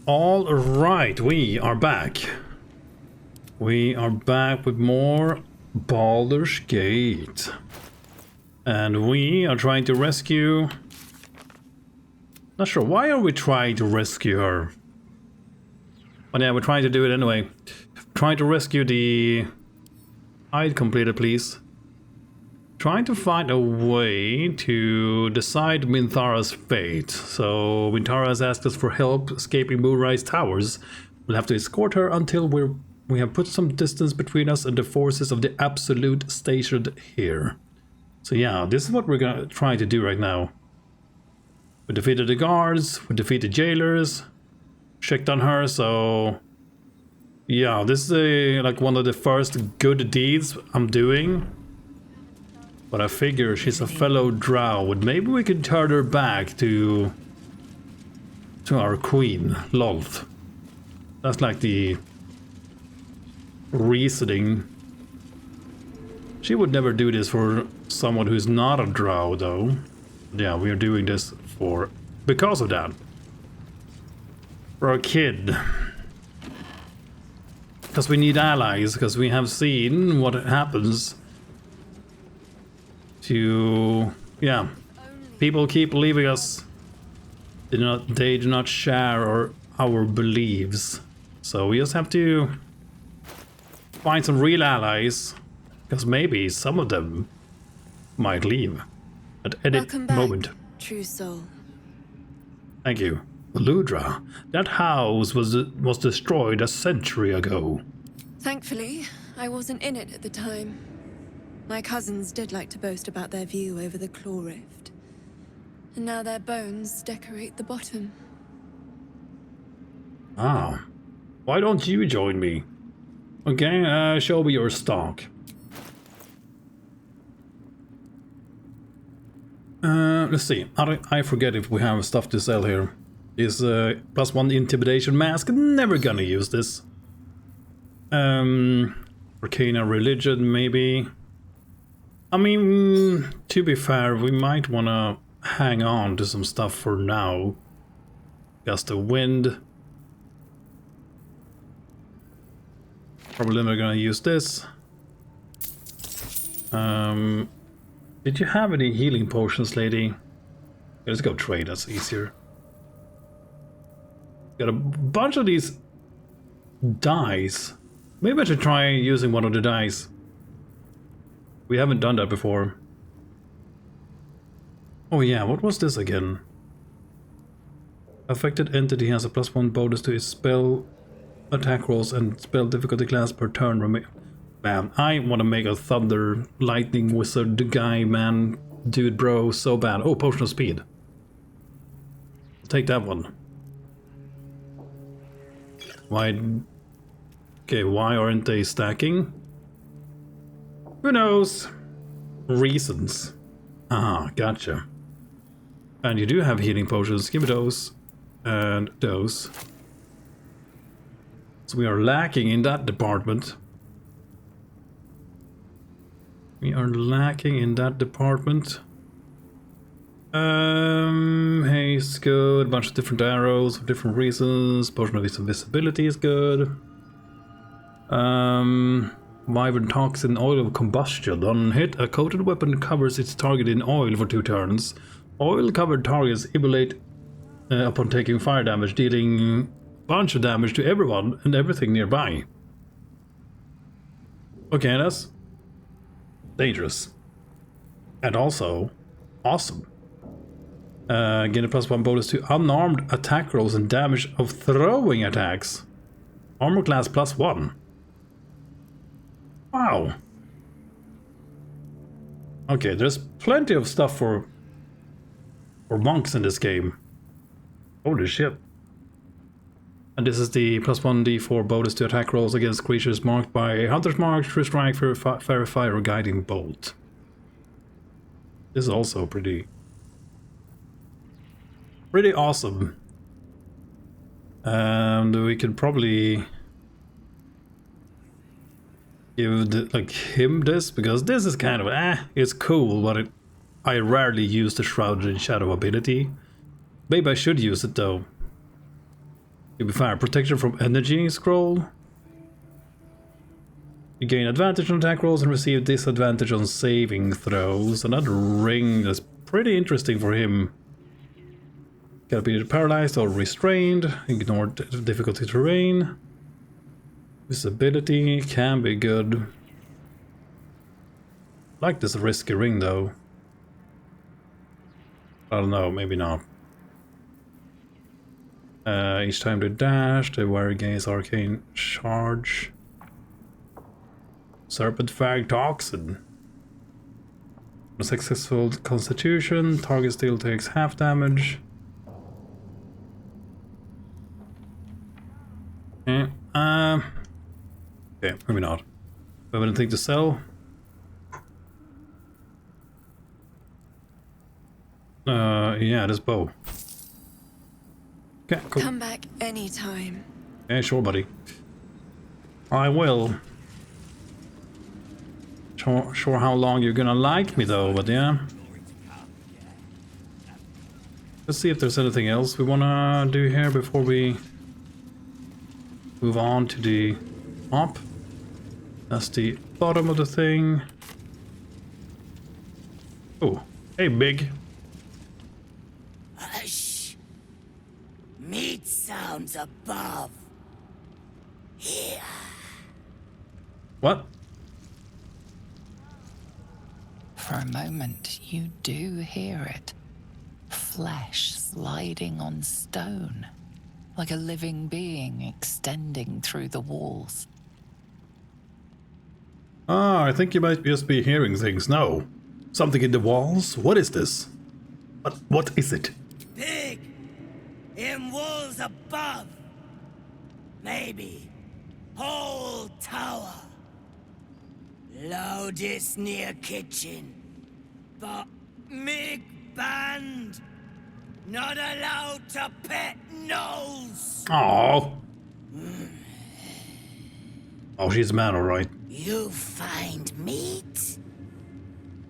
All right, we are back. We are back with more Baldur's Gate. And we are trying to rescue... Not sure, why are we trying to rescue her? But yeah, we're trying to do it anyway. Trying to rescue the... Hide completed, please. Trying to find a way to decide Minthara's fate. So Minthara has asked us for help escaping Moonrise Towers. We'll have to escort her until we have put some distance between us and the forces of the Absolute stationed here. So yeah, this is what we're gonna try to do right now. We defeated the guards, we defeated jailers, checked on her, so... Yeah, this is like one of the first good deeds I'm doing. But I figure she's a fellow Druid. Maybe we could turn her back to our queen, Lolth. That's like the reasoning. She would never do this for someone who's not a Druid, though. Yeah, we are doing this because of that. For a kid. Because we need allies, because we have seen what happens. Yeah, people keep leaving us. They do not share our beliefs, so we just have to find some real allies, because maybe some of them might leave at any moment. True soul. Thank you, Ludra. That house was destroyed a century ago. Thankfully, I wasn't in it at the time. My cousins did like to boast about their view over the Claw Rift. And now their bones decorate the bottom. Ah. Why don't you join me? Okay, show me your stock. Let's see. I forget if we have stuff to sell here. Is +1 intimidation mask. Never gonna use this. Arcana religion, maybe. I mean, to be fair, we might want to hang on to some stuff for now. Gust of wind. Probably never gonna use this. Did you have any healing potions, lady? Let's go trade, that's easier. Got a bunch of these dice. Maybe I should try using one of the dice. We haven't done that before. Oh yeah, what was this again? Affected entity has a +1 bonus to its spell attack rolls and spell difficulty class per turn. Man, I want to make a thunder lightning wizard guy, man. Dude, bro, so bad. Oh, potion of speed. I'll take that one. Why? Okay, why aren't they stacking? Who knows? Reasons. Ah, gotcha. And you do have healing potions. Give me those. And those. So we are lacking in that department. We are lacking in that department. Haste good. A bunch of different arrows for different reasons. Potion of invisibility is good. Wyvern toxin oil of combustion. On hit, a coated weapon covers its target in oil for 2 turns. Oil covered targets immolate upon taking fire damage, dealing a bunch of damage to everyone and everything nearby. Okay, that's dangerous. And also awesome. Gain a +1 bonus to unarmed attack rolls and damage of throwing attacks. Armor class +1. Wow. Okay, there's plenty of stuff for monks in this game. Holy shit. And this is the +1 d4 bonus to attack rolls against creatures marked by Hunter's Mark, True Strike, Fairy Fire, or Guiding Bolt. This is also pretty awesome. And we could probably give him this, because this is kind of it's cool, but I rarely use the Shrouded in Shadow ability. Maybe I should use it though. You'll be fire protection from energy scroll. You gain advantage on attack rolls and receive disadvantage on saving throws. Another ring that's pretty interesting for him. Gotta be paralyzed or restrained. Ignore difficulty terrain. Visibility can be good. I like this risky ring though. I don't know, maybe not. Each time they dash, they wear against arcane charge. Serpent Fang Toxin. A successful constitution, target still takes half damage. Okay, okay, maybe not. Do I have anything to sell? Yeah, this bow. Okay, cool. Come back anytime. Yeah, sure, buddy. I will. Sure how long you're gonna like me though, but yeah. Let's see if there's anything else we wanna do here before we move on to the top. That's the bottom of the thing. Oh, hey, big. Hush! Meat sounds above. Here. What? For a moment, you do hear it. Flesh sliding on stone, like a living being extending through the walls. Ah, I think you might just be hearing things. No. Something in the walls? What is this? What is it? Big! In walls above! Maybe. Whole tower. Loudest near kitchen. But Mig banned. Not allowed to pet nose. Oh. Oh, she's a man, all right. You find meat.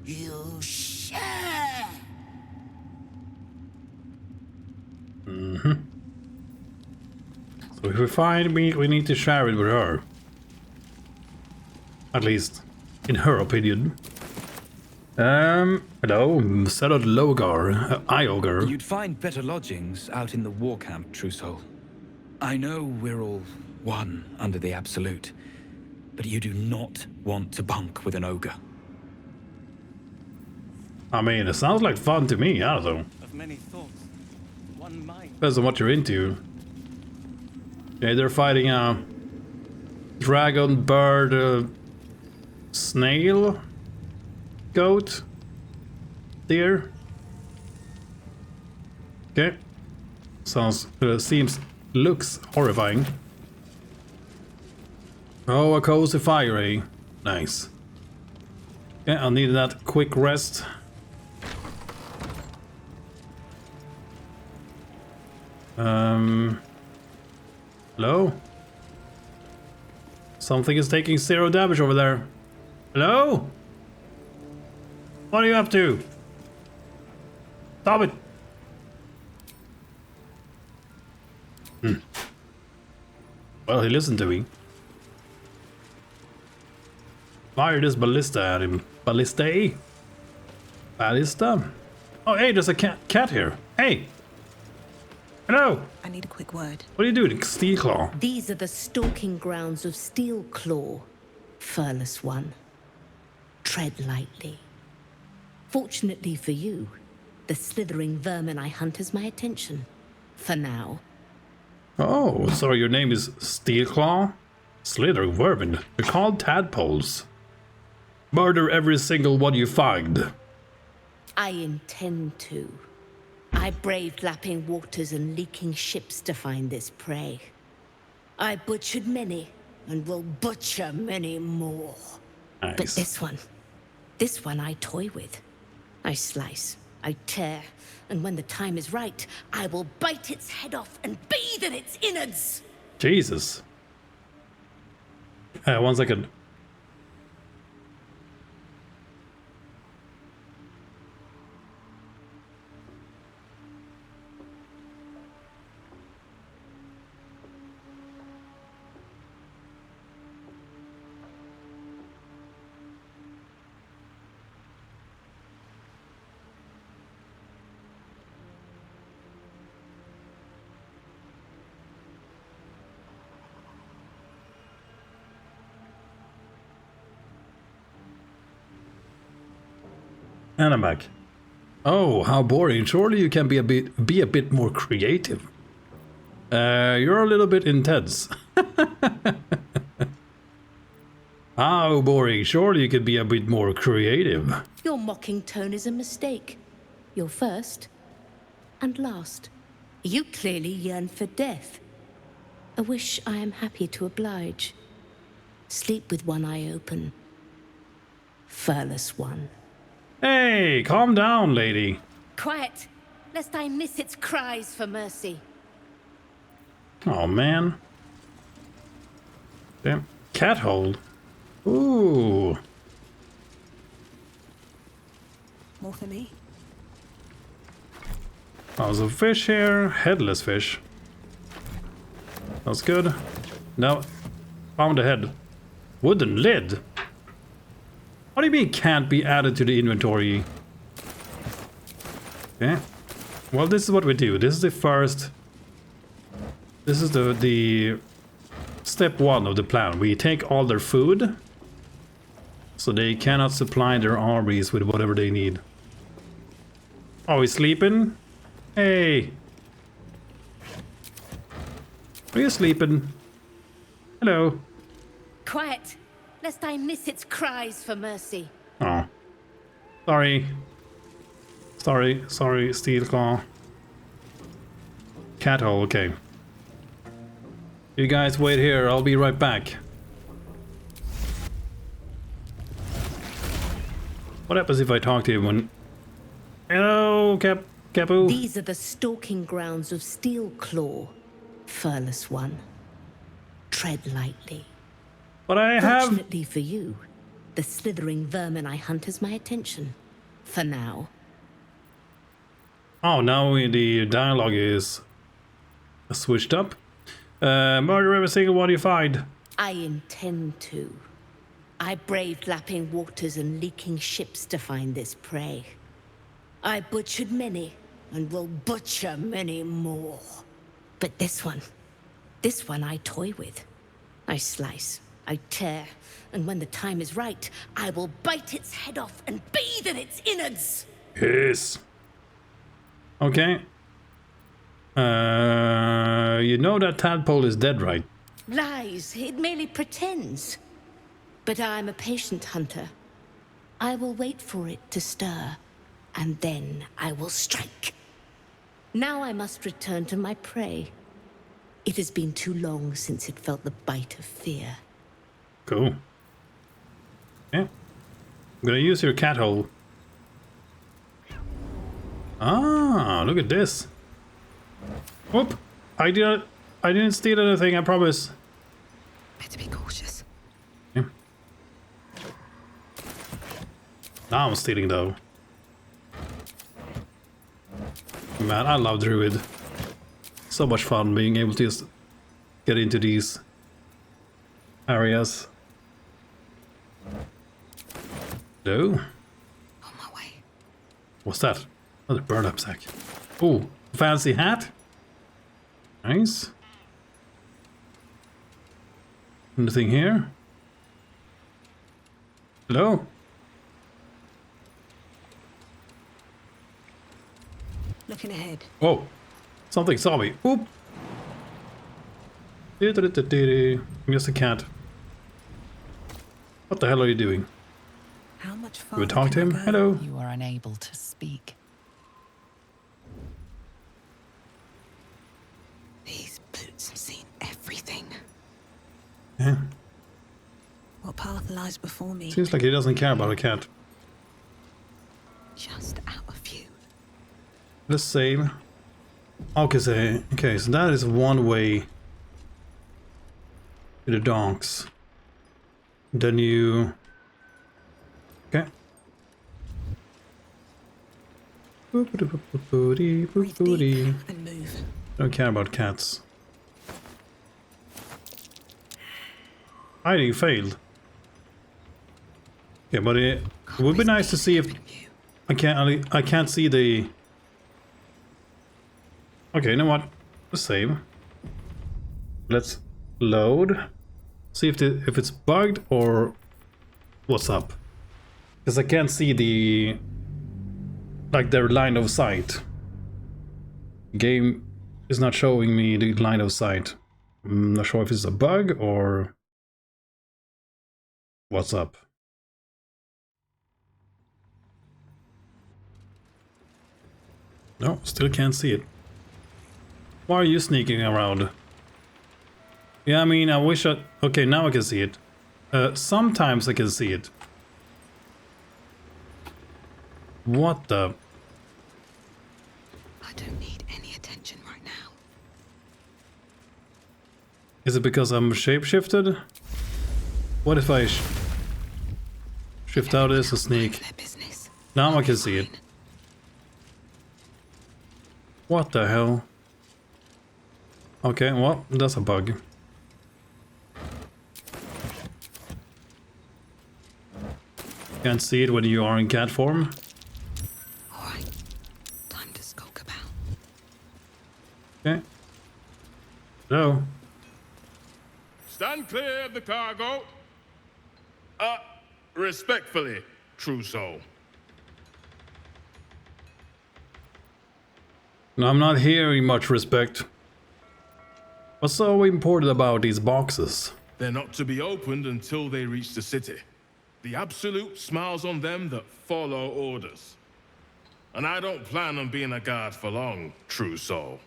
You share. Mm-hmm. So if we find meat, we need to share it with her. At least, in her opinion. Hello, Serod Logar, Iogre. You'd find better lodgings out in the war camp, True Soul. I know we're all one under the Absolute, but you do not want to bunk with an ogre. I mean, it sounds like fun to me, I don't know. Of many thoughts, one mind. Depends on what you're into. Okay, they're fighting a dragon, bird, snail, goat, deer. Okay. Looks horrifying. Oh, a cozy fire, eh? Nice. Okay, I'll need that quick rest. Hello? Something is taking 0 damage over there. Hello? What are you up to? Stop it! Well, he listened to me. Fire this ballista at him. Ballista? Ballista? Oh, hey, there's a cat here. Hey! Hello! I need a quick word. What are you doing, Steelclaw? These are the stalking grounds of Steelclaw, Furless One. Tread lightly. Fortunately for you, the slithering vermin I hunt has my attention. For now. Oh, so your name is Steelclaw? Slithering vermin. They're called tadpoles. Murder every single one you find. I intend to. I braved lapping waters and leaking ships to find this prey. I butchered many, and will butcher many more. Nice. But this one I toy with. I slice, I tear, and when the time is right, I will bite its head off and bathe in its innards! Jesus. 1 second. And I'm back. Oh, how boring. Surely you can be a bit more creative. You're a little bit intense. How boring. Surely you could be a bit more creative. Your mocking tone is a mistake. You're first and last. You clearly yearn for death. A wish I am happy to oblige. Sleep with one eye open. Furless one. Hey, calm down, lady. Quiet, lest I miss its cries for mercy. Oh, man. Damn. Cat hold. Ooh. More for me? There's a fish here. Headless fish. That's good. Now, found a head. Wooden lid. What do you mean can't be added to the inventory? Okay. Well, this is what we do. This is the first... This is the step one of the plan. We take all their food, so they cannot supply their armies with whatever they need. Oh, he's sleeping? Hey! Are you sleeping? Hello? Quiet, lest I miss its cries for mercy. Oh. Sorry. Sorry, Steel Claw. Cat hole, okay. You guys wait here, I'll be right back. What happens if I talk to him when... Hello, Capu? These are the stalking grounds of Steel Claw, Furless one. Tread lightly. But I have... Fortunately for you, the slithering vermin I hunt has my attention. For now. Oh, now the dialogue is switched up. Murder every single one you find. I intend to. I braved lapping waters and leaking ships to find this prey. I butchered many, and will butcher many more. But this one I toy with. I slice, I tear, and when the time is right, I will bite its head off and bathe in its innards. Yes. Okay. You know that tadpole is dead, right? Lies, it merely pretends. But I'm a patient hunter. I will wait for it to stir, and then I will strike. Now I must return to my prey. It has been too long since it felt the bite of fear. Cool. Yeah. I'm gonna use your cat hole. Ah, look at this. Whoop! I didn't steal anything, I promise. Better be cautious. Yeah. Now I'm stealing though. Man, I love Druid. So much fun being able to just get into these areas. Hello? On my way. What's that? Another burlap sack. Oh, fancy hat? Nice. Anything here? Hello? Looking ahead. Oh, something saw me. Oop. I'm just a cat. What the hell are you doing? How much You farther would talk to can him? I go? Hello? You are unable to speak. These boots have seen everything. Yeah. What path lies before me? Seems like he doesn't care about a cat. Just out of view. Let's save. Okay, so that is one way to the docks. Then you... Okay. Breathe deep and move. Don't care about cats. Hiding failed. Yeah, but it would be nice to see if I can't see the. Okay, you know what? Let's save. Let's load. See if it's bugged or what's up. Because I can't see like their line of sight. Game is not showing me the line of sight. I'm not sure if it's a bug or what's up. No, still can't see it. Why are you sneaking around? Yeah, I mean, I wish I... Okay, now I can see it. Sometimes I can see it. What the... I don't need any attention right now. Is it because I'm shapeshifted? What if I shift out as a sneak? Now I can see it. What the hell? Okay, well, that's a bug. Can't see it when you are in cat form. Alright, time to skulk about. Okay. Hello. Stand clear of the cargo. Respectfully, true soul. No, I'm not hearing much respect. What's so important about these boxes? They're not to be opened until they reach the city. The Absolute smiles on them that follow orders. And I don't plan on being a guard for long, true soul.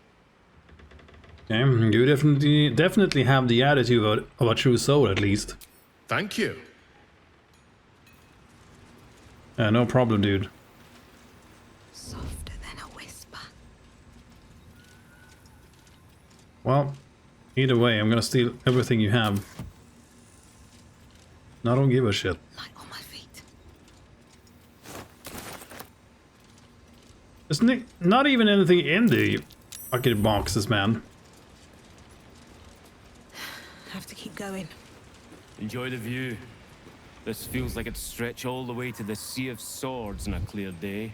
Okay, you definitely have the attitude of a true soul, at least. Thank you. No problem, dude. Softer than a whisper. Well, either way, I'm gonna steal everything you have. I don't give a shit. Light on my feet. There's not even anything in the fucking boxes, man. Have to keep going. Enjoy the view. This feels like it'd stretch all the way to the Sea of Swords on a clear day.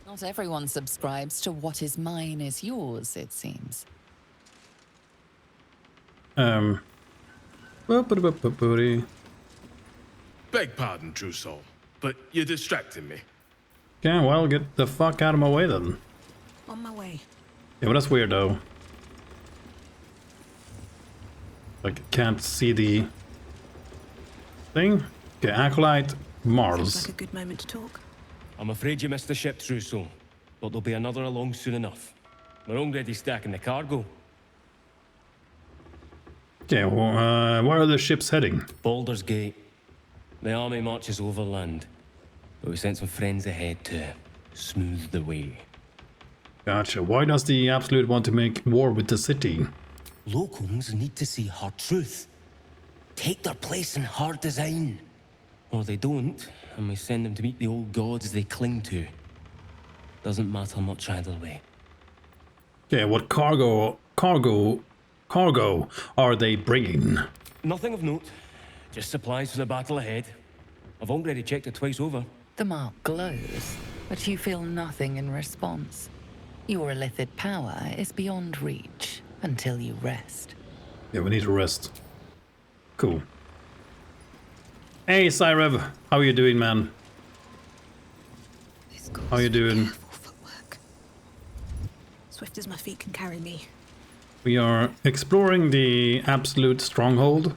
Not everyone subscribes to what is mine is yours, it seems. Beg pardon, true soul, but you're distracting me. Okay, well, get the fuck out of my way then. On my way. Yeah, but that's weird though. Like, can't see the thing. Okay, Acolyte, Sounds Mars. like a good moment to talk. I'm afraid you missed the ship, true soul, but there'll be another along soon enough. We're already stacking the cargo. Okay, well, where are the ships heading? Baldur's Gate. The army marches overland, but we sent some friends ahead to smooth the way. Gotcha. Why does the Absolute want to make war with the city? Locums need to see hard truth. Take their place in hard design. Or they don't, and we send them to meet the old gods they cling to. Doesn't matter much either way. Okay, what cargo are they bringing? Nothing of note. Just supplies for the battle ahead. I've already checked it twice over. The mark glows, but you feel nothing in response. Your illithid power is beyond reach until you rest. Yeah, we need to rest. Cool. Hey, Cyrev, how are you doing, man? This calls How you for doing? careful footwork. Swift as my feet can carry me. We are exploring the Absolute stronghold.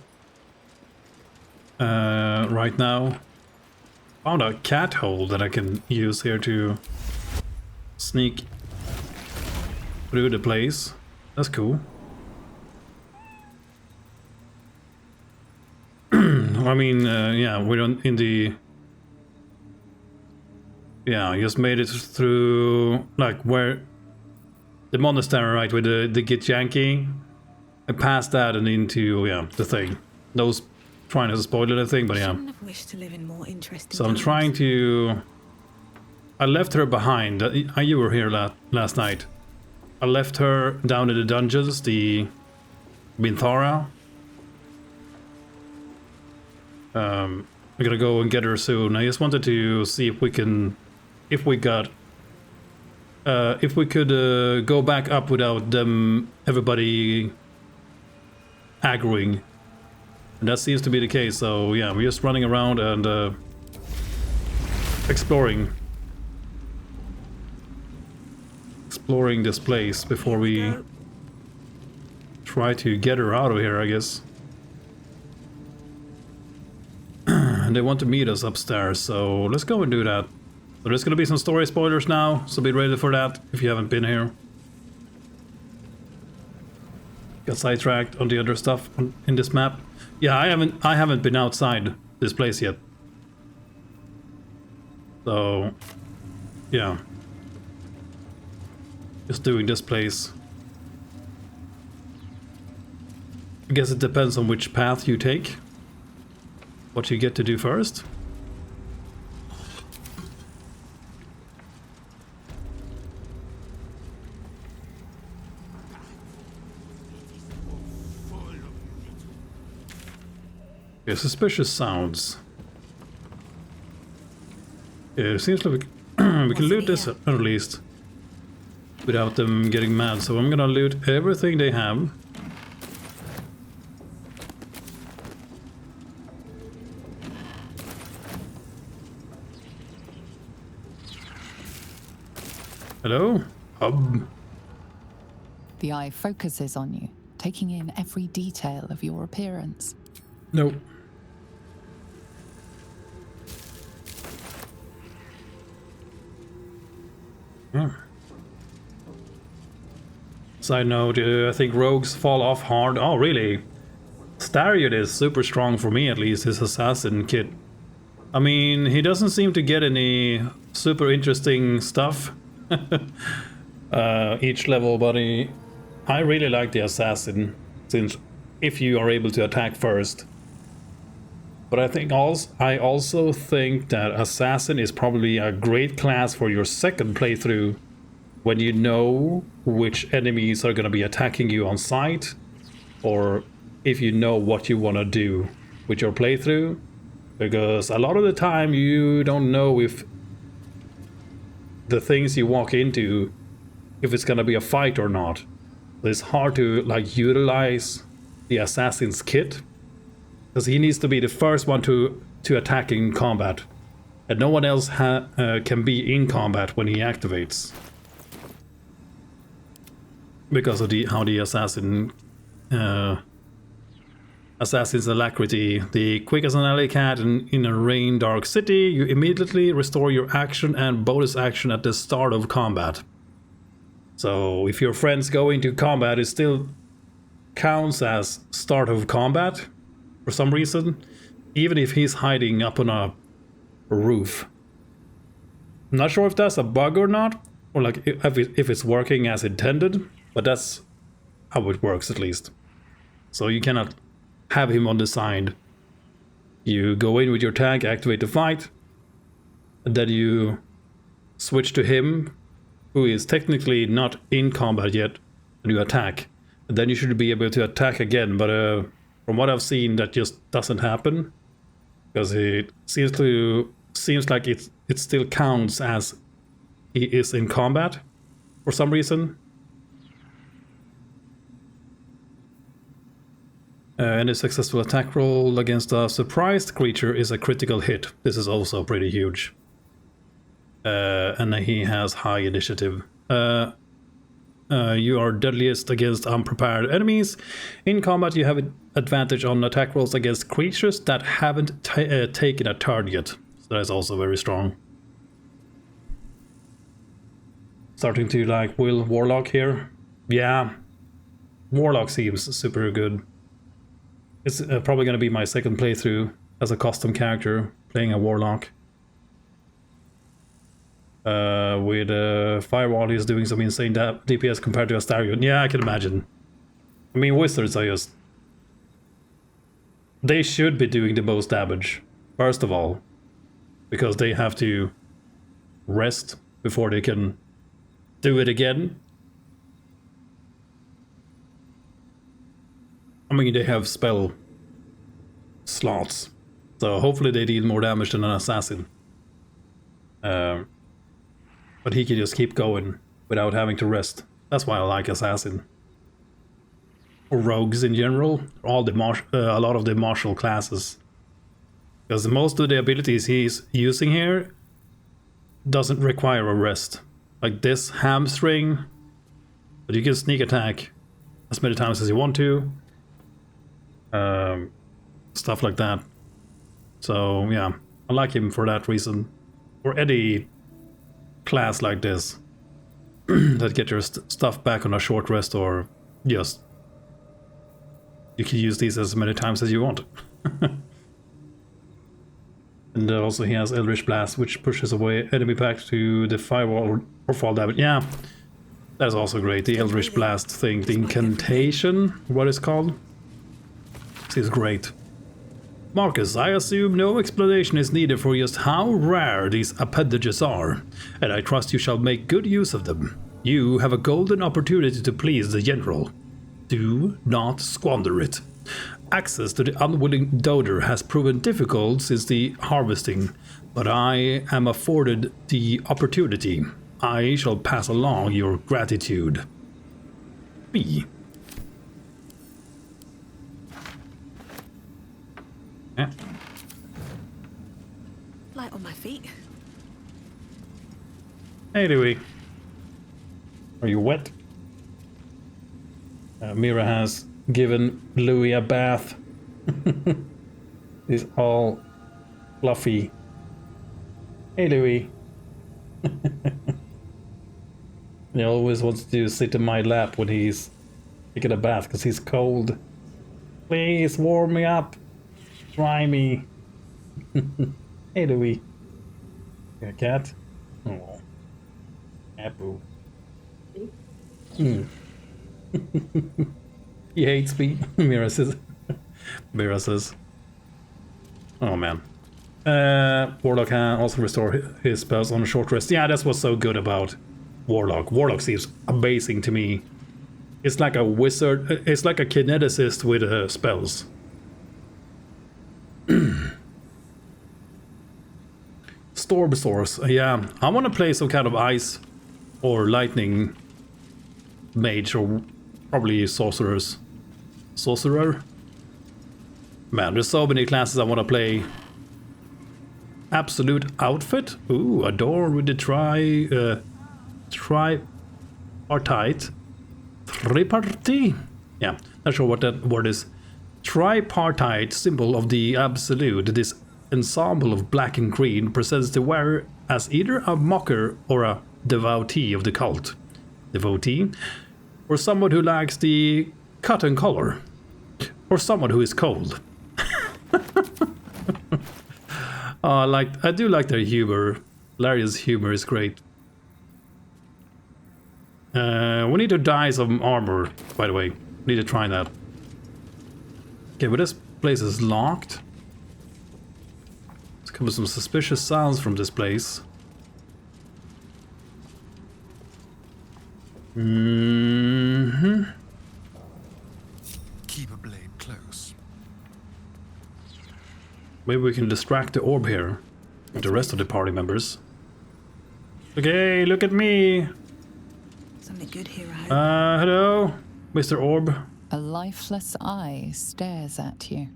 Right now. Found a cat hole that I can use here to sneak through the place. That's cool. I mean, yeah, we're in the... Yeah, I just made it through, like, where... The monastery, right, with the Githyanki. I passed that and into, yeah, the thing. Those trying to spoil it, I think, but yeah. Shouldn't have wished to live in more interesting So I'm times. trying to... I left her behind. You were here last night. I left her down in the dungeons, the Binthara. I'm gonna go and get her soon. I just wanted to see if we can... If we got... if we could go back up without them, everybody aggroing. And that seems to be the case, so yeah, we're just running around and exploring. exploring this place before we try to get her out of here, I guess. And they want to meet us upstairs, so let's go and do that. So there's gonna be some story spoilers now, so be ready for that if you haven't been here. Got sidetracked on the other stuff in this map. Yeah, I haven't been outside this place yet. So yeah. Just doing this place. I guess it depends on which path you take. What you get to do first. Okay, suspicious sounds. Yeah, it seems like we can loot this at least without them getting mad. So I'm gonna loot everything they have. Hello? The eye focuses on you, taking in every detail of your appearance. No. Side note, I think rogues fall off hard. Oh, really? Stariot is super strong for me, at least, his assassin kit. I mean, he doesn't seem to get any super interesting stuff each level, but I really like the assassin, since if you are able to attack first. But I also think that assassin is probably a great class for your second playthrough, when you know which enemies are going to be attacking you on sight, or if you know what you want to do with your playthrough, because a lot of the time you don't know if the things you walk into, if it's going to be a fight or not. It's hard to like utilize the assassin's kit, because he needs to be the first one to attack in combat, and no one else can be in combat when he activates, because of how the assassin's alacrity. The quick as an alley cat in a rain dark city, you immediately restore your action and bonus action at the start of combat. So if your friends go into combat, it still counts as start of combat for some reason, even if he's hiding up on a roof. I'm not sure if that's a bug or not, or like if it's working as intended, but that's how it works at least. So you cannot have him on the side. You go in with your tank, activate the fight, and then you switch to him, who is technically not in combat yet, and you attack. And then you should be able to attack again, but from what I've seen, that just doesn't happen, because it seems like it still counts as he is in combat for some reason. Any successful attack roll against a surprised creature is a critical hit. This is also pretty huge. And he has high initiative. You are deadliest against unprepared enemies. In combat, you have an advantage on attack rolls against creatures that haven't taken a turn yet. So that's also very strong. Starting to like will Warlock here. Yeah, Warlock seems super good. It's probably going to be my second playthrough as a custom character, playing a Warlock. With Firewall, he's doing some insane DPS compared to Astarion. Yeah, I can imagine. I mean, Wizards are just... They should be doing the most damage, first of all. Because they have to rest before they can do it again. I mean, they have spell slots, so hopefully they deal more damage than an assassin. But he can just keep going without having to rest. That's why I like assassin. Or rogues in general, a lot of the martial classes. Because most of the abilities he's using here doesn't require a rest. like this hamstring, but you can sneak attack as many times as you want to. Stuff like that. So yeah, I like him for that reason. Or any class like this that get your stuff back on a short rest, or just you can use these as many times as you want. And also he has Eldritch Blast, which pushes away enemy back to the firewall or fall damage. Yeah, that's also great. The Eldritch Blast thing, the incantation, what it's called. This is great. Marcus, I assume no explanation is needed for just how rare these appendages are, and I trust you shall make good use of them. You have a golden opportunity to please the General. Do not squander it. Access to the unwilling Doder has proven difficult since the harvesting, but I am afforded the opportunity. I shall pass along your gratitude. B. Yeah. Light on my feet. Hey, Louis. Are you wet? Mira has given Louis a bath. He's all fluffy. Hey, Louis. He always wants to sit in my lap when he's taking a bath because he's cold. Please warm me up. Dry me. Hey, Louis. You got a cat? Oh. Apple. He hates me. Mira says. Mira says. Oh man. Warlock can also restore his spells on a short rest. Yeah, that's what's so good about Warlock. Warlock seems amazing to me. It's like a wizard. It's like a kineticist with spells. Storm Source. Yeah, I want to play some kind of ice or lightning mage, or probably sorcerer. Man, there's so many classes I want to play. Absolute outfit. Ooh, a door with the tripartite. Yeah, not sure what that word is. Tripartite symbol of the absolute. This ensemble of black and green presents the wearer as either a mocker or a devotee of the cult. Devotee, or someone who likes the cotton color, or someone who is cold. I do like their humor. Larian's humor is great. We need to dye some armor, by the way. Need to try that. Okay, but this place is locked. There's coming some suspicious sounds from this place. Keep a blade close. Maybe we can distract the orb here with the rest of the party members. Okay, look at me. Something good here, I hope. Hello, Mr. Orb. A lifeless eye stares at you.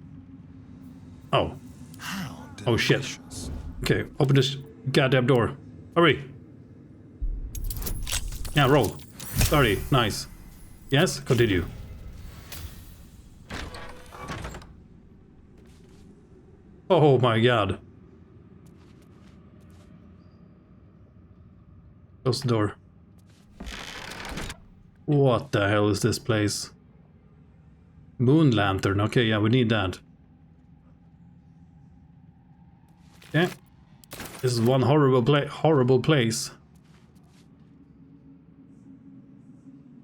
Oh. How Oh shit. delicious. Okay, open this goddamn door. Hurry. Yeah, roll. 30, nice. Yes, continue. Oh my god. Close the door. What the hell is this place? Moon lantern. Okay, yeah, we need that. Yeah. This is one horrible place.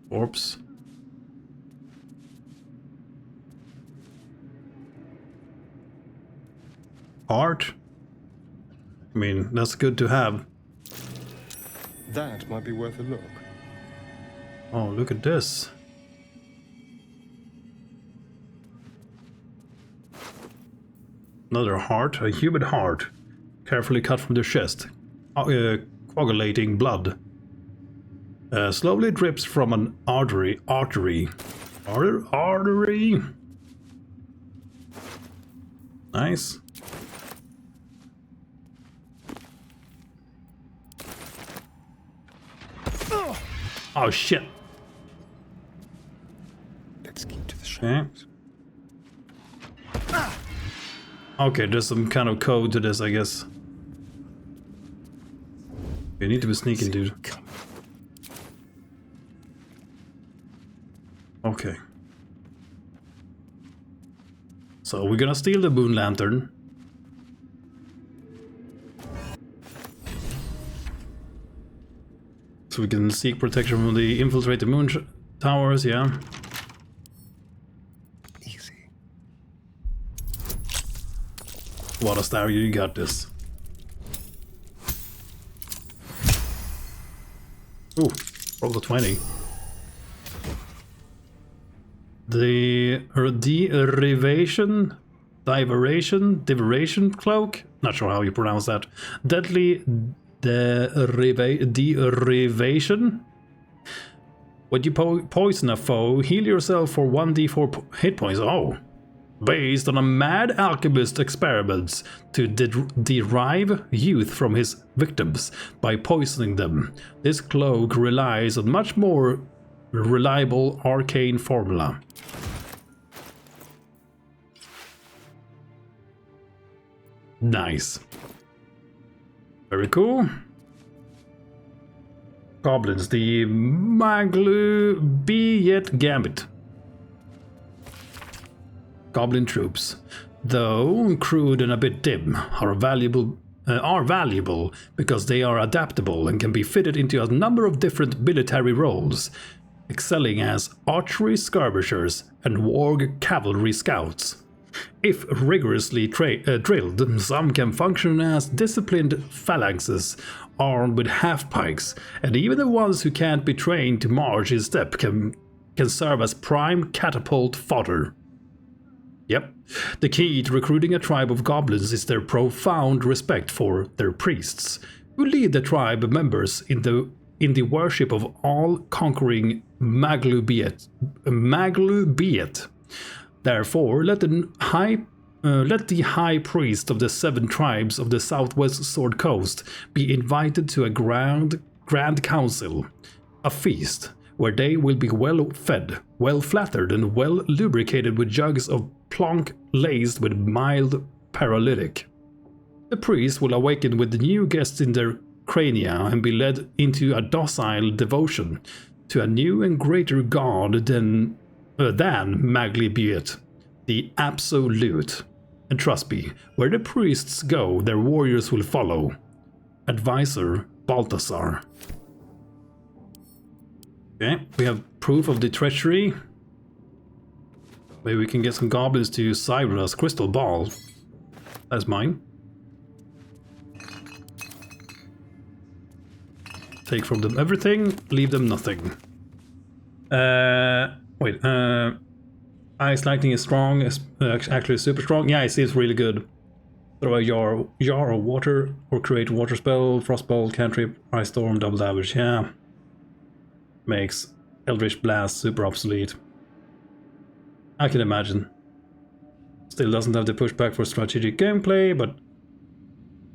Corpse. Art? I mean, that's good to have. That might be worth a look. Oh, look at this. Another heart, a human heart, carefully cut from the chest, coagulating blood. Slowly drips from an artery. Artery. Nice. Oh shit. Let's keep to the shadows. Okay, there's some kind of code to this, I guess. You need to be sneaking, dude. Okay. So we're gonna steal the moon lantern. So we can seek protection from the infiltrated moon towers, yeah. Easy. What a star, you got this. Ooh, roll the 20. The Diveration cloak? Not sure how you pronounce that. Deadly Derivation? When you poison a foe, heal yourself for 1d4 hit points. Oh. Based on a mad alchemist experiments to derive youth from his victims by poisoning them. This cloak relies on much more reliable arcane formula. Nice. Very cool. Goblins, the Maglubiet Gambit. Goblin troops, though crude and a bit dim, are valuable because they are adaptable and can be fitted into a number of different military roles, excelling as archery skirmishers and warg cavalry scouts. If rigorously drilled, some can function as disciplined phalanxes armed with half-pikes, and even the ones who can't be trained to march in step can serve as prime catapult fodder. Yep. The key to recruiting a tribe of goblins is their profound respect for their priests, who lead the tribe members in the worship of all-conquering Maglubiet. Therefore, let the high priest of the 7 tribes of the southwest Sword Coast be invited to a grand council, a feast, where they will be well fed, well flattered, and well lubricated with jugs of plonk laced with mild paralytic. The priest will awaken with the new guests in their crania and be led into a docile devotion to a new and greater god than Maglibiet, the Absolute. And trust me, where the priests go, their warriors will follow. Advisor Balthasar. Okay, we have proof of the treachery. Maybe we can get some goblins to side with us. Crystal ball. That's mine. Take from them everything, leave them nothing. Wait, Ice Lightning is strong, actually super strong. Yeah, it seems really good. Throw a jar of water, or create water spell, frostball, cantrip, ice storm, double damage. Yeah. Makes Eldritch Blast super obsolete. I can imagine. Still doesn't have the pushback for strategic gameplay, but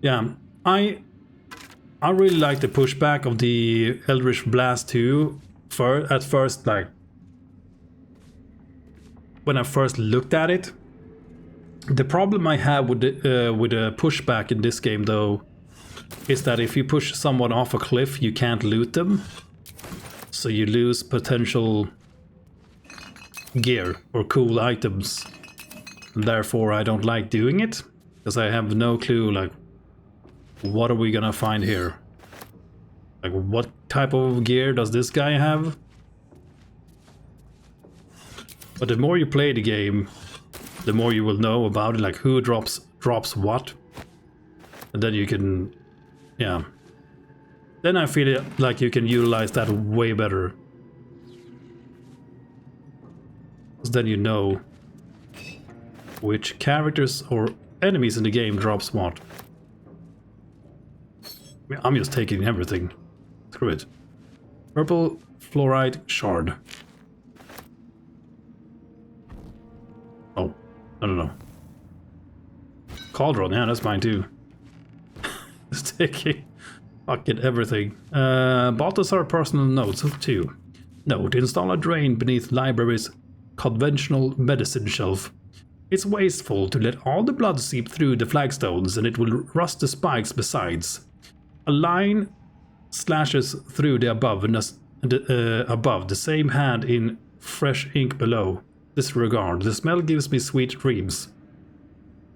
yeah, I really like the pushback of the Eldritch Blast 2. At first, like when I first looked at it, the problem I have with the pushback in this game, though, is that if you push someone off a cliff, you can't loot them, so you lose potential gear or cool items. And therefore, I don't like doing it because I have no clue. Like, what are we gonna find here? Like, what type of gear does this guy have? But the more you play the game, the more you will know about it, like who drops what. And then you can, yeah. Then I feel like you can utilize that way better. Because then you know which characters or enemies in the game drops what. I mean, I'm just taking everything. Screw it. Purple fluoride shard. Oh, no. Cauldron, yeah, that's mine too. It's taking Fuck it, everything. Balthasar personal notes too. Note, install a drain beneath library's conventional medicine shelf. It's wasteful to let all the blood seep through the flagstones and it will rust the spikes besides. A line slashes through the above and above, the same hand in fresh ink below. Disregard. The smell gives me sweet dreams.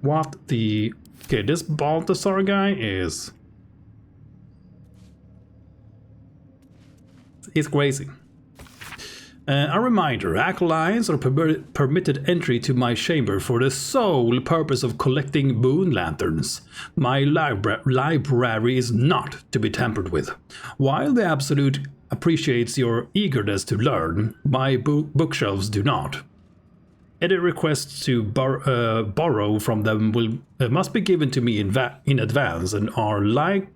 What the... Okay, this Balthasar guy is... He's crazy. A reminder, acolytes are permitted entry to my chamber for the sole purpose of collecting moon lanterns. My library is not to be tampered with. While the Absolute appreciates your eagerness to learn, my bookshelves do not. Any requests to borrow from them must be given to me in advance and are like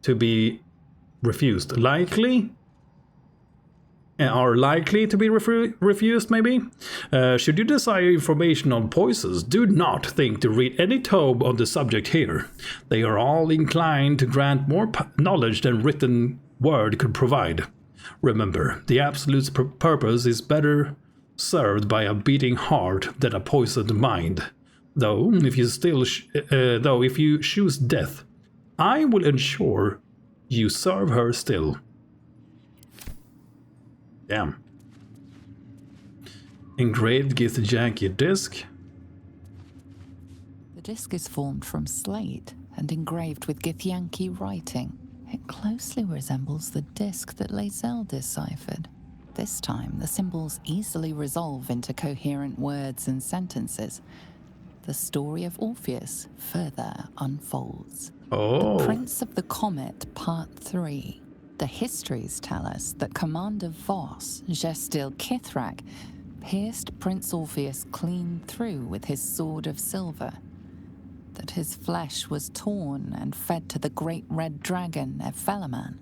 to be refused. Are likely to be refused, maybe? Should you desire information on poisons, do not think to read any tome on the subject here. They are all inclined to grant more knowledge than written word could provide. Remember, the Absolute's purpose is better served by a beating heart than a poisoned mind. Though, if you choose death, I will ensure you serve her still. Damn. Engraved Githyanki disc. The disc is formed from slate and engraved with Githyanki writing. It closely resembles the disc that Lae'zel deciphered. This time, the symbols easily resolve into coherent words and sentences. The story of Orpheus further unfolds. Oh. The Prince of the Comet, Part 3. The histories tell us that Commander Voss, Gestil Kithrak, pierced Prince Orpheus clean through with his sword of silver. That his flesh was torn and fed to the great red dragon, Ephelaman.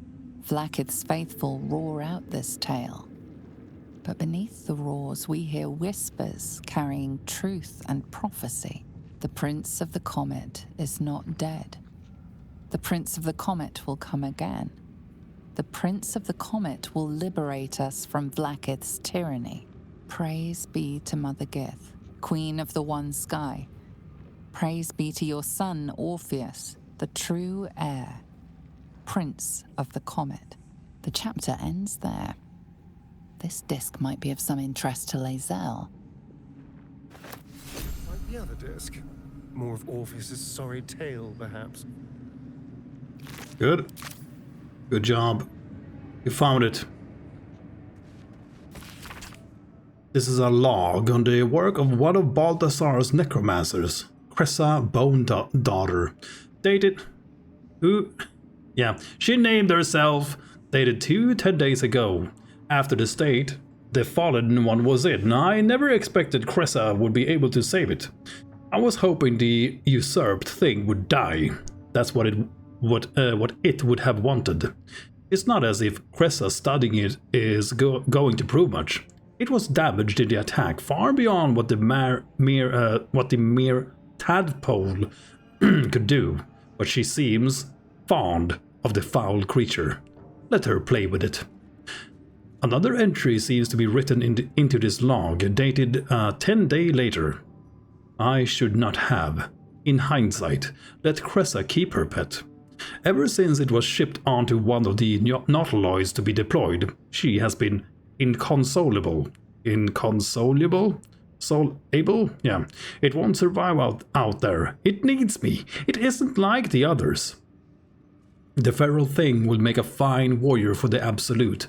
Vlaakith's faithful roar out this tale. But beneath the roars we hear whispers carrying truth and prophecy. The Prince of the Comet is not dead. The Prince of the Comet will come again. The Prince of the Comet will liberate us from Vlaakith's tyranny. Praise be to Mother Gith, Queen of the One Sky. Praise be to your son, Orpheus, the true heir, Prince of the Comet. The chapter ends there. This disc might be of some interest to Lae'zel. Like the other disc. More of Orpheus's sorry tale, perhaps. Good. Good job. You found it. This is a log on the work of one of Balthasar's necromancers, Cressa Bone Daughter. Dated... Who? Yeah, she named herself. Dated 10 days ago. After the state, the fallen one was it, and I never expected Cressa would be able to save it. I was hoping the usurped thing would die. That's what it would have wanted. It's not as if Cressa studying it is going to prove much. It was damaged in the attack, far beyond what the mere tadpole could do. But she seems fond of the foul creature. Let her play with it. Another entry seems to be written into this log, dated 10 days later. I should not have, in hindsight, let Cressa keep her pet. Ever since it was shipped onto one of the nautiloids to be deployed, she has been inconsolable. Inconsolable? Able? Yeah. It won't survive out there. It needs me. It isn't like the others. The feral thing will make a fine warrior for the Absolute.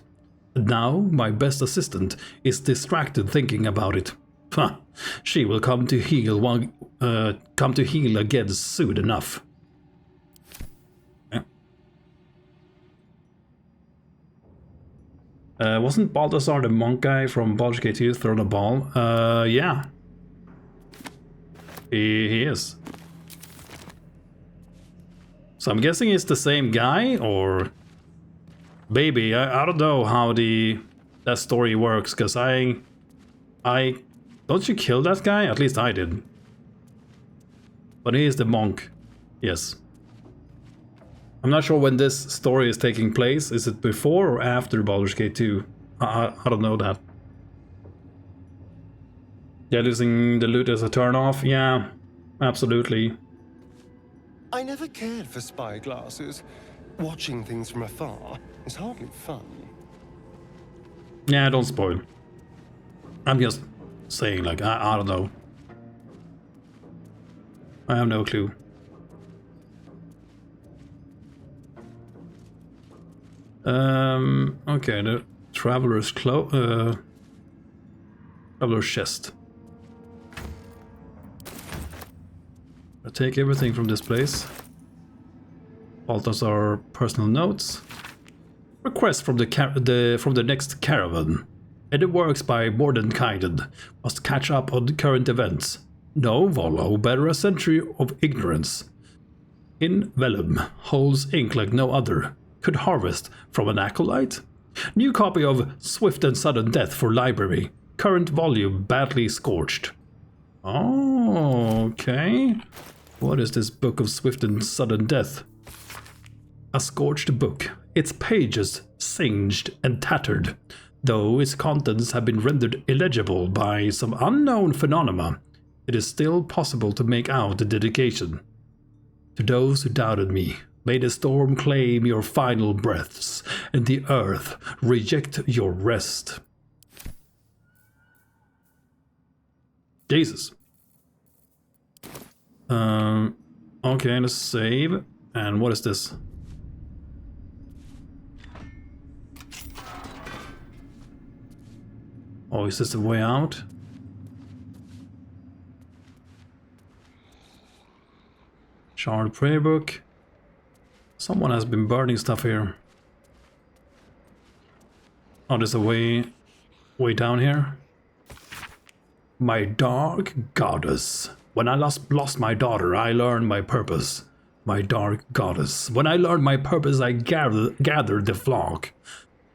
Now, my best assistant is distracted thinking about it. She will come to heal again soon enough. Wasn't Balthasar the monk guy from Baldur's Gate 2 thrown a ball? Yeah. He is. So I'm guessing it's the same guy, or... Maybe, I don't know how that story works, because I... Don't you kill that guy? At least I did. But he is the monk. Yes. I'm not sure when this story is taking place. Is it before or after Baldur's Gate 2? I don't know that. Yeah, losing the loot as a turn-off? Yeah, absolutely. I never cared for spyglasses. Watching things from afar is hardly fun. Yeah, don't spoil. I'm just saying, like, I don't know. I have no clue. Okay, the traveler's traveler's chest. I take everything from this place. Balthazar personal notes. Request from the next caravan. And it works by more than kinded. Must catch up on the current events. No Volo, better a century of ignorance. In Vellum, holds ink like no other. Could harvest from an acolyte? New copy of Swift and Sudden Death for library. Current volume badly scorched. Oh, okay. What is this book of Swift and Sudden Death? A scorched book. Its pages singed and tattered. Though its contents have been rendered illegible by some unknown phenomena, it is still possible to make out the dedication. To those who doubted me, may the storm claim your final breaths, and the earth reject your rest. Jesus. Okay, let's save. And what is this? Oh, is this the way out? Shard prayer book. Someone has been burning stuff here. Oh, there's a way down here. My dark goddess. When I lost my daughter, I learned my purpose. My dark goddess. When I learned my purpose, I gathered the flock.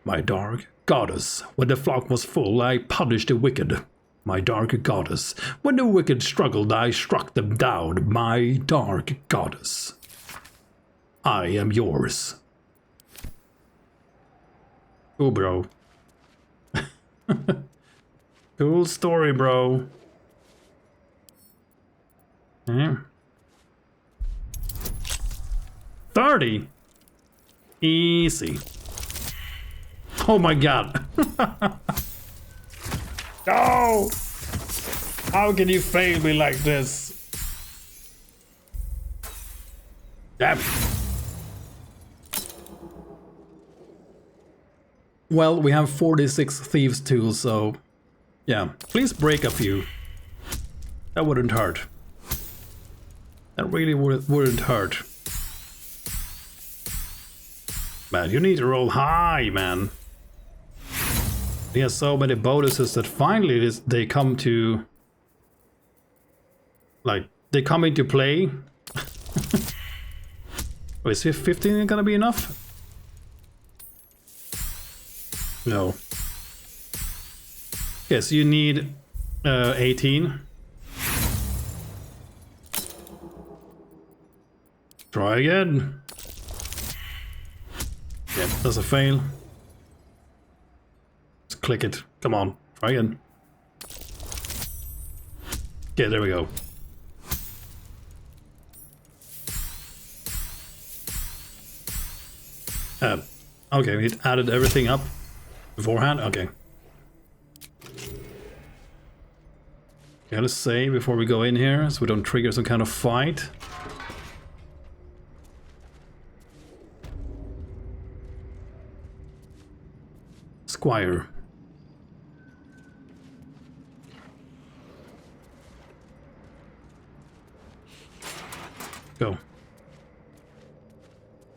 My dark goddess. When the flock was full, I punished the wicked. My dark goddess. When the wicked struggled, I struck them down. My dark goddess. I am yours. Cool, bro. Cool story, bro. Yeah. 30. Easy. Oh my god. No! How can you fail me like this? Damn. Well, we have 46 thieves tools, so yeah, please break a few. That wouldn't hurt. That really wouldn't hurt. Man, you need to roll high, man. He has so many bonuses that finally they come to... like, they come into play. Oh, is 15 gonna be enough? No. Yes, you need 18. Try again. Yep, that's a fail. Let's click it. Come on, try again. Yeah, there we go. Okay, it added everything up beforehand. Okay. Okay, let's save before we go in here, so we don't trigger some kind of fight. Squire. Go.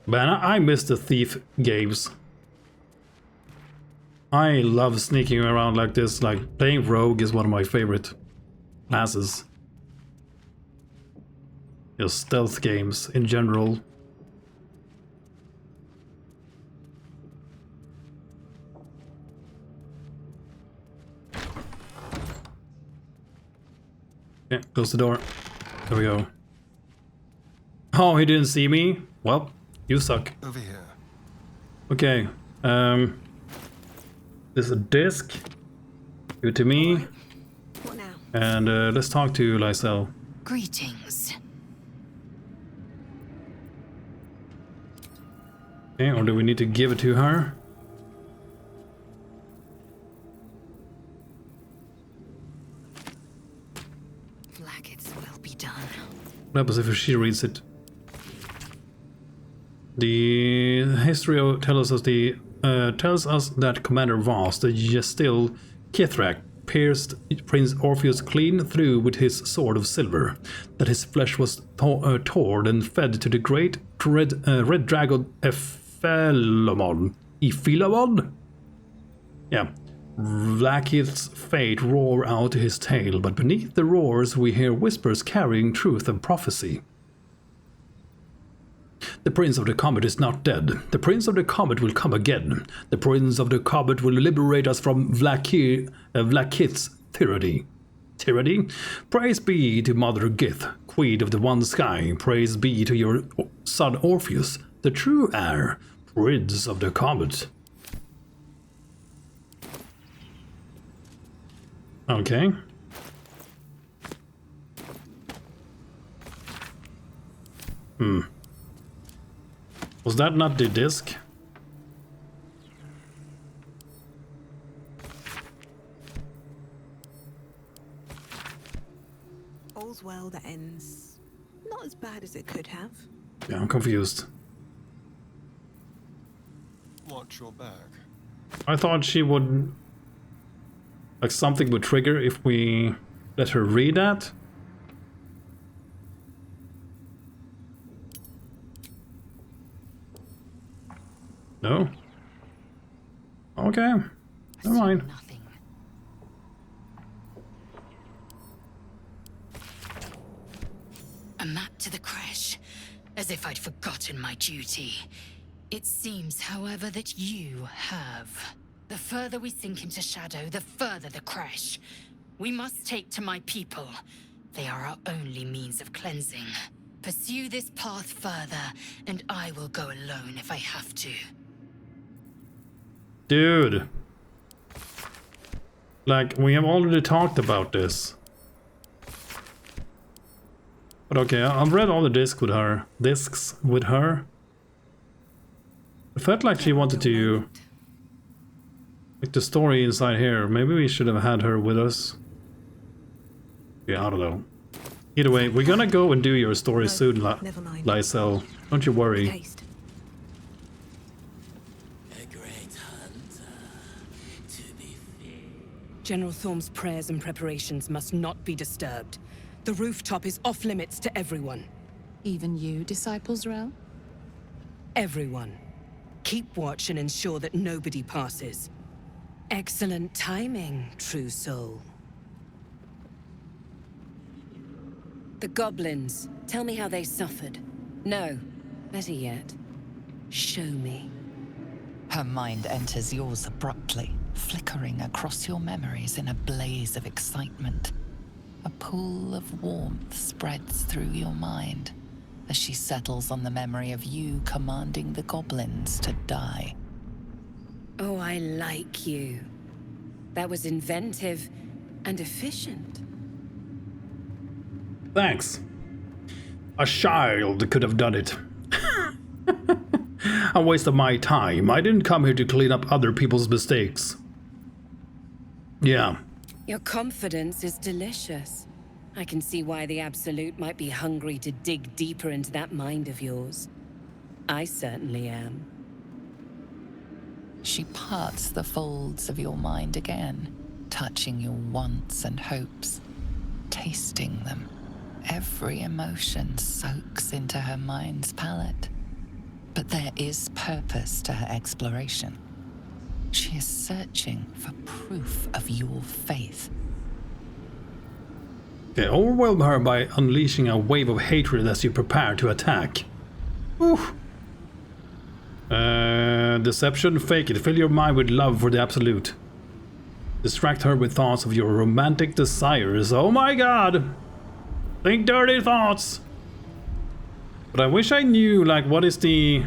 Man, I miss the thief games. I love sneaking around like this. Like, playing rogue is one of my favorite classes. Just stealth games in general. Okay, close the door. There we go. Oh, he didn't see me? Well, you suck. Over here. Okay. There's a disc. Give it to me. What now? And let's talk to Lysel. Greetings. Okay, or do we need to give it to her? Blackets will be done. What happens if she reads it? The history tells us that Commander Voss, the Yestil Kithrak, pierced Prince Orpheus clean through with his sword of silver, that his flesh was torn and fed to the great red dragon Ephilamon. Ephilamon? Yeah. Vlaakith's fate roar out his tale, but beneath the roars we hear whispers carrying truth and prophecy. The Prince of the Comet is not dead. The Prince of the Comet will come again. The Prince of the Comet will liberate us from Vlaakith's tyranny. Tyranny? Praise be to Mother Gith, Queen of the One Sky. Praise be to your son Orpheus, the true heir, Prince of the Comet. Okay. Was that not the disc? All's well that ends. Not as bad as it could have. Yeah, I'm confused. Watch your back. I thought she would... like something would trigger if we let her read that. No? Okay. Never mind. Nothing. A map to the crash, as if I'd forgotten my duty. It seems, however, that you have. The further we sink into shadow, the further the crash. We must take to my people. They are our only means of cleansing. Pursue this path further, and I will go alone if I have to. Dude. Like, we have already talked about this. But okay, I've read all the discs with her. It felt like she wanted to... like the story inside here. Maybe we should have had her with us. Yeah, I don't know. Either way, we're gonna go and do your story soon, never mind. Lysel. Don't you worry. Haste. General Thorm's prayers and preparations must not be disturbed. The rooftop is off limits to everyone. Even you, Disciples Rel? Everyone. Keep watch and ensure that nobody passes. Excellent timing, true soul. The goblins. Tell me how they suffered. No, better yet, show me. Her mind enters yours abruptly, flickering across your memories in a blaze of excitement. A pool of warmth spreads through your mind as she settles on the memory of you commanding the goblins to die. Oh, I like you. That was inventive and efficient. Thanks. A child could have done it. A waste of my time. I didn't come here to clean up other people's mistakes. Yeah. Your confidence is delicious. I can see why the Absolute might be hungry to dig deeper into that mind of yours. I certainly am. She parts the folds of your mind again, touching your wants and hopes, tasting them. Every emotion soaks into her mind's palette. But there is purpose to her exploration. She is searching for proof of your faith. Okay, overwhelm her by unleashing a wave of hatred as you prepare to attack. Oof. Deception, fake it. Fill your mind with love for the Absolute. Distract her with thoughts of your romantic desires. Oh my god! Think dirty thoughts! But I wish I knew, like, what is the...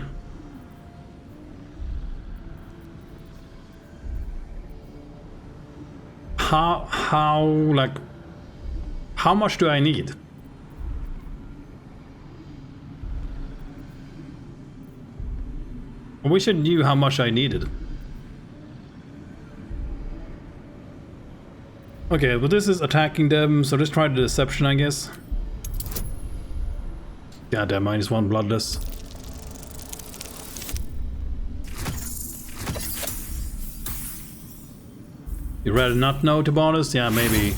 How much do I need? I wish I knew how much I needed. Okay, but this is attacking them, so let's try the deception, I guess. Goddamn, -1 bloodless. You'd rather not know, to be honest? Yeah, maybe.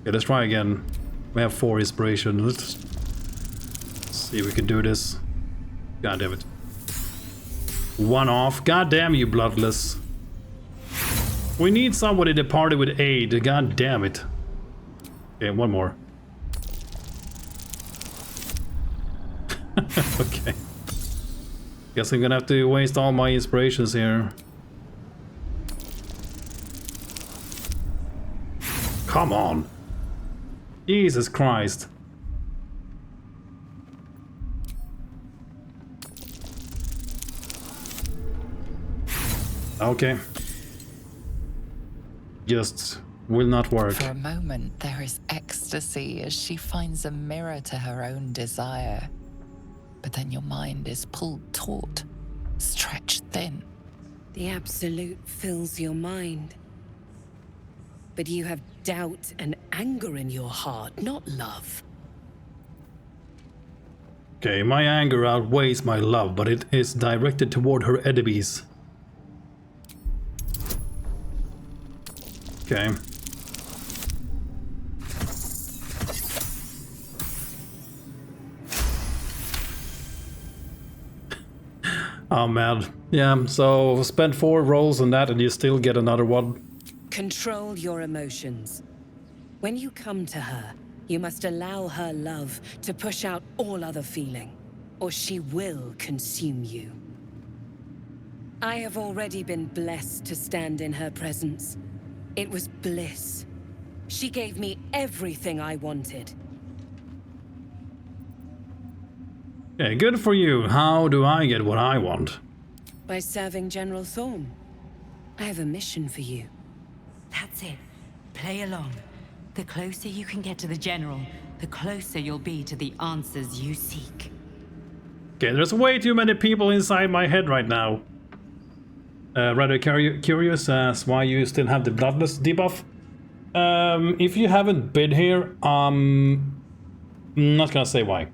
Okay, let's try again. We have 4 inspiration. Let's see if we can do this. God damn it. 1 off. God damn you, bloodless. We need somebody to party with aid. God damn it. Okay, 1 more. Okay. Guess I'm gonna have to waste all my inspirations here. Come on. Jesus Christ. Okay. Just will not work. For a moment, there is ecstasy as she finds a mirror to her own desire. But then your mind is pulled taut, stretched thin. The Absolute fills your mind. But you have doubt and anger in your heart, not love. Okay, my anger outweighs my love, but it is directed toward her enemies. Okay. Oh man. Yeah, so spend 4 rolls on that and you still get another one. Control your emotions. When you come to her, you must allow her love to push out all other feeling, or she will consume you. I have already been blessed to stand in her presence. It was bliss. She gave me everything I wanted. Okay, good for you. How do I get what I want? By serving General Thorm. I have a mission for you. That's it. Play along. The closer you can get to the General, the closer you'll be to the answers you seek. Okay, there's way too many people inside my head right now. Rather curious as why you still have the bloodless debuff. If you haven't been here, I'm not gonna say why.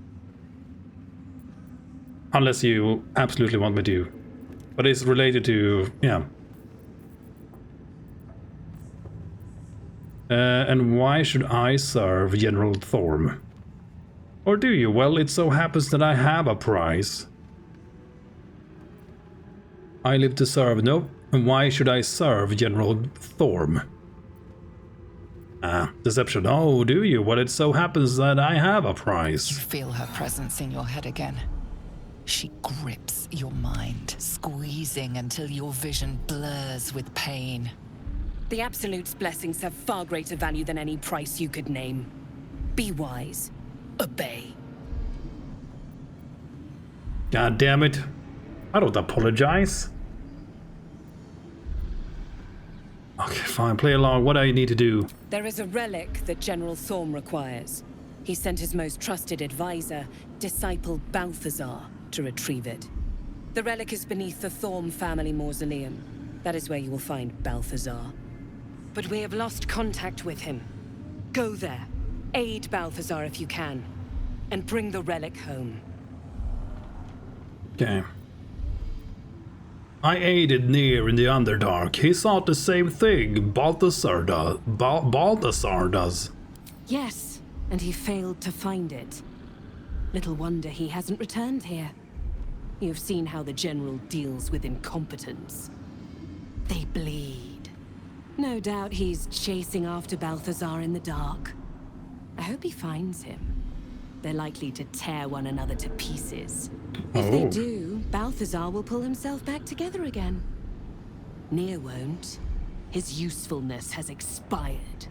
Unless you absolutely want me to. But it's related to, yeah. And why should I serve General Thorm? Or do you? Well, it so happens that I have a prize. I live to serve. No. And why should I serve General Thorm? Ah, deception. Oh, do you? Well, it so happens that I have a prize. You feel her presence in your head again. She grips your mind, squeezing until your vision blurs with pain. The Absolute's blessings have far greater value than any price you could name. Be wise. Obey. God damn it. I don't apologize. Okay, fine. Play along. What do I need to do? There is a relic that General Thorm requires. He sent his most trusted advisor, disciple Balthazar, to retrieve it. The relic is beneath the Thorm family mausoleum. That is where you will find Balthazar. But we have lost contact with him. Go there, aid Balthazar if you can, and bring the relic home. Okay. I aided Nier in the Underdark. He sought the same thing Balthazar does. Balthazar does. Yes, and he failed to find it. Little wonder he hasn't returned here. You've seen how the General deals with incompetence. They bleed. No doubt he's chasing after Balthazar in the dark. I hope he finds him. They're likely to tear one another to pieces. If they do, Balthazar will pull himself back together again. Nier won't. His usefulness has expired.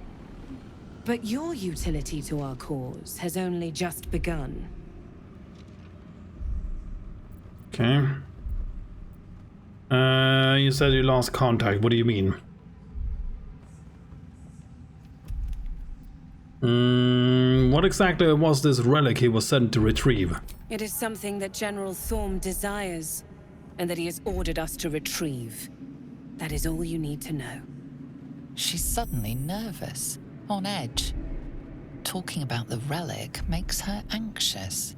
But your utility to our cause has only just begun. Okay. You said you lost contact. What do you mean? What exactly was this relic he was sent to retrieve? It is something that General Thorm desires, and that he has ordered us to retrieve. That is all you need to know. She's suddenly nervous, on edge. Talking about the relic makes her anxious.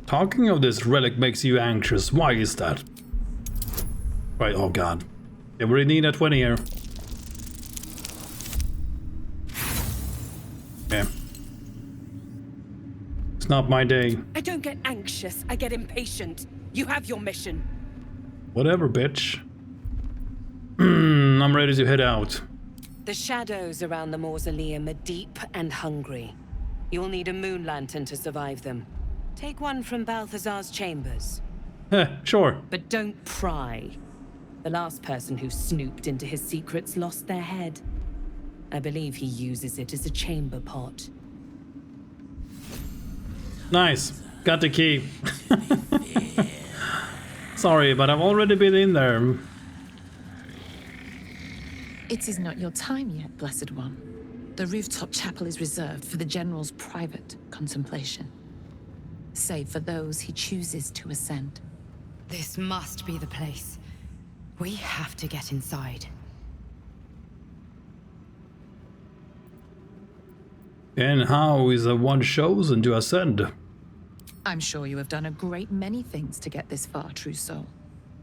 Talking of this relic makes you anxious. Why is that? Right, oh god. Yeah, we need a 20 here. Yeah. It's not my day. I don't get anxious, I get impatient. You have your mission. Whatever, bitch. I'm ready to head out. The shadows around the mausoleum are deep and hungry. You'll need a moon lantern to survive them. Take one from Balthazar's chambers. Sure. But don't pry. The last person who snooped into his secrets lost their head. I believe he uses it as a chamber pot. Nice. Got the key. Sorry, but I've already been in there. It is not your time yet, Blessed One. The rooftop chapel is reserved for the General's private contemplation, save for those he chooses to ascend. This must be the place. We have to get inside. And how is one chosen to ascend? I'm sure you have done a great many things to get this far, true soul.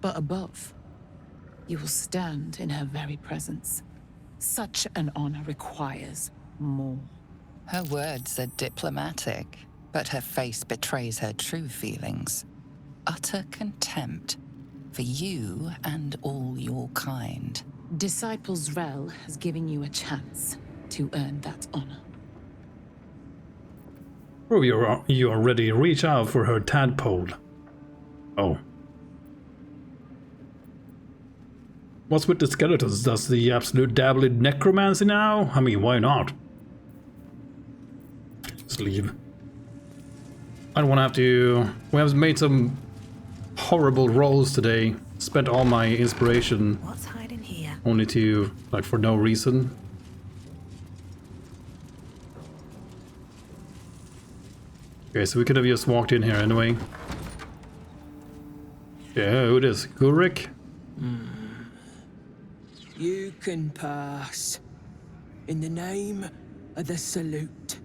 But above, you will stand in her very presence. Such an honor requires more. Her words are diplomatic, but her face betrays her true feelings. Utter contempt for you and all your kind. Disciple Zrel has given you a chance to earn that honor. Prove you are ready. Reach out for her tadpole. Oh. What's with the skeletons? Does the absolute dabble in necromancy now? I mean, why not? Just leave. I don't want to have to... We have made some horrible rolls today. Spent all my inspiration. What's hiding here? Only to, like, for no reason. Okay, so we could have just walked in here anyway. Yeah, who it is? Gulrick? You can pass. In the name of the salute.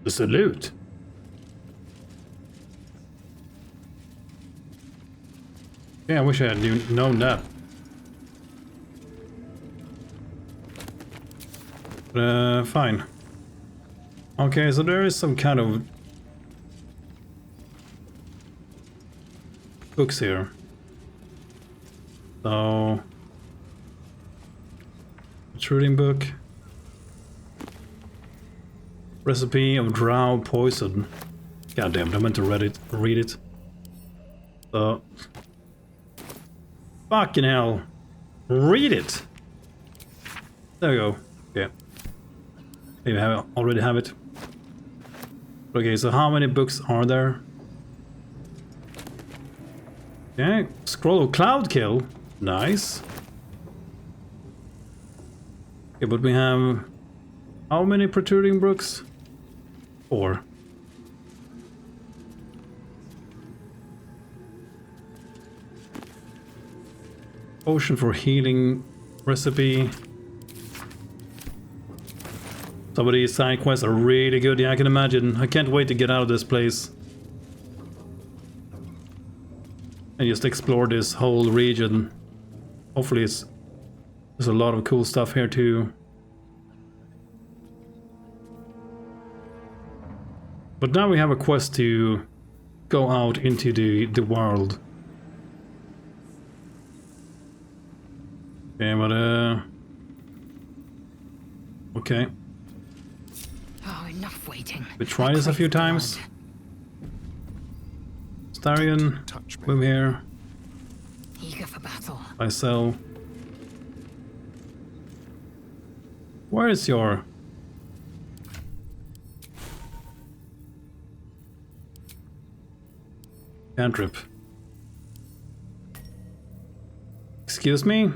The salute? Yeah, I wish I had known that. But, fine. Okay, so there is some kind of books here. So... Protruding book. Recipe of drow poison. God damn it, I meant to read it. So... Fucking hell. Read it! There we go. Yeah. Maybe I already have it. Okay, so how many books are there? Okay, Scroll of Cloudkill. Nice. Okay, but we have... How many protruding books? 4. Potion for healing recipe. Some of these side quests are really good, yeah, I can imagine. I can't wait to get out of this place. And just explore this whole region. Hopefully there's a lot of cool stuff here too. But now we have a quest to go out into the world. Okay, but okay. Oh, enough waiting. We tried this a few times. Starion, move here. Eager for battle. I sell. Where is your... Cantrip. Excuse me?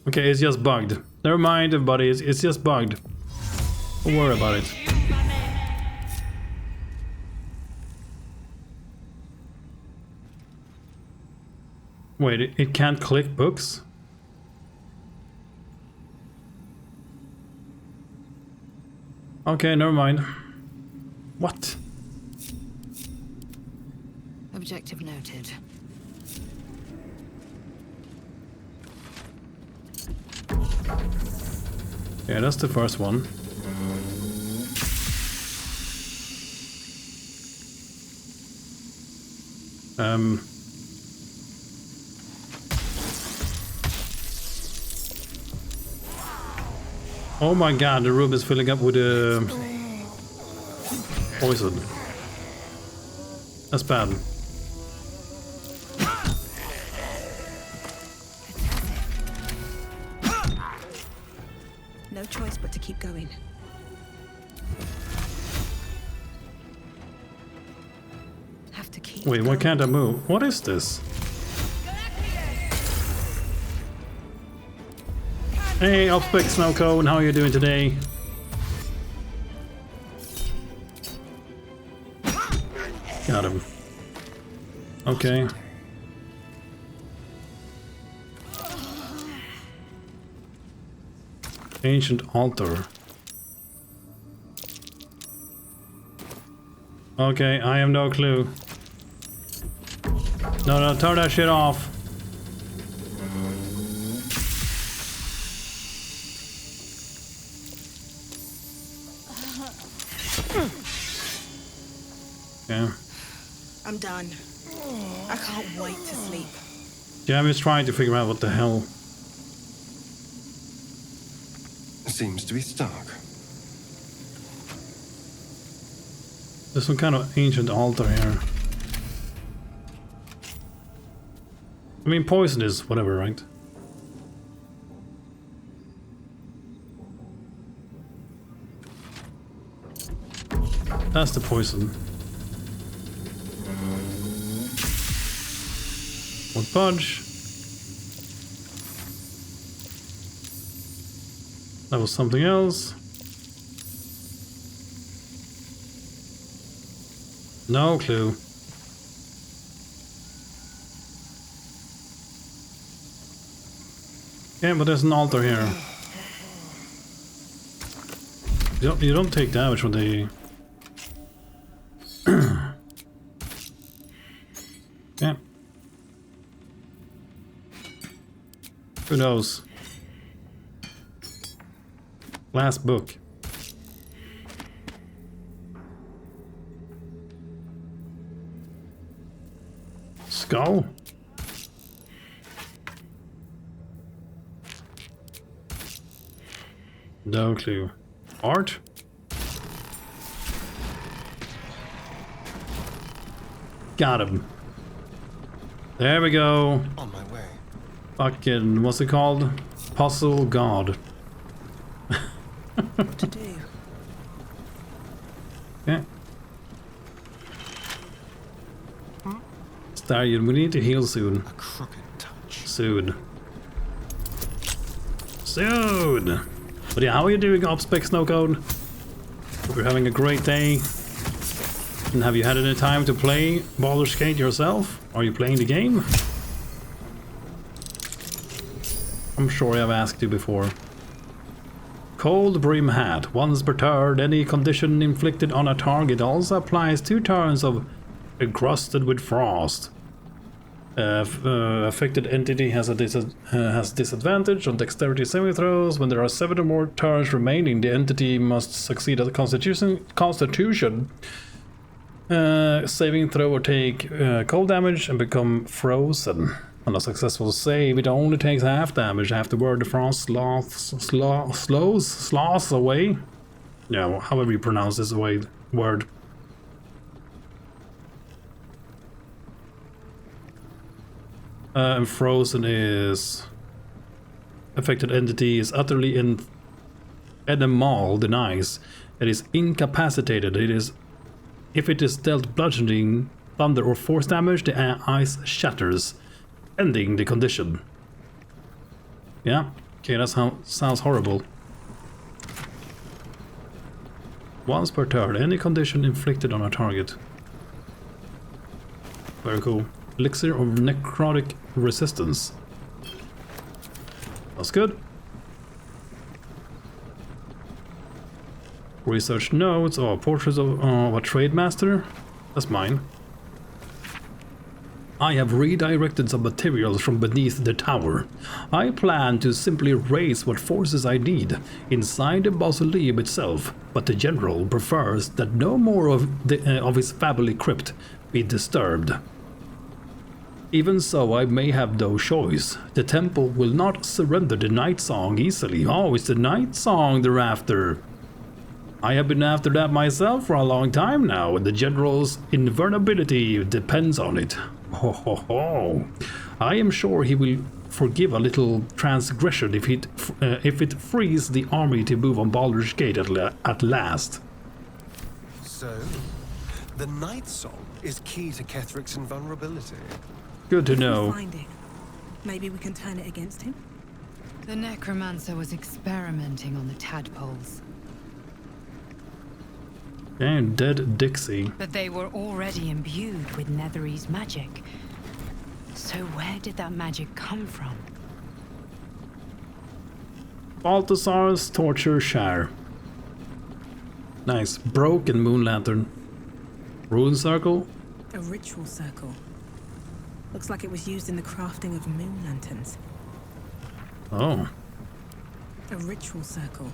Okay, it's just bugged. Never mind, everybody, it's just bugged. Don't worry about it. Wait, it can't click books? Okay, never mind. What? Objective noted. Yeah, that's the first one. Oh my god, the room is filling up with poison. That's bad. No choice but to keep going. Have to keep Wait, why going. can't I move? What is this? Hey, Upspec Snowcone, how are you doing today? Got him. Okay. Ancient altar. Okay, I have no clue. No, turn that shit off. Yeah. I'm done. I can't wait to sleep. Jam is trying to figure out what the hell. Seems to be stuck. There's some kind of ancient altar here. I mean, poison is whatever, right? That's the poison. One punch. That was something else. No clue. Yeah, but there's an altar here. You don't take damage when they... Yeah. Who knows? Last book. Skull? No clue. Art? Got him. There we go. On my way. Fucking, what's it called? Puzzle God. What to do? Yeah. Starion, we need to heal soon. A crooked touch. Soon. Soon! But yeah, how are you doing, Upspec Snowcone? Hope you're having a great day. And have you had any time to play Baldur's Gate yourself? Are you playing the game? I'm sure I've asked you before. Cold Brim Hat. Once per turn, any condition inflicted on a target also applies 2 turns of encrusted with frost. Affected entity has disadvantage on dexterity saving throws. When there are 7 or more turns remaining, the entity must succeed at Constitution saving throw or take cold damage and become frozen. On a successful save, it only takes half damage afterward. The frost sloths away. Yeah, however you pronounce this word. And frozen is affected entity is utterly Edemal denies. It is incapacitated. It is If it is dealt bludgeoning, thunder or force damage, the ice shatters, ending the condition. Yeah, okay, that sounds horrible. Once per turn, any condition inflicted on a target. Very cool. Elixir of necrotic resistance. That's good. Research notes. Oh, portraits of a trade master. That's mine. I have redirected some materials from beneath the tower. I plan to simply raise what forces I need inside the mausoleum itself, but the general prefers that no more of his family crypt be disturbed. Even so, I may have no choice. The temple will not surrender the night song easily. Oh, it's the night song they're after. I have been after that myself for a long time now, and the general's invulnerability depends on it. Ho ho ho. I am sure he will forgive a little transgression if it frees the army to move on Baldur's Gate at last. So, the night song is key to Kethric's invulnerability. Good to know. Find it. Maybe we can turn it against him. The necromancer was experimenting on the tadpoles. And dead Dixie. But they were already imbued with Nethery's magic. So where did that magic come from? Balthazar's torture share. Nice. Broken moon lantern. Rune circle. A ritual circle. Looks like it was used in the crafting of moon lanterns. Oh. A ritual circle.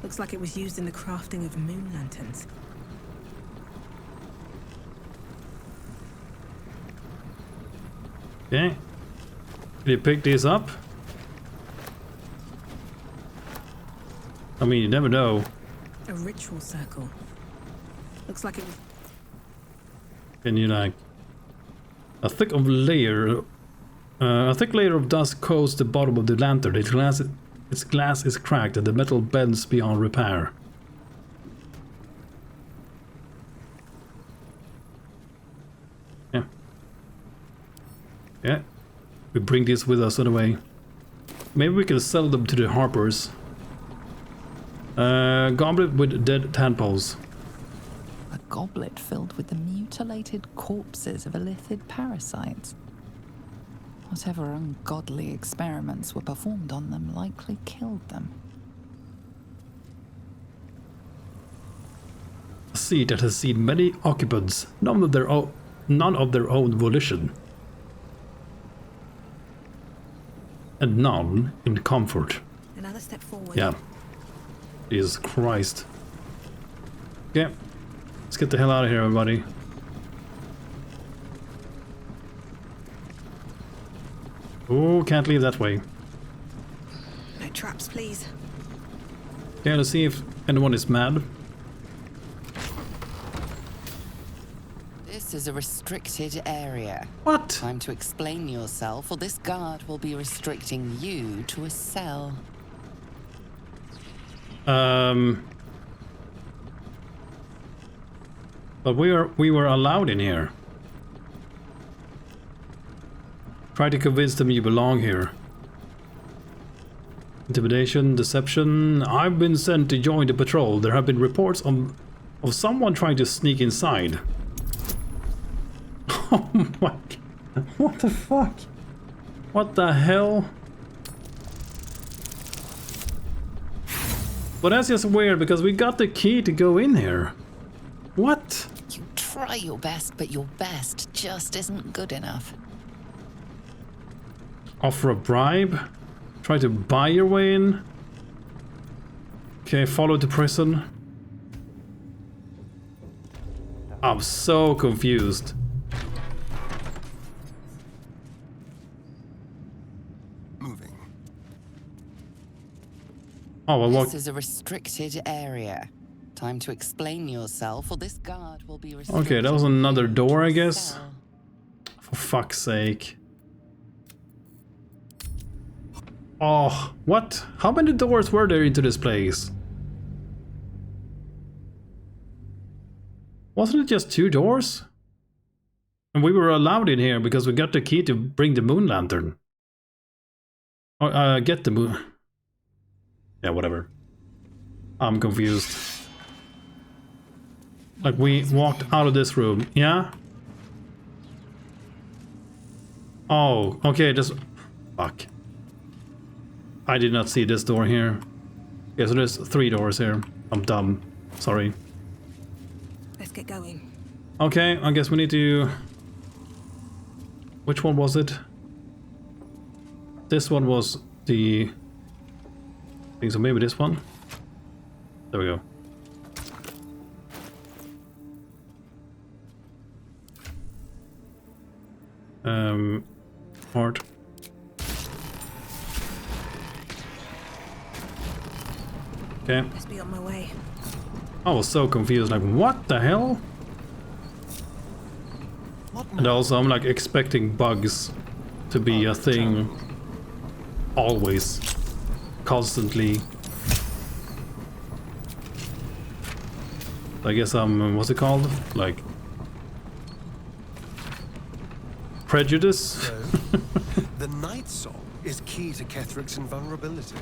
Looks like it was used in the crafting of moon lanterns. Okay. Can you pick these up? I mean, you never know. A ritual circle. Looks like it was... Can you like... A thick layer of dust coats the bottom of the lantern. Its glass is cracked and the metal bends beyond repair. Yeah. Yeah. We bring these with us anyway. Maybe we can sell them to the harpers. Goblet with dead tadpoles. A goblet filled with the mutilated corpses of illithid parasites. Whatever ungodly experiments were performed on them likely killed them. A seat that has seen many occupants, none of their own volition. And none in comfort. Another step forward. Yeah. Jesus Christ. Yeah. Let's get the hell out of here, everybody. Oh, can't leave that way. No traps, please. Okay, let's see if anyone is mad. This is a restricted area. What? Time to explain yourself, or this guard will be restricting you to a cell. But we were allowed in here. Try to convince them you belong here. Intimidation, deception. I've been sent to join the patrol. There have been reports of someone trying to sneak inside. Oh my god. What the fuck? What the hell? But that's just weird because we got the key to go in here. What? You try your best, but your best just isn't good enough. Offer a bribe? Try to buy your way in? Okay, follow to prison. I'm so confused. Moving. Oh, well, This is a restricted area. Time to explain yourself, or this guard will be restricted. okay, that was another door, I guess. For fuck's sake. Oh, what? How many doors were there into this place? Wasn't it just 2 doors? And we were allowed in here because we got the key to bring the moon lantern. Or, get the moon... Yeah, whatever. I'm confused. Like, we walked out of this room, yeah? Oh, okay, just... Fuck. I did not see this door here. Yeah, so there's 3 doors here. I'm dumb. Sorry. Let's get going. Okay, I guess we need to... Which one was it? This one was the... I think so, maybe this one? There we go. Heart. Okay. Let's be on my way. I was so confused, like, what the hell? And also, I'm like expecting bugs to be a thing always, constantly. I guess I'm, what's it called? Like, prejudice? So, the Night Song is key to Kethric's invulnerability.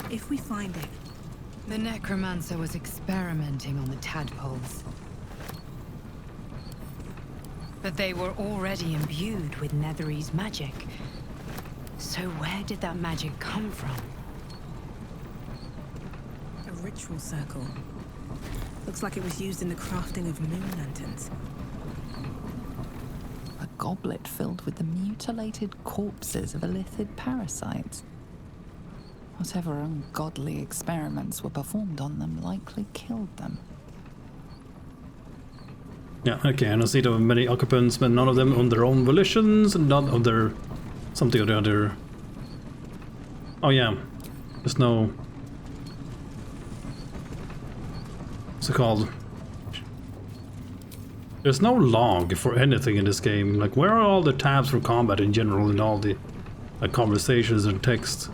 If we find it, The necromancer was experimenting on the tadpoles. But they were already imbued with Nethery's magic. So where did that magic come from? a ritual circle. Looks like it was used in the crafting of moon lanterns. A goblet filled with the mutilated corpses of illithid parasites. Whatever ungodly experiments were performed on them likely killed them. Yeah, okay, and I see there were many occupants, but none of them on their own volitions, and none of their... something or the other. Oh yeah, there's no... What's it called? There's no log for anything in this game. Like, where are all the tabs for combat in general and all the like conversations and text?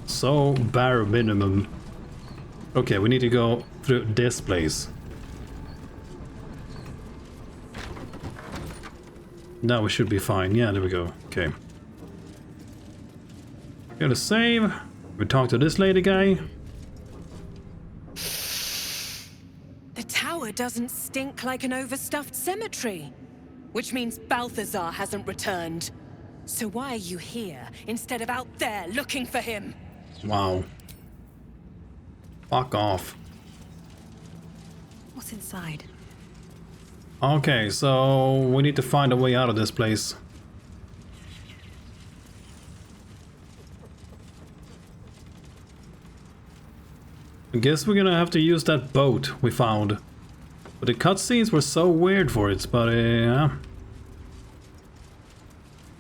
So bare minimum. Okay, we need to go through this place. Now we should be fine. Yeah, there we go. Okay. Gotta save. We talk to this lady guy. The tower doesn't stink like an overstuffed cemetery. Which means Balthazar hasn't returned. So why are you here instead of out there looking for him? Wow. Fuck off. What's inside? Okay, so we need to find a way out of this place. I guess we're gonna have to use that boat we found. But the cutscenes were so weird for it, but yeah.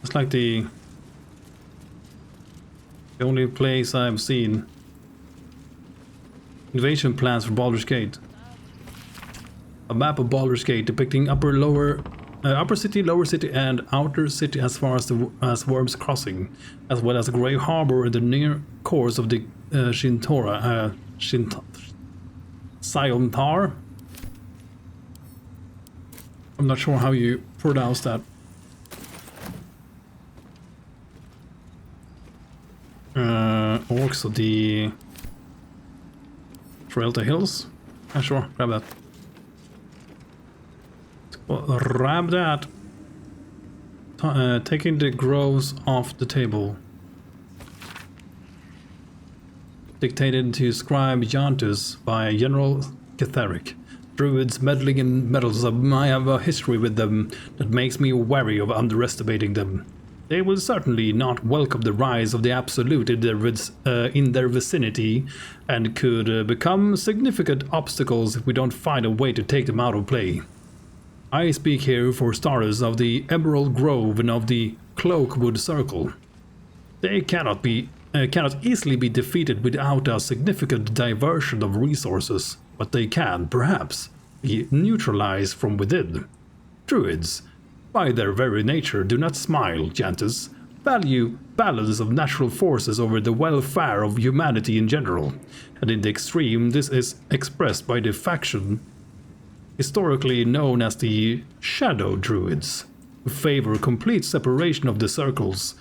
It's like the only place I've seen. Invasion plans for Baldur's Gate. A map of Baldur's Gate depicting upper city, lower city, and outer city as far as Worm's Crossing, as well as a grey harbor in the near course of the Siontar. I'm not sure how you pronounce that. Also the Trail to Hills. Yeah, sure, grab that. Grab that. Taking the groves off the table. Dictated to Scribe Jantus by General Ketheric. Druids meddling in metals. I have a history with them that makes me wary of underestimating them. They will certainly not welcome the rise of the Absolute in their vicinity, and could become significant obstacles if we don't find a way to take them out of play. I speak here for starters of the Emerald Grove and of the Cloakwood Circle. They cannot easily be defeated without a significant diversion of resources, but they can, perhaps, be neutralized from within. Druids, by their very nature, do not smile, Jantus, value balance of natural forces over the welfare of humanity in general, and in the extreme this is expressed by the faction historically known as the Shadow Druids, who favor complete separation of the circles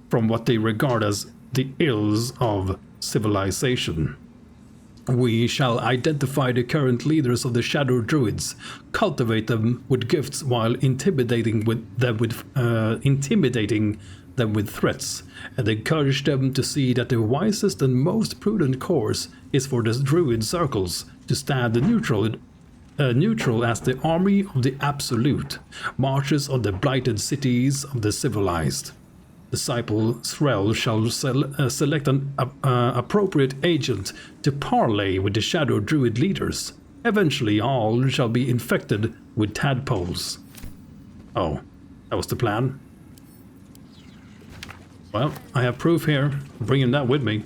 from what they regard as the ills of civilization. We shall identify the current leaders of the Shadow Druids, cultivate them with gifts while intimidating them with threats, and encourage them to see that the wisest and most prudent course is for the Druid circles to stand neutral as the army of the Absolute marches on the blighted cities of the civilized. Disciple Thrall shall select an appropriate agent to parley with the Shadow Druid leaders. Eventually all shall be infected with tadpoles. Oh, that was the plan. Well, I have proof here. I'm bringing that with me.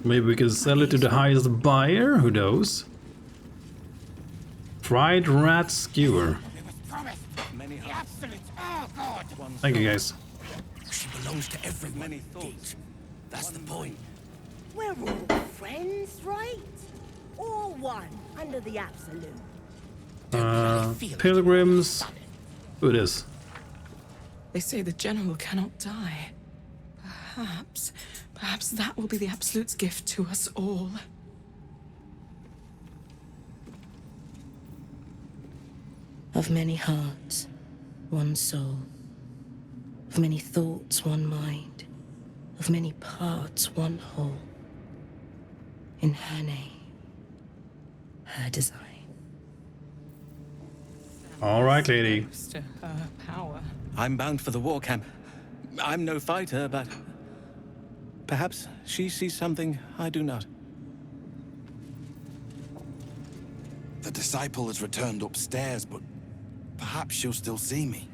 Maybe we can sell it to the highest buyer, who knows? Fried rat skewer. Thank you, guys. She belongs to every many thoughts. That's the point. We're all friends, right? All one under the Absolute. Pilgrims. Who it is? They say the General cannot die. Perhaps that will be the Absolute's gift to us all. Of many hearts, one soul. Of many thoughts, one mind. Of many parts, one whole. In her name, her design. All right, lady. To her power. I'm bound for the war camp. I'm no fighter, but perhaps she sees something I do not. The disciple has returned upstairs, but perhaps she'll still see me.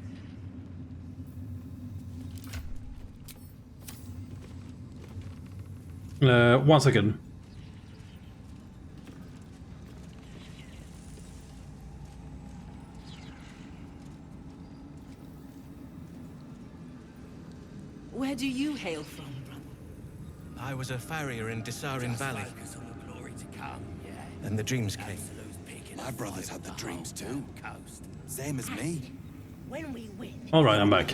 One second. Where do you hail from, brother? I was a farrier in Desarin Valley. And the dreams came. My brothers had the dreams too. Same as me. When we win. All right, I'm back.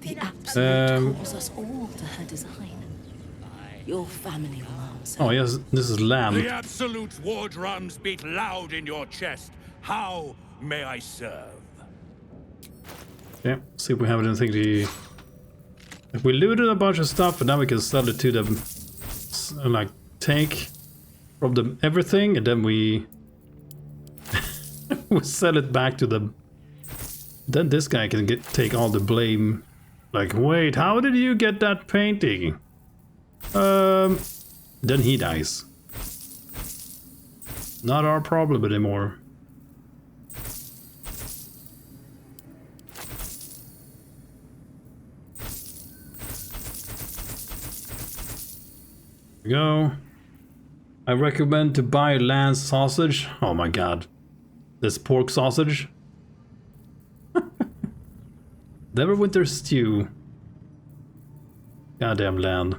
The Absolute calls us all to her design. Your family will answer. Oh yes, this is Lamb. The Absolute's war drums beat loud in your chest. How may I serve? Yeah, see if we have anything to... If we looted a bunch of stuff and now we can sell it to them. Like, take from them everything and then we... we sell it back to them. Then this guy can take all the blame. Like, wait, how did you get that painting? Then he dies. Not our problem anymore. There we go. I recommend to buy Lance sausage. Oh my god. This pork sausage. Neverwinter stew. Goddamn land.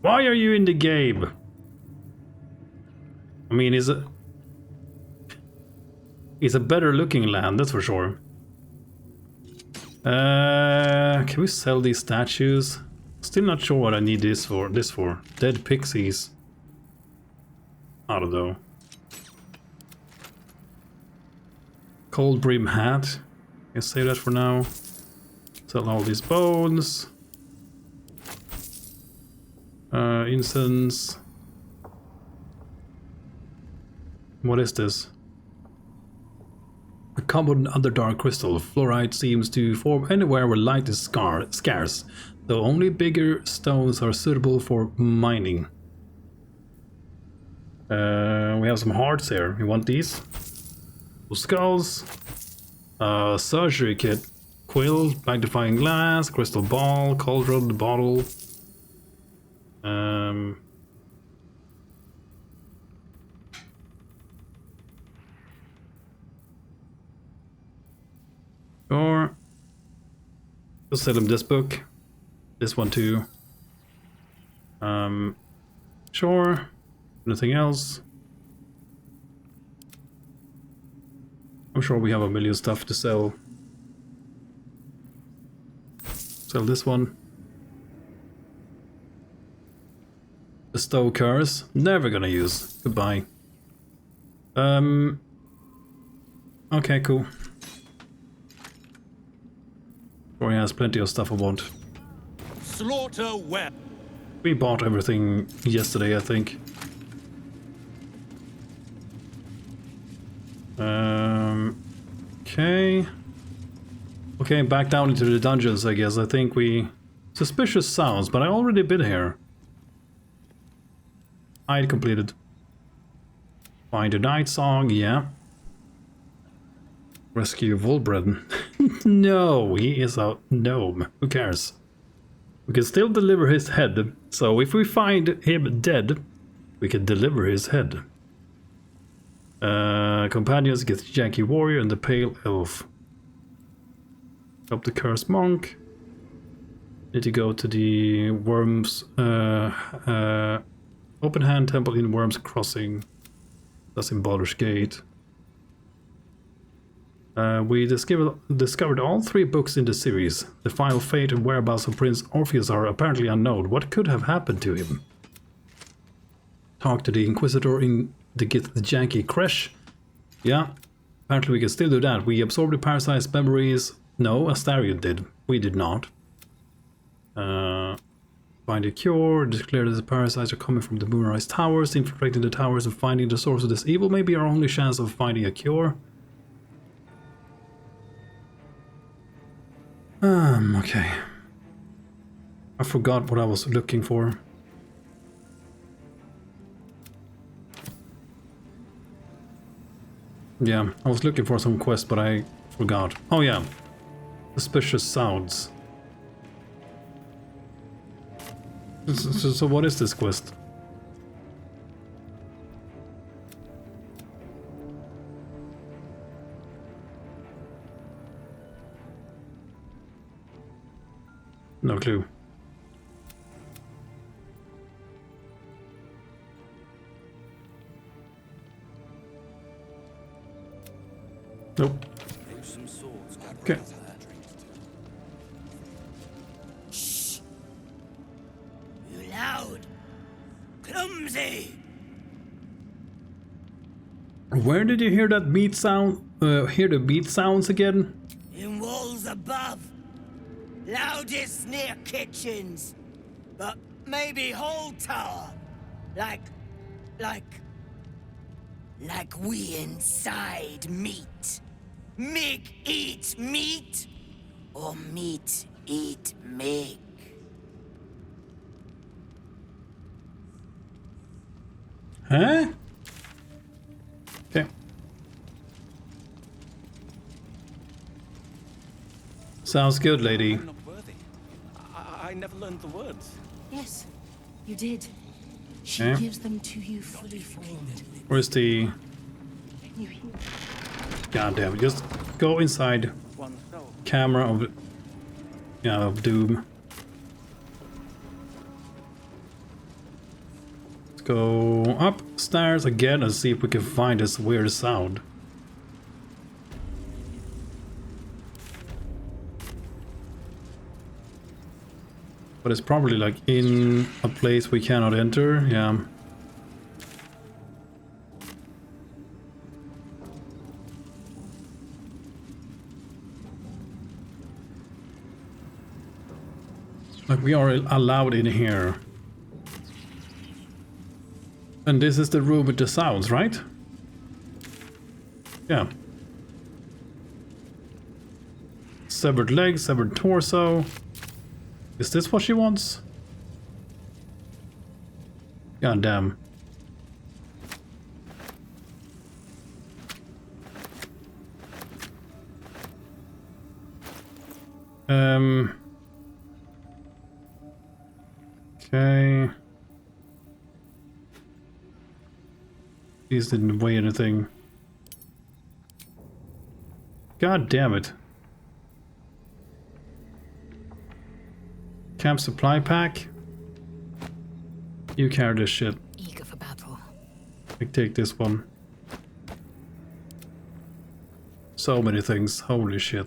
Why are you in the game? I mean, he's a better looking land, that's for sure. Can we sell these statues? Still not sure what I need this for. Dead pixies. I don't know. Cold brim hat. Let's save that for now. Sell all these bones. Incense. What is this? A common underdark crystal. Fluorite seems to form anywhere where light is scarce, though only bigger stones are suitable for mining. We have some hearts here. You want these? Skulls. Surgery kit. Quill, magnifying glass, crystal ball, cauldron, bottle. Or we'll sell him this book. This one too. Sure. Anything else? I'm sure we have a million stuff to sell. Sell this one. The stove curse. Never gonna use. Goodbye. Okay, cool. Rory has plenty of stuff I want. Slaughter well. We bought everything yesterday, I think. Okay. Okay, back down into the dungeons, I guess. I think we... Suspicious sounds, but I already been here. Hide completed. Find a night song, yeah. Rescue Volbred. No, he is a gnome. Who cares? We can still deliver his head. So if we find him dead, we can deliver his head. Companions get the Yankee Warrior and the Pale Elf. Help the Cursed Monk. Need to go to the Worms... Open Hand Temple in Worms Crossing. That's in Baldur's Gate. We discovered all 3 books in the series. The final fate and whereabouts of Prince Orpheus are apparently unknown. What could have happened to him? Talk to the Inquisitor in the Janky Crash. Yeah, apparently we can still do that. We absorbed the parasite's memories. No, Astarion did. We did not. Find a cure. Declare that the parasites are coming from the Moonrise Towers. Infiltrating the towers and finding the source of this evil may be our only chance of finding a cure. Okay. I forgot what I was looking for. Yeah, I was looking for some quest, but I forgot. Oh yeah. Suspicious sounds. So what is this quest? No clue. Nope. Okay. Shh! You loud! Clumsy! Where did you hear that beat sound? Hear the beat sounds again? In walls above. Loudest near kitchens. But maybe whole tower. Like we inside meat. Mig eat meat, or meat eat Mig. Huh? Okay. Sounds good, lady. I'm not worthy. I never learned the words. Yes, you did. She Okay. gives them to you fully formed. Where's the... You God damn it, just go inside. Camera of... Yeah, of Doom. Let's go upstairs again and see if we can find this weird sound. But it's probably like in a place we cannot enter, yeah. Like we are allowed in here. And this is the room with the sounds, right? Yeah. Severed legs, severed torso. Is this what she wants? God damn. Okay. These didn't weigh anything. God damn it. Camp supply pack. You carry this shit. I take this one. So many things, holy shit.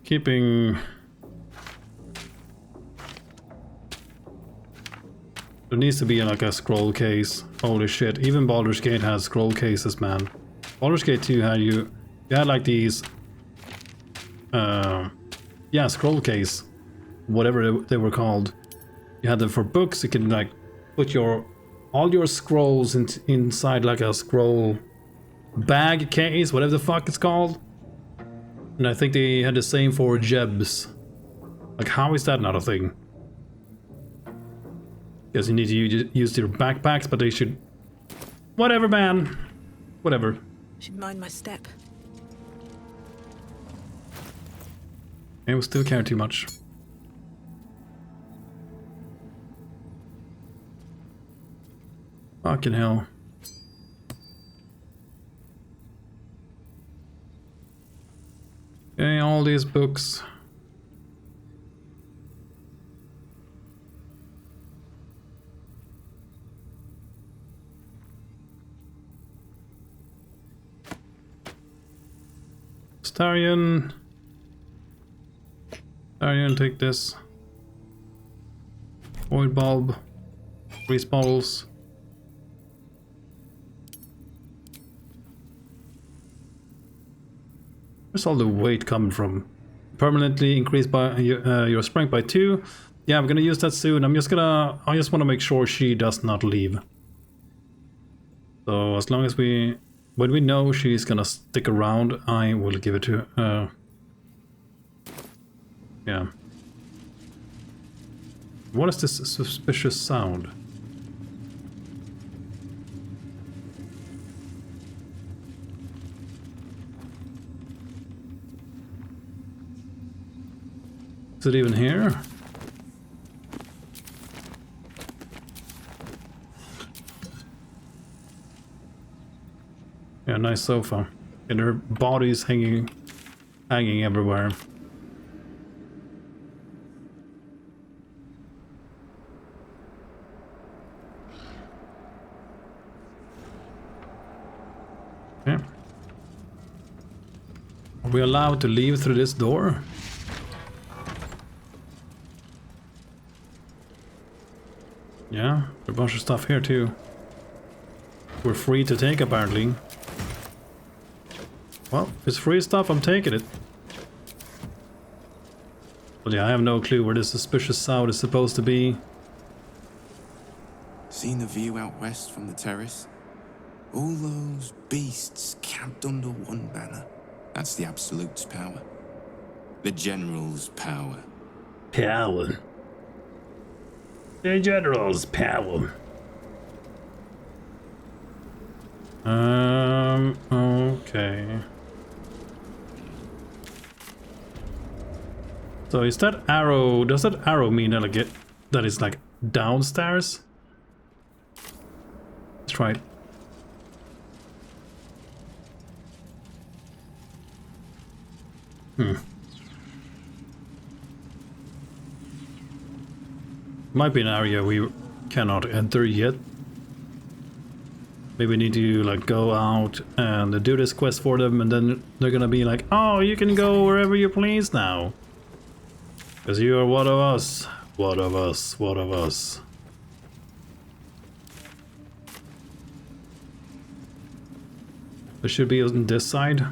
Keeping... There needs to be like a scroll case. Holy shit, even Baldur's Gate has scroll cases, man. Baldur's Gate 2 had you had like these... yeah, scroll case. Whatever they were called. You had them for books, you can like put all your scrolls inside like a scroll bag case, whatever the fuck it's called. And I think they had the same for Jebs. Like, how is that not a thing? Because you need to use your backpacks, but they should... Whatever, man. Whatever. Should mind my step. I will still care too much. Fucking hell. Okay, all these books. Starion. Starion, take this. Void bulb. Grease bottles. Where's all the weight coming from? Permanently increase by your strength by 2. Yeah, I'm gonna use that soon. I just want to make sure she does not leave. So as long as when we know she's gonna stick around, I will give it to her. Yeah. What is this suspicious sound? Is it even here? Yeah, nice sofa. And her body's hanging everywhere. Yeah. Are we allowed to leave through this door? Yeah, a bunch of stuff here too. We're free to take apparently. Well, if it's free stuff, I'm taking it. But yeah, I have no clue where this suspicious sound is supposed to be. Seen the view out west from the terrace? All those beasts camped under one banner. That's the Absolute's power. The General's power. Power. The General's power. Okay. So is that arrow, does that arrow mean that it's like downstairs? Let's try it. Might be an area we cannot enter yet. Maybe we need to like go out and do this quest for them, and then they're gonna be like, oh, you can go wherever you please now. Because you are one of us. One of us. One of us. It should be on this side.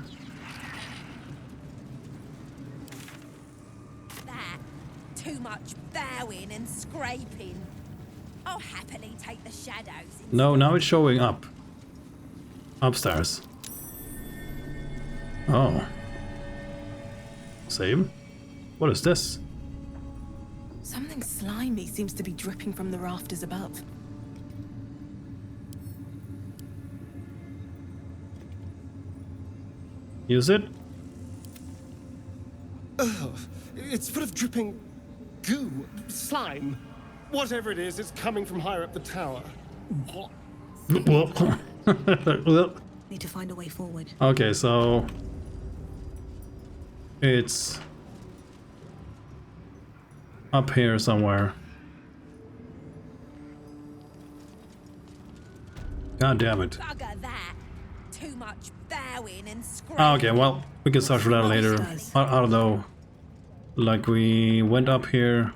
Too much bowing and scraping. I'll happily take the shadows. No, now it's showing up. Upstairs. Oh. Same? What is this? Something slimy seems to be dripping from the rafters above. Use it? Ugh, it's full of dripping goo, slime. Whatever it is, it's coming from higher up the tower. What? Need to find a way forward. Okay, so it's up here somewhere. God damn it. Bugger that. Too much bowing and scraping. Ah, okay, well, we can search for that later. I don't know. Like, we went up here.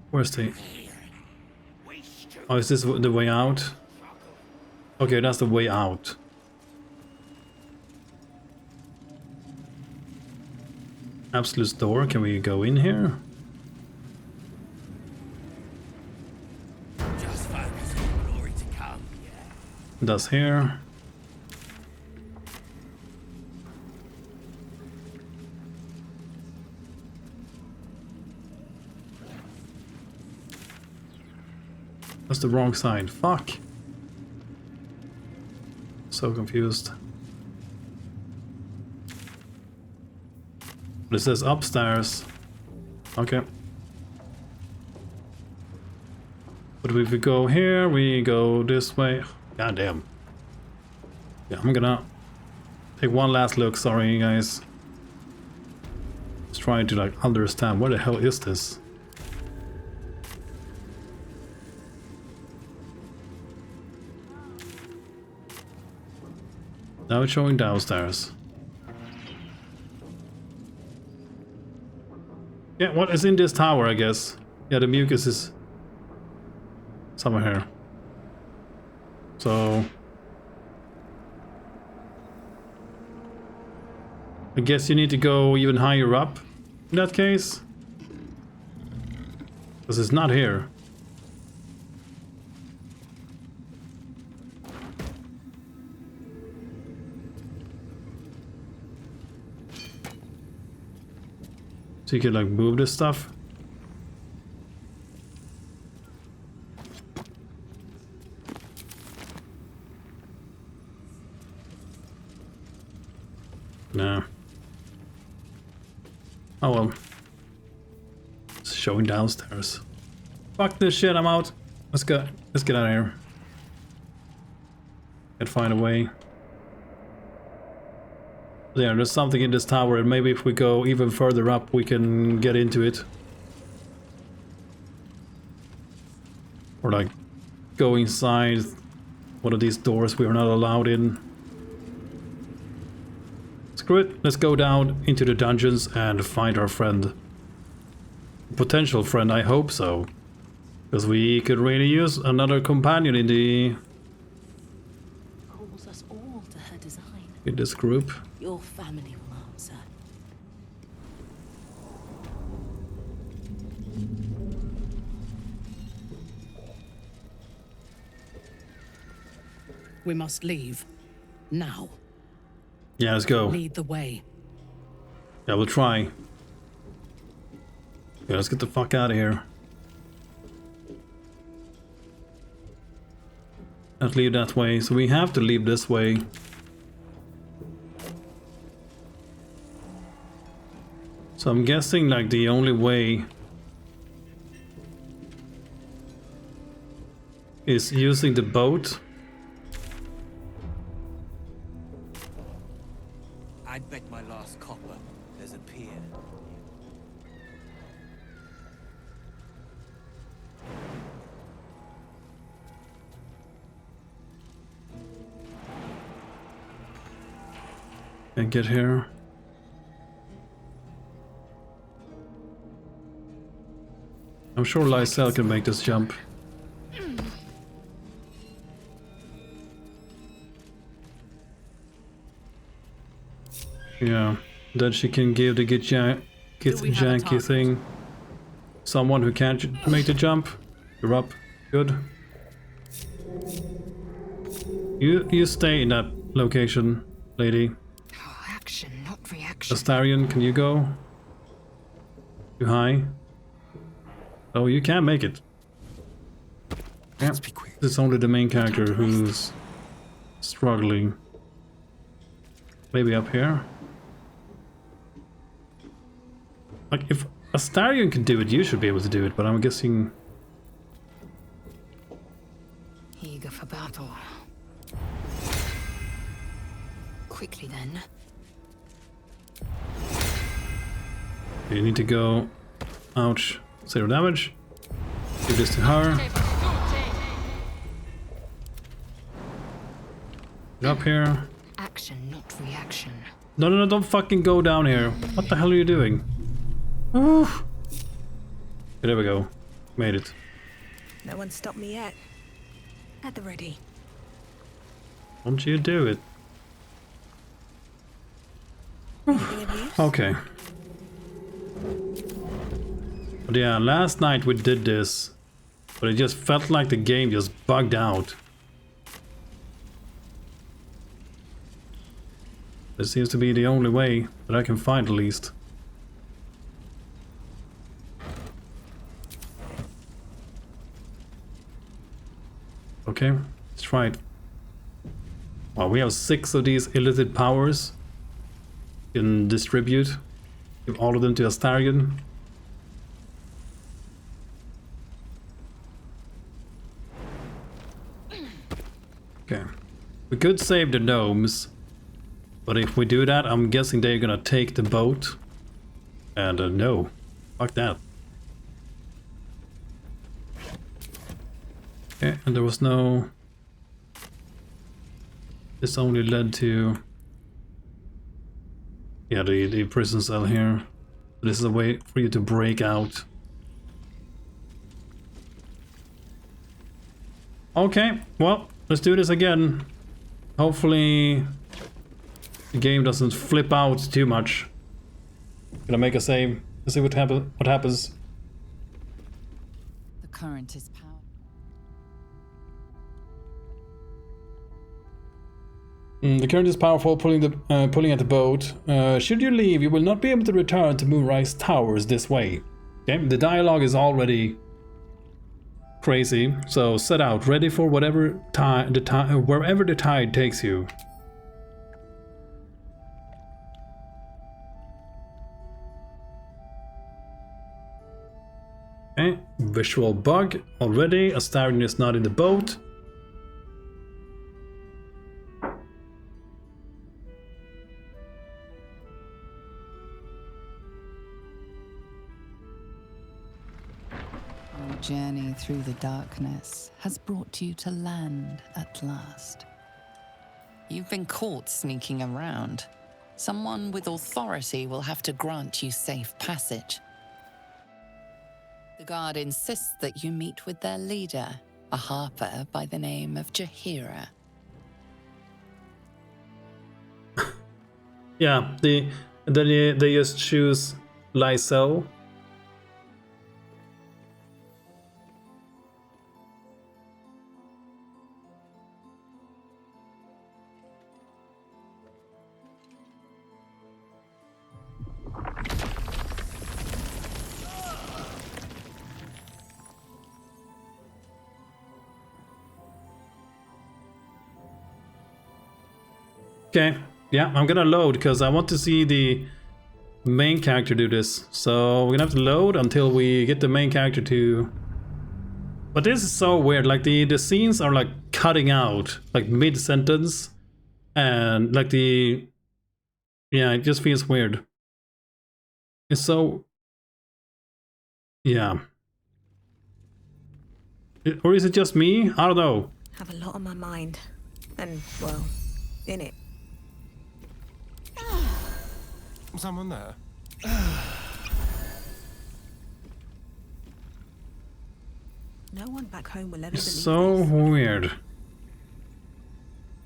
Where's the... Oh, is this the way out? Okay, that's the way out. Absolute's door, can we go in here? Just focus on glory to come, yeah. That's here. That's the wrong side. Fuck. So confused. But it says upstairs. Okay. But if we go here, we go this way. God damn. Yeah, I'm gonna take one last look. Sorry, guys. Just trying to like understand what the hell is this. Now it's showing downstairs. Yeah, what is in this tower, I guess? Yeah, the mucus is somewhere here. So... I guess you need to go even higher up in that case. Because it's not here. So you can like move this stuff. No. Oh well. It's showing downstairs. Fuck this shit, I'm out. Let's go. Let's get out of here. Gotta find a way. Yeah, there's something in this tower, and maybe if we go even further up, we can get into it. Or like, go inside one of these doors we are not allowed in. Screw it, let's go down into the dungeons and find our friend. Potential friend, I hope so. Because we could really use another companion in the... Calls us all to her design. in this group. Your family will answer. We must leave. Now. Yeah, let's go. Lead the way. Yeah, we'll try. Yeah, let's get the fuck out of here. Not leave that way, so we have to leave this way. So I'm guessing like the only way is using the boat. I'd bet my last copper there's a pier. And get here. I'm sure Lysel can make this jump. Yeah, then she can give the get janky thing. Someone who can't make the jump. You're up. Good. You stay in that location, lady. Action, not reaction. Astarion, can you go? Too high? Oh, you can't make it. Yeah, it's only the main character who's struggling. Maybe up here? Like, if Astarion can do it, you should be able to do it, but I'm guessing... Eager for battle. Quickly then. You need to go... Ouch. 0 damage. Give this to her. Get up here. Action, not reaction. No, no, no, don't fucking go down here. What the hell are you doing? Ooh. There we go. Made it. No one stopped me yet. At the ready. Don't you do it. Anything of use? Okay. But yeah, last night we did this, but it just felt like the game just bugged out. This seems to be the only way that I can find, at least. Okay, let's try it. Well, we have 6 of these illicit powers. You can distribute. Give all of them to Astarion. Okay. We could save the gnomes. But if we do that, I'm guessing they're gonna take the boat. And no. Fuck that. Okay, and there was no... This only led to... Yeah, the prison cell here. This is a way for you to break out. Okay, well, let's do this again. Hopefully the game doesn't flip out too much. Gonna make a save. Let's see what happens. The current is power. The current is powerful, pulling at the boat. Should you leave, you will not be able to return to Moonrise Towers this way. Okay, the dialogue is already crazy, so set out, ready for whatever wherever the tide takes you. Okay, visual bug already. Astarion is not in the boat. Your journey through the darkness has brought you to land at last. You've been caught sneaking around. Someone with authority will have to grant you safe passage. The guard insists that you meet with their leader, a harper by the name of Jaheira. Yeah, they just choose Lysel. Okay, yeah, I'm gonna load because I want to see the main character do this. So we're gonna have to load until we get the main character to... But this is so weird, like the scenes are like cutting out, like mid-sentence. And like the... Yeah, it just feels weird. It's so... Yeah. Or is it just me? I don't know. Have a lot on my mind. And, well, in it. Someone there? No one back home will ever It's believe so this. weird.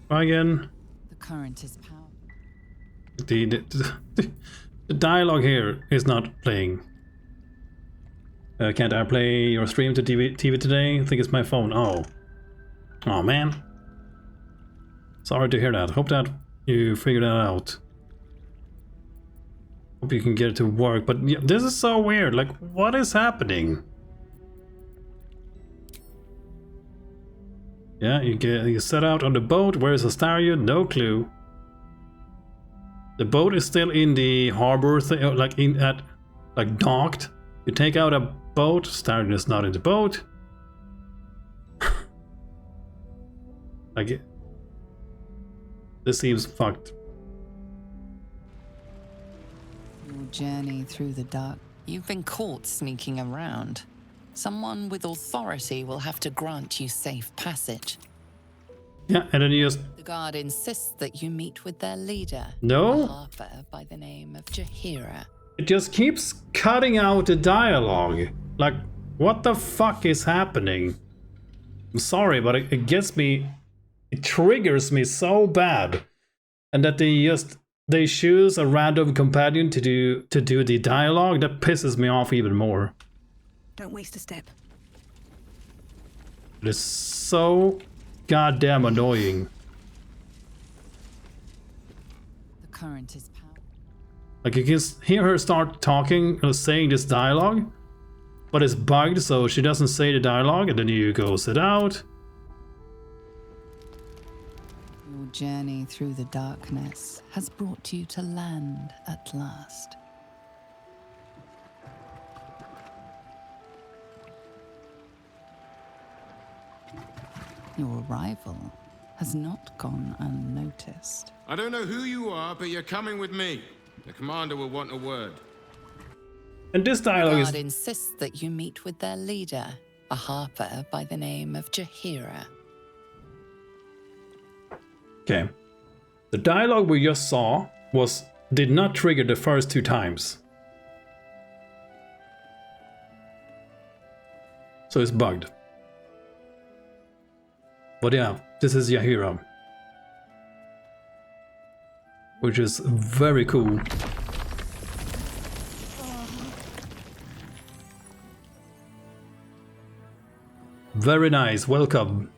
Try again. The current is power. The dialogue here is not playing. Can't I play your stream to TV today? I think it's my phone. Oh. Oh man. Sorry to hear that. Hope that you figured that out. Hope you can get it to work. But yeah, this is so weird. Like, what is happening? Yeah, you set out on the boat. Where is Astarion? No clue. The boat is still in the harbor thing, like docked. You take out a boat. Astarion is not in the boat. Like, this seems fucked. Your journey through the dark. You've been caught sneaking around. Someone with authority will have to grant you safe passage. Yeah, and then you just... The guard insists that you meet with their leader, No? a harper by the name of Jaheira. It just keeps cutting out the dialogue. Like, what the fuck is happening? I'm sorry, but it gets me... It triggers me so bad. And that they choose a random companion to do the dialogue, that pisses me off even more. Don't waste a step. It is so goddamn annoying. The current is power. Like, you can hear her start talking or saying this dialogue, but it's bugged, so she doesn't say the dialogue, and then you go sit out. Your journey through the darkness has brought you to land at last. Your arrival has not gone unnoticed. I don't know who you are, but you're coming with me. The commander will want a word. And this dialogue The is... guard insists that you meet with their leader, a harper by the name of Jaheira. Okay. The dialogue we just saw did not trigger the first 2 times. So it's bugged. But yeah, this is Jaheira. Which is very cool. Very nice, welcome.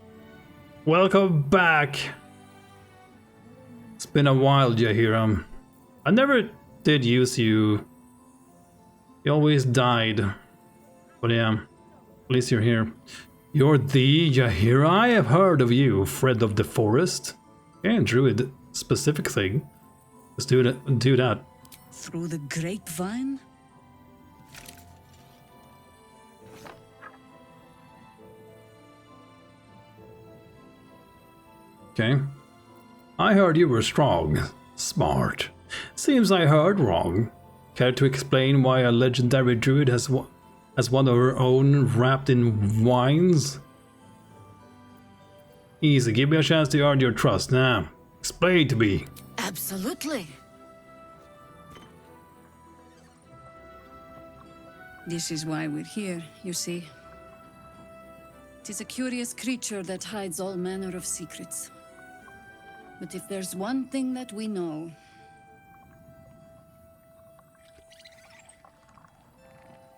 Welcome back. It's been a while, Jaheira. I never did use you. You always died. But yeah, at least you're here. You're the Jaheira? I have heard of you, friend of the forest. And Druid specific thing. Let's do that. Through the grapevine? Okay. I heard you were strong. Smart. Seems I heard wrong. Care to explain why a legendary druid has one of her own wrapped in wines? Easy, give me a chance to earn your trust. Now, explain to me. Absolutely. This is why we're here, you see. It is a curious creature that hides all manner of secrets. But if there's one thing that we know,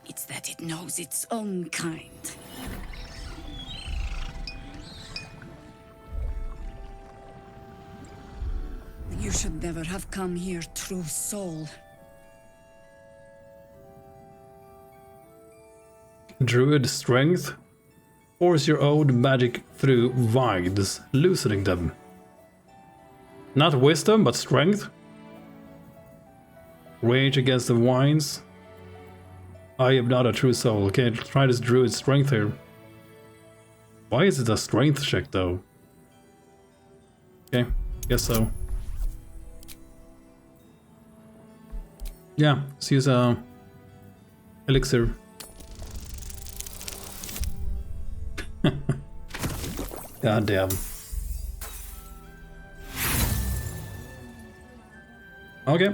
it's that it knows its own kind. You should never have come here, true soul. Druid strength? Force your own magic through vines, loosening them. Not wisdom, but strength? Rage against the vines? I am not a true soul. Okay, try this druid strength here. Why is it a strength check though? Okay, guess so. Yeah, let's use a elixir. God damn. Okay.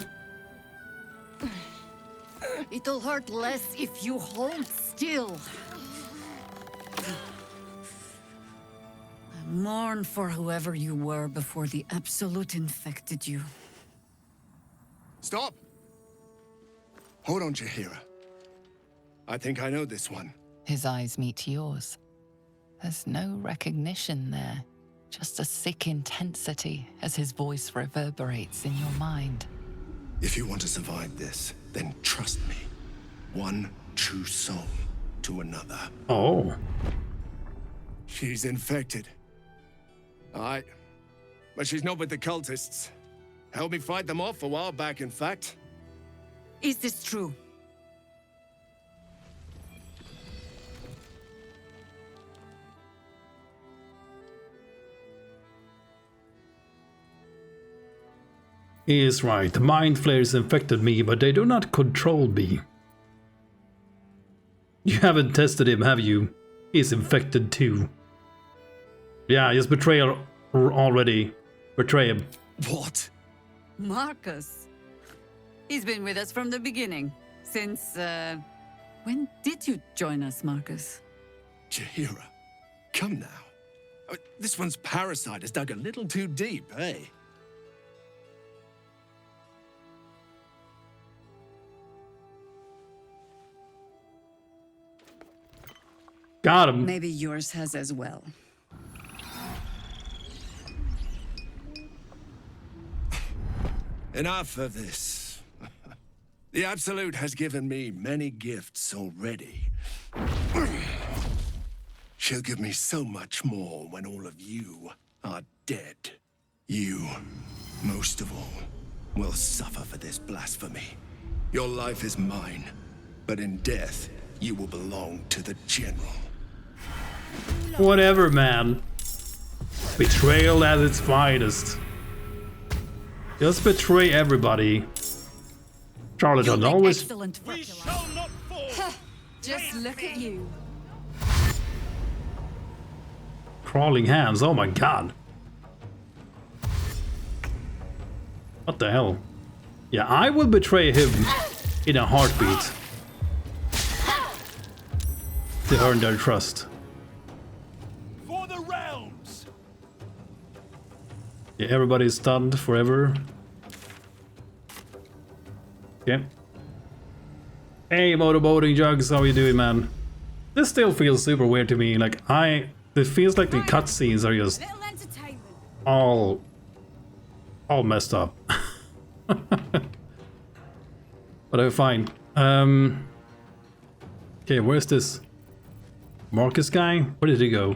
It'll hurt less if you hold still. Mourn for whoever you were before the Absolute infected you. Stop! Hold on, Jaheira. I think I know this one. His eyes meet yours. There's no recognition there, just a sick intensity as his voice reverberates in your mind. If you want to survive this, then trust me. One true soul to another. Oh. She's infected. Aye. But she's not with the cultists. Helped me fight them off a while back, in fact. Is this true? He is right. The mind flayers infected me, but they do not control me. You haven't tested him, have you? He's infected too. Yeah, just betray already. Betray him. What? Marcus. He's been with us from the beginning. Since, when did you join us, Marcus? Jaheira, come now. This one's parasite has dug a little too deep, eh? Got him. Maybe yours has as well. Enough of this. The Absolute has given me many gifts already. She'll give me so much more when all of you are dead. You, most of all, will suffer for this blasphemy. Your life is mine, but in death, you will belong to the General. Whatever, man. Betrayal at its finest. Just betray everybody. Charlatan always. Excellent. We shall not fall. Just look at you. Crawling hands, oh my god. What the hell? Yeah, I will betray him in a heartbeat. To earn their trust. For the realms. Yeah, everybody's stunned forever. Okay. Hey, motorboating jugs, how you doing, man? This still feels super weird to me. Like, it feels like the cutscenes are just all messed up. But I'm fine. Okay, where's this Marcus guy? Where did he go?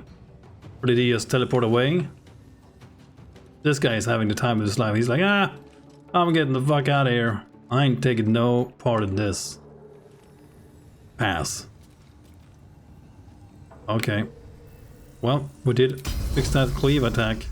Or did he just teleport away? This guy is having the time of his life. He's like, I'm getting the fuck out of here. I ain't taking no part in this. Pass. Okay. Well, we did fix that cleave attack.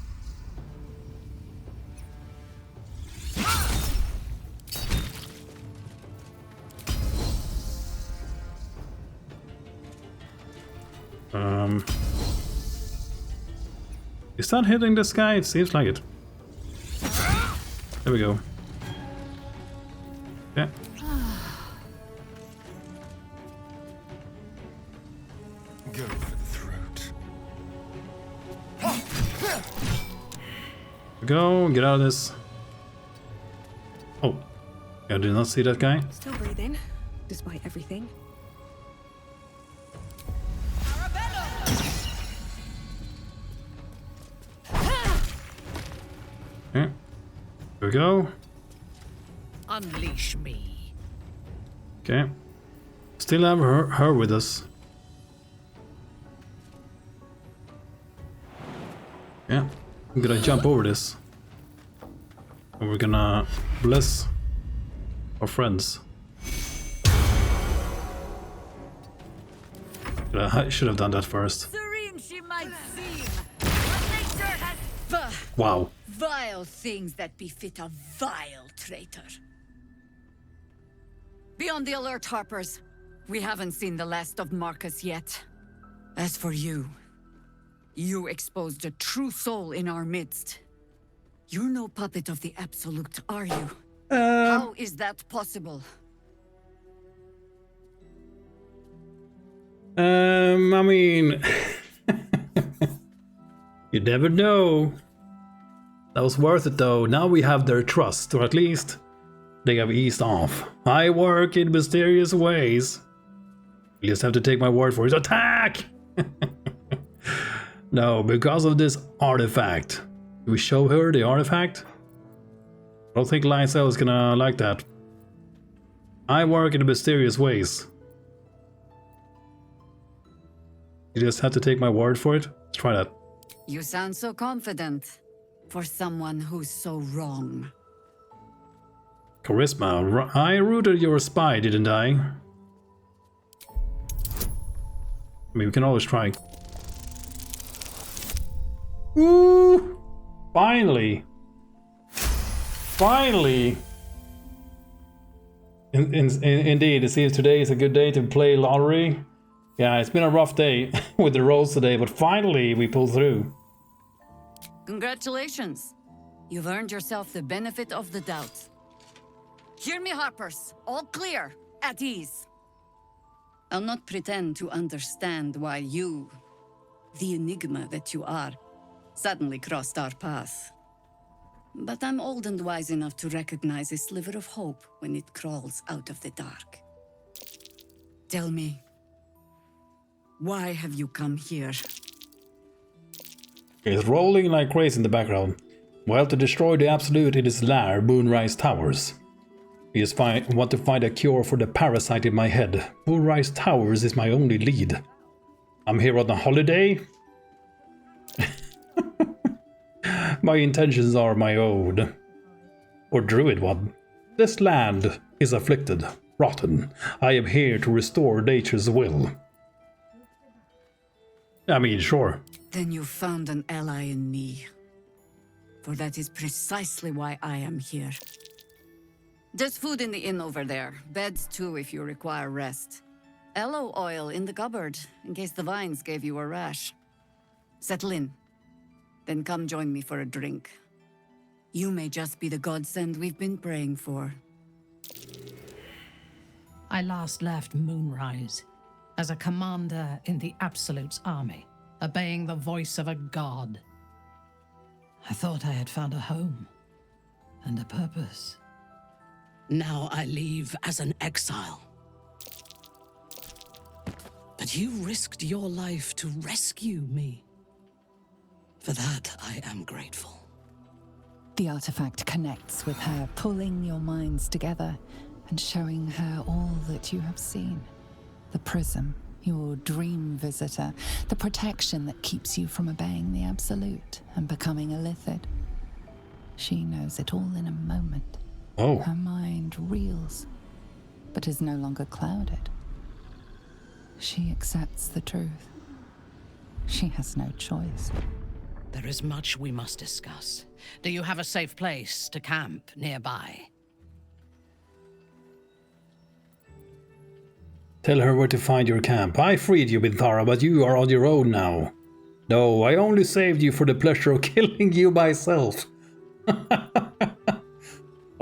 Is that hitting this guy? It seems like it. There we go. Yeah. Go for the throat. Go, get out of this. Oh, I did not see that guy. Still breathing, despite everything. Okay, here we go. Unleash me. Okay, still have her with us. Yeah, I'm gonna jump over this. And we're gonna bless our friends. I should have done that first. Serene she might seem, but nature has Wow. vile things that befit a vile traitor. Be on the alert, Harpers. We haven't seen the last of Marcus yet. As for you, you exposed a true soul in our midst. You're no puppet of the Absolute, are you? How is that possible? I mean, you never know. That was worth it though. Now we have their trust, or at least they have eased off. I work in mysterious ways. You just have to take my word for it. Attack! No, because of this artifact. Do we show her the artifact? I don't think Lysel is gonna like that. I work in mysterious ways. You just have to take my word for it? Let's try that. You sound so confident for someone who's so wrong. Charisma. I rooted your spy, didn't I? I mean, we can always try. Woo! Finally! Finally! Indeed, it seems today is a good day to play lottery. Yeah, it's been a rough day with the rolls today, but finally we pulled through. Congratulations. You've earned yourself the benefit of the doubt. Hear me, Harpers. All clear. At ease. I'll not pretend to understand why you, the enigma that you are, suddenly crossed our path. But I'm old and wise enough to recognize a sliver of hope when it crawls out of the dark. Tell me, why have you come here? It's rolling like crazy in the background. Well, to destroy the Absolute in its lair, Moonrise Towers. We just want to find a cure for the parasite in my head. Moonrise Towers is my only lead. I'm here on a holiday. My intentions are my own. Or Druid one. This land is afflicted, rotten. I am here to restore nature's will. I mean, sure. Then you found an ally in me. For that is precisely why I am here. There's food in the inn over there. Beds too if you require rest. Aloe oil in the cupboard, in case the vines gave you a rash. Settle in. Then come join me for a drink. You may just be the godsend we've been praying for. I last left Moonrise as a commander in the Absolute's army, obeying the voice of a god. I thought I had found a home and a purpose. Now I leave as an exile. But you risked your life to rescue me. For that, I am grateful. The artifact connects with her, pulling your minds together and showing her all that you have seen. The prism, your dream visitor, the protection that keeps you from obeying the Absolute and becoming a Lithid. She knows it all in a moment. Oh. Her mind reels, but is no longer clouded. She accepts the truth. She has no choice. There is much we must discuss. Do you have a safe place to camp nearby? Tell her where to find your camp. I freed you, Binthara, but you are on your own now. No, I only saved you for the pleasure of killing you myself.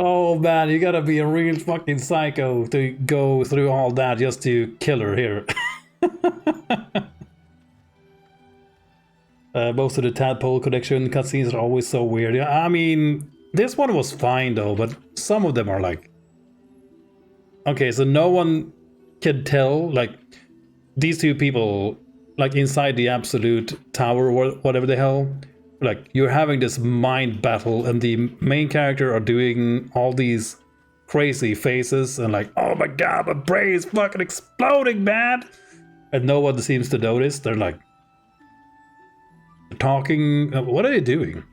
Oh man, you gotta be a real fucking psycho to go through all that just to kill her here. Most of the Tadpole Collection cutscenes are always so weird. I mean, this one was fine though, but some of them are like... Okay, so no one can tell, like, these two people, like, inside the Absolute Tower or whatever the hell, like, you're having this mind battle and the main character are doing all these crazy faces and like, oh my god, my brain is fucking exploding, man! And no one seems to notice. They're like talking, what are they doing?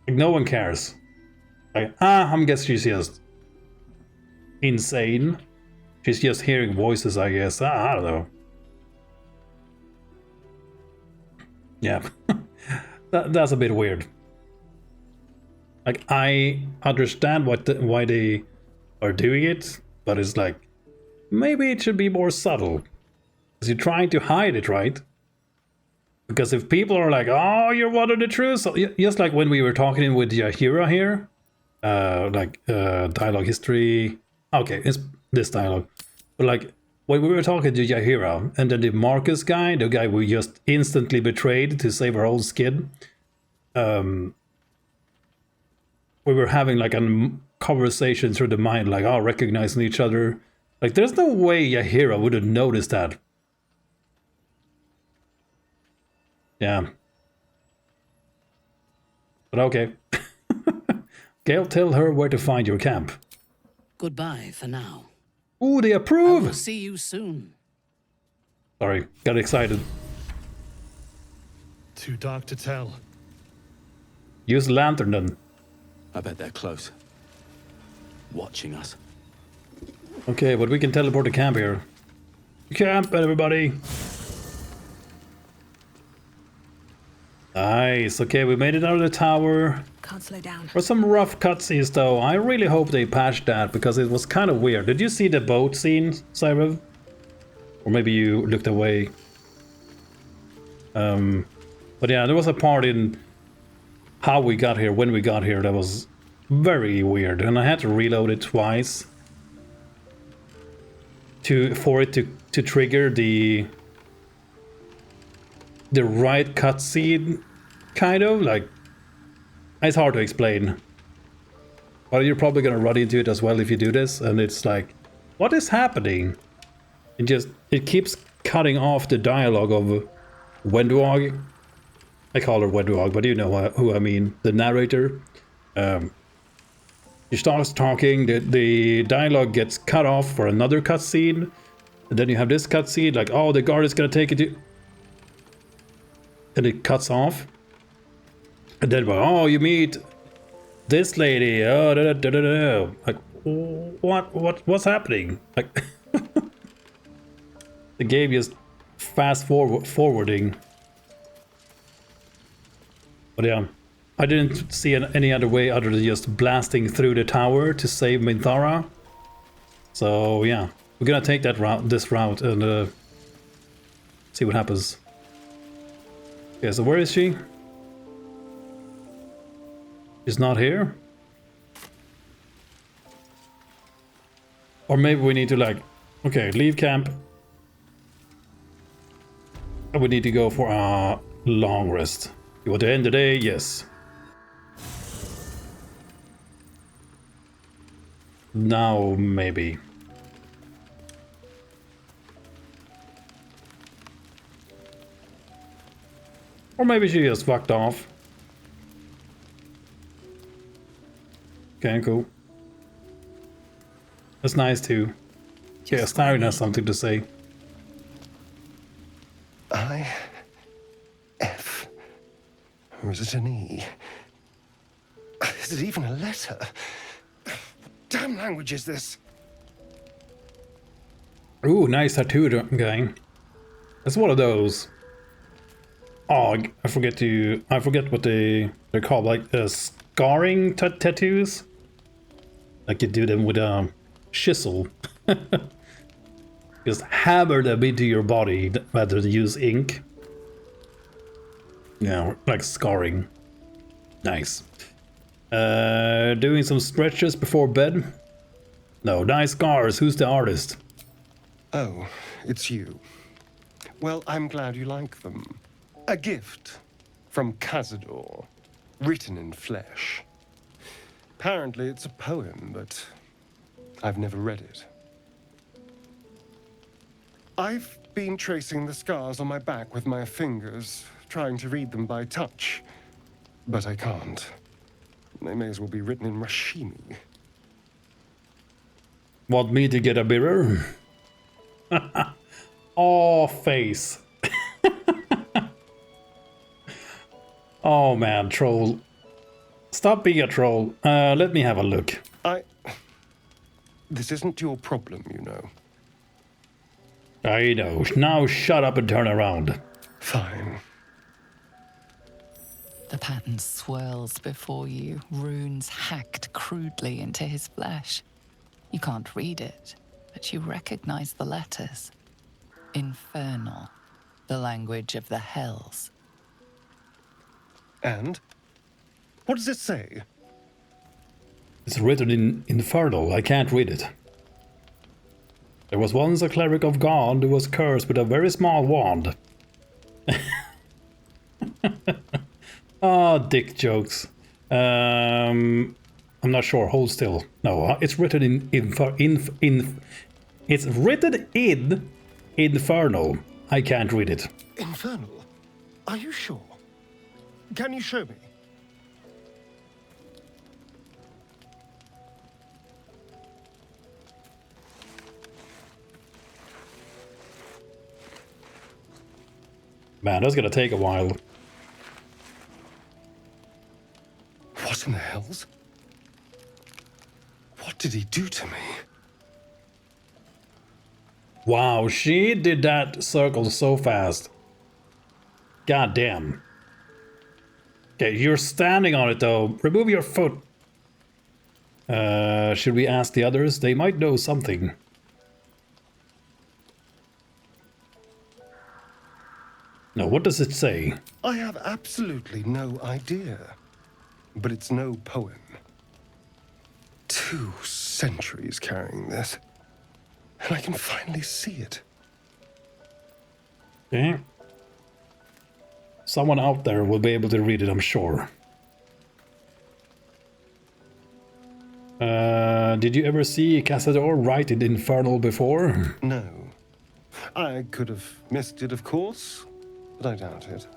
Like, no one cares. Like, I'm guessing she's just insane. She's just hearing voices, I guess. I don't know. Yeah. That's a bit weird. Like, I understand why they are doing it, but it's like, maybe it should be more subtle. Because you're trying to hide it, right? Because if people are like, oh, you're one of the truth, so, just like when we were talking with Yahira here, dialogue history. Okay, it's this dialogue. But like, when we were talking to Yahira, and then the Marcus guy, the guy we just instantly betrayed to save our own skin, we were having like a conversation through the mind, like, oh, recognizing each other. Like, there's no way Yahira would have noticed that. Yeah. But okay. Gale, tell her where to find your camp. Goodbye for now. Ooh, they approve! I will see you soon. Sorry, got excited. Too dark to tell. Use lantern then. I bet they're close. Watching us. Okay, but we can teleport to camp here. Camp, everybody! Nice, okay, we made it out of the tower. Can't slow down. For some rough cutscenes though, I really hope they patched that because it was kind of weird. Did you see the boat scene, Cyrev? Or maybe you looked away. But yeah, there was a part in how we got here, when we got here, that was very weird. And I had to reload it twice for it to trigger the right cutscene, kind of. Like, it's hard to explain. But you're probably gonna run into it as well if you do this, and it's like, what is happening? It keeps cutting off the dialogue of Wendwog. I call her Wendwog, but you know who I mean, the narrator. She starts talking, the dialogue gets cut off for another cutscene, and then you have this cutscene, like, oh, the guard is gonna take it to... And it cuts off. And then, oh, you meet this lady, oh, da, da, da, da, da. Like, what's happening? Like, the game is forwarding. But yeah, I didn't see any other way other than just blasting through the tower to save Minthara. So yeah, we're gonna take this route, and see what happens. Okay, so where is she? She's not here? Or maybe we need to, like, okay, leave camp. And we need to go for a long rest. You want to end the day? Yes. Now, maybe. Or maybe she just fucked off. Okay, cool. That's nice too. Yeah, Styron has something to say. I-F. Or is it an E? Is it even a letter? What damn language is this? Ooh, nice tattoo guy. That's one of those. Oh, I forget what they're called, like scarring tattoos. Like you do them with a chisel. Just hammer them into your body rather than use ink. Yeah, like scarring. Nice. Doing some stretches before bed. No, nice scars. Who's the artist? Oh, it's you. Well, I'm glad you like them. A gift from Cazador, written in flesh. Apparently it's a poem, but I've never read it. I've been tracing the scars on my back with my fingers, trying to read them by touch, but I can't. They may as well be written in Rashimi. Want me to get a mirror? Oh, face. Oh man, troll. Stop being a troll. Let me have a look. This isn't your problem, you know. I know. Now shut up and turn around. Fine. The pattern swirls before you, runes hacked crudely into his flesh. You can't read it, but you recognize the letters. Infernal, the language of the hells. And? What does it say? It's written in Infernal. I can't read it. There was once a cleric of God who was cursed with a very small wand. Oh, dick jokes. I'm not sure. Hold still. No, it's written it's written in Infernal. I can't read it. Infernal? Are you sure? Can you show me? Man, that's gonna take a while. What in the hells? What did he do to me? Wow, she did that circle so fast. God damn. Okay, you're standing on it though. Remove your foot. Should we ask the others? They might know something. Now, what does it say? I have absolutely no idea. But it's no poem. 2 centuries carrying this. And I can finally see it. Okay. Someone out there will be able to read it, I'm sure. Did you ever see Cazador write in Infernal before? No. I could have missed it, of course, but I doubt it.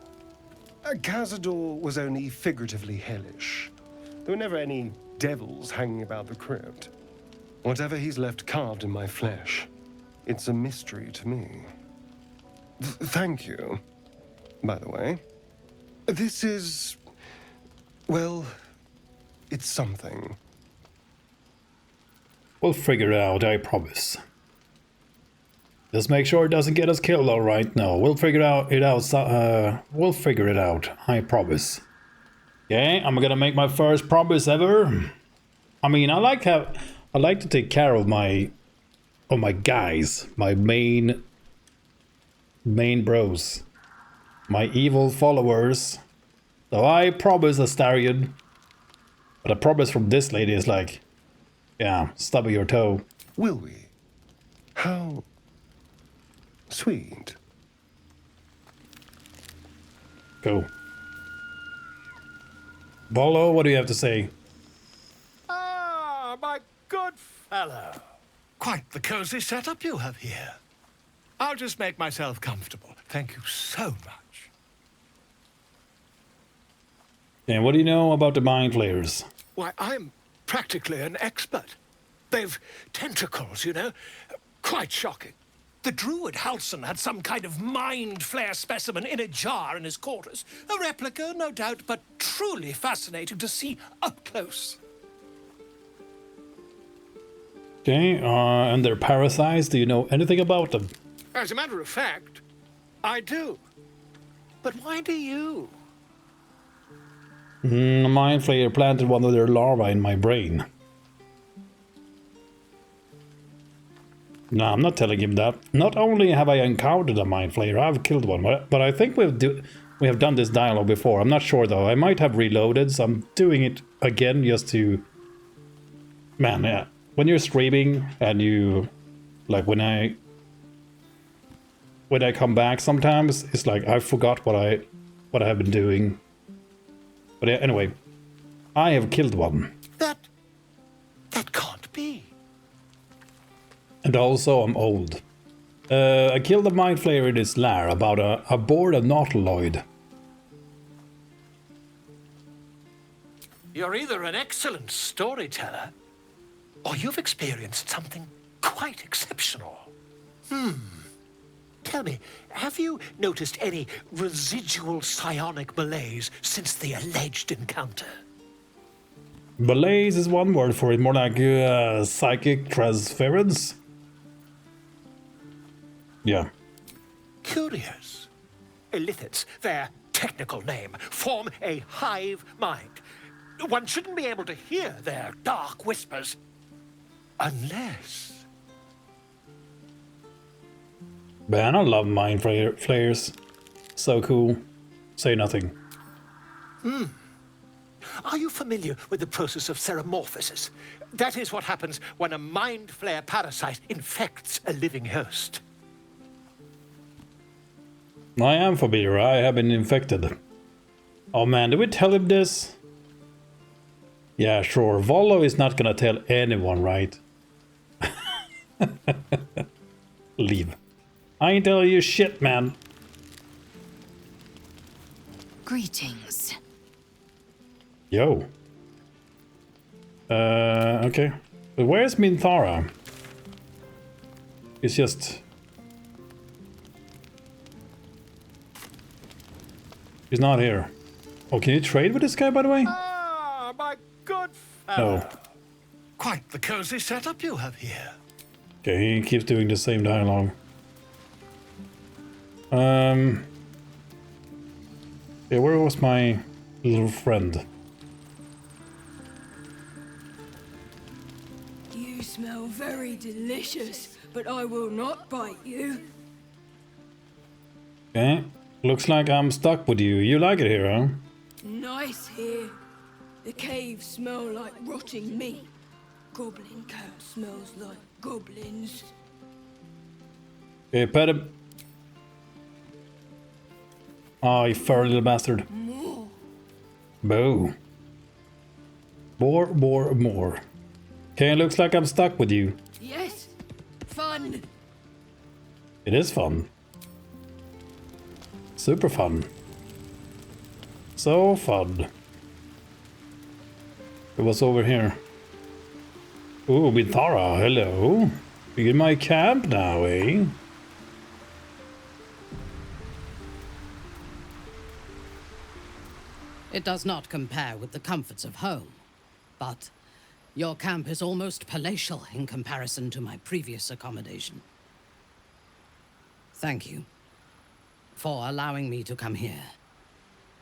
Cazador was only figuratively hellish. There were never any devils hanging about the crypt. Whatever he's left carved in my flesh, it's a mystery to me. Thank you, by the way. This is... well, it's something. We'll figure it out, I promise. Just make sure it doesn't get us killed, alright? No, we'll figure we'll figure it out, I promise. Okay, I'm gonna make my first promise ever. I mean, I like to take care of my guys, my main bros, my evil followers. So I promise Astarion. But a promise from this lady is like, yeah, stub your toe. Will we? How sweet. Go. Volo, what do you have to say? Ah, my good fellow. Quite the cozy setup you have here. I'll just make myself comfortable. Thank you so much. And what do you know about the mind flayers? Why, I'm practically an expert. They've tentacles, you know. Quite shocking. The Druid Halson had some kind of mind flare specimen in a jar in his quarters. A replica, no doubt, but truly fascinating to see up close. Okay, and they're parasites. Do you know anything about them? As a matter of fact, I do. But why do you? A mind flayer planted one of their larvae in my brain. No, I'm not telling him that. Not only have I encountered a mind flayer, I've killed one, but I think we have done this dialogue before. I'm not sure though. I might have reloaded, so I'm doing it again just to... Man, yeah. When you're streaming and you... Like when I come back sometimes, it's like I forgot what I have been doing. But yeah, anyway, I have killed one. That can't be. And also, I'm old. I killed a mind flayer in its lair aboard a nautiloid. You're either an excellent storyteller, or you've experienced something quite exceptional. Tell me, have you noticed any residual psionic malaise since the alleged encounter? Malaise is one word for it, more like psychic transference. Yeah. Curious. Illithids, their technical name, form a hive mind. One shouldn't be able to hear their dark whispers unless... Man, I love mind flayers. So cool. Say nothing. Are you familiar with the process of theromorphosis? That is what happens when a mind flare parasite infects a living host. I am familiar. I have been infected. Oh man, did we tell him this? Yeah, sure. Volo is not gonna tell anyone, right? Leave. I ain't telling you shit, man. Greetings. Yo. Okay. But where's Minthara? It's just... He's not here. Oh, can you trade with this guy, by the way? Ah, my good fellow. No. Quite the cozy setup you have here. Okay, he keeps doing the same dialogue. Yeah, where was my little friend? You smell very delicious, but I will not bite you. Okay. Looks like I'm stuck with you. You like it here, huh? Nice here. The caves smell like rotting meat. Goblin camp smells like goblins. Okay, pet him. Oh, you furry little bastard. More. Boo. More. Okay, looks like I'm stuck with you. Yes. Fun. It is fun. Super fun. So fun. It was over here. Ooh, Bithara, hello. You in my camp now, eh? It does not compare with the comforts of home, but your camp is almost palatial in comparison to my previous accommodation. Thank you for allowing me to come here,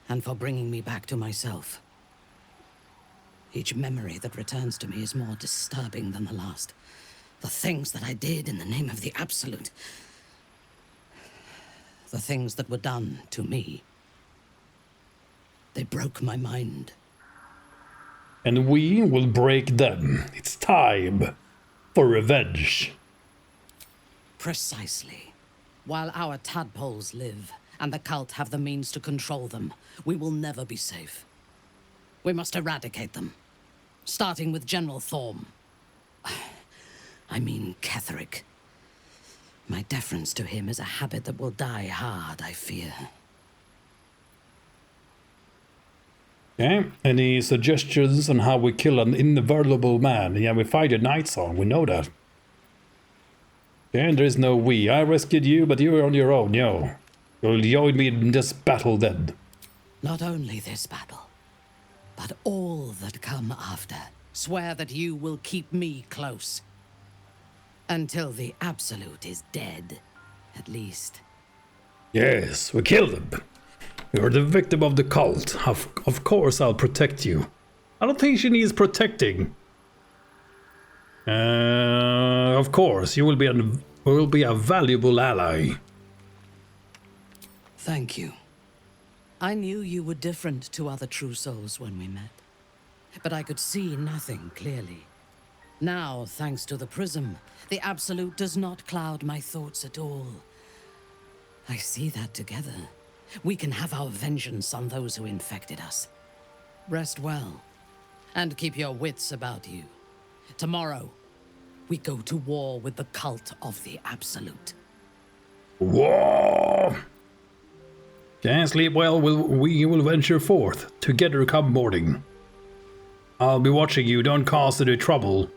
and for bringing me back to myself. Each memory that returns to me is more disturbing than the last. The things that I did in the name of the Absolute. The things that were done to me. They broke my mind. And we will break them. It's time for revenge. Precisely. While our tadpoles live, and the cult have the means to control them, we will never be safe. We must eradicate them. Starting with General Thorm. I mean Ketheric. My deference to him is a habit that will die hard, I fear. Okay, any suggestions on how we kill an inviolable man? Yeah, we fight a night song, we know that. Okay, and there is no we. I rescued you, but you're on your own, yo. You'll join me in this battle then. Not only this battle, but all that come after. Swear that you will keep me close. Until the Absolute is dead, at least. Yes, we killed him. You're the victim of the cult. Of course I'll protect you. I don't think she needs protecting. Of course, you will be a valuable ally. Thank you. I knew you were different to other true souls when we met, but I could see nothing clearly. Now, thanks to the prism, the Absolute does not cloud my thoughts at all. I see that together, we can have our vengeance on those who infected us. Rest well, and keep your wits about you. Tomorrow, we go to war with the cult of the Absolute. War! Can't sleep well, we will venture forth. Together come morning. I'll be watching you, don't cause any trouble.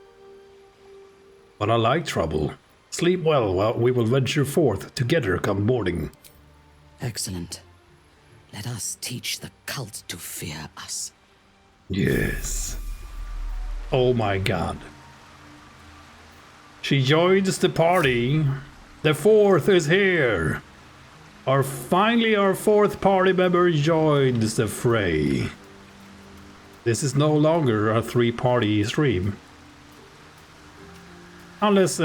But I like trouble. Sleep well, we will venture forth. Together come morning. Excellent. Let us teach the cult to fear us. Yes. Oh my god. She joins the party. The fourth is here. Finally our fourth party member joins the fray. This is no longer a 3-party stream. Unless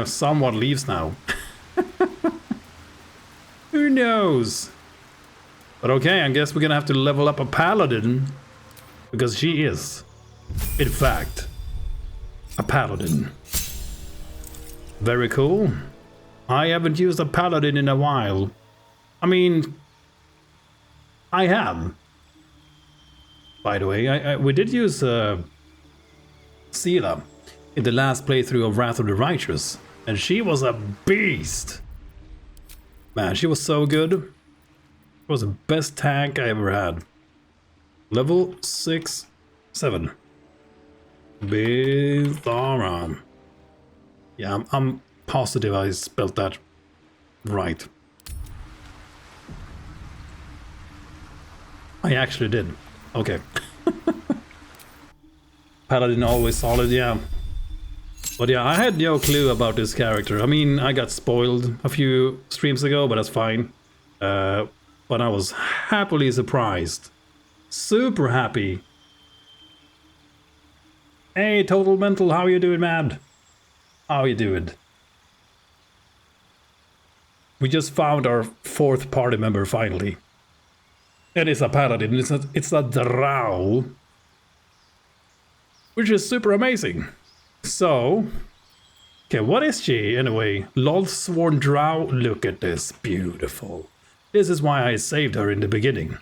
someone leaves now. Who knows? But okay, I guess we're gonna have to level up a paladin. Because she is, in fact, a paladin. Very cool. I haven't used a paladin in a while. I mean, I have. By the way, we did use Sela in the last playthrough of Wrath of the Righteous, and she was a beast. Man, she was so good. It was the best tank I ever had. Level 6, 7. Bithara. Yeah, I'm positive I spelled that right. I actually did. Okay. Paladin always solid, yeah. But yeah, I had no clue about this character. I mean, I got spoiled a few streams ago, but that's fine. But I was happily surprised. Super happy. Hey, Total Mental, how you doing, man? How you doing? we just found our 4th party member finally. And it's a paladin, it's a drow. Which is super amazing. So, okay, what is she anyway? Lol's sworn drow, look at this, beautiful. This is why I saved her in the beginning.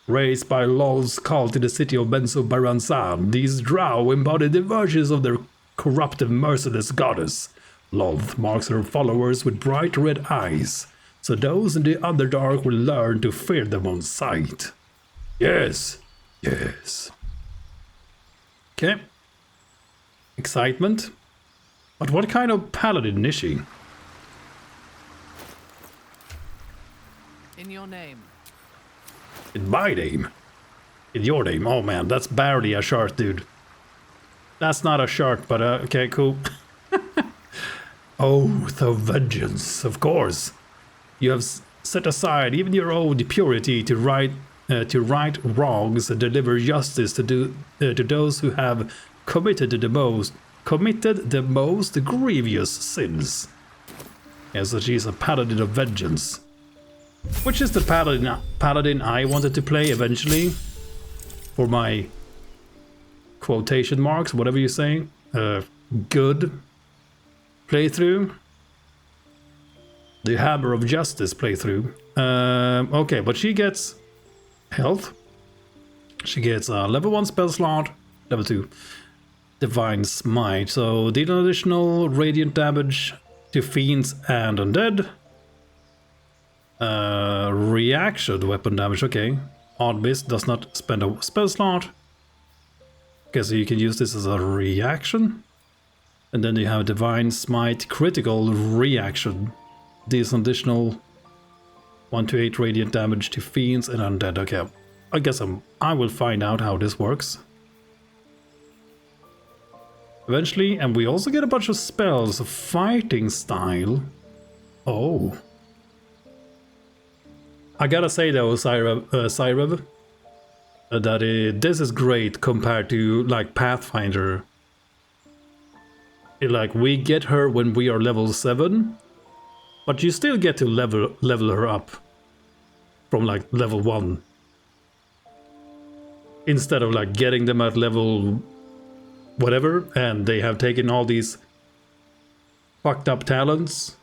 Raised by Lol's cult in the city of Benzo Baransan, these drow embody the virtues of their corruptive, merciless goddess. Lol marks her followers with bright red eyes, so those in the Underdark will learn to fear them on sight. Yes, yes. Okay. Excitement. But what kind of paladin is she? In your name. In my name? In your name? Oh man, that's barely a shirt, dude. That's not a shirt, but okay, cool. Oath of vengeance, of course. You have set aside even your own purity to right wrongs and deliver justice to those who have committed the most grievous sins. Yeah, so she's a paladin of vengeance. Which is the paladin I wanted to play eventually. For my quotation marks, whatever you say. Good playthrough. The Hammer of Justice playthrough. Okay, but she gets health. She gets a level 1 spell slot. Level 2 Divine Smite. So deal additional radiant damage to fiends and undead. Reaction weapon damage, okay. Odd Miss does not spend a spell slot. Okay, so you can use this as a reaction. And then you have Divine Smite critical reaction. Deals additional 1 to 8 radiant damage to fiends and undead. Okay, I guess I will find out how this works eventually. And we also get a bunch of spells, fighting style. Oh. I gotta say though, Cyrev, that this is great compared to like Pathfinder. Like we get her when we are level 7, but you still get to level her up from like level 1. Instead of like getting them at level whatever, and they have taken all these fucked up talents.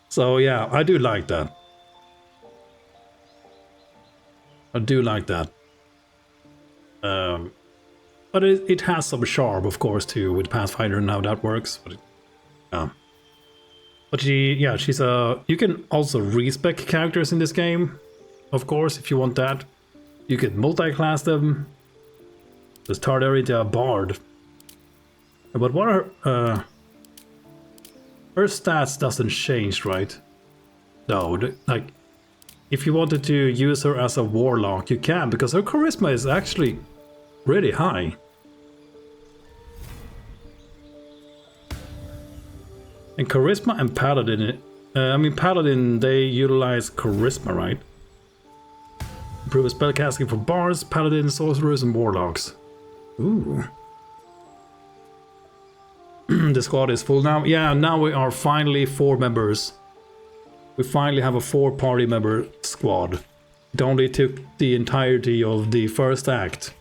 So yeah, I do like that. I do like that. But it has some charm, of course, too, with Pathfinder and how that works. But she's a. You can also respec characters in this game, of course, if you want that. You can multi-class them. Just turn her into a bard. But what are her stats doesn't change, right? No, like if you wanted to use her as a warlock, you can, because her charisma is actually pretty high. And charisma and paladin, paladin, they utilize charisma, right? Improve spellcasting for bards, paladins, sorcerers, and warlocks. Ooh. The squad is full now. Yeah, now we are finally 4 members. We finally have a 4-party member squad. It only took the entirety of the first act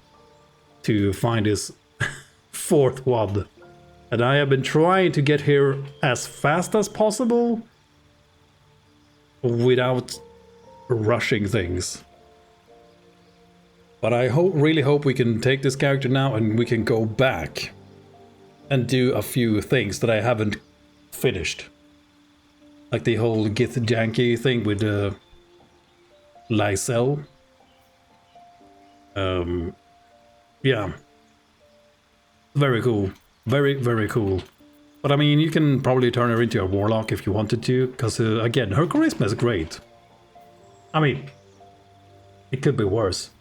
to find this 4th one. And I have been trying to get here as fast as possible without rushing things. But I really hope we can take this character now and we can go back and do a few things that I haven't finished. Like the whole Gith Janky thing with Lysel. Yeah. Very cool. Very, very cool. But I mean, you can probably turn her into a warlock if you wanted to, because again, her charisma is great. I mean, it could be worse.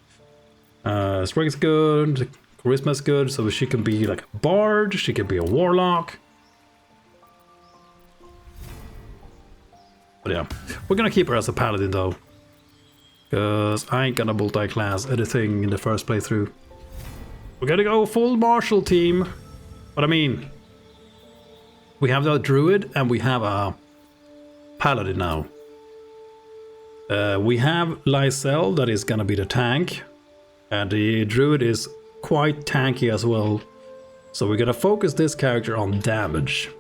Strength is good, charisma is good, so she can be like a bard, she can be a warlock. But yeah, we're gonna keep her as a paladin though, because I ain't gonna multi-class anything in the first playthrough. We're gonna go full martial team. But I mean, We have the Druid and we have a Paladin now. We have Lysel, that is gonna be the tank. And the Druid is quite tanky as well. So we're gonna focus this character on damage.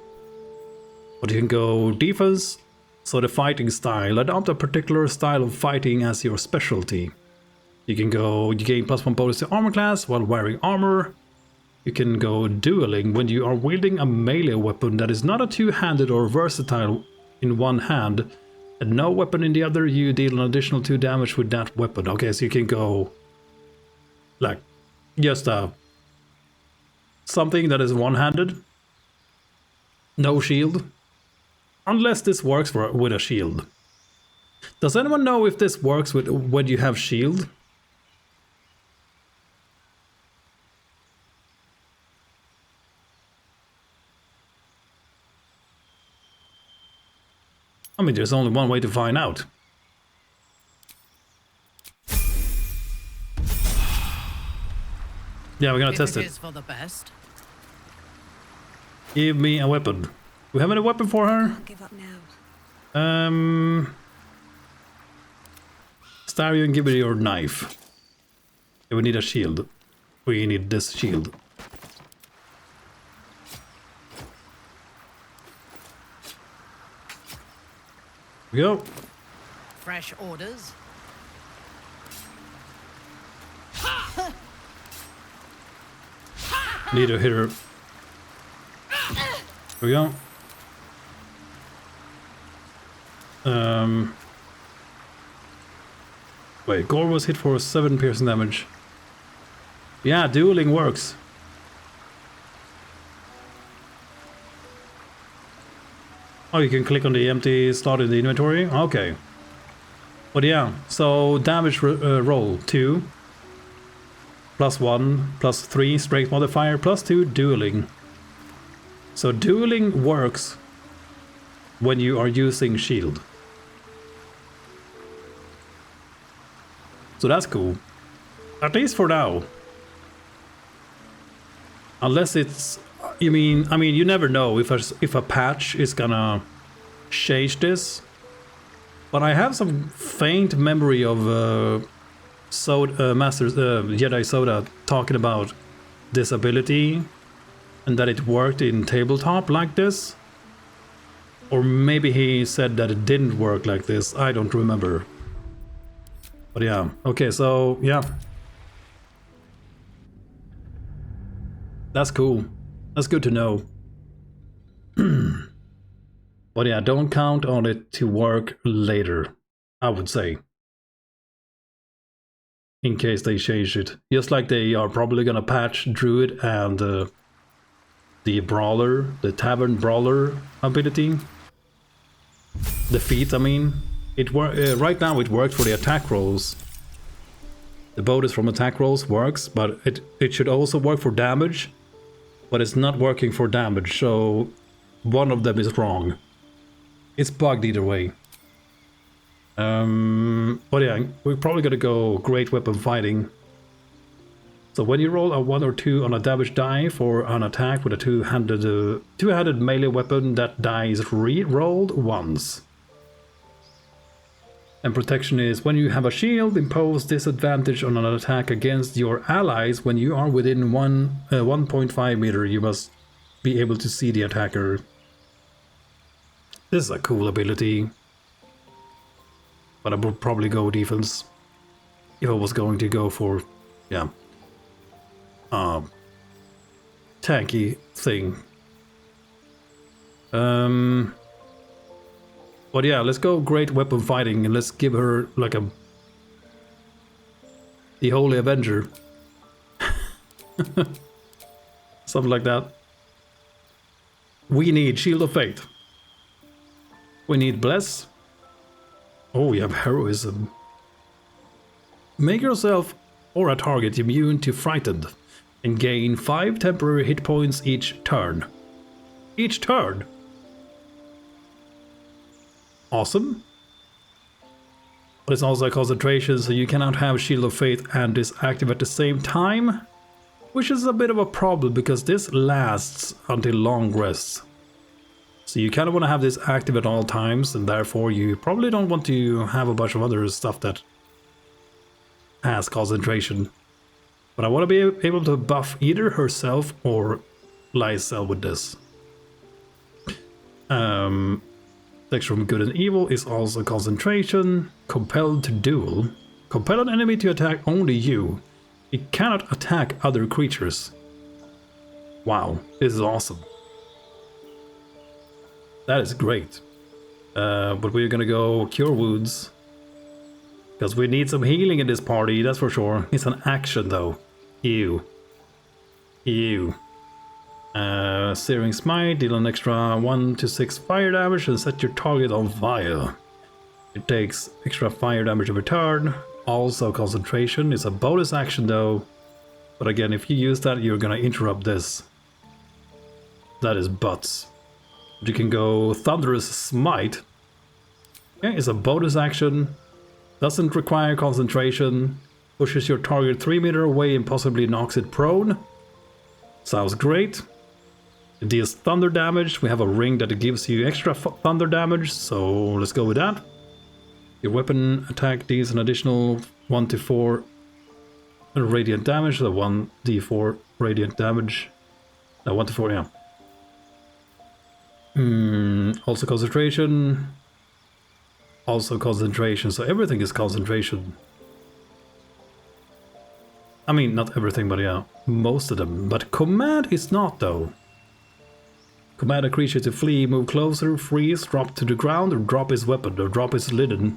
But you can go defense, so the fighting style. Adopt a particular style of fighting as your specialty. You can go, you gain +1 bonus to armor class while wearing armor. You can go dueling when you are wielding a melee weapon that is not a two-handed or versatile in one hand, and no weapon in the other, you deal an additional 2 damage with that weapon. Okay, so you can go like just something that is one-handed, no shield, unless this works with a shield. Does anyone know if this works with when you have shield? I mean, there's only one way to find out. Yeah, we're gonna test it. Is for the best. Give me a weapon. Do we have any weapon for her? I'll give up now. Stab you and give me your knife. Yeah, we need a shield. We need this shield. Here we go. Fresh orders. Need to hit her. Here we go. Wait, Gore was hit for 7 piercing damage. Yeah, dueling works. Oh, you can click on the empty slot in the inventory? Okay. But yeah, so damage roll 2. +1, +3 strength modifier, +2 dueling. So dueling works when you are using shield. So that's cool. At least for now. Unless it's, I mean, you never know if a patch is gonna change this. But I have some faint memory of Jedi Soda talking about this ability and that it worked in tabletop like this. Or maybe he said that it didn't work like this. I don't remember. But yeah, okay, so yeah. That's cool. That's good to know. But yeah, don't count on it to work later, I would say. In case they change it. Just like they are probably gonna patch Druid and the Brawler, the Tavern Brawler ability. The feat, I mean. Right now it works for the attack rolls. The bonus from attack rolls works, but it should also work for damage. But it's not working for damage, so one of them is wrong. It's bugged either way. But yeah, we're probably gonna go great weapon fighting. So when you roll a 1 or 2 on a damage die for an attack with a two-handed melee weapon, that die is re-rolled once. And protection is when you have a shield, impose disadvantage on an attack against your allies when you are within 1.5 meter. You must be able to see the attacker. This is a cool ability. But I would probably go defense if I was going to go for, yeah, tanky thing. But yeah, let's go great weapon fighting and let's give her like the Holy Avenger. Something like that. We need Shield of Faith. We need Bless. Oh, we have Heroism. Make yourself or a target immune to Frightened and gain 5 temporary hit points each turn. Each turn? Awesome. But it's also a concentration, so you cannot have Shield of Faith and this active at the same time, which is a bit of a problem because this lasts until long rests. So you kind of want to have this active at all times, and therefore you probably don't want to have a bunch of other stuff that has concentration. But I want to be able to buff either herself or Lysel with this. Text from good and evil is also concentration. Compelled to duel. Compel an enemy to attack only you. It cannot attack other creatures. Wow, this is awesome. That is great. But we're gonna go Cure Wounds. Because we need some healing in this party, that's for sure. It's an action though. Ew. Ew. Searing Smite, deal an extra 1 to 6 fire damage and set your target on fire. It takes extra fire damage every turn. Also concentration is a bonus action though. But again, if you use that, you're gonna interrupt this. That is butts. You can go Thunderous Smite. Yeah, it's a bonus action. Doesn't require concentration. Pushes your target 3 meters away and possibly knocks it prone. Sounds great. It deals thunder damage. We have a ring that gives you extra thunder damage, so let's go with that. Your weapon attack deals an additional 1 to 4 radiant damage. So 1d4 radiant damage. No, 1 to 4, yeah. Also concentration. Also concentration, so everything is concentration. I mean, not everything, but yeah, most of them. But command is not, though. Command a creature to flee, move closer, freeze, drop to the ground, or drop its weapon, or drop its lidden,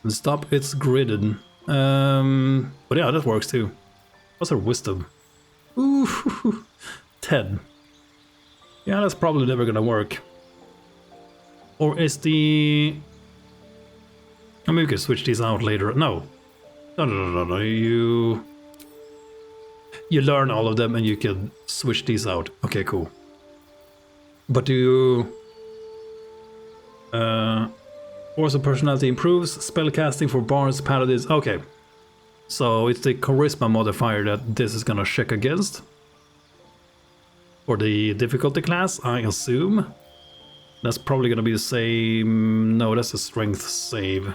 and stop its gridden. But yeah, that works too. What's her wisdom? Ooh, 10. Yeah, that's probably never gonna work. Or is the... I mean, we can switch these out later. No. No. You learn all of them and you can switch these out. Okay, cool. But do you... Force of personality improves. Spellcasting for bards, paladins. Okay. So it's the charisma modifier that this is gonna check against. For the difficulty class, I assume. That's probably gonna be the same... No, that's a strength save.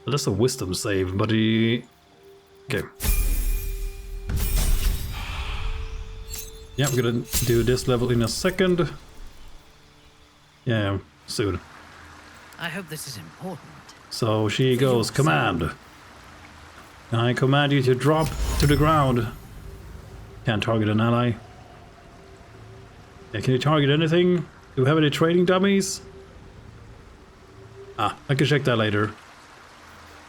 That's a wisdom save, but he... Okay. Yeah, we're gonna do this level in a second. Yeah, soon. I hope this is important. So she goes, command. I command you to drop to the ground. Can't target an ally. Yeah, can you target anything? Do we have any trading dummies? Ah, I can check that later.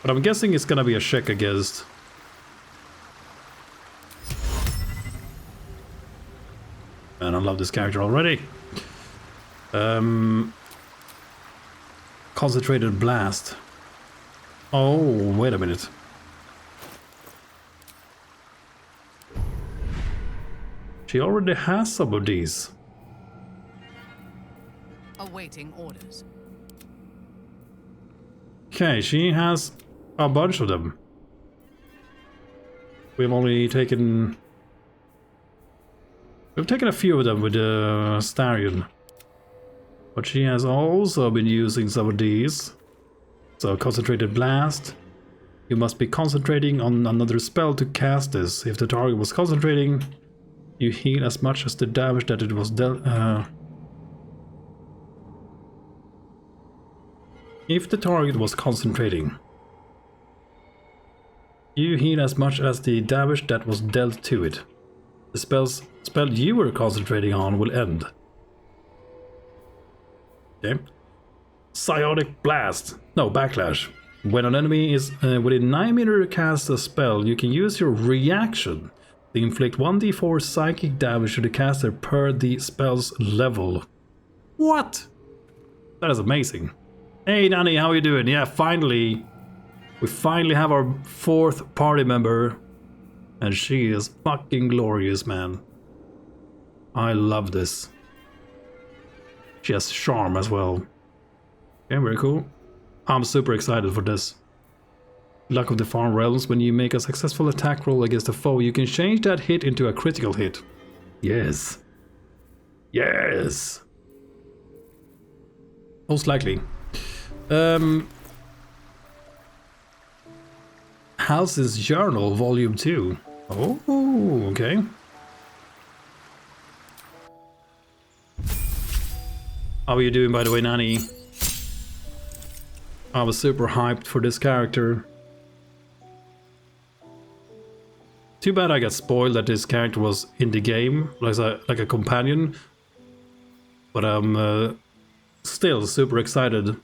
But I'm guessing it's gonna be a check against. Man, I love this character already. Concentrated blast. Oh, wait a minute. She already has some of these. Awaiting orders. Okay, she has a bunch of them. We've only taken... We've taken a few of them with the Starion. But she has also been using some of these. So, concentrated blast. You must be concentrating on another spell to cast this. If the target was concentrating, you heal as much as the damage that it was dealt. If the target was concentrating, you heal as much as the damage that was dealt to it. The spell you were concentrating on will end. Okay. Psionic Blast. No, Backlash. When an enemy is within 9 meters to cast a spell, you can use your reaction to inflict 1d4 psychic damage to the caster per the spell's level. What? That is amazing. Hey Danny, how are you doing? Yeah, finally. We finally have our 4th party member. And she is fucking glorious, man. I love this. She has charm as well. Okay, very cool. I'm super excited for this. Luck of the Far Realms, when you make a successful attack roll against a foe, you can change that hit into a critical hit. Yes. Yes! most likely. Halsin's Journal, Volume 2. Oh, okay. How are you doing, by the way, Nanny? I was super hyped for this character. Too bad I got spoiled that this character was in the game, like a companion. But I'm still super excited to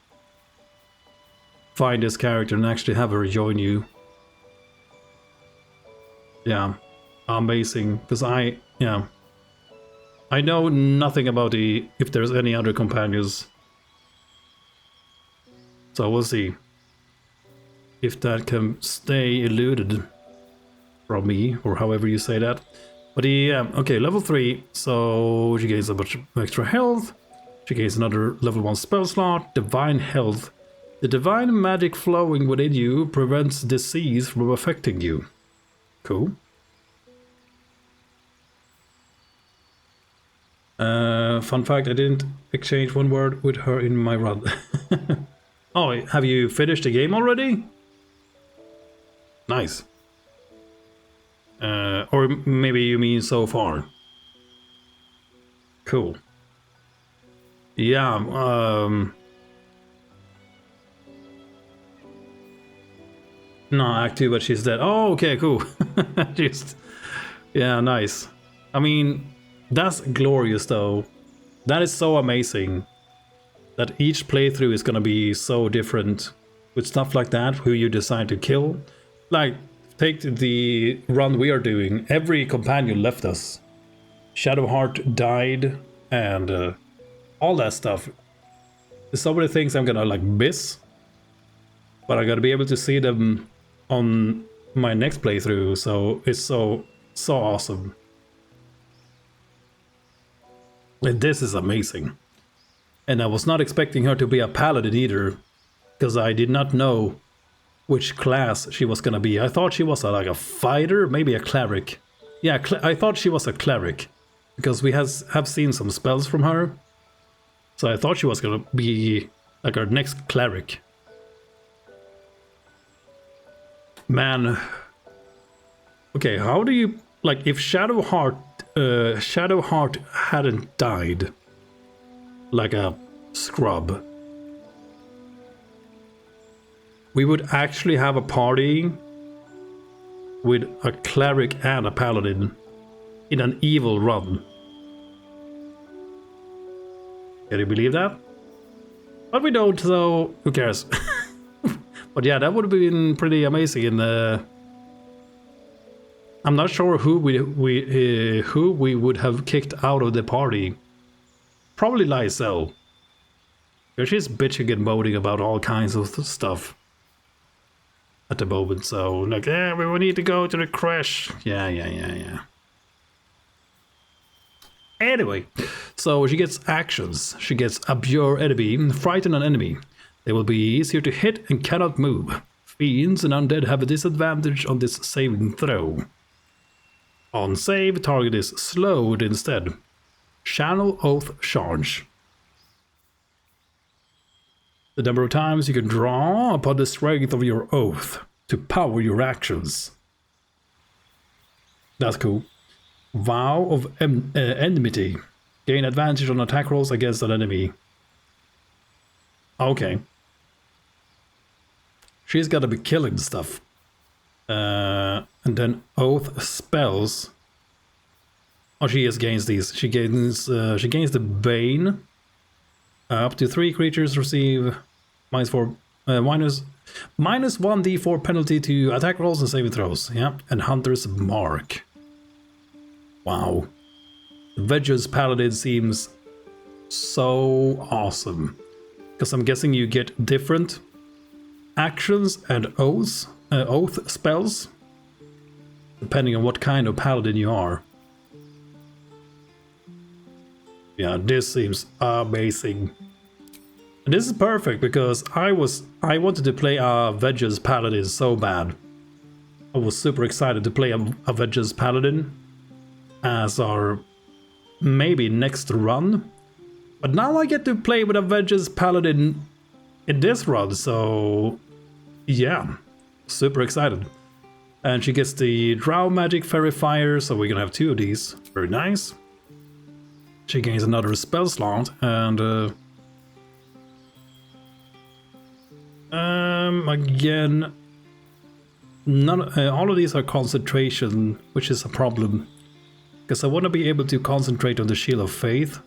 find this character and actually have her join you. Yeah, amazing. Because I know nothing about if there's any other companions. So we'll see if that can stay eluded from me, or however you say that. But yeah, okay, level 3, so she gains a bunch of extra health. She gains another level 1 spell slot, Divine Health. The divine magic flowing within you prevents disease from affecting you. Cool. Fun fact, I didn't exchange one word with her in my run. Oh, have you finished the game already? Nice. Or maybe you mean so far. Cool. Yeah, no, Act 2, but she's dead. Oh, okay, cool. Just, yeah, nice. I mean, that's glorious, though. That is so amazing. That each playthrough is gonna be so different with stuff like that, who you decide to kill. Like, take the run we are doing. Every companion left us. Shadowheart died, and all that stuff. There's so many things I'm gonna like miss, but I gotta be able to see them on my next playthrough. So it's so awesome. And this is amazing. And I was not expecting her to be a paladin either, because I did not know which class she was gonna be. I thought she was like a fighter, maybe a cleric. Yeah, I thought she was a cleric, because we have seen some spells from her. So I thought she was gonna be like our next cleric. Man. Okay, how do you like if Shadowheart hadn't died like a scrub, we would actually have a party with a cleric and a paladin in an evil run. Can you believe that? But we don't, so who cares? But yeah, that would have been pretty amazing. And I'm not sure who we would have kicked out of the party. Probably Lysel. Because she's bitching and moaning about all kinds of stuff at the moment. So like, yeah, we need to go to the crash. Yeah. Anyway, so she gets actions. She gets Abjure Enemy, Frighten an enemy. They will be easier to hit and cannot move. Fiends and undead have a disadvantage on this saving throw. On save, target is slowed instead. Channel Oath Charge. The number of times you can draw upon the strength of your oath to power your actions. That's cool. Vow of Enmity. Gain advantage on attack rolls against an enemy. Okay. She's gotta be killing stuff. And then Oath Spells. Oh, she gains these. She gains the Bane. Up to 3 creatures receive minus 1d4 penalty to attack rolls and saving throws. Yeah, and Hunter's Mark. Wow. Vedge's Paladin seems so awesome. Because I'm guessing you get different actions and oath spells depending on what kind of paladin you are. Yeah, this seems amazing. And this is perfect because I wanted to play a Vedge's Paladin so bad. I was super excited to play a Vedge's Paladin as our maybe next run. But now I get to play with a Vengeance Paladin in this run, so yeah, super excited. And she gets the Drow Magic Fairy Fire, so we're gonna have 2 of these. Very nice. She gains another spell slot, and again, all of these are concentration, which is a problem, because I want to be able to concentrate on the Shield of Faith.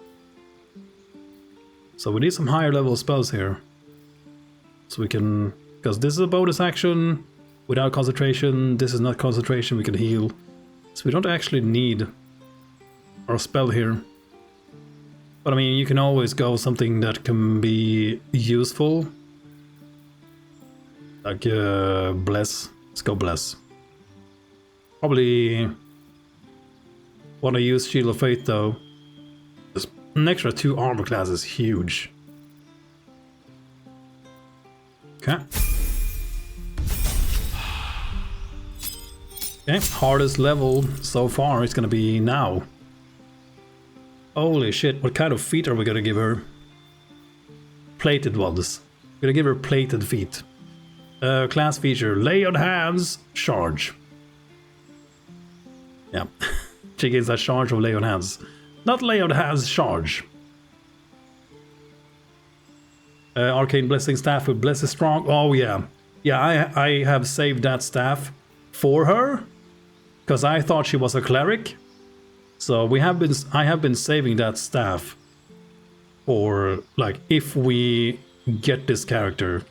So we need some higher level spells here. So we can, because this is a bonus action without concentration, this is not concentration, we can heal. So we don't actually need our spell here. But I mean, you can always go something that can be useful. Like Bless. Let's go Bless. Probably want to use Shield of Faith though. An extra 2 armor class is huge. Okay. Okay, hardest level so far is gonna be now. Holy shit, what kind of feet are we gonna give her? Plated ones. We're gonna give her plated feet. Class feature, lay on hands, charge. Yeah, she gets that charge of lay on hands. Not lay on hands, charge. Arcane Blessing Staff with Bless is strong. Oh yeah. Yeah, I have saved that staff for her. Because I thought she was a cleric. So I have been saving that staff for, like, if we get this character.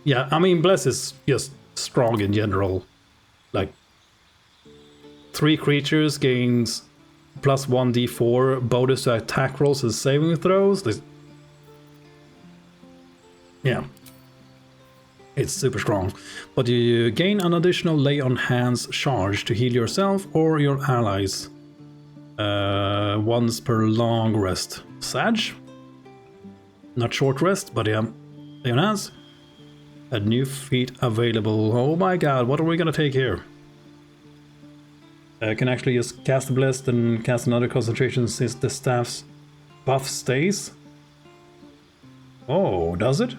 Yeah, I mean, Bless is just strong in general. Like, 3 creatures gains plus 1d4 bonus to attack rolls and saving throws. Yeah. It's super strong. But you gain an additional lay on hands charge to heal yourself or your allies. Once per long rest. Sag? Not short rest, but yeah. Lay on hands. A new feat available. Oh my god, what are we gonna take here? Can actually just cast a Blessed and cast another concentration since the staff's buff stays. Oh, does it?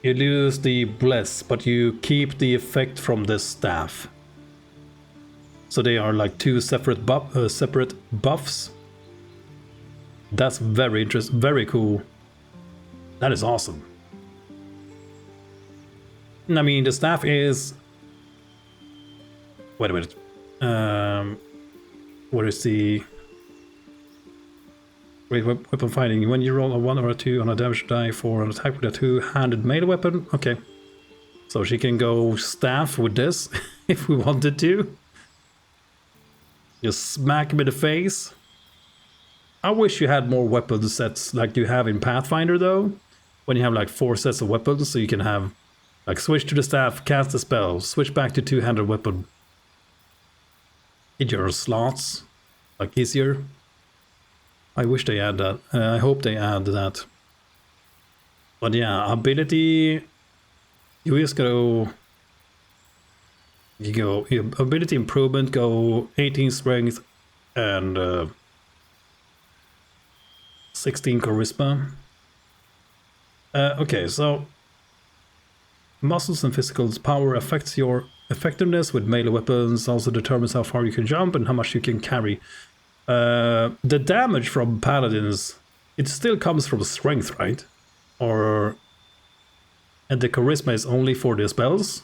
You lose the Bless, but you keep the effect from the staff. So they are like 2 separate buffs. That's very interesting, very cool. That is awesome. I mean, the staff is... Wait a minute. What is the... Great weapon fighting. When you roll a 1 or a 2 on a damage die for an attack with a 2-handed melee weapon. Okay. So she can go staff with this, if we wanted to. Just smack him in the face. I wish you had more weapon sets like you have in Pathfinder though. When you have like 4 sets of weapons, so you can have like switch to the staff, cast a spell, switch back to 2-handed weapon. In your slots, like easier. I wish they add that. I hope they add that. But yeah, ability. You just go. You go. Your ability improvement go 18 strength and 16 charisma. Okay, so muscles and physical power affects your effectiveness with melee weapons. Also determines how far you can jump and how much you can carry. The damage from paladins, it still comes from strength, right? Or... And the charisma is only for the spells?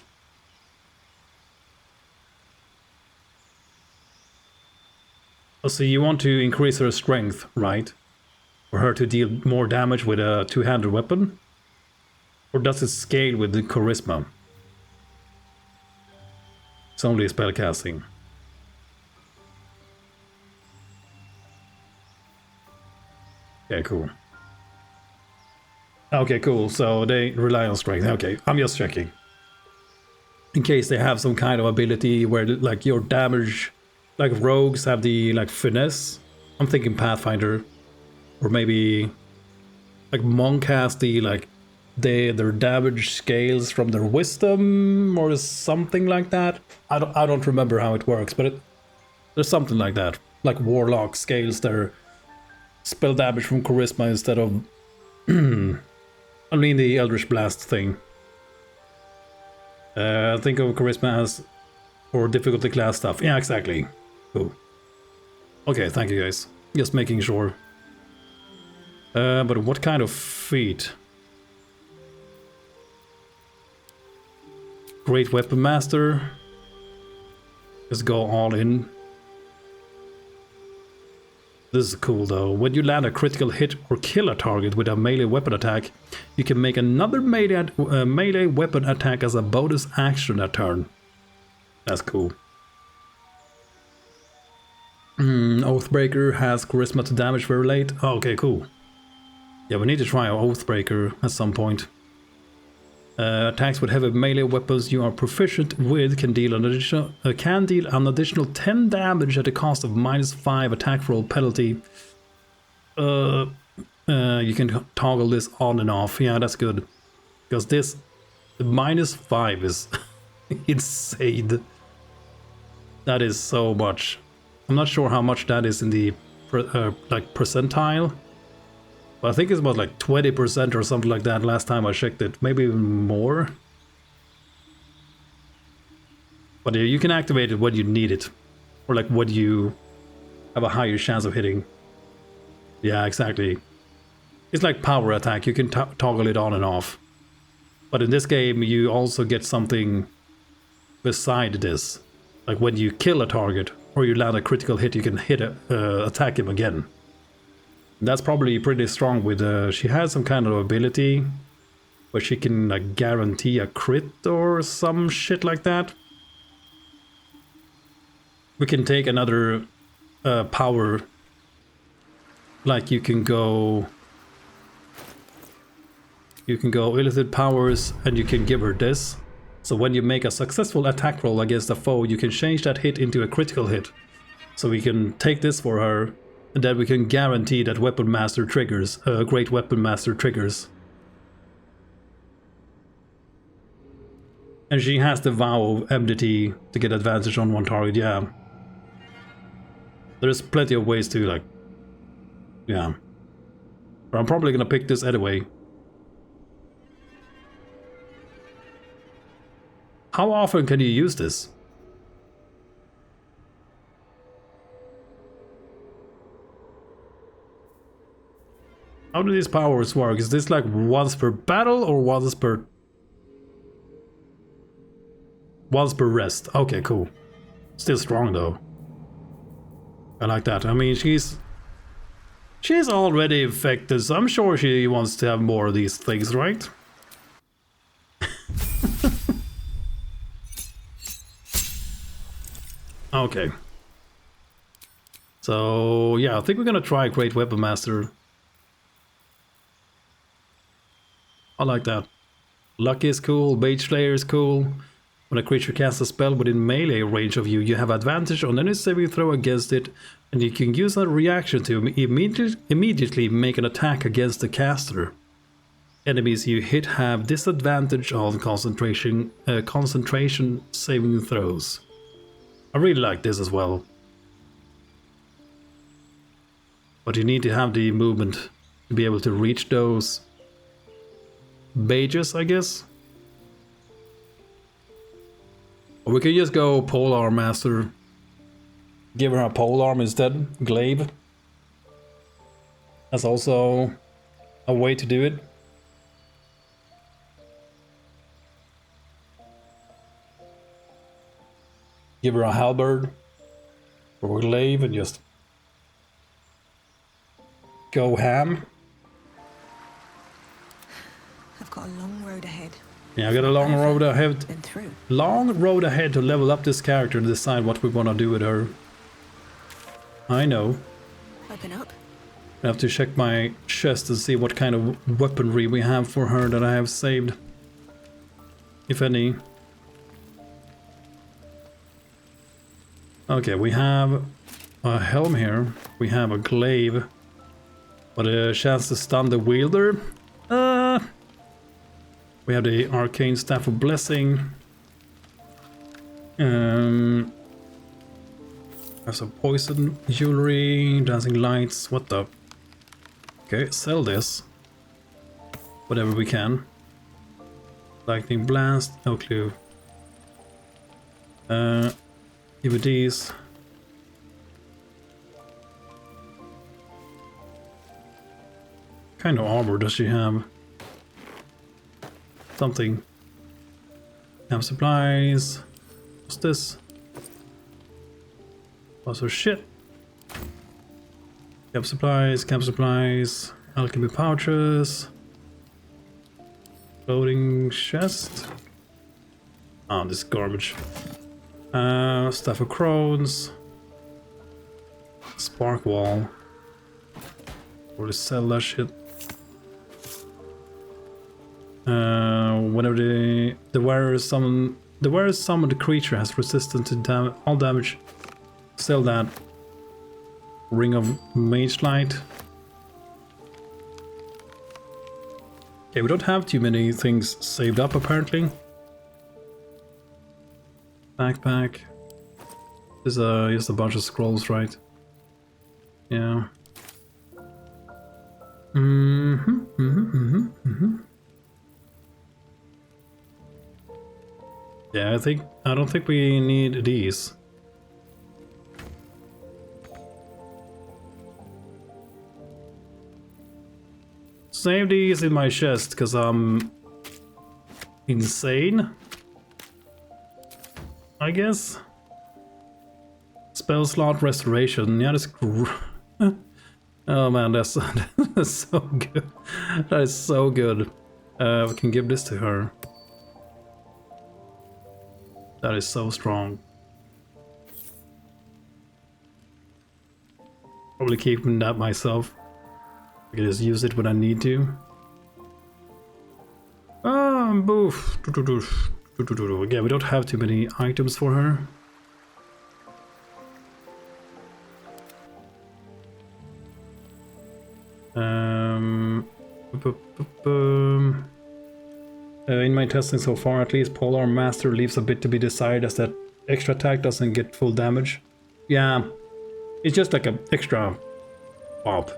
Oh, so you want to increase her strength, right? For her to deal more damage with a 2-handed weapon? Or does it scale with the charisma? It's only a spell casting. Okay, cool. Okay, cool. So they rely on strength. Okay, I'm just checking. In case they have some kind of ability where like your damage, like rogues have the like finesse. I'm thinking Pathfinder. Or maybe like monk has the like their damage scales from their wisdom or something like that. I don't remember how it works, but There's something like that. Like Warlock scales their spell damage from Charisma instead of... I mean the Eldritch Blast thing. Think of Charisma as for difficulty class stuff. Yeah, exactly. Cool. Okay, thank you guys. Just making sure. But what kind of feat? Great Weapon Master. Just go all in. This is cool though. When you land a critical hit or kill a target with a melee weapon attack, you can make another melee weapon attack as a bonus action that turn. That's cool. Oathbreaker has charisma to damage very late. Oh, okay, cool. Yeah, we need to try Oathbreaker at some point. Attacks with heavy melee weapons you are proficient with can deal an additional 10 damage at the cost of -5 attack roll penalty. You can toggle this on and off. Yeah, that's good. Because the -5 is insane. That is so much. I'm not sure how much that is in the like percentile. But I think it's about like 20% or something like that last time I checked it. Maybe even more. But yeah, you can activate it when you need it. Or like when you have a higher chance of hitting. Yeah, exactly. It's like power attack. You can toggle it on and off. But in this game, you also get something beside this. Like when you kill a target or you land a critical hit, you can attack him again. That's probably pretty strong with, she has some kind of ability where she can like guarantee a crit or some shit like that. We can take another power, like you can go illicit powers and you can give her this. So when you make a successful attack roll against a foe, you can change that hit into a critical hit. So we can take this for her. And then we can guarantee that Weapon Master triggers, Great Weapon Master triggers. And she has the Vow of Enmity to get advantage on one target, yeah. There's plenty of ways to, like... Yeah. But I'm probably gonna pick this anyway. How often can you use this? How do these powers work? Is this like once per battle or once per rest? Okay, cool. Still strong though. I like that. I mean, she's already infected, so I'm sure she wants to have more of these things, right? Okay. So yeah, I think we're gonna try Great Weapon Master. I like that. Lucky is cool, Mage Slayer is cool. When a creature casts a spell within melee range of you, you have advantage on any saving throw against it, and you can use that reaction to immediately make an attack against the caster. Enemies you hit have disadvantage on concentration saving throws. I really like this as well. But you need to have the movement to be able to reach those mages, I guess. Or we could just go Polearm Master. Give her a Polearm instead. Glaive. That's also a way to do it. Give her a Halberd or a Glaive and just go ham. I've got a long road ahead. Yeah, I got a long road ahead. Long road ahead to level up this character and decide what we want to do with her. I know. Open up. I have to check my chest to see what kind of weaponry we have for her that I have saved. If any. Okay, we have a helm here. We have a glaive. But a chance to stun the wielder. We have the Arcane Staff of Blessing. Have some poison jewelry, dancing lights. What the? Okay, sell this. Whatever we can. Lightning blast, no clue. DVDs. What kind of armor does she have? Something. Camp supplies. What's this? What's her shit? Camp supplies, alchemy pouches. Loading chest. Oh, this is garbage. Staff of crones. Spark wall. Or to sell that shit. Whenever the wearer summoned the creature has resistance to all damage. Sell that. Ring of Mage Light. Okay, we don't have too many things saved up apparently. Backpack. There's just a bunch of scrolls, right? Yeah. Yeah, I don't think we need these. Save these in my chest because I'm insane, I guess. Spell slot restoration. Yeah, that's oh man, that's, that's so good. That is so good. We can give this to her. That is so strong. Probably keeping that myself. I can just use it when I need to. Boof. Yeah, we don't have too many items for her. In my testing so far, at least, Polearm Master leaves a bit to be desired as that extra attack doesn't get full damage. Yeah, it's just like an extra pop.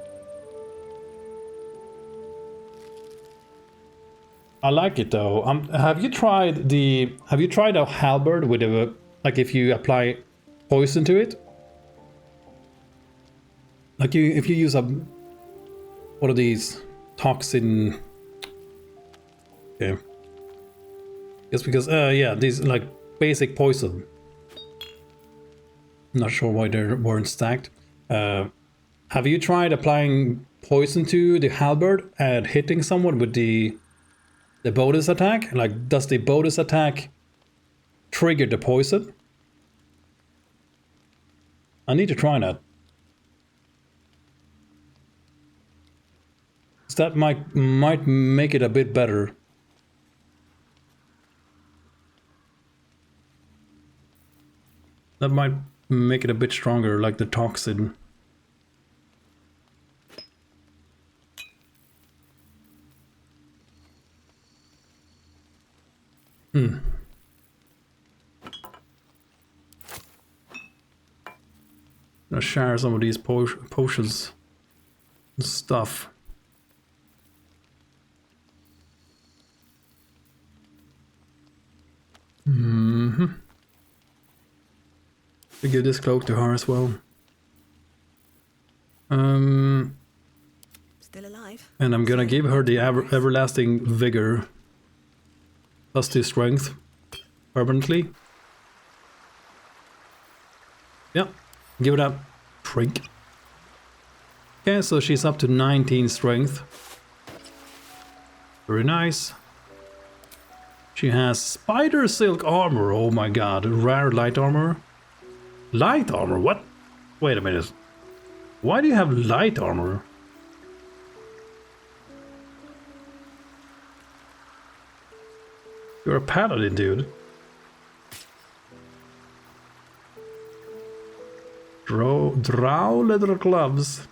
I like it though. Have you tried a halberd with a, like, if you apply poison to it? Like if you use a, what are these? Toxin. Okay. Just because, yeah, these like basic poison. I'm not sure why they weren't stacked. Have you tried applying poison to the halberd and hitting someone with the bonus attack? Like, does the bonus attack trigger the poison? I need to try that. That might make it a bit better. That might make it a bit stronger, like the toxin. Gonna share some of these potions and stuff. To give this cloak to her as well. Still alive. And I'm gonna give her the everlasting vigor. +2 strength. Permanently. Yep. Give it up. Shrink. Okay, so she's up to 19 strength. Very nice. She has spider silk armor. Oh my god. Rare light armor. Light armor? What? Wait a minute. Why do you have light armor? You're a paladin, dude. Drow leather gloves.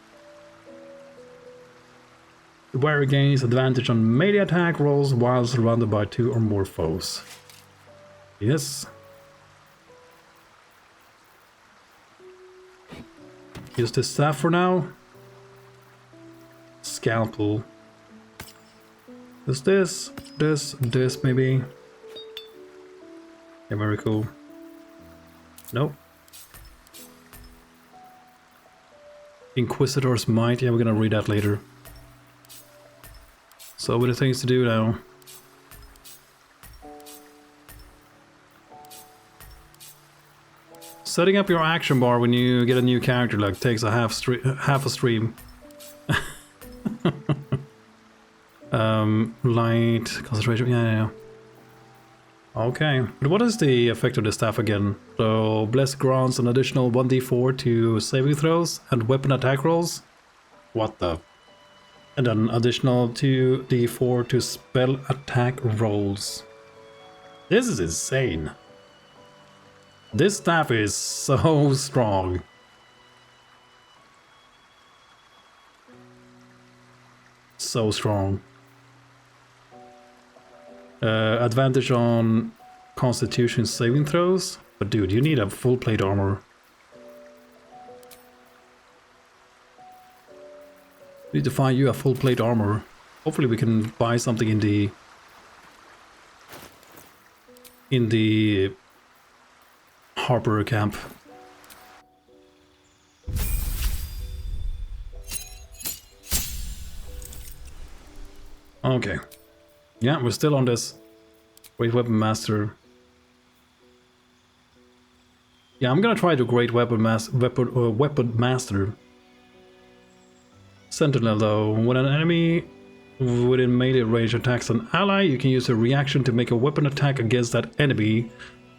The wearer gains advantage on melee attack rolls while surrounded by 2 or more foes. Yes. use this staff for now. Scalpel. Is this maybe? Yeah, very cool. Nope. Inquisitor's Might, yeah, we're gonna read that later. So many things to do now. Setting up your action bar when you get a new character like takes a half a stream. Light concentration, yeah. Okay, but what is the effect of the staff again? So, Bless grants an additional 1d4 to saving throws and weapon attack rolls? What the? And an additional 2d4 to spell attack rolls. This is insane. This staff is so strong. So strong. Advantage on Constitution saving throws? But dude, you need a full plate armor. Need to find you a full plate armor. Hopefully we can buy something in the Harper camp. Okay. Yeah, we're still on this. Great Weapon Master. Yeah, I'm gonna try the Great Weapon Master. Sentinel though. When an enemy within melee range attacks an ally, you can use a reaction to make a weapon attack against that enemy.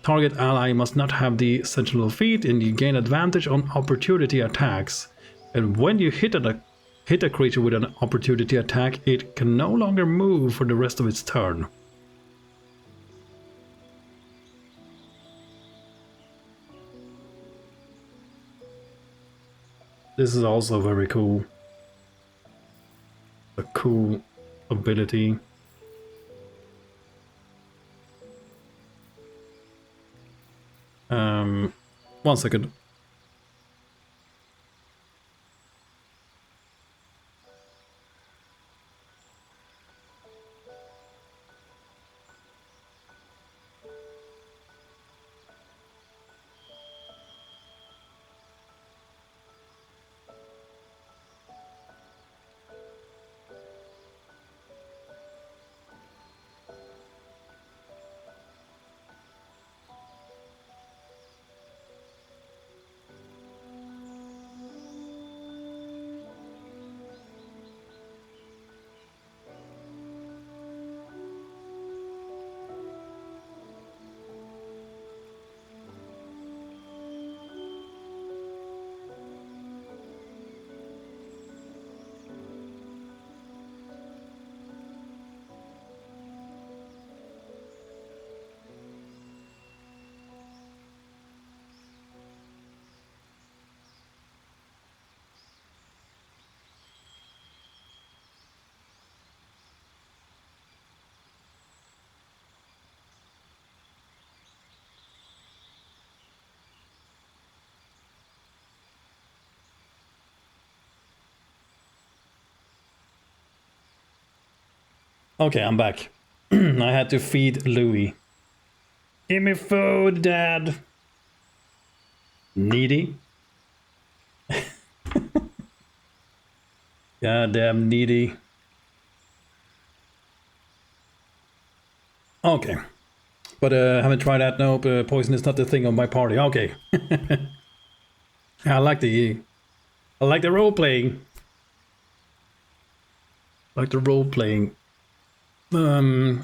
Target ally must not have the Sentinel feat, and you gain advantage on opportunity attacks. And when you hit a creature with an opportunity attack, it can no longer move for the rest of its turn. This is also very cool. A cool ability. One second. Okay, I'm back. I had to feed Louis. Give me food, Dad. Needy. Goddamn needy. Okay. But haven't tried that. Nope, poison is not the thing of my party. Okay. I like the role playing. Yeah,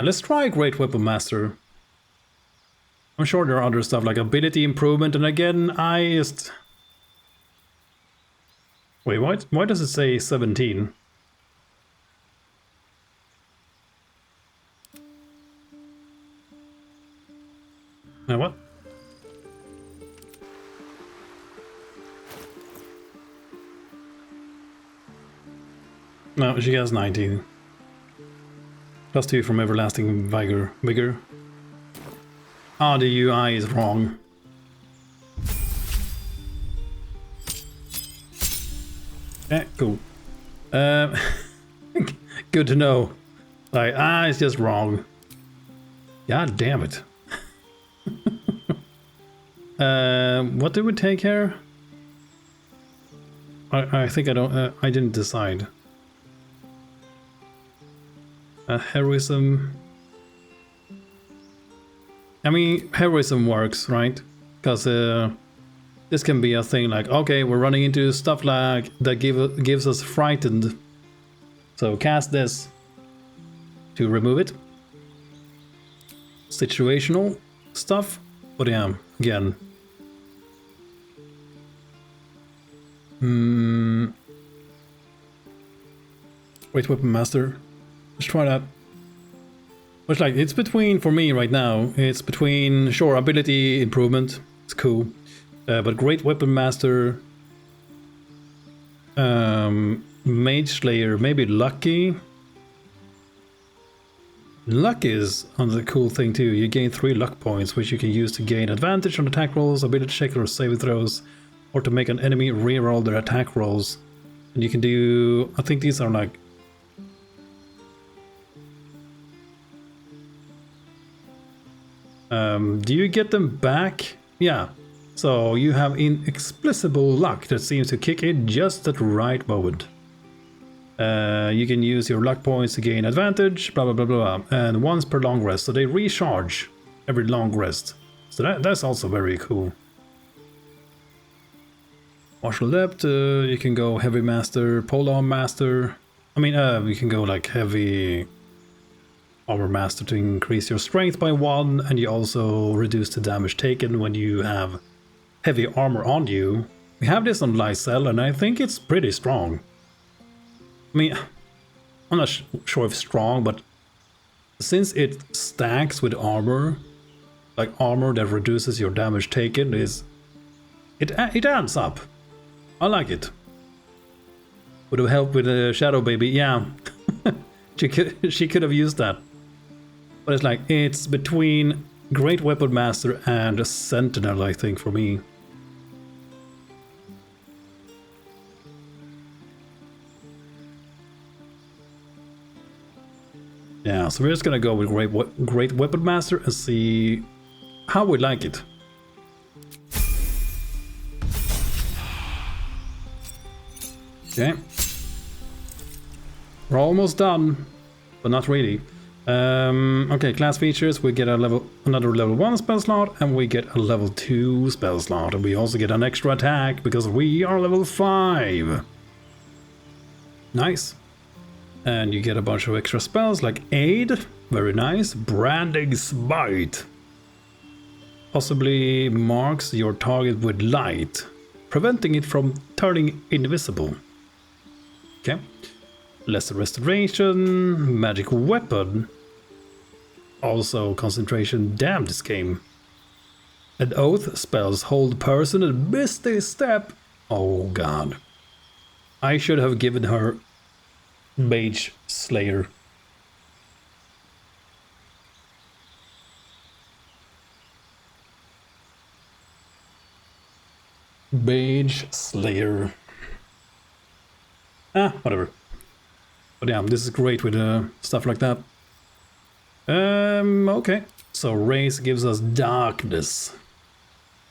let's try Great Weapon Master. I'm sure there are other stuff like ability improvement, and again, I just... Wait, why does it say 17? What? No, she has 19. +2 from Everlasting Vigor. Ah, the UI is wrong. Yeah, cool. Good to know. Like, it's just wrong. God damn it. What did we take here? I think I didn't decide. Heroism. I mean, heroism works, right? Because this can be a thing like, okay, we're running into stuff like that gives us frightened. So cast this to remove it. Situational stuff. But yeah, again. Great Weapon Master. Let's try that. But like, it's between, for me right now, it's between, sure, ability improvement. It's cool. But Great Weapon Master, Mage Slayer, maybe Lucky. Luck is another cool thing too. You gain 3 luck points, which you can use to gain advantage on attack rolls, ability checks, or saving throws, or to make an enemy reroll their attack rolls. And you can do, I think these are like, do you get them back? Yeah. So you have inexplicable luck that seems to kick in just at the right moment. You can use your luck points to gain advantage, blah blah blah blah, and once per long rest. So they recharge every long rest. So that's also very cool. Martial Depth, you can go Heavy Master, Polearm Master. I mean, you can go like Heavy Armor Master to increase your strength by 1, and you also reduce the damage taken when you have heavy armor on you. We have this on Lysel, and I think it's pretty strong. I mean, I'm not sure if strong, but since it stacks with armor, like armor that reduces your damage taken, it adds up. I like it. Would have helped with the Shadow Baby, yeah. she could have used that. But it's like, it's between Great Weapon Master and a Sentinel, I think, for me. Yeah, so we're just gonna go with Great Weapon Master and see how we like it. Okay. We're almost done, but not really. Okay, class features, we get another level 1 spell slot, and we get a level 2 spell slot, and we also get an extra attack because we are level 5. Nice. And you get a bunch of extra spells like Aid, very nice. Branding Smite. Possibly marks your target with light, preventing it from turning invisible. Okay. Lesser Restoration, Magic Weapon. Also concentration, damn this game. And Oath spells hold person and Misty Step. Oh god. I should have given her Mage Slayer. Mage Slayer. Whatever. But yeah, this is great with stuff like that. Okay. So Race gives us Darkness.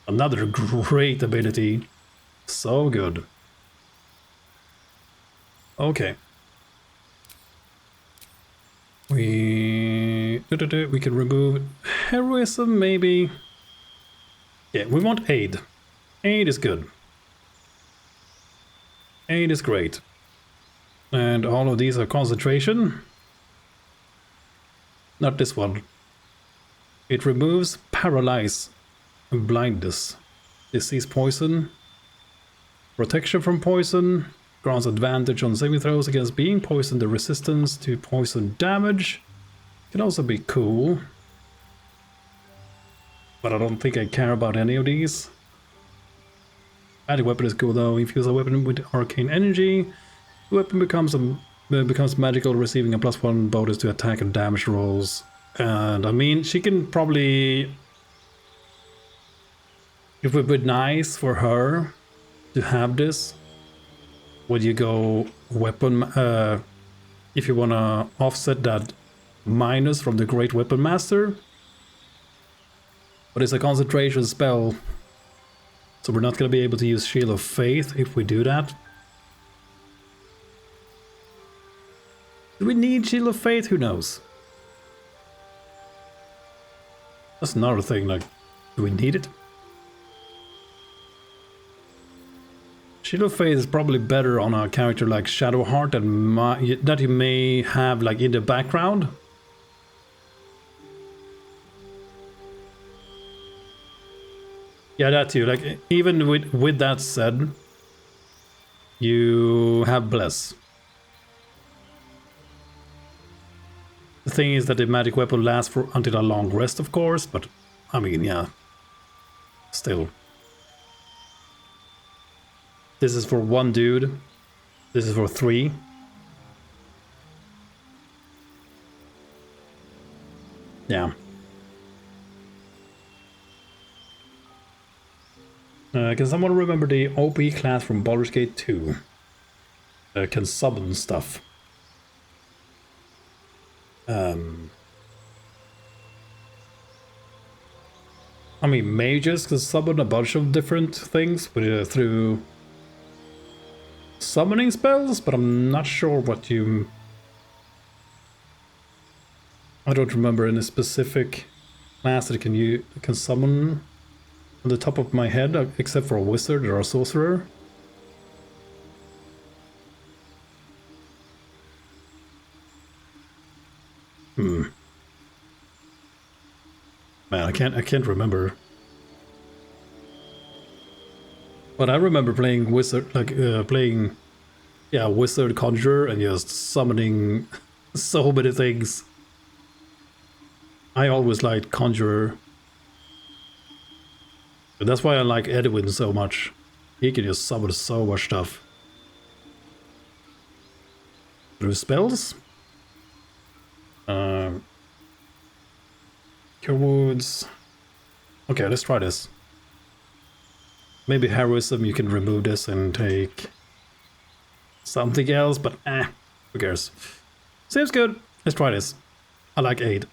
Another great ability. So good. Okay. We can remove Heroism, maybe. Yeah, we want Aid. Aid is good. Aid is great. And all of these are concentration. Not this one. It removes paralyze and blindness. Disease poison. Protection from poison. Grants advantage on saving throws against being poisoned. The resistance to poison damage can also be cool. But I don't think I care about any of these. Magic weapon is cool though. Infuse a weapon with arcane energy. The weapon becomes magical, receiving a +1 bonus to attack and damage rolls. And I mean, she can probably... It would be nice for her to have this. would you go weapon, if you wanna offset that minus from the Great Weapon Master? But it's a concentration spell, so we're not gonna be able to use Shield of Faith if we do that. Do we need Shield of Faith? Who knows? That's another thing, like, do we need it? Shield of Faith is probably better on a character like Shadowheart that you may have like in the background. Yeah, that too. Like, even with that said, you have Bless. The thing is that the magic weapon lasts for until a long rest, of course, but I mean, yeah, still. This is for one dude. This is for 3. Yeah. Can someone remember the OP class from Baldur's Gate 2? Can summon stuff. I mean, mages can summon a bunch of different things through summoning spells, but I'm not sure what you... I don't remember any specific class that can summon on the top of my head, except for a wizard or a sorcerer. Man, I can't remember. But I remember playing wizard, wizard conjurer and just summoning so many things. I always liked conjurer. And that's why I like Edwin so much. He can just summon so much stuff. Through spells? Cure wounds. Okay, let's try this. Maybe heroism, you can remove this and take something else, but who cares? Seems good. Let's try this. I like 8.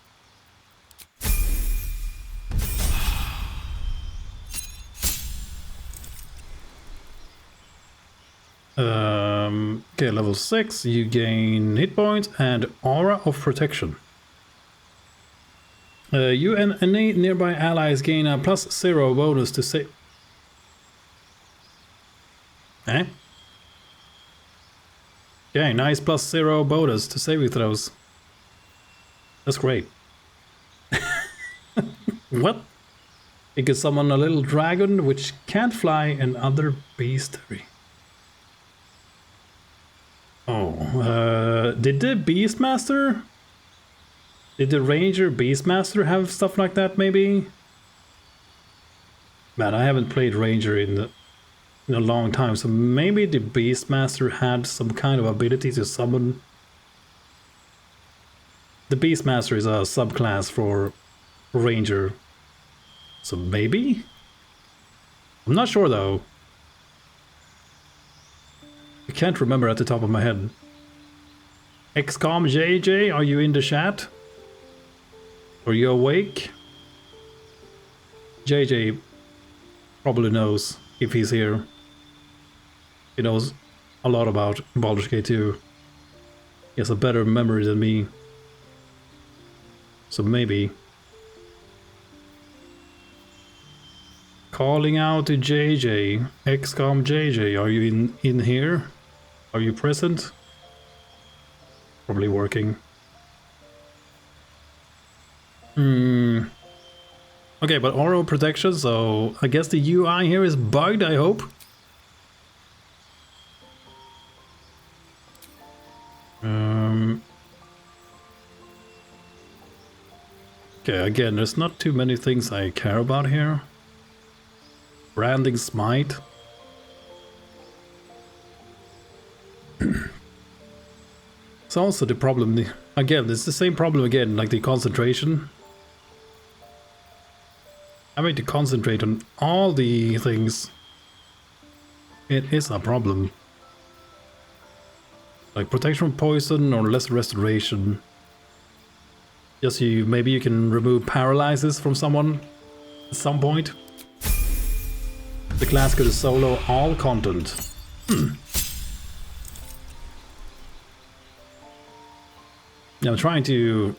Okay, level 6, you gain hit points and aura of protection. You and any nearby allies gain a +0 bonus to save. Okay, nice +0 bonus to saving throws. That's great. What? You can summon a little dragon which can't fly and other beastery. Oh, did the Beastmaster? Did the Ranger Beastmaster have stuff like that, maybe? Man, I haven't played Ranger in a long time, so maybe the Beastmaster had some kind of ability to summon. The Beastmaster is a subclass for Ranger, so maybe? I'm not sure though. I can't remember at the top of my head. XCOM JJ, are you in the chat? Are you awake? JJ probably knows if he's here. He knows a lot about Baldur's Gate 2. He has a better memory than me. So maybe. Calling out to JJ. XCOM JJ, are you in here? Are you present? Probably working. Okay, but oral protection, so I guess the UI here is bugged, I hope. Okay, again, there's not too many things I care about here. Branding Smite. It's also the problem, again, it's the same problem again, like the concentration. Having to concentrate on all the things, it is a problem. Like protection from poison or less restoration. Just maybe you can remove paralysis from someone at some point. The class could solo all content. Yeah, I'm trying to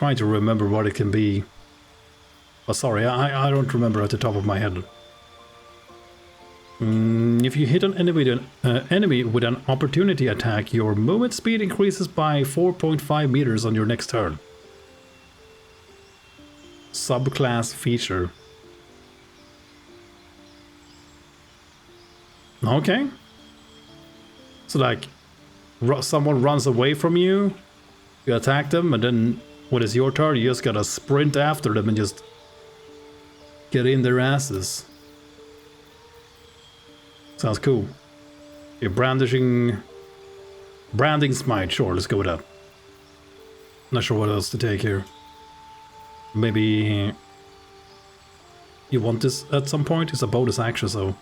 remember what it can be. Oh, sorry, I don't remember at the top of my head. If you hit an enemy with an opportunity attack, your movement speed increases by 4.5 meters on your next turn. Subclass feature. Okay. So like, someone runs away from you, you attack them, and then when it's your turn, you just gotta sprint after them and just get in their asses. Sounds cool. You're branding smite, sure, let's go with that. Not sure what else to take here. Maybe you want this at some point? It's a bonus action, so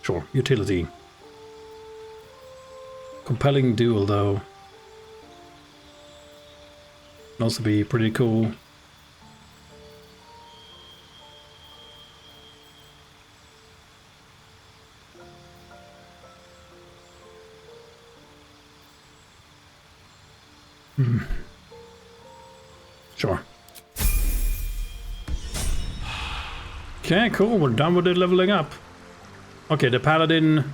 sure, utility. Compelling duel though. Can also be pretty cool. Sure. Okay, cool. We're done with the leveling up. Okay, the paladin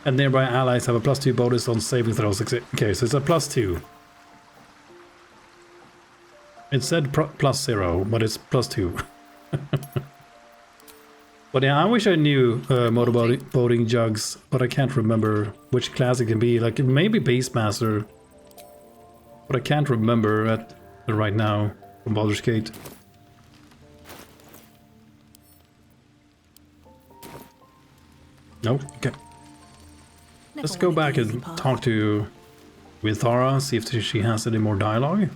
and nearby allies have a +2 bonus on saving throws. Okay, so it's a +2. It said +0, but it's +2. But yeah, I wish I knew motorboating jugs, but I can't remember which class it can be. Like, maybe Beastmaster, but I can't remember right now from Baldur's Gate. No? Okay. Let's go back and talk to Thara, see if she has any more dialogue.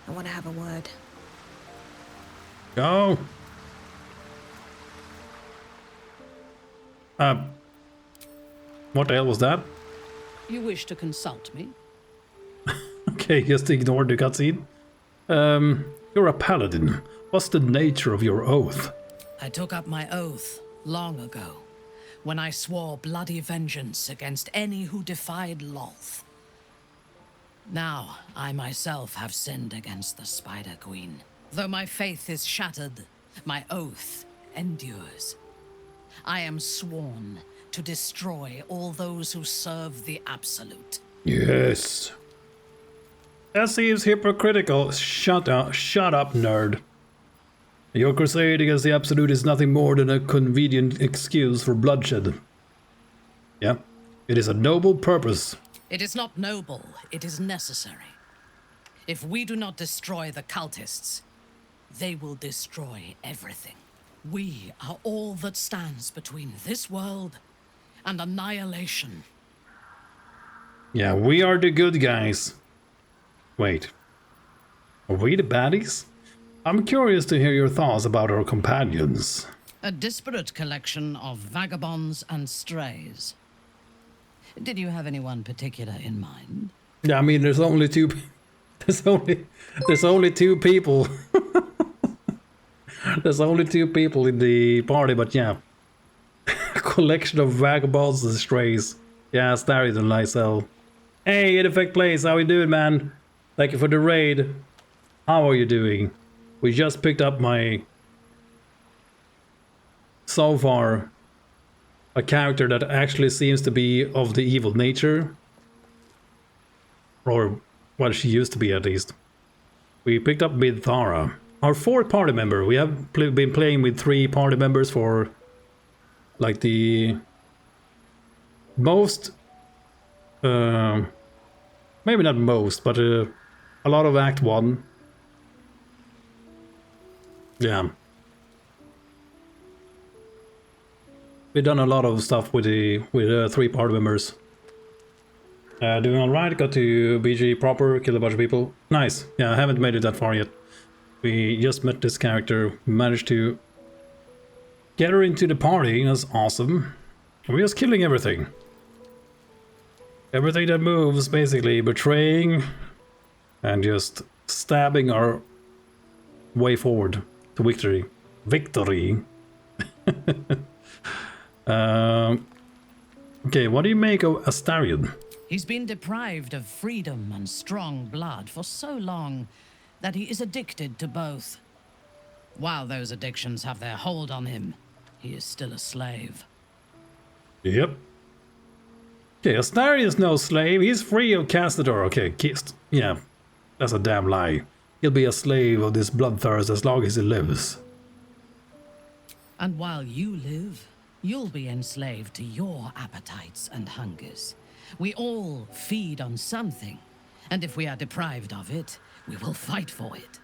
I want to have a word. Go! What the hell was that? You wish to consult me? Okay, just ignore the cutscene. You're a paladin. What's the nature of your oath? I took up my oath long ago, when I swore bloody vengeance against any who defied Lolth. Now, I myself have sinned against the Spider Queen. Though my faith is shattered, my oath endures. I am sworn to destroy all those who serve the Absolute. Yes. That seems hypocritical. Shut up, nerd. Your crusade against the Absolute is nothing more than a convenient excuse for bloodshed. Yeah, it is a noble purpose. It is not noble, it is necessary. If we do not destroy the cultists, they will destroy everything. We are all that stands between this world and annihilation. Yeah, we are the good guys. Wait, are we the baddies? I'm curious to hear your thoughts about our companions. A disparate collection of vagabonds and strays. Did you have anyone particular in mind? Yeah, I mean, there's only two. There's only two people. There's only two people in the party, but yeah, a collection of vagabonds and strays. Yeah, starry than Lysel. Hey, In Effect Place, how you doing, man? Thank you for the raid. How are you doing? We just picked up so far, a character that actually seems to be of the evil nature. Or, well, she used to be at least. We picked up with Thara, our fourth party member. We have been playing with 3 party members for, like, the most, maybe not most, but a lot of Act 1. Yeah. We've done a lot of stuff with 3 party members. Doing alright, got to BG proper, killed a bunch of people. Nice. Yeah, I haven't made it that far yet. We just met this character, managed to get her into the party. That's awesome. We're just killing everything. Everything that moves, basically. Betraying and just stabbing our way forward to victory. Victory. Okay, what do you make of Astarion? He's been deprived of freedom and strong blood for so long that he is addicted to both. While those addictions have their hold on him, he is still a slave. Yep. Okay, Astarion's no slave. He's free of Castador. Okay, yeah, that's a damn lie. He'll be a slave of this bloodthirst as long as he lives. And while you live, you'll be enslaved to your appetites and hungers. We all feed on something, and if we are deprived of it, we will fight for it.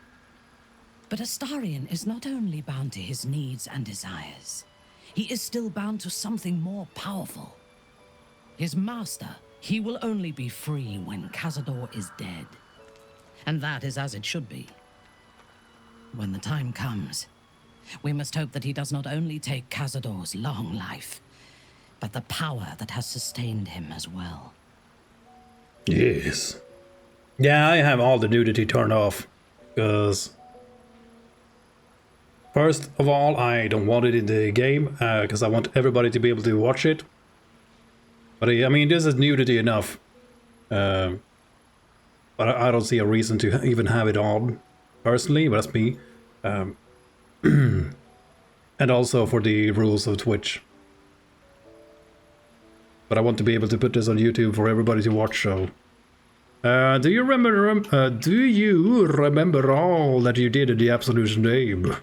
But Astarion is not only bound to his needs and desires, he is still bound to something more powerful. His master, he will only be free when Cazador is dead. And that is as it should be. When the time comes, we must hope that he does not only take Cazador's long life, but the power that has sustained him as well. Yes. Yeah, I have all the nudity turned off, because first of all, I don't want it in the game, because I want everybody to be able to watch it. But I mean, this is nudity enough. But I don't see a reason to even have it on, personally, but that's me. And also for the rules of Twitch. But I want to be able to put this on YouTube for everybody to watch, so... do you remember all that you did in the Absolute's name?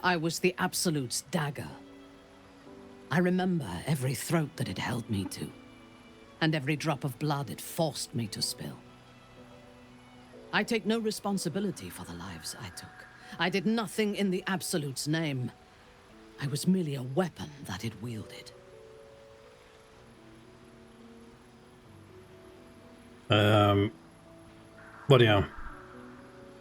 I was the Absolute's dagger. I remember every throat that it held me to, and every drop of blood it forced me to spill. I take no responsibility for the lives I took. I did nothing in the Absolute's name. I was merely a weapon that it wielded. But yeah,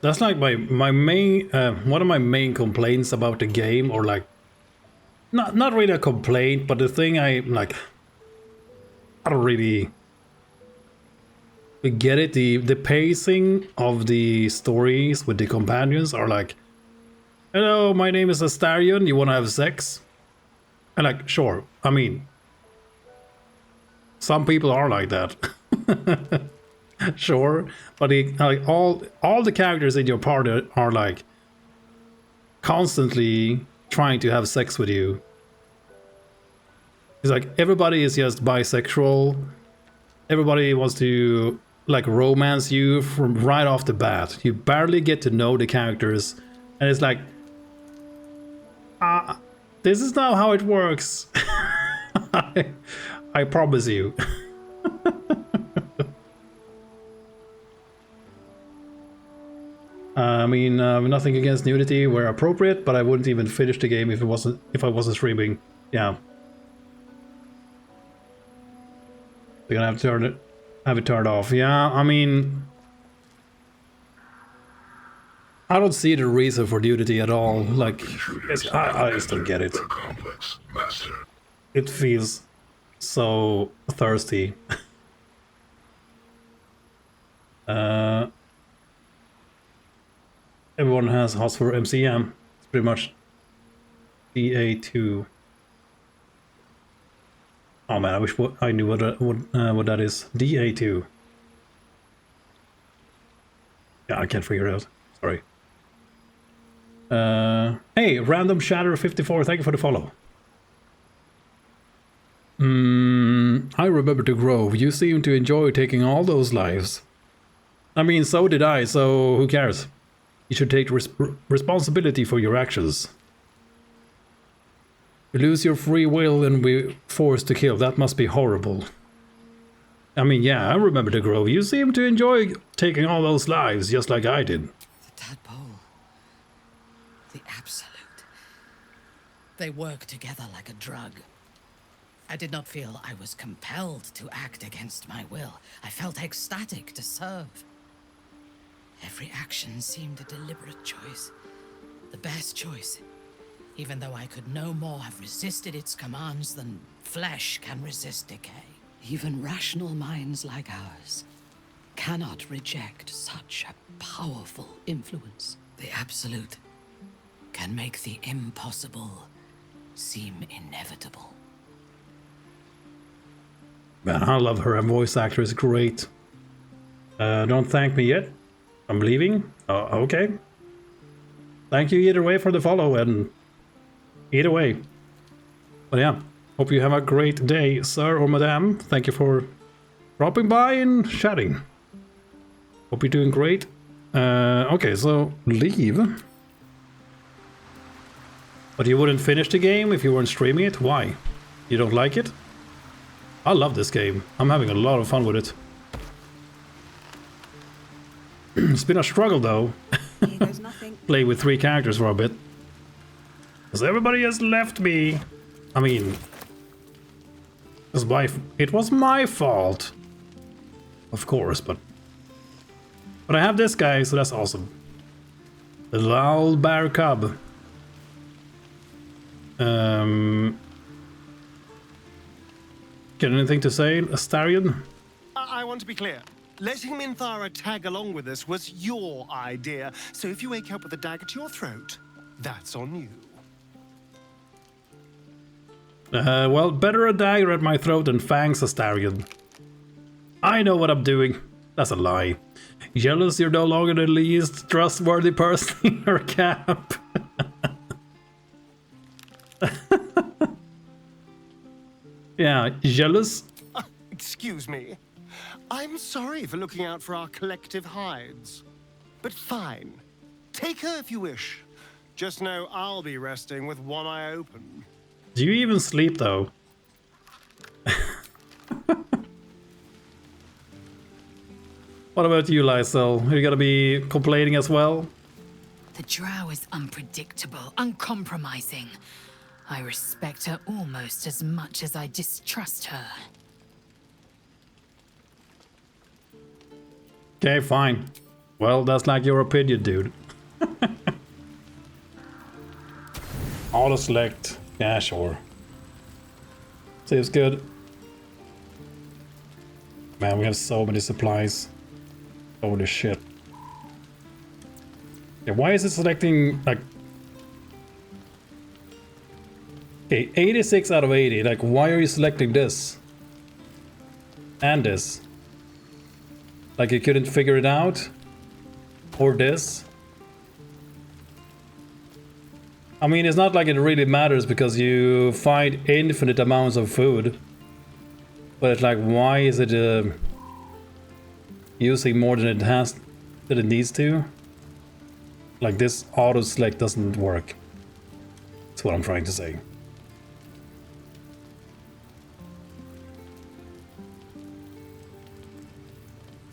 that's like my main one of my main complaints about the game, or like not really a complaint, but the thing I don't really get it. The pacing of the stories with the companions are like, hello, my name is Astarion, you want to have sex? And like, sure, I mean, some people are like that. Sure, but like all the characters in your party are like constantly trying to have sex with you. It's like everybody is just bisexual. Everybody wants to like romance you from right off the bat. You barely get to know the characters, and it's like, this is not how it works. I promise you. I mean, nothing against nudity where appropriate, but I wouldn't even finish the game if I wasn't streaming. Yeah, they're gonna have to have it turned off. Yeah, I mean, I don't see the reason for nudity at all. Like, I just don't get it. It feels so thirsty. Everyone has HOS for MCM. It's pretty much DA2. Oh man, I wish I knew what that is. DA2. Yeah, I can't figure it out. Sorry. Hey, Random Shatter 54, thank you for the follow. I remember the Grove. You seem to enjoy taking all those lives. I mean, so did I, so who cares? You should take responsibility for your actions. You lose your free will and be forced to kill. That must be horrible. I mean, yeah, I remember the Grove. You seem to enjoy taking all those lives, just like I did. The tadpole. The Absolute. They work together like a drug. I did not feel I was compelled to act against my will. I felt ecstatic to serve. Every action seemed a deliberate choice. The best choice. even though I could no more have resisted its commands than flesh can resist decay. Even rational minds like ours cannot reject such a powerful influence. The Absolute can make the impossible seem inevitable. Man, I love her. Her voice actor is great. Don't thank me yet. I'm leaving. Okay. Thank you either way for the follow, and either way. But yeah, hope you have a great day, sir or madame. Thank you for dropping by and chatting. Hope you're doing great. Okay, so leave. But you wouldn't finish the game if you weren't streaming it? Why? You don't like it? I love this game. I'm having a lot of fun with it. It's been a struggle though. Play with 3 characters for a bit. Because everybody has left me. I mean, it was my fault. Of course, but I have this guy, so that's awesome. The Lal Bear Cub. Got anything to say, Astarion? I want to be clear. Letting Minthara tag along with us was your idea, so if you wake up with a dagger to your throat, that's on you. Well, better a dagger at my throat than fangs, Astarion. I know what I'm doing. That's a lie. Jealous you're no longer the least trustworthy person in your camp. Yeah, jealous? Excuse me. I'm sorry for looking out for our collective hides. But fine. Take her if you wish. Just know I'll be resting with one eye open. Do you even sleep, though? What about you, Lysel? Are you gonna be complaining as well? The drow is unpredictable, uncompromising. I respect her almost as much as I distrust her. Okay, fine. Well, that's like your opinion, dude. Auto select. Yeah, sure. Seems good. Man, we have so many supplies. Holy shit. Yeah, why is it selecting, like... Okay, 86 out of 80. Like, why are you selecting this? And this? Like, you couldn't figure it out? Or this? I mean, it's not like it really matters because you find infinite amounts of food. But it's like, why is it using more than it needs to? Like, this auto select doesn't work. That's what I'm trying to say.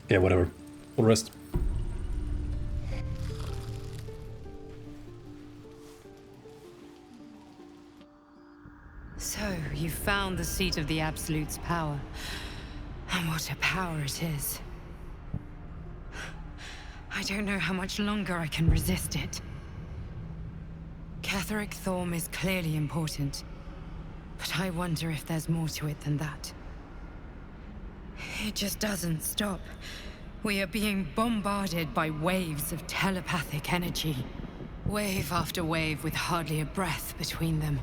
Okay, whatever. We'll rest. So, you found the seat of the Absolute's power. And what a power it is. I don't know how much longer I can resist it. Catherick Thorm is clearly important. But I wonder if there's more to it than that. It just doesn't stop. We are being bombarded by waves of telepathic energy. Wave after wave with hardly a breath between them.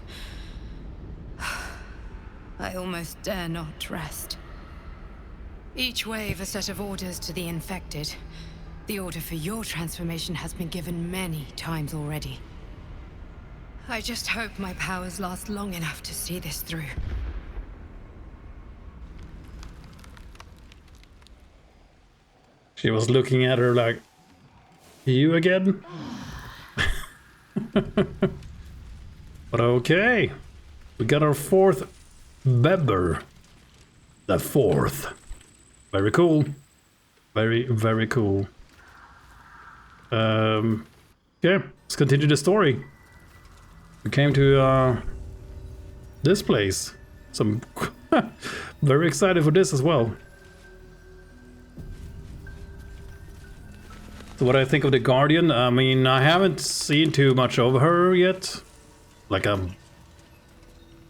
I almost dare not rest. Each wave a set of orders to the infected. The order for your transformation has been given many times already. I just hope my powers last long enough to see this through. She was looking at her like, you again? But okay. We got our 4th member. The 4th. Very cool. Very, very cool. Okay, let's continue the story. We came to this place. So I'm very excited for this as well. So what I think of the Guardian, I mean, I haven't seen too much of her yet. Like I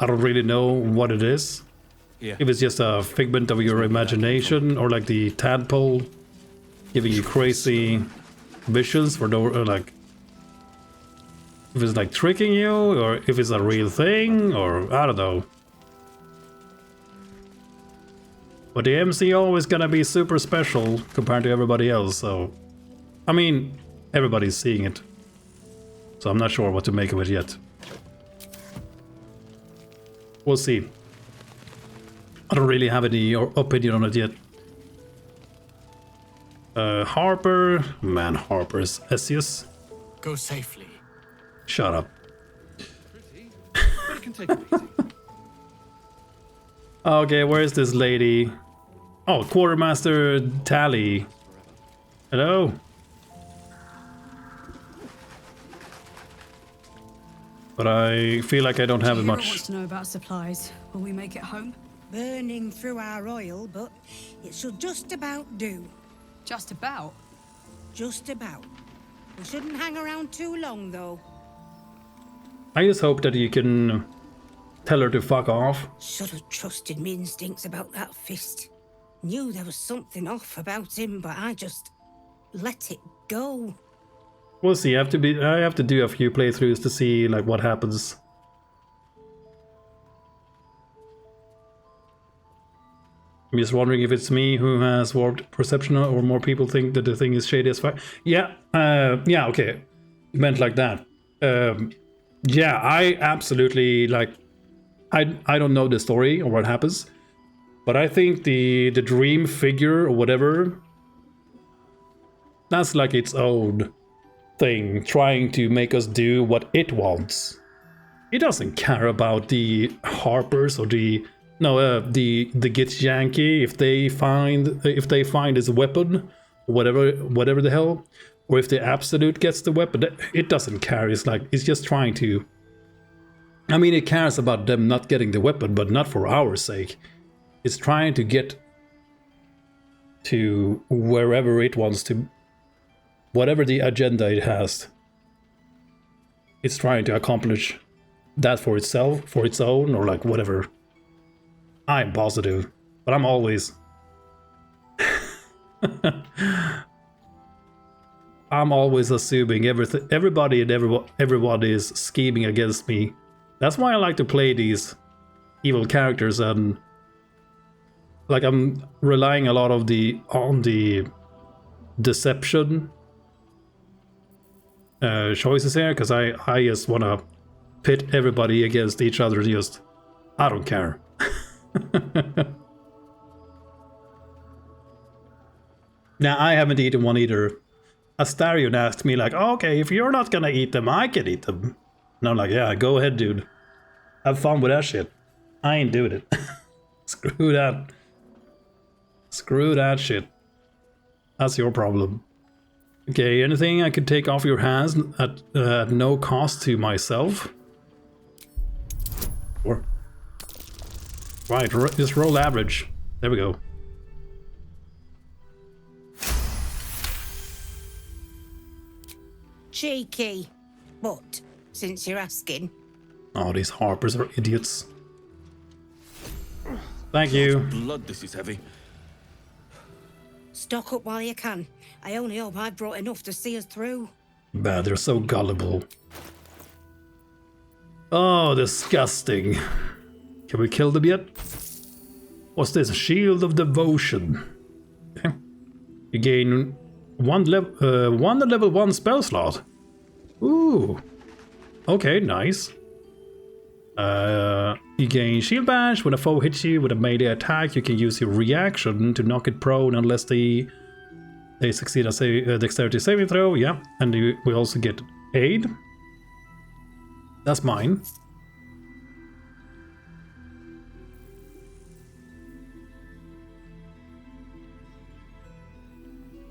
don't really know what it is. Yeah. If it's just a figment of your imagination, or like the tadpole giving you crazy visions for no, like if it's like tricking you, or if it's a real thing, or I don't know. But the MC always gonna be super special compared to everybody else, so I mean, everybody's seeing it, so I'm not sure what to make of it yet. We'll see. I don't really have any opinion on it yet. Harper, man, Harper's Esius. Go safely. Shut up. Okay, where's this lady? Oh, Quartermaster Tally. Hello. But I feel like I don't have much. wants to know about supplies. Will we make it home? Burning through our oil, but it should just about do. Just about? Just about. We shouldn't hang around too long, though. I just hope that you can tell her to fuck off. Should have trusted me instincts about that fist. Knew there was something off about him, but I just let it go. We'll see. I have to do a few playthroughs to see like what happens. I'm just wondering if it's me who has warped perception, or more people think that the thing is shady as fuck. Yeah, yeah, okay. You meant like that. Yeah, I absolutely like. I don't know the story or what happens, but I think the dream figure or whatever, that's like its own thing, trying to make us do what it wants. It doesn't care about the Harpers or the Gitz Yankee if they find his weapon, whatever the hell, or if the Absolute gets the weapon. It doesn't care. It's like it's just trying to. I mean, it cares about them not getting the weapon, but not for our sake. It's trying to get to wherever it wants to, whatever the agenda it has. It's trying to accomplish that for itself, for its own, or like whatever. I'm positive, but I'm always... I'm always assuming everybody and everyone is scheming against me. That's why I like to play these evil characters, and like I'm relying a lot on the deception choices here, because I just want to pit everybody against each other. Just I don't care. Now I haven't eaten one either. Astarion asked me like, oh, okay, if you're not gonna eat them, I can eat them. And I'm like, yeah, go ahead, dude. Have fun with that shit. I ain't doing it. Screw that. Screw that shit. That's your problem. Okay, anything I could take off your hands at no cost to myself? Or right, just roll average. There we go. Cheeky. But, since you're asking... Oh, these Harpers are idiots. Thank you. Blood, this is heavy. Stock up while you can. I only hope I've brought enough to see us through. Bad, they're so gullible. Oh, disgusting. Can we kill them yet? What's this? Shield of Devotion. Okay. You gain one level 1 spell slot. Ooh. Okay, nice. You gain Shield Bash. When a foe hits you with a melee attack, you can use your reaction to knock it prone unless they succeed a dexterity saving throw. Yeah, and we also get aid. That's mine.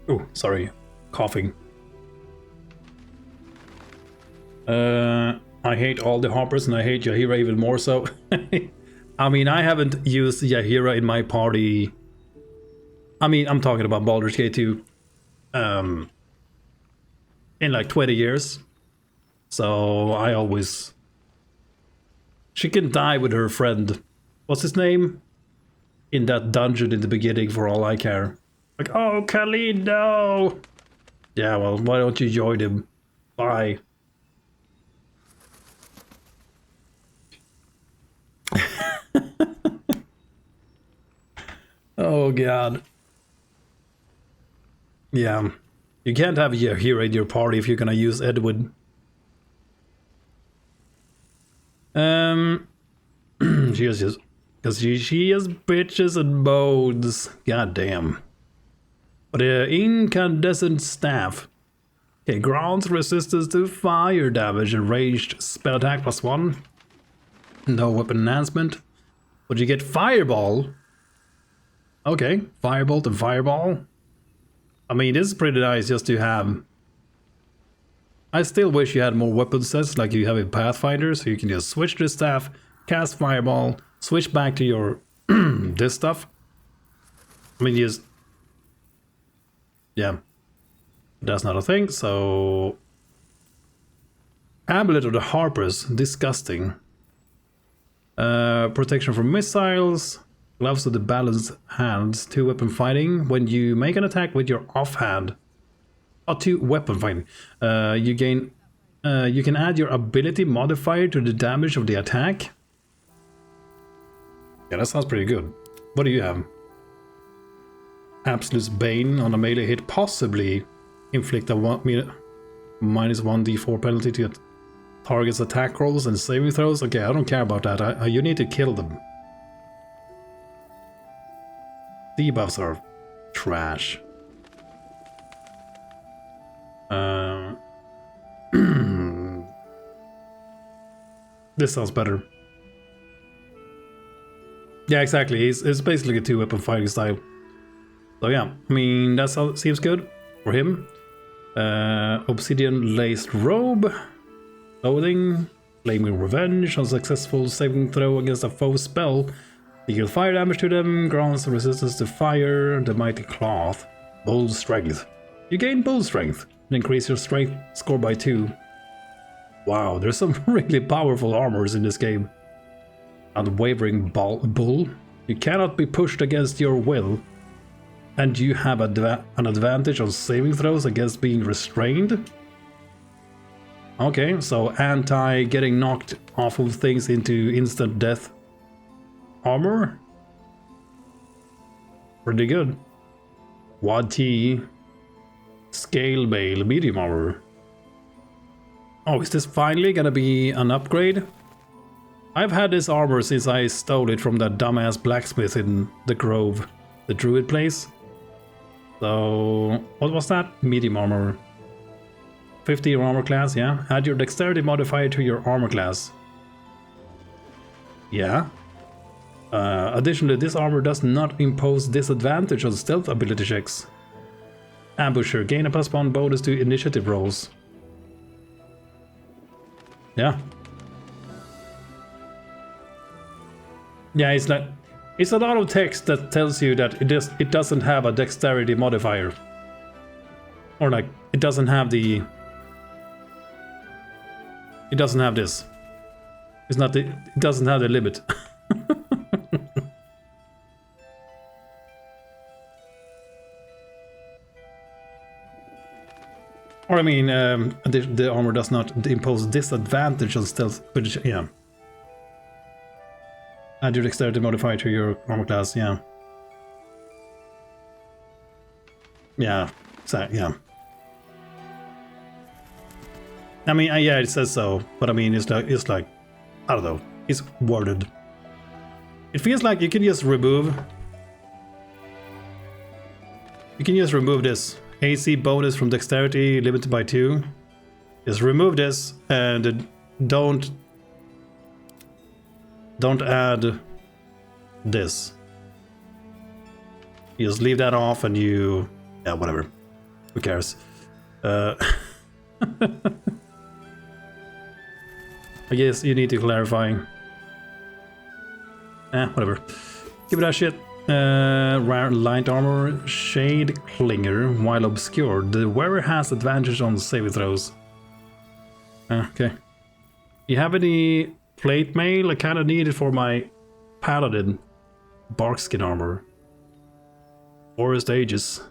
Oh, sorry, coughing. I hate all the Harpers, and I hate Yahira even more so. I mean, I haven't used Yahira in my party. I mean, I'm talking about Baldur's Gate 2. In like 20 years. So I always She can die with her friend. What's his name? In that dungeon in the beginning, for all I care. Like, oh, Khalid, no! Yeah, well, why don't you join him? Bye. Oh, God. Yeah. You can't have your hero in your party if you're gonna use Edwin. She is just... Because she has bitches and bones. God damn. But incandescent staff. Okay, grants resistance to fire damage and ranged spell attack +1. No weapon enhancement. But you get fireball. Okay, firebolt and fireball. I mean, this is pretty nice just to have. I still wish you had more weapon sets like you have in Pathfinder, so you can just switch to staff, cast fireball, switch back to your this stuff. I mean, just yeah, that's not a thing. So Amulet of the Harpers, disgusting. Protection from missiles, gloves of the balanced hands, 2 weapon fighting. When you make an attack with your offhand, or 2 weapon fighting, you gain. You can add your ability modifier to the damage of the attack. Yeah, that sounds pretty good. What do you have? Absolute Bane on a melee hit, possibly inflict a minus 1d4 penalty to target's attack rolls and saving throws. Okay, I don't care about that. You need to kill them. Debuffs are trash. This sounds better. Yeah, exactly. It's basically a 2-weapon fighting style. So yeah, I mean, that seems good for him. Obsidian laced robe. Clothing. Flaming revenge. Unsuccessful saving throw against a foe spell. Deal fire damage to them. Grants resistance to fire. The mighty cloth. Bold strength. You gain bold strength and increase your strength score by 2. Wow, there's some really powerful armors in this game. Unwavering bull. You cannot be pushed against your will. And you have an advantage on saving throws against being restrained. Okay, so anti getting knocked off of things into instant death armor. Pretty good. Wad T. Scale Mail medium armor. Oh, is this finally gonna be an upgrade? I've had this armor since I stole it from that dumbass blacksmith in the Grove, the Druid place. So, what was that? Medium armor. 50 armor class, yeah. Add your dexterity modifier to your armor class. Yeah. Additionally, this armor does not impose disadvantage on stealth ability checks. Ambusher, gain a +1 bonus to initiative rolls. Yeah. Yeah, it's like, it's a lot of text that tells you that it doesn't have a dexterity modifier. Or like, it doesn't have the... It doesn't have this. It's not the... It doesn't have the limit. Or I mean, the armor does not impose disadvantage on stealth, but yeah. Add your dexterity modifier to your armor class, yeah. Yeah, so, yeah. I mean, yeah, it says so, but I mean, it's like, I don't know, it's worded. It feels like you can just remove. You can just remove this. AC bonus from dexterity limited by 2. Just remove this and don't add this. You just leave that off and you... Yeah, whatever. Who cares? I guess you need to clarify. Whatever. Give it that shit. Rare light armor, Shade Clinger. While obscured, the wearer has advantage on saving throws. Okay. You have any plate mail. I kind of need it for my paladin barkskin armor. Forest Aegis.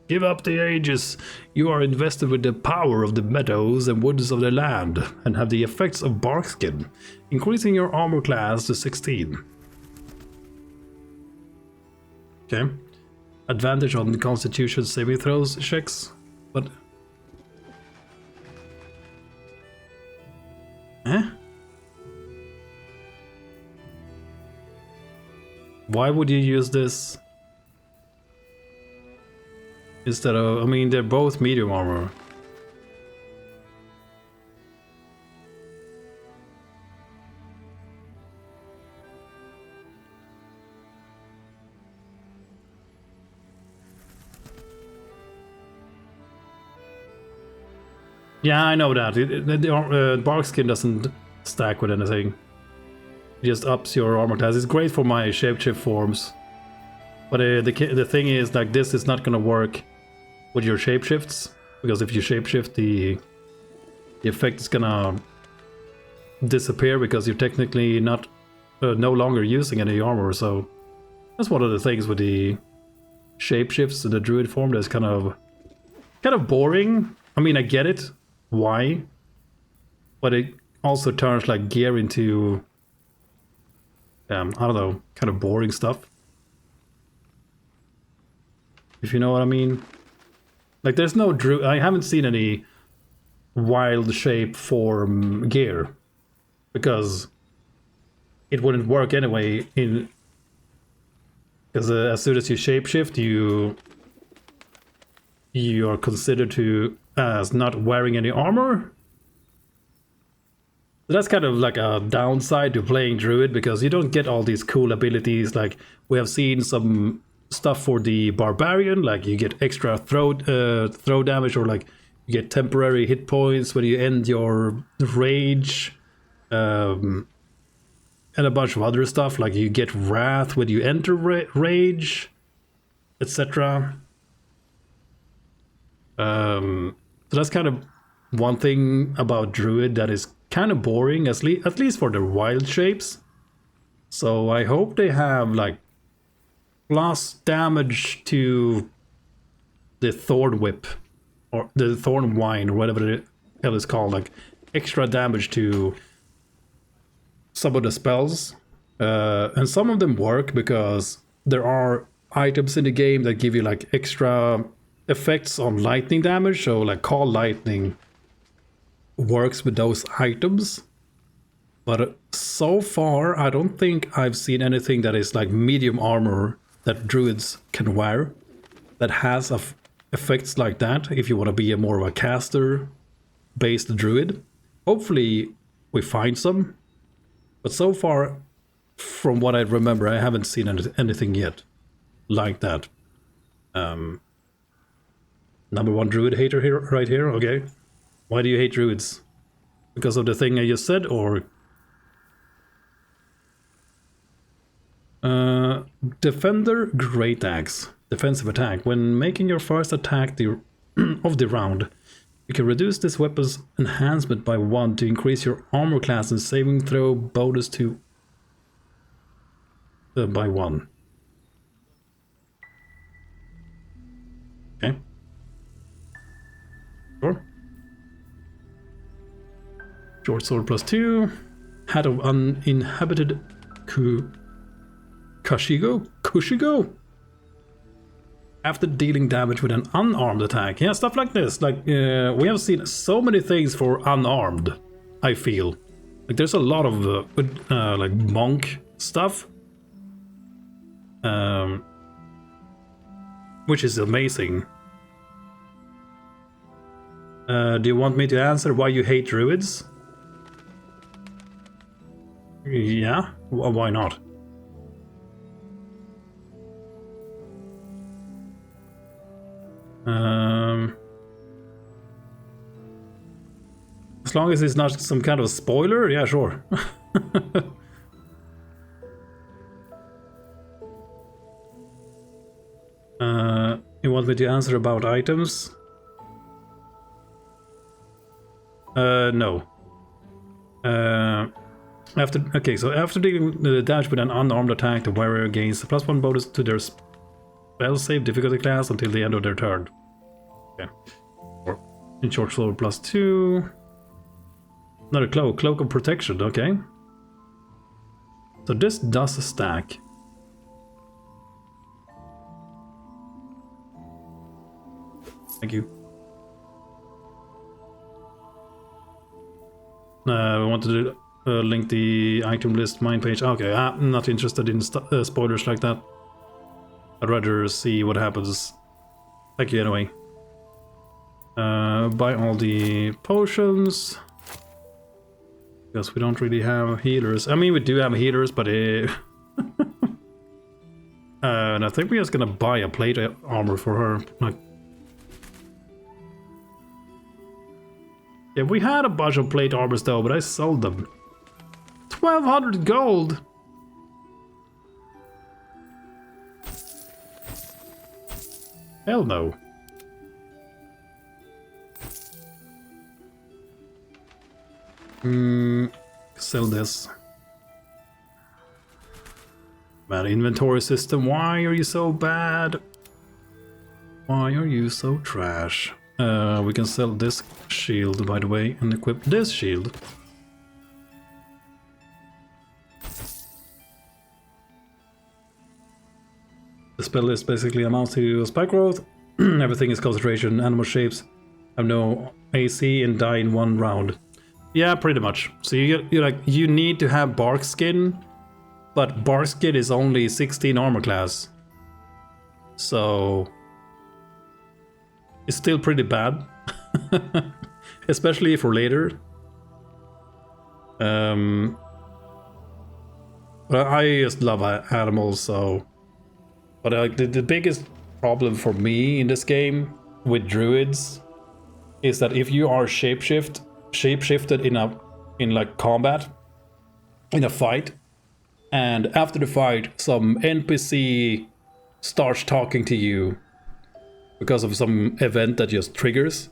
Give up the Aegis. You are invested with the power of the meadows and woods of the land and have the effects of barkskin, increasing your armor class to 16. Okay. Advantage on the Constitution saving throws checks, but... Eh? Why would you use this instead of... I mean, they're both medium armor. Yeah, I know that. The barkskin doesn't stack with anything. It just ups your armor class. It's great for my shapeshift forms. But the thing is, like, this is not gonna work with your shapeshifts. Because if you shapeshift, the effect is gonna disappear because you're technically not no longer using any armor. So that's one of the things with the shapeshifts in the druid form that's kind of boring. I mean, I get it. Why? But it also turns like gear into I don't know, kind of boring stuff. If you know what I mean. Like, there's no I haven't seen any wild shape form gear because it wouldn't work anyway. Because as soon as you shapeshift, you are considered to as not wearing any armor. That's kind of like a downside to playing Druid, because you don't get all these cool abilities. Like, we have seen some stuff for the Barbarian, like you get extra throw damage, or like you get temporary hit points when you end your rage, and a bunch of other stuff, like you get wrath when you enter rage, etc. So that's kind of one thing about Druid that is kind of boring, at least for the wild shapes. So I hope they have like plus damage to the Thorn Whip or the Thorn Wine or whatever the hell it's called, like extra damage to some of the spells. And some of them work because there are items in the game that give you like extra effects on lightning damage. So like Call Lightning works with those items, but so far I don't think I've seen anything that is like medium armor that druids can wear that has effects like that if you want to be more of a caster based druid. Hopefully we find some, but so far from what I remember I haven't seen anything yet like that. Number one druid hater here, right here. Okay. Why do you hate druids? Because of the thing I just said, or... Defender Great Axe. Defensive attack. When making your first attack of the round, you can reduce this weapon's enhancement by 1 to increase your armor class and saving throw bonus to... by 1. Okay. Sure. Short sword plus 2. Hat of uninhabited Kushigo? After dealing damage with an unarmed attack. Yeah, stuff like this. Like, we have seen so many things for unarmed, I feel. Like, there's a lot of, like, monk stuff. Which is amazing. Do you want me to answer why you hate druids? Yeah, why not? As long as it's not some kind of spoiler, yeah, sure. You want me to answer about items? No. After dealing the damage with an unarmed attack, the warrior gains a +1 bonus to their spell save difficulty class until the end of their turn. Okay. In short sword +2. Another cloak of protection. Okay. So this does a stack. Thank you. We wanted to link the item list mine page. Okay, I'm not interested in spoilers like that. I'd rather see what happens. Thank you anyway. Buy all the potions. Because we don't really have healers. I mean, we do have healers, but and I think we're just gonna buy a plate armor for her. Like, yeah, we had a bunch of plate armors though, but I sold them. 1,200 gold. Hell no. Sell this. Man, inventory system, why are you so bad? Why are you so trash? We can sell this shield, by the way, and equip this shield. The spell list basically amounts to spike growth. Everything is concentration, animal shapes have no AC and die in 1 round. Yeah, pretty much. So you need to have bark skin, but bark skin is only 16 armor class. So it's still pretty bad. Especially for later. But I just love animals, so. But the biggest problem for me in this game with druids is that if you are shapeshifted in like combat, in a fight, and after the fight some NPC starts talking to you because of some event that just triggers,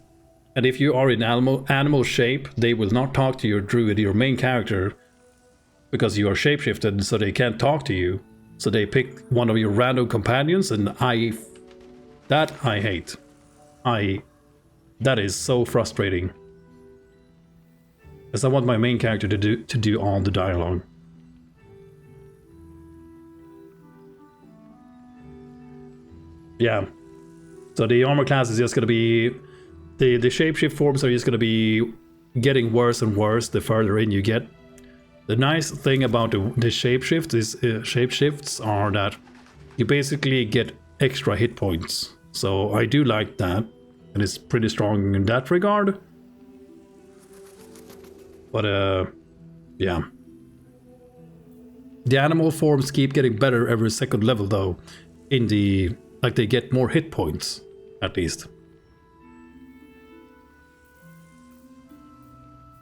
and if you are in animal shape, they will not talk to your druid, your main character, because you are shapeshifted, so they can't talk to you. So they pick one of your random companions, and I hate. That is so frustrating. Because I want my main character to do all the dialogue. Yeah. So the armor class is just gonna be the shapeshift forms are just gonna be getting worse and worse the further in you get. The nice thing about the shapeshift is shapeshifts are that you basically get extra hit points. So I do like that, and it's pretty strong in that regard. But yeah. The animal forms keep getting better every second level though. Like they get more hit points, at least.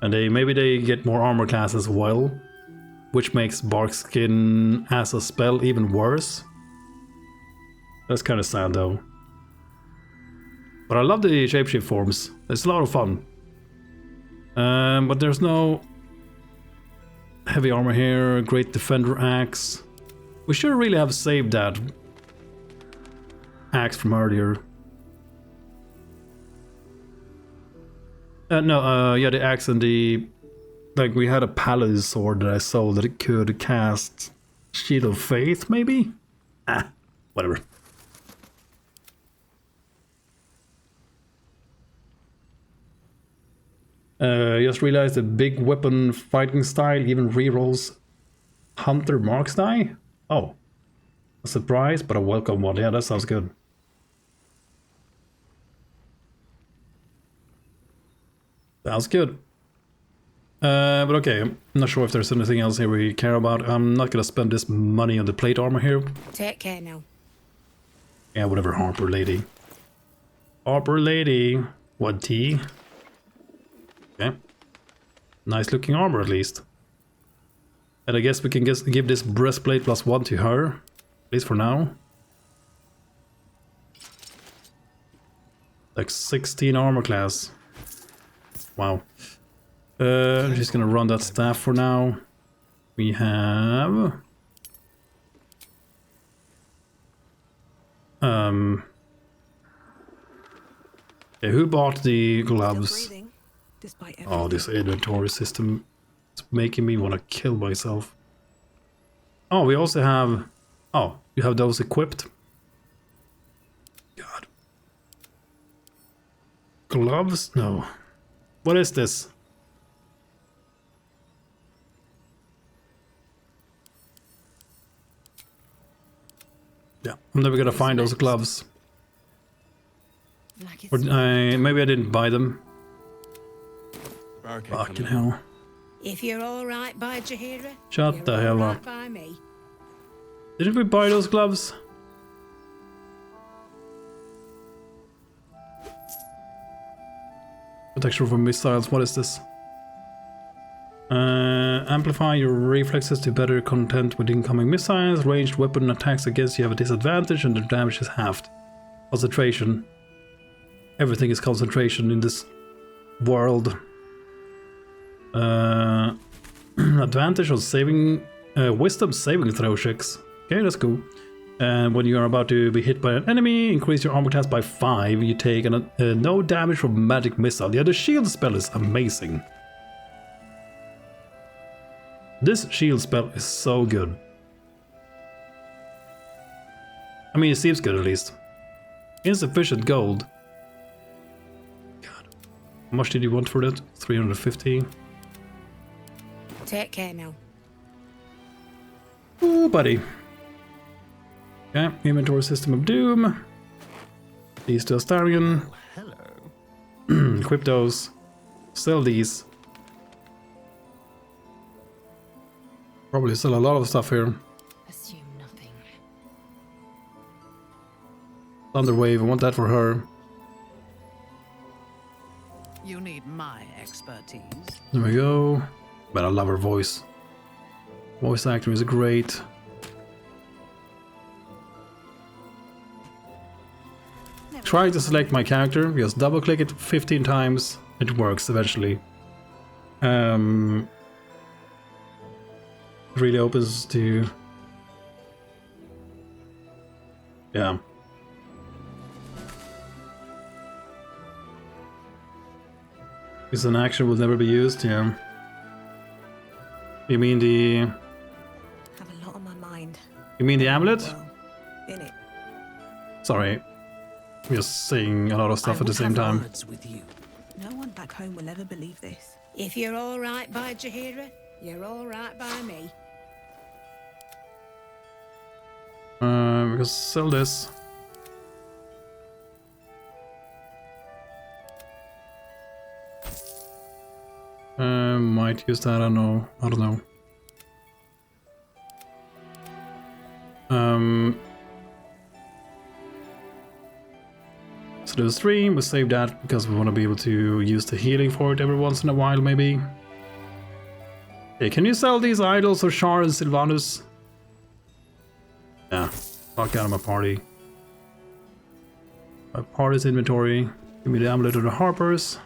And maybe they get more armor class as well, which makes Barkskin as a spell even worse. That's kind of sad though. But I love the shapeshift forms. It's a lot of fun. But there's no heavy armor here. Great defender axe. We should really have saved that axe from earlier. Yeah, the axe and the... Like, we had a paladin sword that I sold that it could cast Shield of Faith, maybe? Whatever. Just realized the big weapon fighting style even rerolls Hunter Marks die? Oh. A surprise, but a welcome one. Yeah, that sounds good. Sounds good. But okay, I'm not sure if there's anything else here we care about. I'm not gonna spend this money on the plate armor here. Take care now. Yeah, whatever, Harper lady. Harper lady. What tea? Okay. Nice looking armor at least. And I guess we can give this breastplate +1 to her. At least for now. Like 16 armor class. Wow. I'm just gonna run that staff for now. We have... Yeah, who bought the gloves? Oh, this inventory system is making me want to kill myself. Oh, we also have... Oh, you have those equipped? God. Gloves? No. What is this? Yeah, I'm never gonna find those gloves. Or maybe I didn't buy them. Fucking hell. If you're all right by Jaheira, Shut the hell right up. by me. Didn't we buy those gloves? Protection from missiles, what is this? Amplify your reflexes to better contend with incoming missiles. Ranged weapon attacks against you have a disadvantage and the damage is halved. Concentration. Everything is concentration in this world. Advantage on saving... wisdom saving throw checks. Okay, that's cool. And when you are about to be hit by an enemy, increase your armor class by 5. You take no damage from magic missile. Yeah, the shield spell is amazing. This shield spell is so good. I mean, it seems good at least. Insufficient gold. God. How much did you want for that? 350. Take care now. Ooh, buddy. Okay, inventory system of doom. These to Astarion. Hello. Equip those. Sell these. Probably sell a lot of stuff here. Assume nothing. Thunderwave, I want that for her. You need my expertise. There we go. But I love her voice. Voice acting is great. Try to select my character, just double click it 15 times, it works eventually. Really opens to... Yeah. Is an action will never be used, yeah. You mean the... Have a lot on my mind. You mean the amulet? In it. Sorry. We're just saying a lot of stuff at the same time. No one back home will ever believe this. If you're all right by Jaheira, you're all right by me. We can sell this. Might use that, I don't know. So there's 3, we save that because we want to be able to use the healing for it every once in a while, maybe. Hey, can you sell these idols of Shar and Sylvanus? Yeah, fuck out of my party. My party's inventory. Give me the amulet of the Harpers.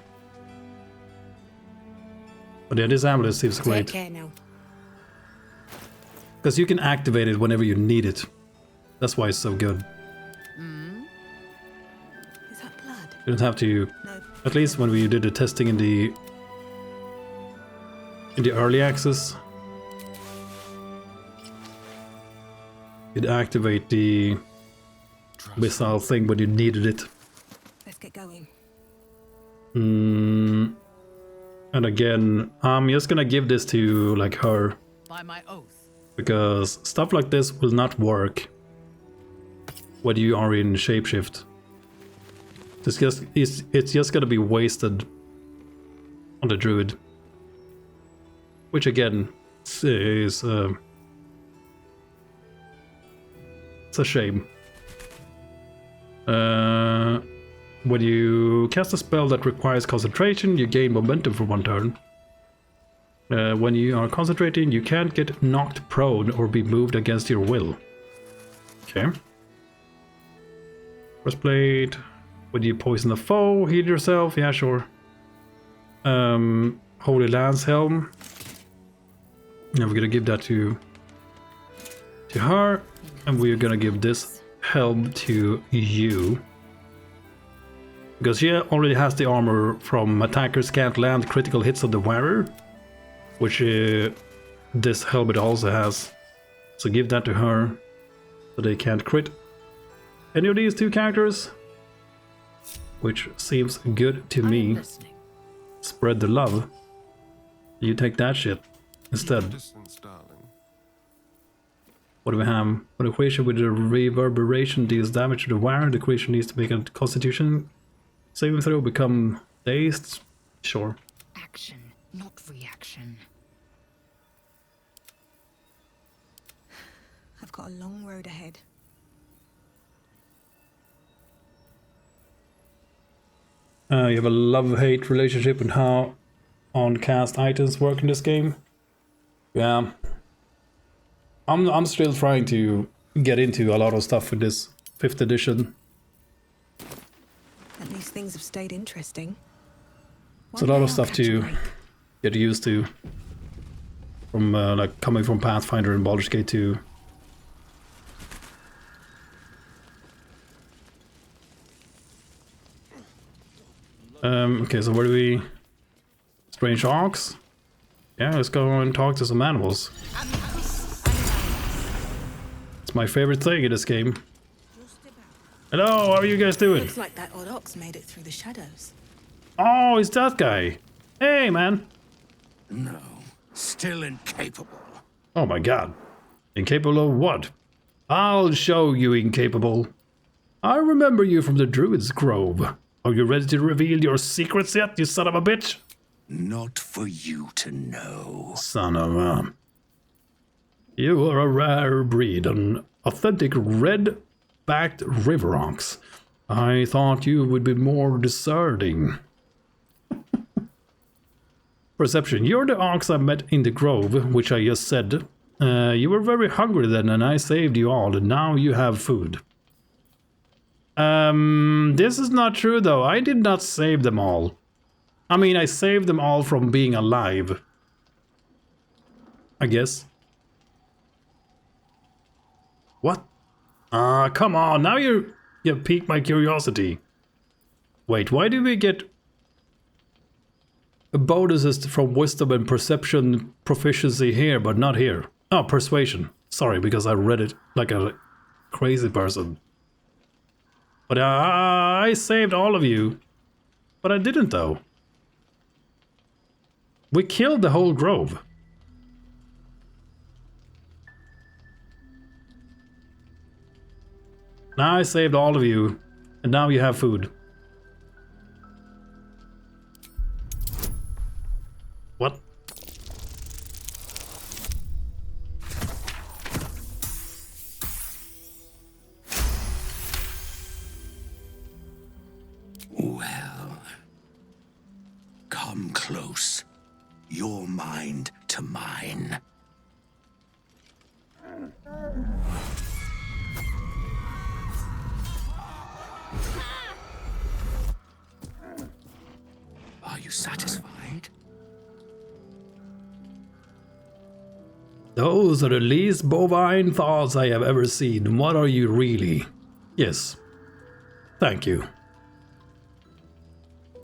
But yeah, this amulet seems great. Take care now. Because you can activate it whenever you need it. That's why it's so good. Is that blood? You don't have to... No. At least when we did the testing in the early access, you'd activate the missile thing when you needed it. Let's get going. And again, I'm just gonna give this to like her. By my oath. Because stuff like this will not work when you are in shapeshift. It's just gonna be wasted on the druid. Which again is it's a shame. When you cast a spell that requires concentration, you gain momentum for 1 turn. When you are concentrating, you can't get knocked prone or be moved against your will. Okay. Breastplate. When you poison a foe, heal yourself. Yeah, sure. Holy Lance Helm. Now we're gonna give that to her, and we're gonna give this helm to you. Because she already has the armor from attackers can't land critical hits of the wearer, which this helmet also has. So give that to her, so they can't crit any of these two characters, which seems good to me. Spread the love. You take that shit instead. What do we have? When a creature with a reverberation deals damage to the wearer, the creature needs to make a Constitution saving throw, become dazed. Sure. Action, not reaction. I've got a long road ahead. You have a love-hate relationship with how on-cast items work in this game. Yeah. I'm still trying to get into a lot of stuff with this 5th edition. At least things have stayed interesting. It's a lot of stuff to get used to. From like coming from Pathfinder and Baldur's Gate 2. Okay, so where do we... Strange orcs? Yeah, let's go and talk to some animals. It's my favorite thing in this game. Hello, how are you guys doing? Looks like that odd ox made it through the shadows. Oh, it's that guy. Hey, man. No, still incapable. Oh my god. Incapable of what? I'll show you incapable. I remember you from the Druid's Grove. Are you ready to reveal your secrets yet, you son of a bitch? Not for you to know. Son of a... You are a rare breed, an authentic red-backed river ox. I thought you would be more discerning. Perception. You're the ox I met in the grove, which I just said. You were very hungry then, and I saved you all, and now you have food. This is not true though. I did not save them all. I mean, I saved them all from being alive. I guess. What? Come on. Now you piqued my curiosity. Wait, why do we get bonuses from wisdom and perception proficiency here, but not here? Oh, persuasion. Sorry, because I read it like a crazy person. But I saved all of you. But I didn't, though. We killed the whole grove. Now I saved all of you. And now you have food. What? Well, come close. Your mind to mine. Are you satisfied? Those are the least bovine thoughts I have ever seen. What are you really? Yes. Thank you.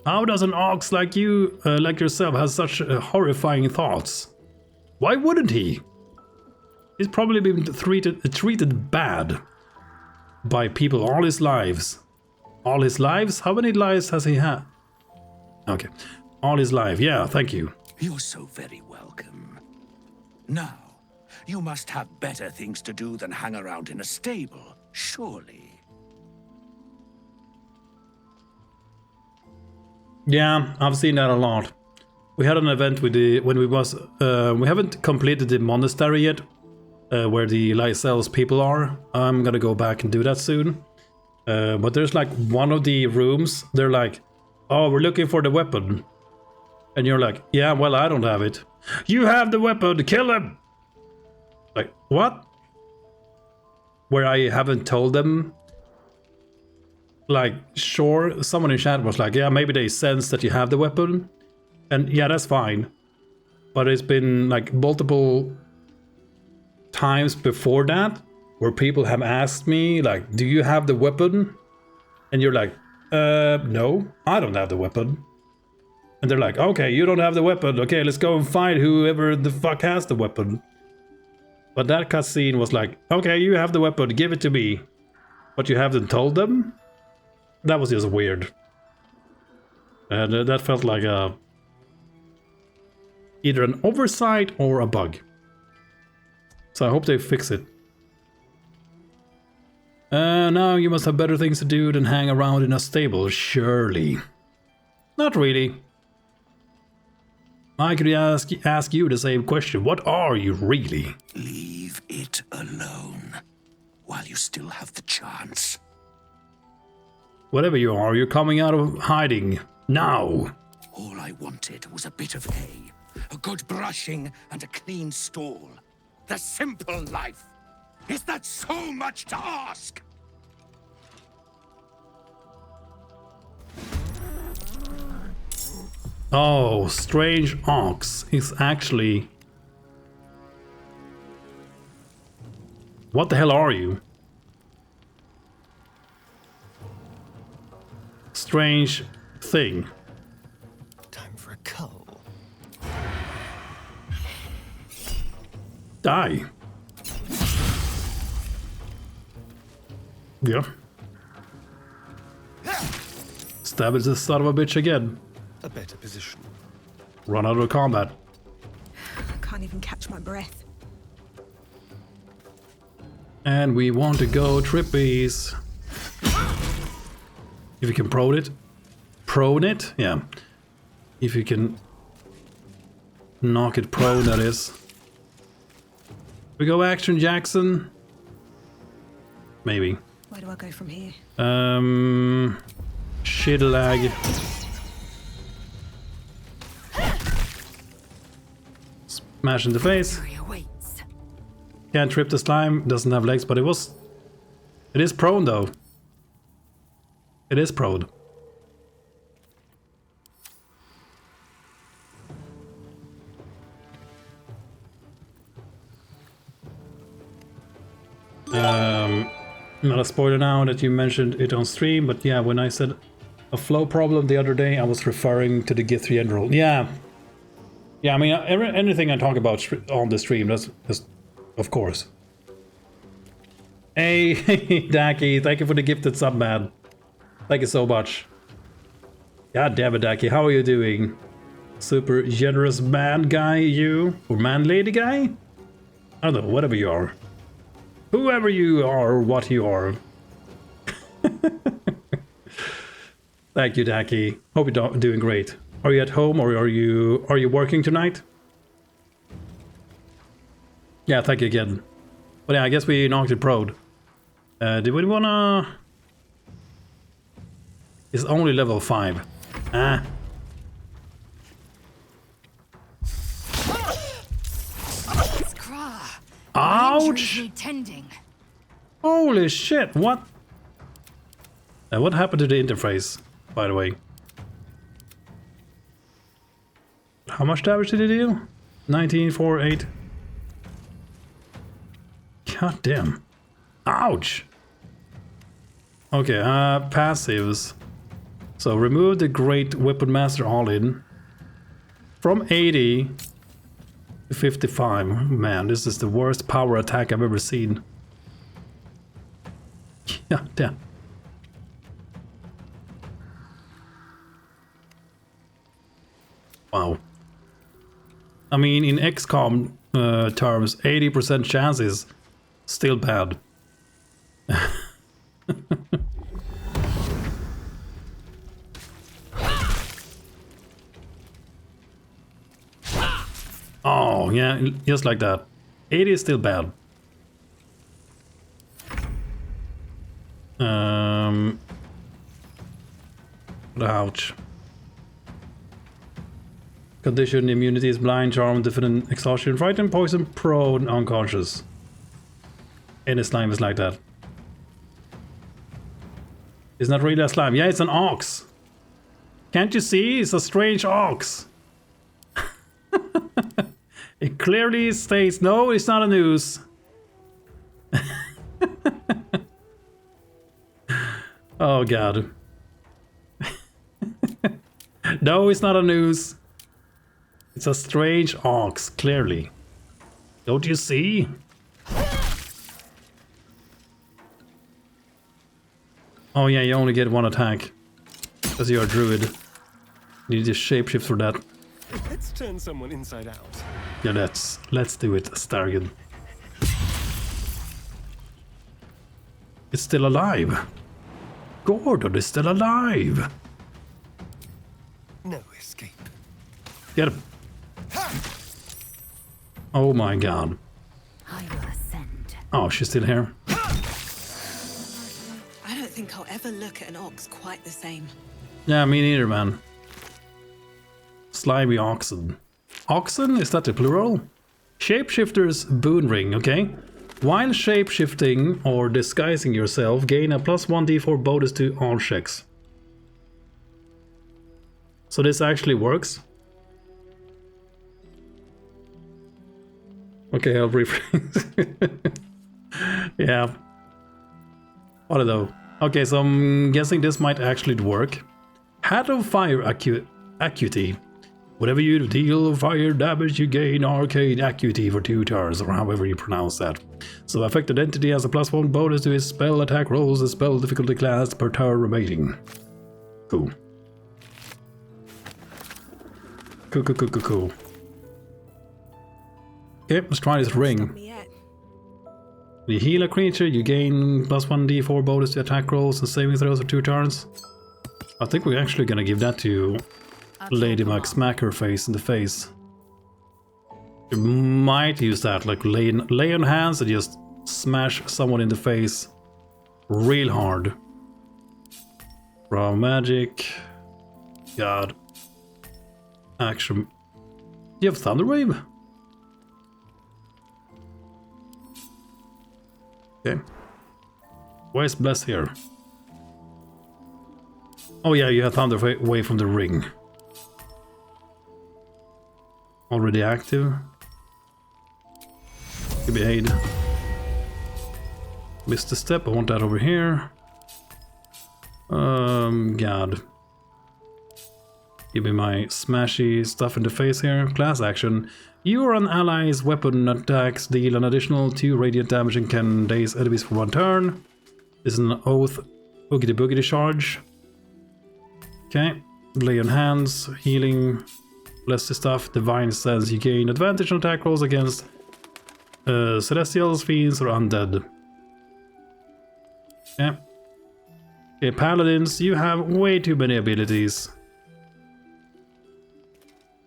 How does an ox like you, like yourself, have such horrifying thoughts? Why wouldn't he? He's probably been treated bad by people all his lives. All his lives? How many lives has he had? Okay. All his life. Yeah, thank you. You're so very welcome. Now, you must have better things to do than hang around in a stable, surely. Yeah, I've seen that a lot. We had an event with the we haven't completed the monastery yet, where the Lysel's people are. I'm gonna go back and do that soon. But there's like one of the rooms. They're like, "Oh, we're looking for the weapon," and you're like, "Yeah, well, I don't have it." You have the weapon. Kill him. Like what? Where I haven't told them. Like, sure, someone in chat was like, yeah, maybe they sense that you have the weapon. And yeah, that's fine. but it's been like multiple times before that where people have asked me like, do you have the weapon? And you're like, no, I don't have the weapon. And they're like, okay, you don't have the weapon. Okay, let's go and find whoever the fuck has the weapon. But that cutscene was like, okay, you have the weapon, give it to me. But you haven't told them? That was just weird. And that felt like either an oversight or a bug. So I hope they fix it. Now you must have better things to do than hang around in a stable, surely. Not really. I could ask you the same question. What are you really? Leave it alone while you still have the chance. Whatever you are, you're coming out of hiding. Now! All I wanted was a bit of hay, a good brushing, and a clean stall. The simple life. Is that so much to ask? Oh, Strange Ox is actually... What the hell are you? Strange thing. Time for a cull. Die. Yeah. Stab it, this son of a bitch again. A better position. Run out of combat. I can't even catch my breath. And we want to go trippies. If you can prone it. Prone it? Yeah. If you can knock it prone, that is. We go Action Jackson? Maybe. Where do I go from here? Shit lag. Smash in the face. Can't trip the slime, doesn't have legs, but it is prone though. It is prone. Not a spoiler now that you mentioned it on stream, but yeah, when I said a flow problem the other day, I was referring to the Guthrie end roll. Yeah. Yeah, I mean, anything I talk about on the stream, that's of course. Hey, Daki, thank you for the gifted sub, man. Thank you so much. God damn it, Daki, how are you doing? Super generous man guy, you? Or man lady guy? I don't know, whatever you are. Whoever you are, or what you are. Thank you, Daki. Hope you're doing great. Are you at home or are you working tonight? Yeah, thank you again. But yeah, I guess we knocked it prone. Do we wanna... It's only level 5. Ah. Ouch! Holy shit, what? What happened to the interface, by the way? How much damage did it deal? 1948. God damn. Ouch! Okay, passives. So remove the Great Weapon Master All-In. From 80 to 55. Man, this is the worst power attack I've ever seen. Yeah, damn. Wow. I mean, in XCOM terms, 80% chance is still bad. Oh, yeah, just like that. 80 is still bad. Ouch. Condition, immunity is blind, charm, diffident, exhaustion, frightened, poison, prone, unconscious. Any slime is like that. It's not really a slime. Yeah, it's an ox. Can't you see? It's a strange ox. It clearly states, no, it's not a noose. Oh god. No, it's not a noose. It's a strange ox, clearly. Don't you see? Oh yeah, you only get one attack. Because you're a druid. You need to shapeshift for that. Let's turn someone inside out. Yeah, let's do it, Stargan. It's still alive. Gordon is still alive. No escape. Get him. Oh my god. I will ascend. Oh, she's still here. I don't think I'll ever look at an ox quite the same. Yeah, me neither, man. Slimy oxen. Oxen? Is that the plural? Shapeshifter's boon ring, okay. While shapeshifting or disguising yourself, gain a +1 d4 bonus to all checks. So this actually works. Okay, I'll rephrase. Yeah. What though? Okay, so I'm guessing this might actually work. Hat of Fire Acuity. Whenever you deal fire damage, you gain arcane acuity for 2 turns, or however you pronounce that. So affected entity has a +1 bonus to his spell attack rolls, the spell difficulty class per turn remaining. Cool. Cool. Okay, let's try this ring. When you heal a creature, you gain +1 d4 bonus to attack rolls and saving throws for 2 turns. I think we're actually gonna give that to Lady Mac, smack her face in the face. You might use that, like lay on hands and just smash someone in the face real hard. Raw magic. God. Action. Do you have Thunderwave? Okay. Where's Bless here? Oh yeah, you have Thunderwave from the ring. Already active. Give me aid. Missed a step, I want that over here. God. Give me my smashy stuff in the face here. Class action. You or an ally's weapon attacks deal an additional 2 radiant damage and can daze enemies for 1 turn. This is an oath boogity boogity charge. Okay. Lay on hands, healing. Bless the stuff. Divine says you gain advantage on attack rolls against celestials, fiends, or undead. Okay. Okay, paladins, you have way too many abilities.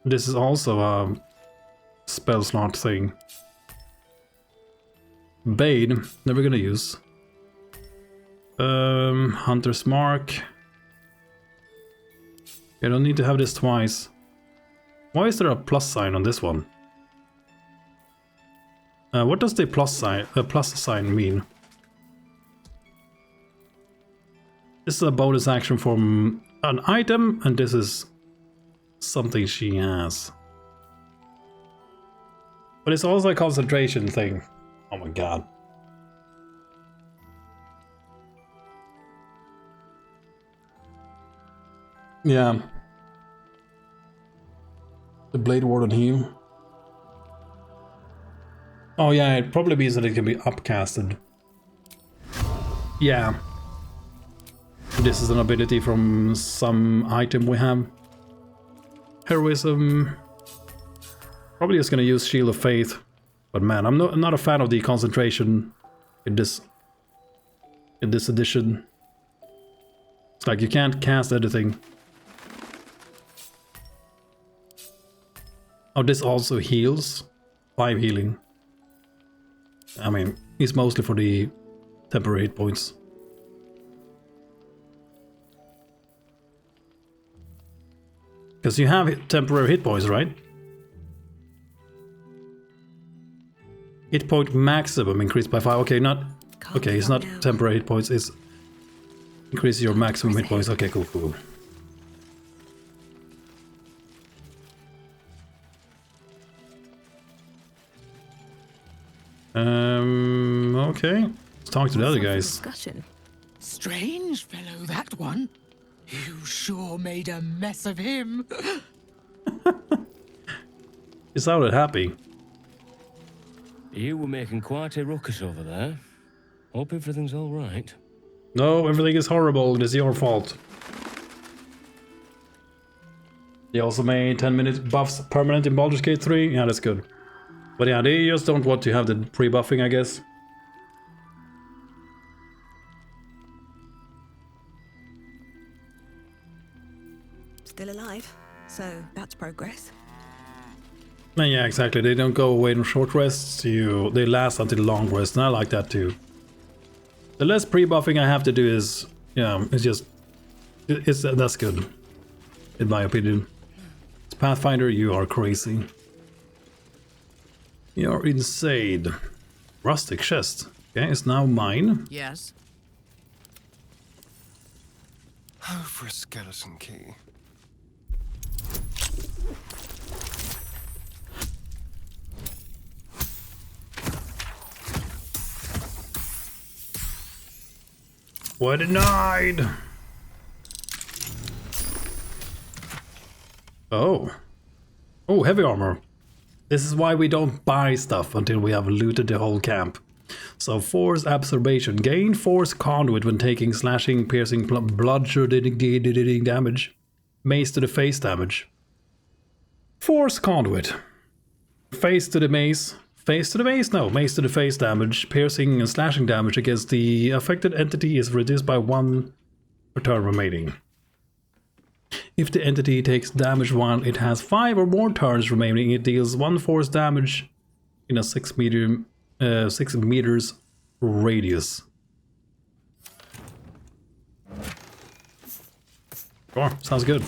This is also a spell slot thing. Bade, never gonna use. Hunter's Mark. I don't need to have this twice. Why is there a plus sign on this one? What does the plus sign mean? This is a bonus action from an item, and this is something she has. But it's also a concentration thing. Oh my god. Yeah. The Blade Warden heal. Oh yeah, it probably means that it can be upcasted. Yeah. This is an ability from some item we have. Heroism. Probably just gonna use Shield of Faith. But man, I'm not a fan of the concentration in this edition. It's like you can't cast anything. Oh, this also heals. 5 healing. I mean, it's mostly for the temporary hit points. Because you have temporary hit points, right? Hit point maximum increased by 5. Okay, not... Okay, it's not temporary hit points, it's... Increase your maximum hit points. Okay, cool. Okay. Let's talk to the other guys. Discussion. Strange fellow, that one. You sure made a mess of him. He sounded happy. You were making quite a ruckus over there. Hope everything's all right. No, everything is horrible. It is your fault. They also made 10-minute buffs permanent in Baldur's Gate 3. Yeah, that's good. But yeah, they just don't want to have the pre-buffing, I guess. Still alive, so that's progress. Yeah, exactly. They don't go away in short rests. They last until long rest, and I like that too. The less pre-buffing I have to do is, yeah, that's good, in my opinion. It's Pathfinder, you are crazy. You're insane. Rustic chest. Okay, it's now mine. Yes. Oh, for a skeleton key. We're denied! Oh. Oh, heavy armor. This is why we don't buy stuff until we have looted the whole camp. So, force absorption. Gain force conduit when taking slashing, piercing, bludgeoning damage. Mace to the face damage. Force conduit. Face to the mace. Face to the mace? No, mace to the face damage. Piercing and slashing damage against the affected entity is reduced by 1 per turn remaining. If the entity takes damage while it has 5 or more turns remaining, it deals 1 force damage in a 6 meters radius. Sure, sounds good.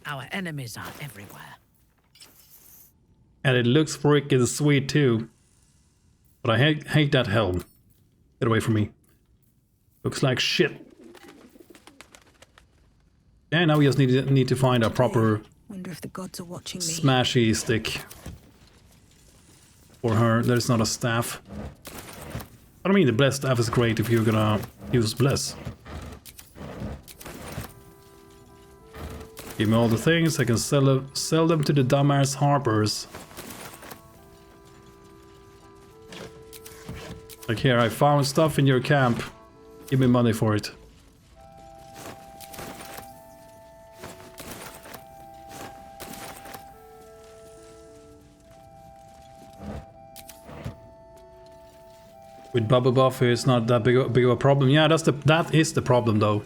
Our enemies are everywhere. And it looks freaking sweet too. But I hate that helm. Get away from me. Looks like shit. Yeah, now we just need to find a proper Wonder if the gods are watching me. smashy stick for her. There's not a staff. But I mean, the bless staff is great if you're gonna use bless. Give me all the things. I can sell them to the dumbass harpers. Like here, I found stuff in your camp. Give me money for it. With bubble buff, it's not that big of a problem. Yeah, that is the problem though.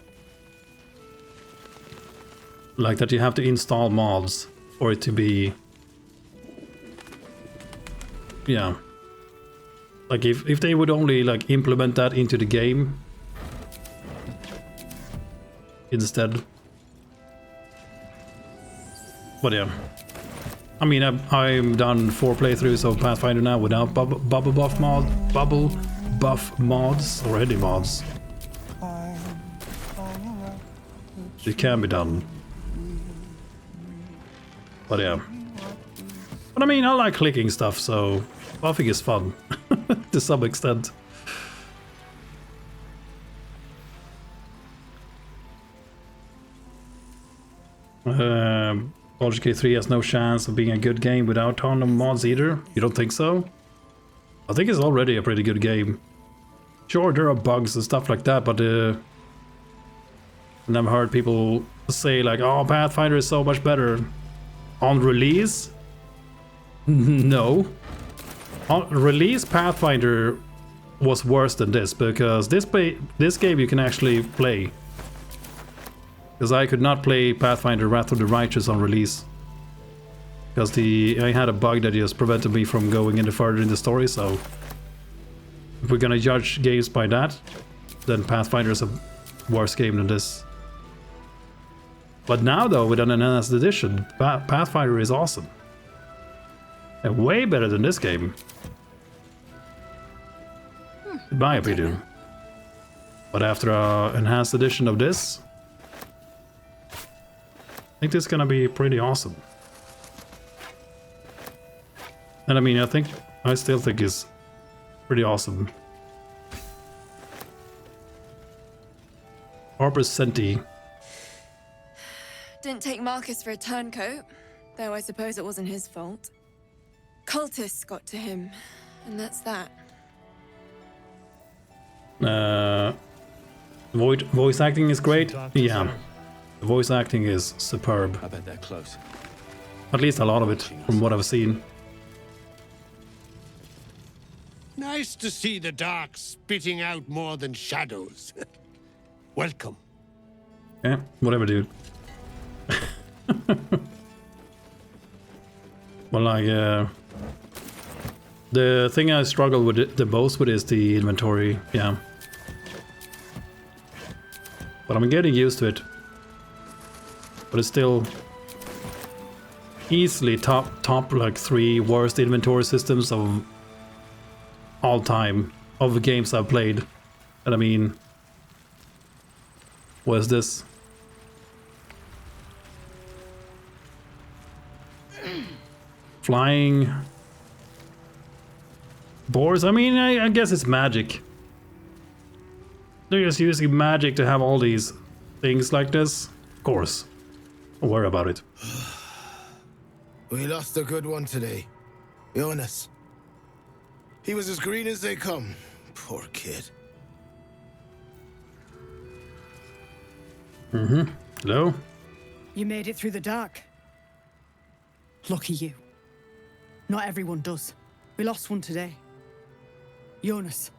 Like that you have to install mods for it to be... Yeah. Like if they would only like implement that into the game instead. But yeah. I mean, I'm done 4 playthroughs of Pathfinder now without bubble buff mods or any mods. It can be done. But yeah. But I mean, I like clicking stuff, so buffing is fun to some extent. Baldur's Gate 3 has no chance of being a good game without ton of mods either. You don't think so? I think it's already a pretty good game. Sure, there are bugs and stuff like that, but and I've heard people say like, "Oh, Pathfinder is so much better." On release? No. On release, Pathfinder was worse than this because this game you can actually play. Because I could not play Pathfinder Wrath of the Righteous on release. Because I had a bug that just prevented me from going any further in the story, so... If we're gonna judge games by that, then Pathfinder is a worse game than this. But now though, with an enhanced edition, Pathfinder is awesome. And way better than this game. In my opinion. But after an enhanced edition of this, I think this is gonna be pretty awesome. And I mean, I think I still think is pretty awesome. Harper's Senti. Didn't take Marcus for a turncoat, though I suppose it wasn't his fault. Cultists got to him, and that's that. Voice acting is great. Yeah, the voice acting is superb. I bet they're close. At least a lot of it, from what I've seen. Nice to see the dark spitting out more than shadows. Welcome. Yeah, whatever, dude. Well, like, the thing I struggle with the most with is the inventory. Yeah, but I'm getting used to it. But it's still easily top like 3 worst inventory systems of all time of the games I've played. And I mean, what is this? Flying boars? I mean, I guess it's magic. They're just using magic to have all these things like this. Of course. Don't worry about it. We lost a good one today. Jonas. He was as green as they come. Poor kid. Hello? You made it through the dark. Lucky you. Not everyone does. We lost one today. Jonas.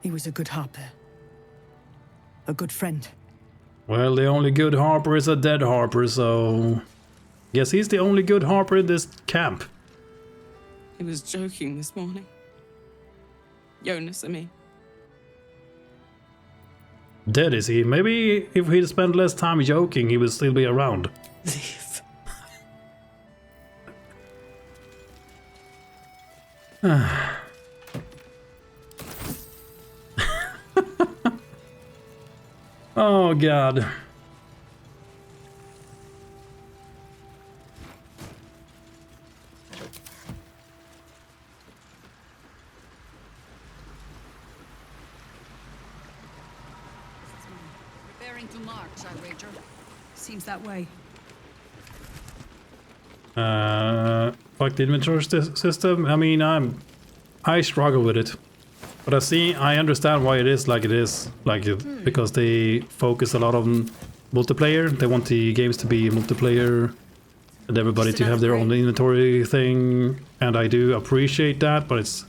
He was a good harper. A good friend. Well, the only good harper is a dead harper, so... Guess he's the only good harper in this camp. He was joking this morning. Jonas, I mean. Dead, is he? Maybe if he'd spent less time joking, he would still be around. Leave. Oh, God. Preparing to march, I wager. Seems that way. Fuck the inventory system. I mean, I struggle with it, but I understand why it is like it is, like it, because they focus a lot on multiplayer. They want the games to be multiplayer and everybody to have their own inventory thing, and I do appreciate that, but it's,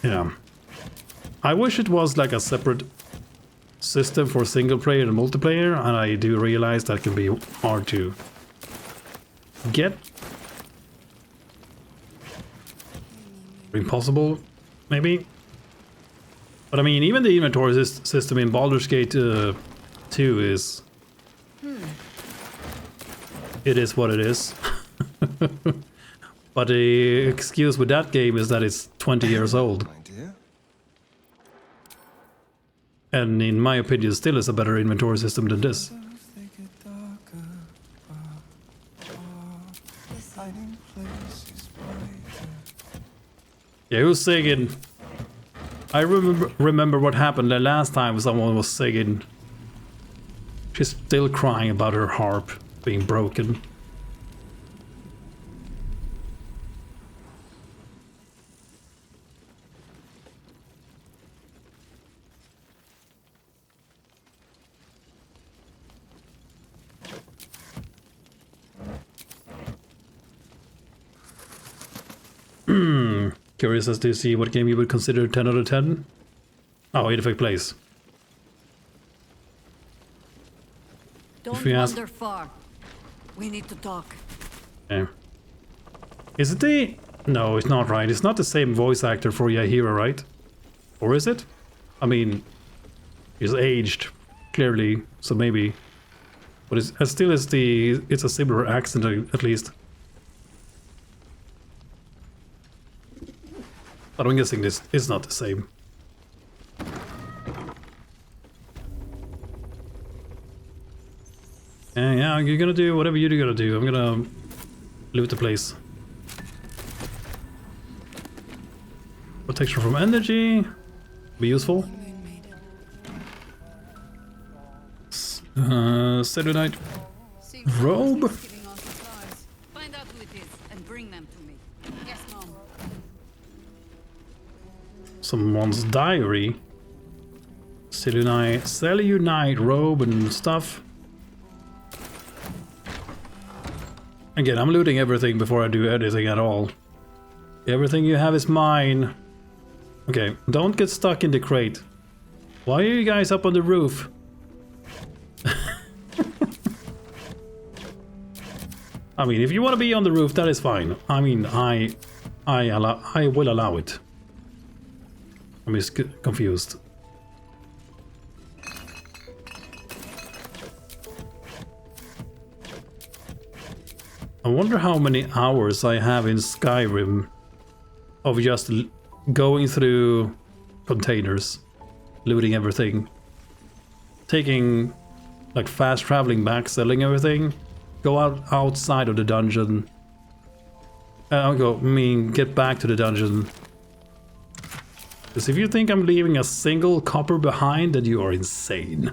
yeah. I wish it was like a separate system for single player and multiplayer, and I do realize that can be hard to get. Impossible, maybe. But I mean, even the inventory system in Baldur's Gate 2 is... It is what it is. But the excuse with that game is that it's 20 years old. And in my opinion, still is a better inventory system than this. Yeah, who's singing? I remember what happened the last time someone was singing. She's still crying about her harp being broken. Curious as to see what game you would consider 10 out of 10. Oh, 85 plays. Don't wander far. We need to talk. Yeah. Is it the... No, it's not right. It's not the same voice actor for Yahira, right? Or is it? I mean, he's aged, clearly, so maybe. But it still is the... It's a similar accent, at least. But I'm guessing this is not the same. Yeah, you're gonna do whatever you're gonna do. I'm gonna loot the place. Protection from energy. Be useful. Cellulite robe. Find out who it is and bring them to me. Yes, Mom. Someone's diary. Cellulite robe and stuff. Again, I'm looting everything before I do anything at all. Everything you have is mine. Okay, don't get stuck in the crate. Why are you guys up on the roof? I mean, if you want to be on the roof, that is fine. I mean, I will allow it. I'm just confused. I wonder how many hours I have in Skyrim of just going through containers, looting everything, taking like fast traveling back, selling everything, go outside of the dungeon, get back to the dungeon. Because if you think I'm leaving a single copper behind, then you are insane.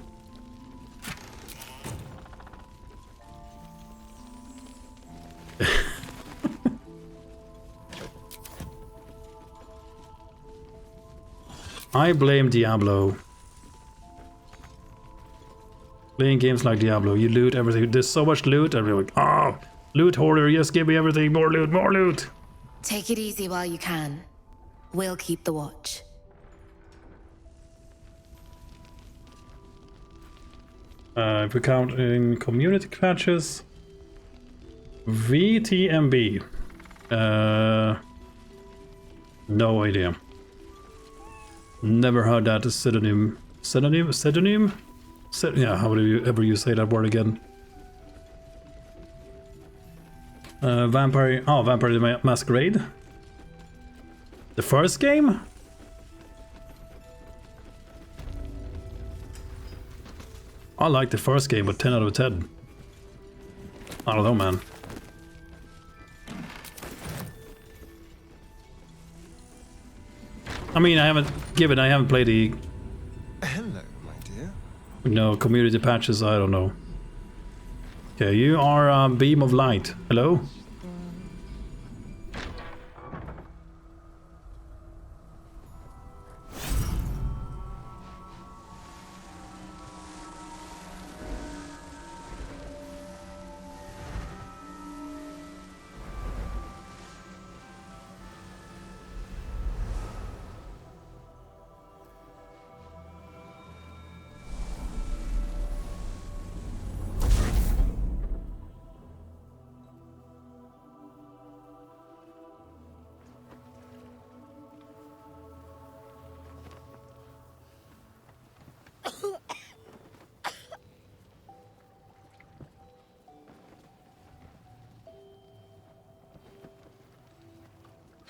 I blame Diablo. Playing games like Diablo, you loot everything. There's so much loot, and you're like, oh, loot hoarder, yes, give me everything, more loot, more loot. Take it easy while you can. We'll keep the watch. If we count in community patches, VTMB. No idea. Never heard that pseudonym. Pseudonym? Yeah, how do you ever say that word again? Vampire the Masquerade? The first game? I like the first game, but 10 out of 10. I don't know, man. I mean, I haven't played the... Hello, my dear. No, community patches, I don't know. Okay, you are a beam of light. Hello?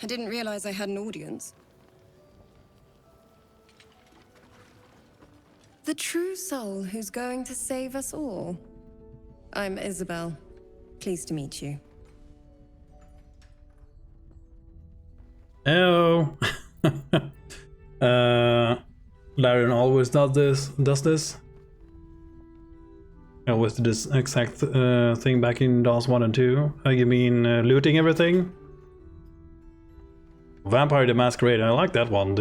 I didn't realize I had an audience. The true soul who's going to save us all. I'm Isabel. Pleased to meet you. Hello. Larian always does this. I always did this exact thing back in DOS 1 and 2. You mean looting everything? Vampire the Masquerade, I like that one.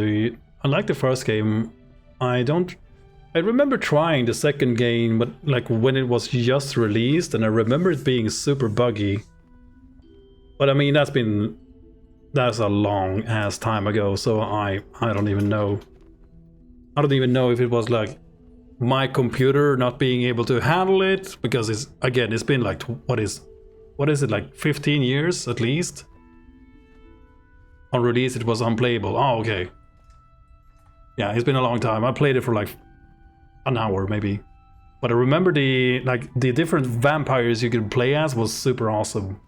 I like the first game. I remember trying the second game, but like when it was just released, and I remember it being super buggy. But I mean, that's a long ass time ago, so I don't even know. I don't even know if it was like my computer not being able to handle it, because it's been like what is it, like 15 years at least. On release it was unplayable. Oh, okay. Yeah, it's been a long time. I played it for like an hour maybe. But I remember the different vampires you could play as was super awesome.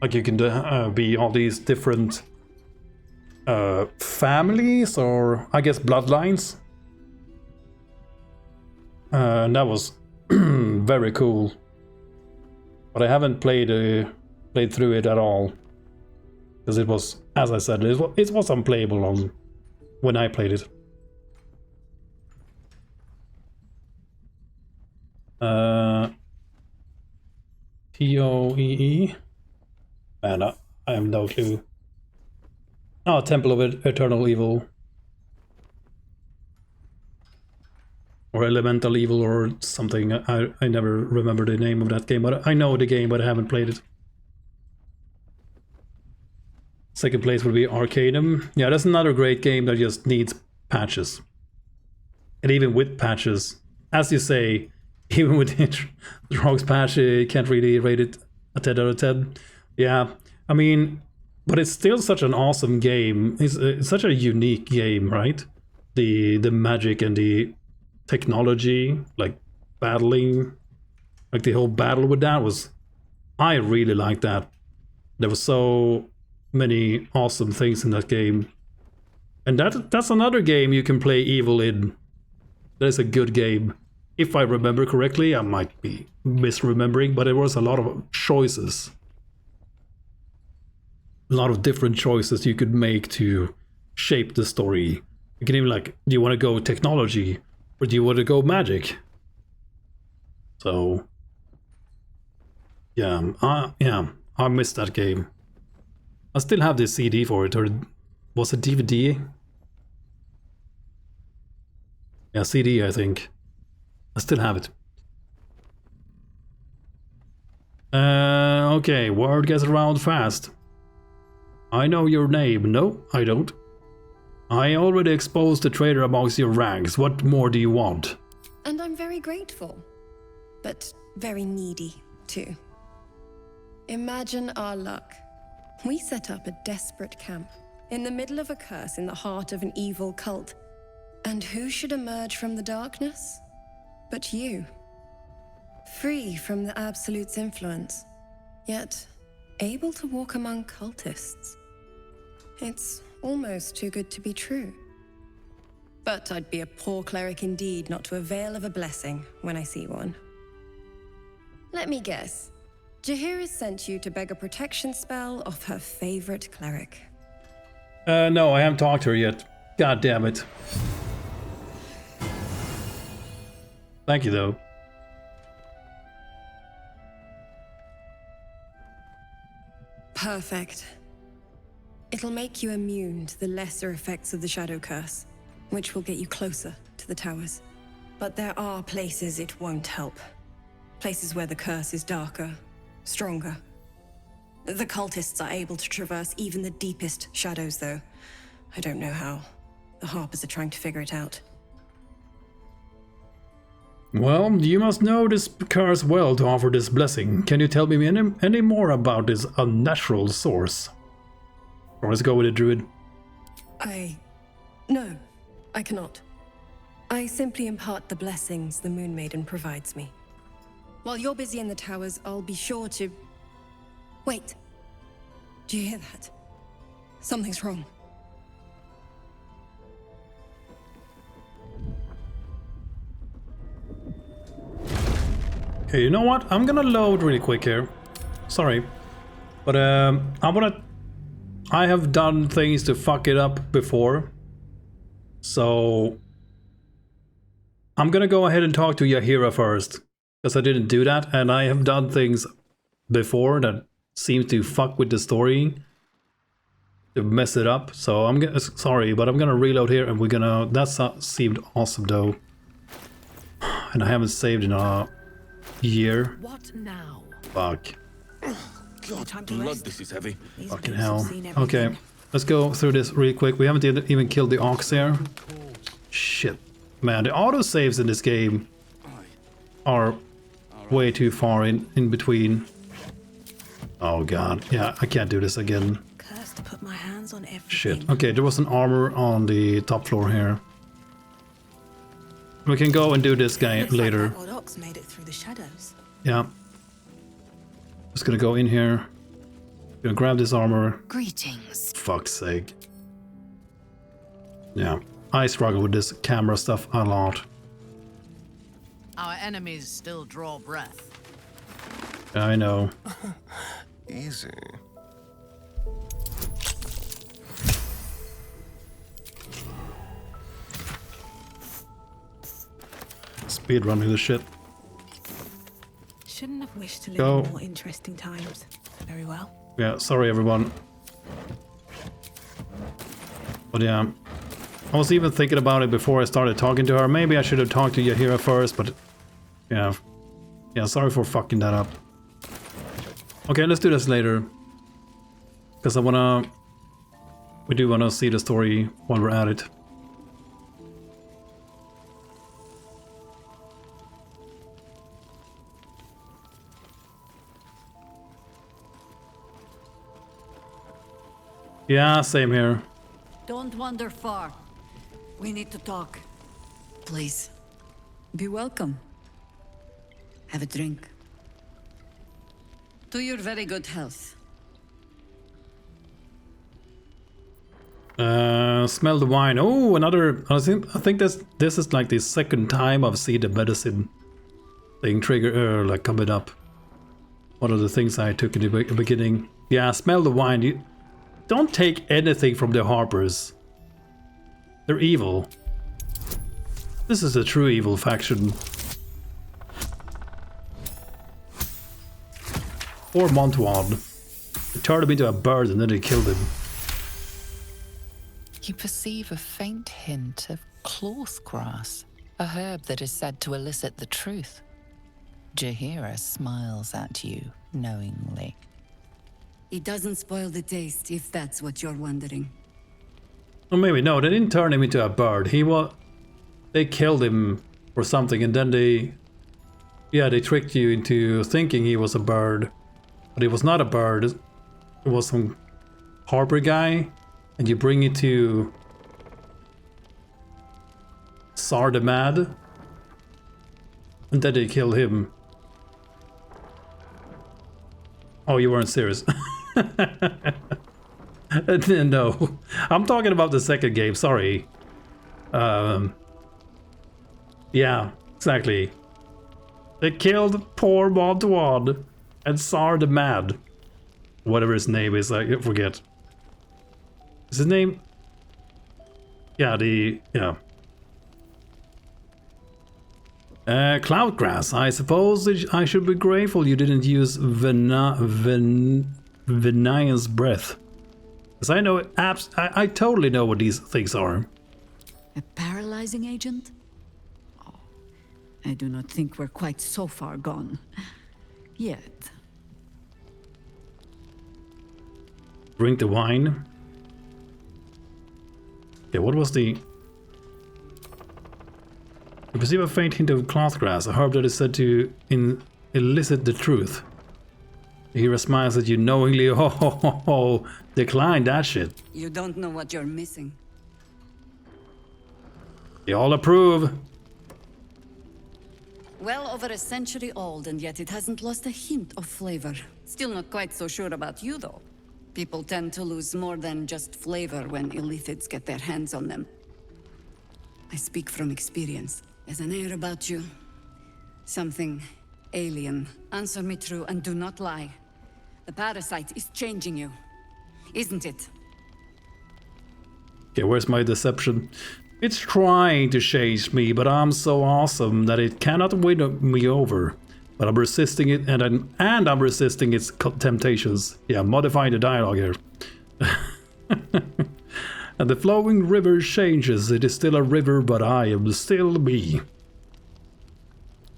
Like you can be all these different families, or I guess bloodlines. And that was very cool. But I haven't played through it at all. Because it was, as I said, it was unplayable on when I played it. TOEE? Man, I have no clue. Oh, Temple of Eternal Evil. Or Elemental Evil or something. I never remember the name of that game, but I know the game, but I haven't played it. Second place would be Arcanum. Yeah, that's another great game that just needs patches. And even with patches, as you say, even with the Rogue's patch, you can't really rate it a 10 out of 10. Yeah, I mean, but it's still such an awesome game. It's such a unique game, right? The magic and the technology, like battling, like the whole battle with that was, I really liked that. There was so many awesome things in that game. And that's another game you can play evil in. That is a good game. If I remember correctly, I might be misremembering, but there was a lot of choices. A lot of different choices you could make to shape the story. You can even like, do you want to go technology or do you want to go magic? So yeah, I missed that game. I still have this CD for it, or was it DVD? Yeah, CD, I think. I still have it. Okay, word gets around fast. I know your name. No, I don't. I already exposed the traitor amongst your ranks. What more do you want? And I'm very grateful, but very needy, too. Imagine our luck. We set up a desperate camp in the middle of a curse in the heart of an evil cult. And who should emerge from the darkness? But you. Free from the Absolute's influence, yet able to walk among cultists. It's almost too good to be true. But I'd be a poor cleric indeed not to avail of a blessing when I see one. Let me guess. Jaheira's sent you to beg a protection spell off her favorite cleric. No, I haven't talked to her yet. God damn it. Thank you, though. Perfect. It'll make you immune to the lesser effects of the Shadow Curse, which will get you closer to the towers. But there are places it won't help. Places where the curse is darker, stronger. The cultists are able to traverse even the deepest shadows, though. I don't know how. The Harpers are trying to figure it out. Well, you must know this curse well to offer this blessing. Can you tell me any more about this unnatural source? Or let's go with it, Druid. No, I cannot. I simply impart the blessings the Moon Maiden provides me. While you're busy in the towers, I'll be sure to... Wait. Do you hear that? Something's wrong. Okay, you know what? I'm gonna load really quick here. Sorry. But I have done things to fuck it up before. So I'm gonna go ahead and talk to Jaheira first. Because I didn't do that, and I have done things before that seem to fuck with the story. To mess it up. So I'm gonna, sorry, but I'm gonna reload here and we're gonna, that seemed awesome though. And I haven't saved in a year. What now? Fuck. God, blood, this is heavy. Fucking hell. Okay, let's go through this really quick. We haven't even killed the ox here. Shit. Man, the autosaves in this game are way too far in between. Oh god. Yeah, I can't do this again. Cursed to put my hands on everything. Shit. Okay, there was an armor on the top floor here. We can go and do this guy later. That old ox made it through the shadows. Yeah. Just gonna go in here. Gonna grab this armor. Greetings. Fuck's sake. Yeah. I struggle with this camera stuff a lot. Our enemies still draw breath. I know. Easy. speedrunning this shit. Shouldn't have wished to live Go. in more interesting times. Very well. Yeah, sorry everyone. But yeah, I was even thinking about it before I started talking to her. Maybe I should have talked to Yahira first, but yeah. Yeah, sorry for fucking that up. Okay, let's do this later. Because we do wanna see the story while we're at it. Yeah, same here. Don't wander far. We need to talk. Please, be welcome. Have a drink. To your very good health. Smell the wine. Oh, another. I think this is like the second time I've seen the medicine thing trigger, like coming up. One of the things I took in the beginning. Yeah, smell the wine. You don't take anything from the Harpers. They're evil. This is a true evil faction. Or Montwad. They turned him into a bird and then they killed him. You perceive a faint hint of cloth grass, a herb that is said to elicit the truth. Jahira smiles at you knowingly. It doesn't spoil the taste, if that's what you're wondering. Or maybe no, they didn't turn him into a bird. They killed him or something, and then they tricked you into thinking he was a bird, but he was not a bird. It was some Harper guy, and you bring it to Sardamad, and then they kill him. Oh, you weren't serious. No, I'm talking about the second game, sorry. Yeah, exactly. They killed poor Montwad and Sardamad. Whatever his name is, I forget. Is his name? Yeah, Cloudgrass. I suppose I should be grateful you didn't use Venian's breath. Because I know I totally know what these things are. A paralyzing agent? Oh, I do not think we're quite so far gone. Yet. Drink the wine. Okay, what was the... You perceive a faint hint of clothgrass, a herb that is said to elicit the truth. Hira smiles at you knowingly. Oh, decline that shit. You don't know what you're missing. They all approve. Well over a century old, and yet it hasn't lost a hint of flavor. Still not quite so sure about you, though. People tend to lose more than just flavor when illithids get their hands on them. I speak from experience. There's an air about you. Something alien. Answer me true and do not lie. The parasite is changing you, isn't it? Okay, where's my deception? It's trying to change me, but I'm so awesome that it cannot win me over. But I'm resisting it, and I'm resisting its temptations. Yeah, modifying the dialogue here. And the flowing river changes. It is still a river, but I am still me.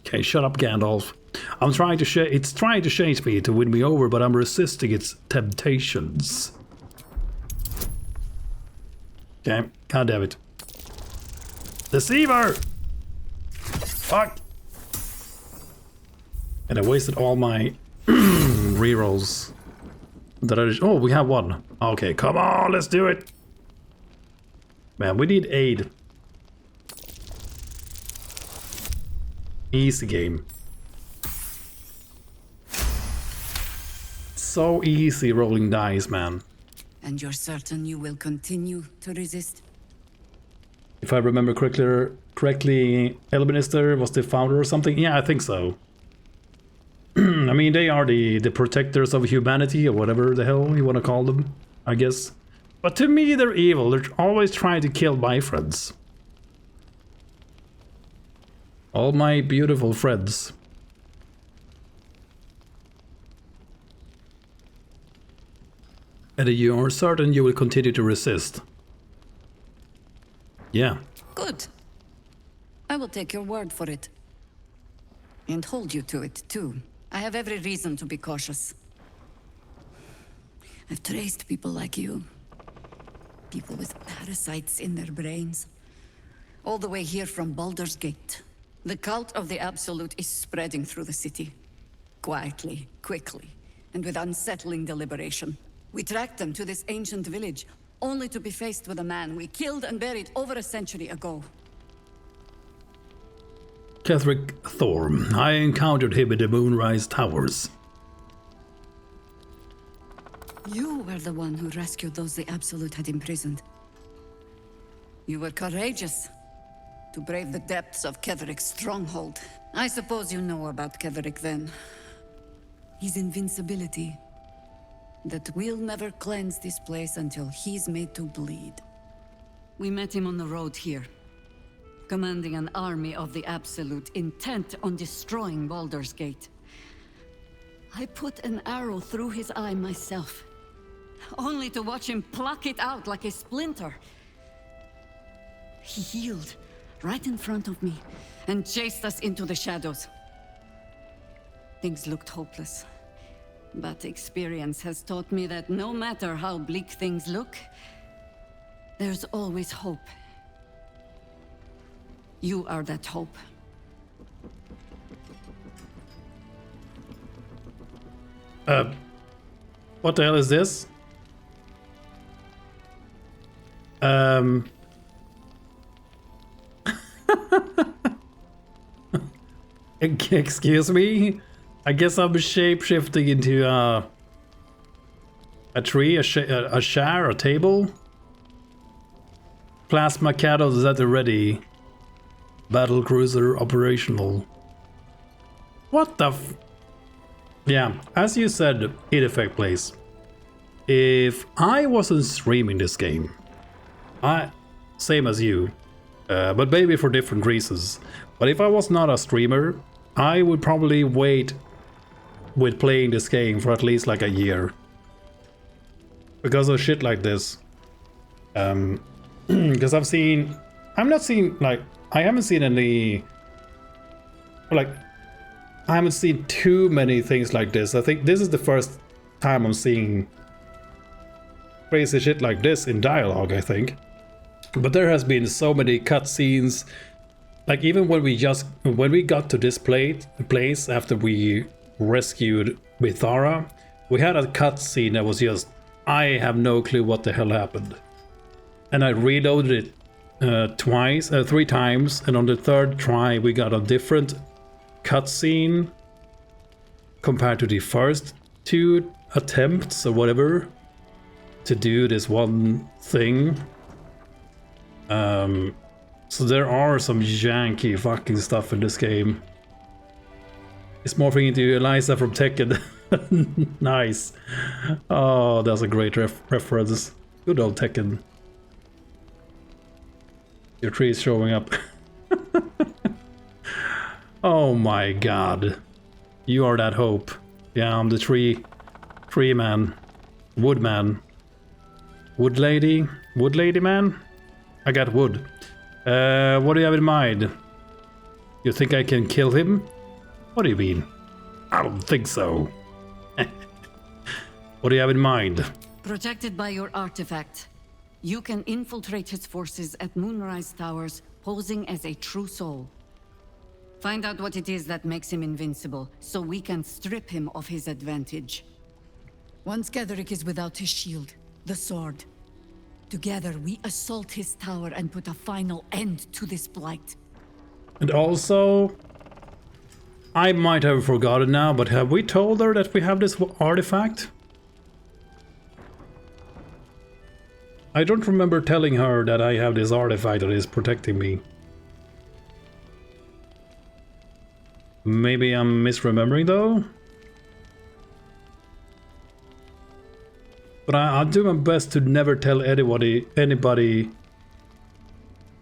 Okay, shut up, Gandalf. I'm trying to it's trying to change me to win me over, but I'm resisting its temptations. Okay, god damn it. Deceiver! Fuck! And I wasted all my rerolls. Oh, we have one. Okay, come on, let's do it. Man, we need aid. Easy game. So easy rolling dice, man. And you're certain you will continue to resist? If I remember correctly, Elminister was the founder or something? Yeah, I think so. I mean, they are the protectors of humanity, or whatever the hell you want to call them, I guess. But to me, they're evil. They're always trying to kill my friends. All my beautiful friends. And you are certain you will continue to resist? Yeah. Good. I will take your word for it. And hold you to it, too. I have every reason to be cautious. I've traced people like you. People with parasites in their brains. All the way here from Baldur's Gate. The cult of the Absolute is spreading through the city. Quietly, quickly, and with unsettling deliberation. We tracked them to this ancient village, only to be faced with a man we killed and buried over a century ago. Ketheric Thorm. I encountered him in the Moonrise Towers. You were the one who rescued those the Absolute had imprisoned. You were courageous to brave the depths of Ketheric's stronghold. I suppose you know about Ketheric then. His invincibility. That we'll never cleanse this place until he's made to bleed. We met him on the road here, commanding an army of the Absolute, intent on destroying Baldur's Gate. I put an arrow through his eye myself, only to watch him pluck it out like a splinter. He healed right in front of me and chased us into the shadows. Things looked hopeless. But experience has taught me that no matter how bleak things look, there's always hope. You are that hope. What the hell is this? Excuse me? I guess I'm shape-shifting into a tree, a chair, a table. Plasma cattle at the ready. Battle cruiser operational. What the f... Yeah, as you said, it effect plays. If I wasn't streaming this game, same as you, but maybe for different reasons. But if I was not a streamer, I would probably wait with playing this game for at least like a year. Because of shit like this. Because I haven't seen any, like, I haven't seen too many things like this. I think this is the first time I'm seeing crazy shit like this in dialogue, I think. But there has been so many cutscenes. Like even when we got to this place after we rescued Mithara, we had a cutscene that was just, I have no clue what the hell happened. And I reloaded it three times, and on the third try we got a different cutscene compared to the first two attempts or whatever to do this one thing. So there are some janky fucking stuff in this game. It's morphing into Eliza from Tekken. Nice. Oh, that's a great reference. Good old Tekken. Your tree is showing up. Oh my god. You are that hope. Yeah, I'm the tree man. Wood man. Wood lady? Wood lady man? I got wood. What do you have in mind? You think I can kill him? What do you mean? I don't think so. What do you have in mind? Protected by your artifact, you can infiltrate his forces at Moonrise Towers, posing as a true soul. Find out what it is that makes him invincible, so we can strip him of his advantage. Once Ketheric is without his shield, the sword, together we assault his tower and put a final end to this blight. And also, I might have forgotten now, but have we told her that we have this artifact? I don't remember telling her that I have this artifact that is protecting me. Maybe I'm misremembering though? But I'll do my best to never tell anybody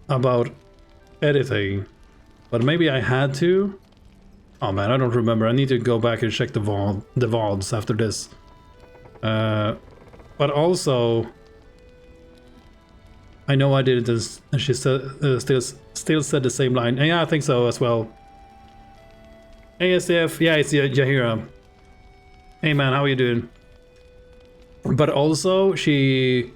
about anything. But maybe I had to. Oh man, I don't remember. I need to go back and check the VODs after this. But also, I know I did this, and she said, still said the same line. And yeah, I think so as well. ASF, yeah, it's Jahira. Hey man, how are you doing? But also, she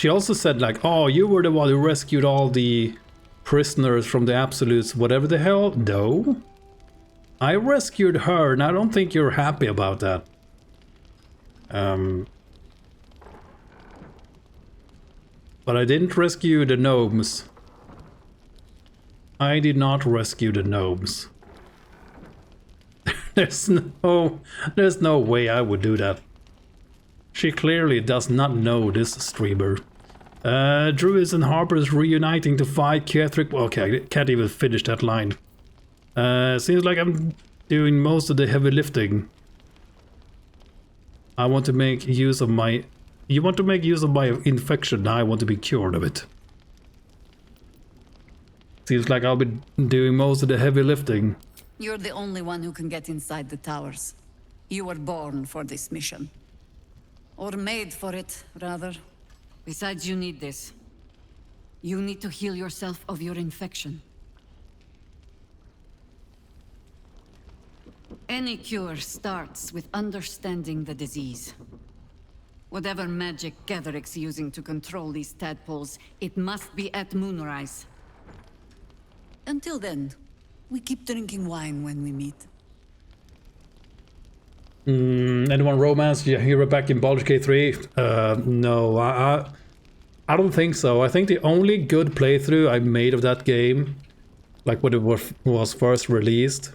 also said like, oh, you were the one who rescued all the prisoners from the Absolutes, whatever the hell. No, I rescued her, and I don't think you're happy about that. But I didn't rescue the gnomes. I did not rescue the gnomes. There's no way I would do that. She clearly does not know this streamer. Druids and Harpers reuniting to fight Ketheric. Okay, I can't even finish that line. Seems like I'm doing most of the heavy lifting. I want to make use of my... You want to make use of my infection, now I want to be cured of it. Seems like I'll be doing most of the heavy lifting. You're the only one who can get inside the towers. You were born for this mission. Or made for it, rather. Besides, you need this. You need to heal yourself of your infection. Any cure starts with understanding the disease. Whatever magic Ketheric's using to control these tadpoles, it must be at moonrise. Until then, we keep drinking wine when we meet. Anyone romance Jahira back in Baldur's Gate 3? No, I don't think so. I think the only good playthrough I made of that game, like when it was first released,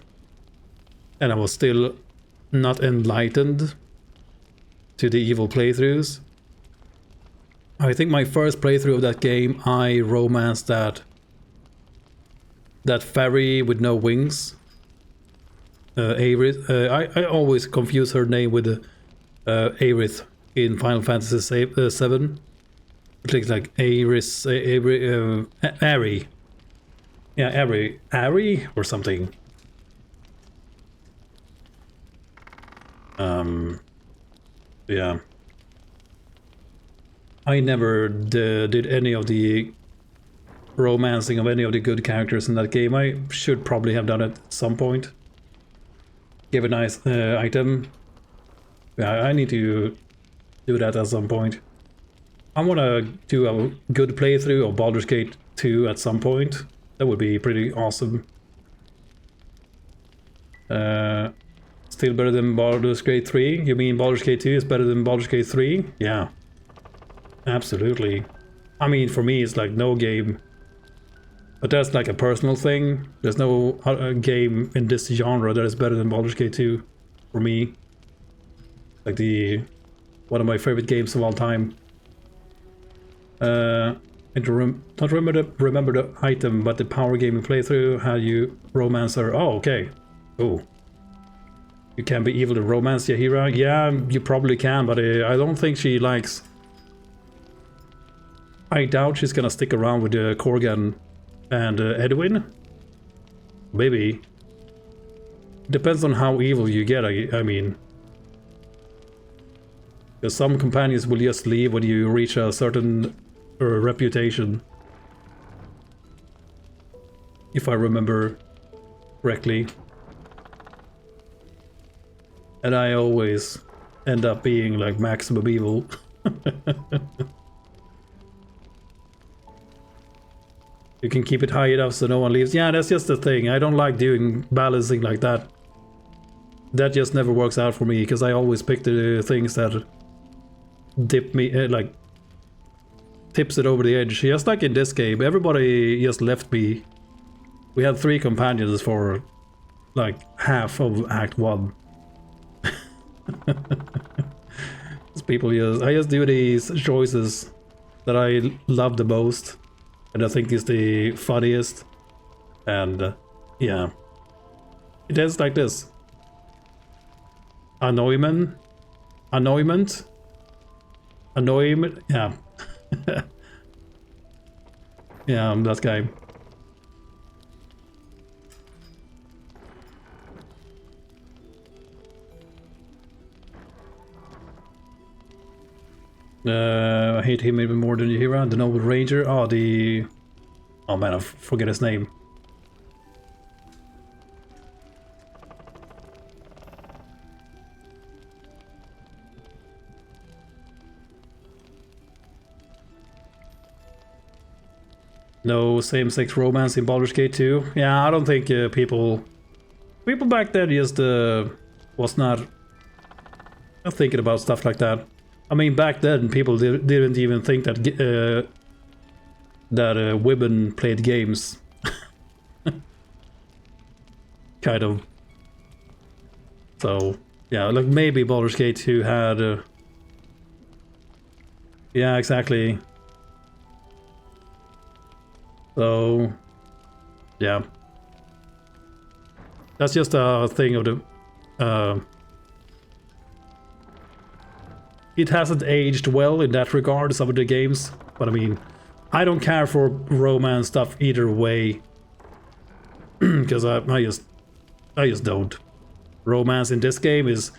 and I was still not enlightened to the evil playthroughs. I think my first playthrough of that game, I romanced that fairy with no wings. Aerith. I always confuse her name with Aerith in Final Fantasy VII. It looks like Aerith, Ari. Yeah, Ari or something. Yeah. I never did any of the romancing of any of the good characters in that game. I should probably have done it at some point. Give a nice item. Yeah, I need to do that at some point. I want to do a good playthrough of Baldur's Gate 2 at some point. That would be pretty awesome. Still better than Baldur's Gate 3? You mean Baldur's Gate 2 is better than Baldur's Gate 3? Yeah. Absolutely. I mean, for me, it's like no game. But that's like a personal thing. There's no game in this genre that is better than Baldur's Gate 2 for me. Like one of my favorite games of all time. And don't remember the item, but the power gaming playthrough, how you romance her. Oh, okay. Cool. You can be evil to romance Jahira? Yeah, you probably can, but I don't think she likes... I doubt she's gonna stick around with Corgan and Edwin. Maybe. Depends on how evil you get, I mean. Because some companions will just leave when you reach a certain reputation. If I remember correctly. And I always end up being like maximum evil. You can keep it high enough so no one leaves. Yeah, that's just the thing. I don't like doing balancing like that. That just never works out for me, because I always pick the things that dip me, like, tips it over the edge. Just like in this game, everybody just left me. We had 3 companions for like half of Act 1. I just do these choices that I love the most, and I think is the funniest, and yeah, it ends like this. Annoyment, yeah. Yeah, that guy. I hate him even more than Yahira, the Noble Ranger. Oh, oh man, I forget his name. No same-sex romance in Baldur's Gate 2. Yeah, I don't think people back then just was not thinking about stuff like that. I mean, back then people didn't even think that women played games. Kind of. So yeah, like maybe Baldur's Gate 2 had. Yeah, exactly. So, yeah. That's just a thing of the... it hasn't aged well in that regard, some of the games. But I mean, I don't care for romance stuff either way. Because I just don't. Romance in this game is...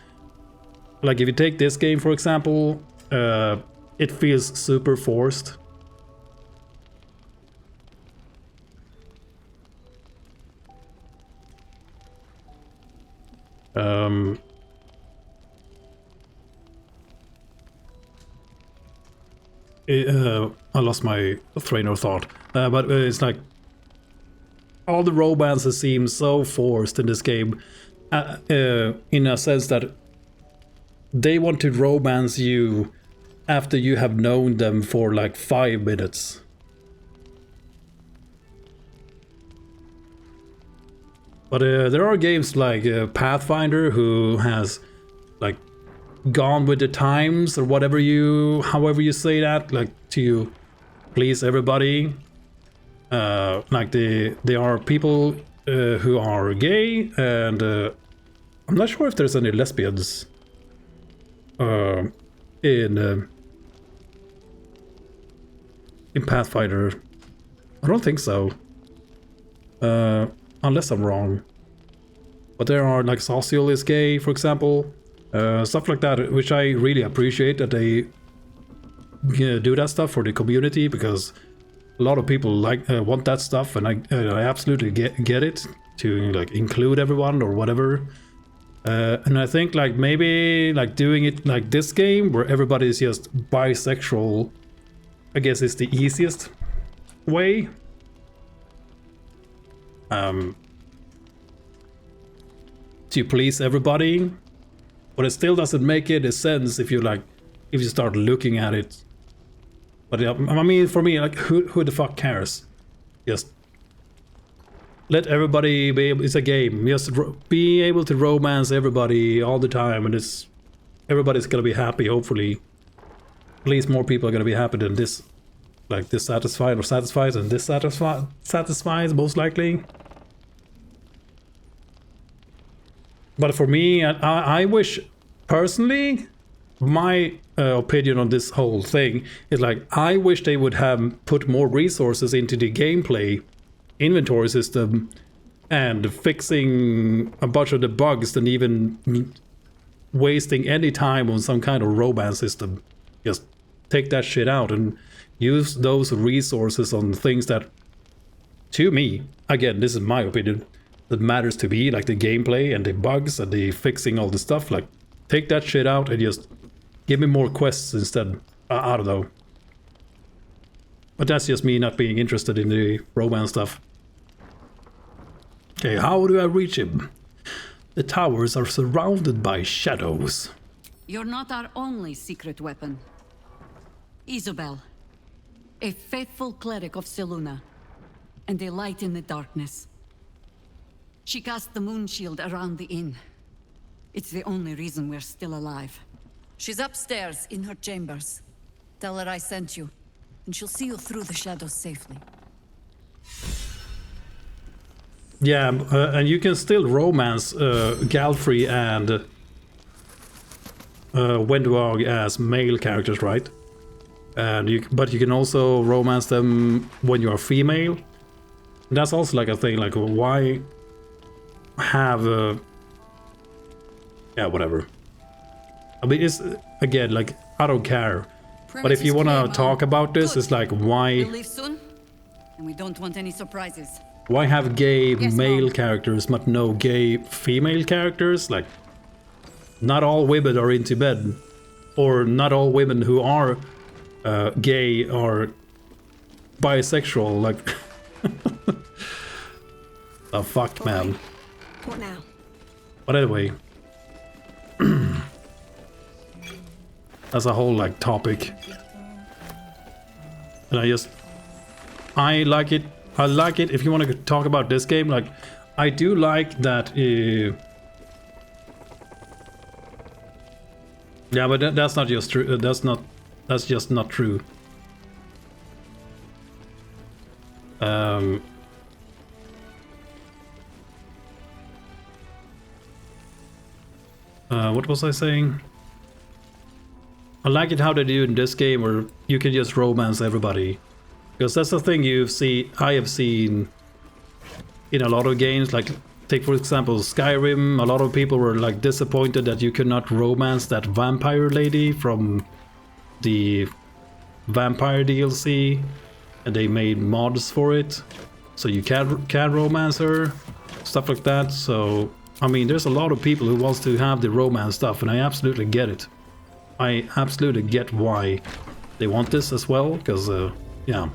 Like, if you take this game, for example, it feels super forced. I lost my train of thought, but it's like all the romances seem so forced in this game, in a sense that they want to romance you after you have known them for like 5 minutes. But there are games like Pathfinder who has like gone with the times or however you say that, like to please everybody. Like there are people who are gay, and I'm not sure if there's any lesbians in Pathfinder. I don't think so. Unless I'm wrong. But there are like Social is gay, for example. Stuff like that, which I really appreciate that they do that stuff for the community, because a lot of people like want that stuff, and I absolutely get it, to like include everyone or whatever. And I think like maybe like doing it like this game where everybody is just bisexual, I guess is the easiest way. To please everybody, but it still doesn't make any sense if you start looking at it. But I mean, for me, like who the fuck cares? Just let everybody be able, it's a game. Just be able to romance everybody all the time, and everybody's gonna be happy. Hopefully, at least more people are gonna be happy than this. Like dissatisfied or satisfied, and satisfies most likely. But for me, I wish, personally, my opinion on this whole thing is like, I wish they would have put more resources into the gameplay inventory system and fixing a bunch of the bugs than even wasting any time on some kind of romance system. Just take that shit out and use those resources on things that, to me, again, this is my opinion, that matters to me, like the gameplay and the bugs and the fixing all the stuff. Like, take that shit out and just give me more quests instead. I don't know. But that's just me not being interested in the romance stuff. Okay, how do I reach him? The towers are surrounded by shadows. You're not our only secret weapon. Isobel, a faithful cleric of Selûne, and a light in the darkness. She cast the moon shield around the inn. It's the only reason we're still alive. She's upstairs in her chambers. Tell her I sent you, and she'll see you through the shadows safely. Yeah, and you can still romance Galfrey and Wenduag as male characters, right? But you can also romance them when you are female. And that's also like a thing, like why have yeah, whatever. I mean, it's again like, I don't care. But if you want to talk about this, it's like why We'll leave soon, and we don't want any surprises. why have gay male characters but no gay female characters? Like, not all women are into bed, or not all women who are gay are bisexual. Like, the fuck, man. What now? But anyway, that's a whole like topic, and I like it. I like it. If you want to talk about this game, like, I do like that. Yeah, but that's not just true. That's just not true. What was I saying? I like it how they do in this game, where you can just romance everybody, because that's the thing I have seen in a lot of games. Like, take for example Skyrim. A lot of people were like disappointed that you could not romance that vampire lady from the vampire DLC, and they made mods for it, so you can romance her, stuff like that. So I mean, there's a lot of people who wants to have the romance stuff, and I absolutely get it. I absolutely get why they want this as well, because yeah.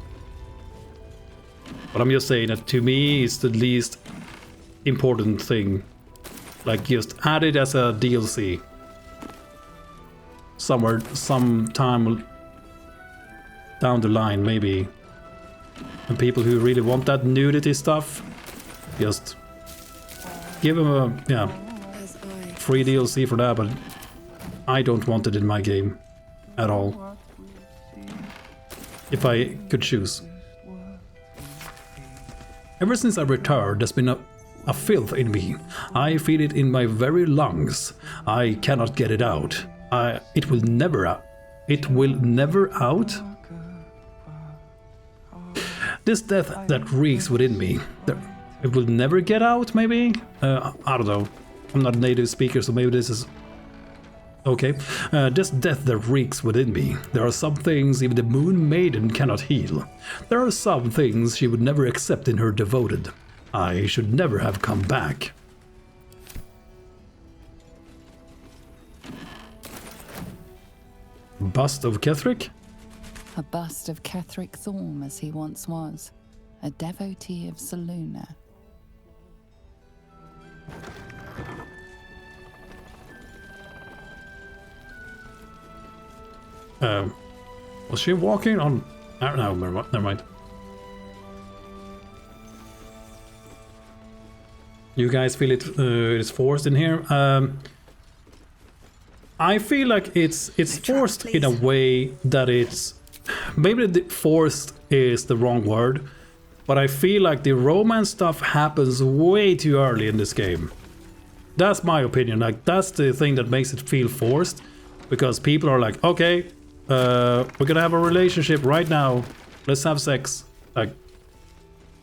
But I'm just saying that to me it's the least important thing. Like, just add it as a DLC somewhere, sometime down the line maybe. And people who really want that nudity stuff, just give them a free DLC for that. But I don't want it in my game at all, if I could choose. Ever since I returned, there's been a filth in me. I feel it in my very lungs. I cannot get it out. It will never out. It will never out. This death that reeks within me. It will never get out, maybe? I don't know. I'm not a native speaker, so maybe this is okay. This death that reeks within me. There are some things even the Moon Maiden cannot heal. There are some things she would never accept in her devoted. I should never have come back. Bust of Ketheric? A bust of Ketheric Thorm as he once was, a devotee of Selûne. Was she walking on? No, never mind. You guys feel it's forced in here? I feel like it's forced in a way that it's maybe forced is the wrong word, but I feel like the romance stuff happens way too early in this game. That's my opinion. Like, that's the thing that makes it feel forced, because people are like, okay, we're gonna have a relationship right now, let's have sex. Like,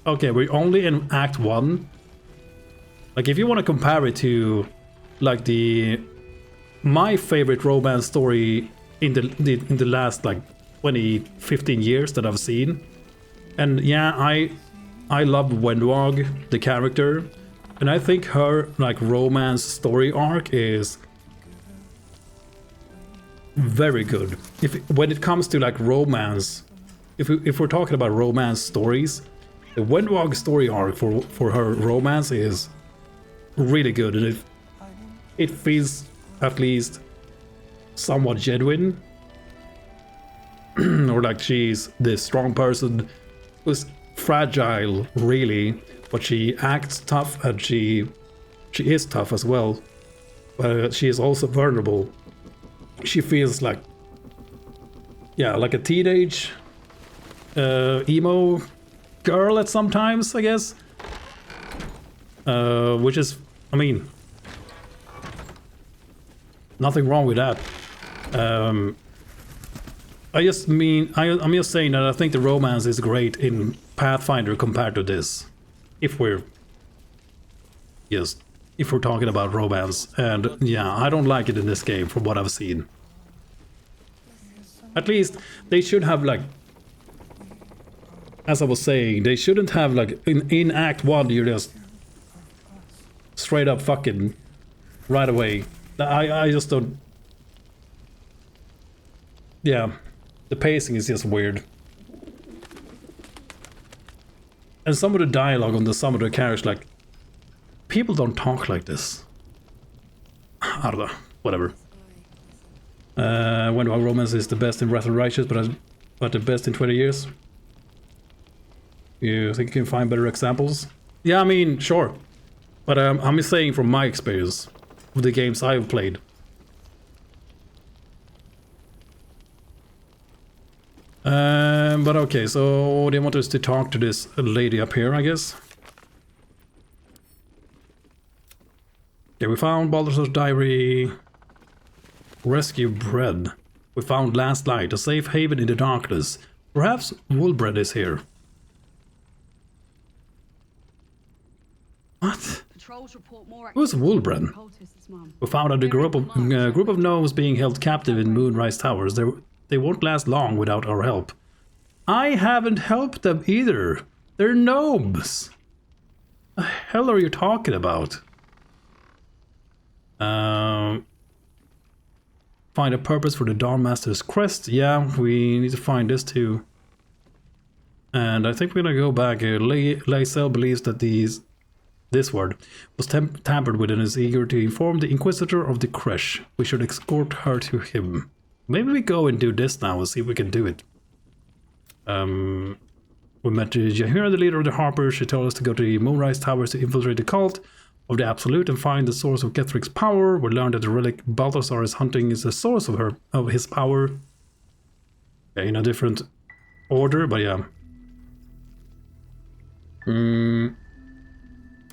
okay, we're only in Act 1. Like, if you want to compare it to like my favorite romance story in the last like 15 years that I've seen, and yeah, I love Wendwag, the character, and I think her like romance story arc is very good. When it comes to like romance, if we're talking about romance stories, the Wendwag story arc for her romance is really good, and it feels at least somewhat genuine. Or like she's this strong person who's fragile, really, but she acts tough, and she is tough as well, but she is also vulnerable. She feels like, yeah, like a teenage emo girl at sometimes, I guess. Which is, I mean, nothing wrong with that. I'm just saying that I think the romance is great in Pathfinder compared to this. If we're talking about romance, and yeah, I don't like it in this game from what I've seen. At least they should have like, as I was saying, they shouldn't have like in Act 1 you're just straight up fucking right away. I just don't. Yeah, the pacing is just weird. And some of the dialogue on some of the characters, like, people don't talk like this. I don't know, whatever. When romance is the best in Wrath of the Righteous, but the best in 20 years? You think you can find better examples? Yeah, I mean, sure. But I'm just saying from my experience with the games I've played. But okay, so they want us to talk to this lady up here, I guess. Okay, we found Baldur's diary. Rescue bread. We found last light, a safe haven in the darkness. Perhaps Woolbread is here. What? Who's Woolbread? We found that a group of gnomes being held captive in Moonrise Towers. They won't last long without our help. I haven't helped them either. They're gnomes. The hell are you talking about? Find a purpose for the Dawnmaster's crest. Yeah, we need to find this too. And I think we're gonna go back. Lysel believes that this word was tampered with and is eager to inform the Inquisitor of the Creche. We should escort her to him. Maybe we go and do this now and see if we can do it. We met Jaheira, the leader of the Harpers. She told us to go to the Moonrise Towers to infiltrate the cult of the Absolute and find the source of Gethric's power. We learned that the relic Balthazar is hunting is the source of his power. Yeah, in a different order, but yeah.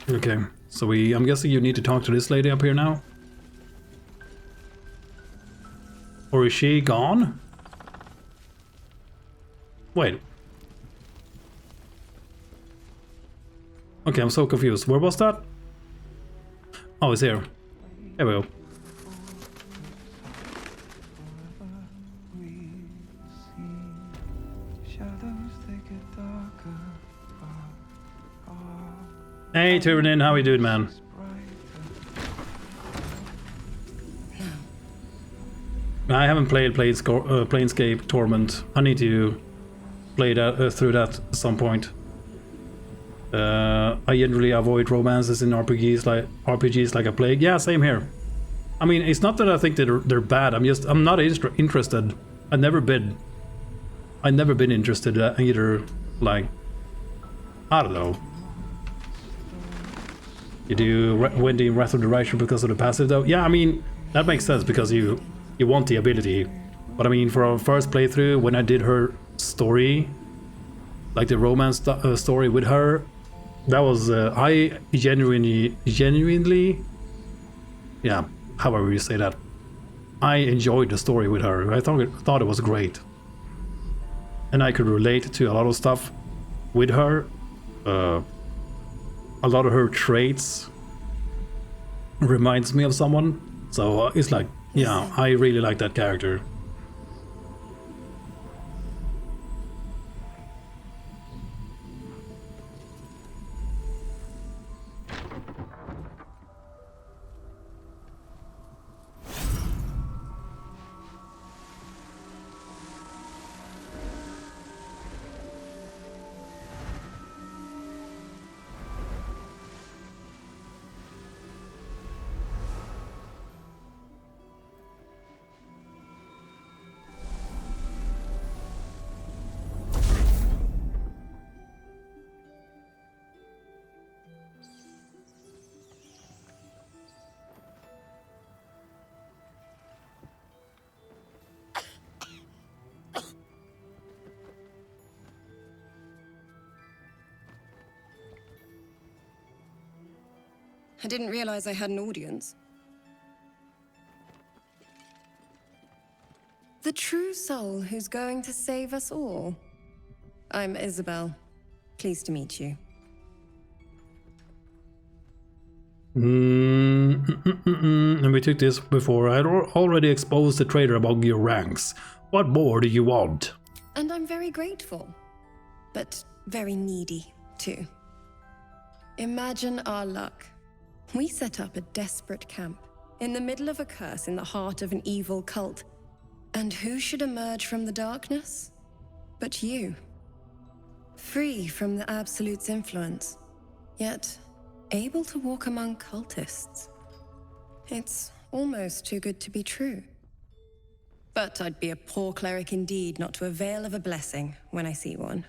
Okay, so I'm guessing you need to talk to this lady up here now? Or is she gone? Wait. Okay, I'm so confused. Where was that? Oh, it's here. There we go. Hey, Tyrion, how you doing, man? I haven't played Planescape Torment. I need to play that through that at some point. I generally avoid romances in RPGs like a plague. Yeah, same here. I mean, it's not that I think they're bad. I'm not interested. I've never been interested either. Like, I don't know. You do Wendy in Wrath of the Righteous because of the passive, though. Yeah, I mean that makes sense because you want the ability. But I mean, for our first playthrough, when I did her story, like the romance story with her, that was I genuinely, yeah, however you say that, I enjoyed the story with her. I thought it was great, and I could relate to a lot of stuff with her. A lot of her traits reminds me of someone, so it's like, yeah, I really like that character. I didn't realize I had an audience. The true soul who's going to save us all. I'm Isabel. Pleased to meet you. And we took this before. I had already exposed the traitor among your ranks. What more do you want? And I'm very grateful, but very needy, too. Imagine our luck. We set up a desperate camp in the middle of a curse in the heart of an evil cult. And who should emerge from the darkness? But you. Free from the Absolute's influence, yet able to walk among cultists. It's almost too good to be true. But I'd be a poor cleric indeed not to avail of a blessing when I see one.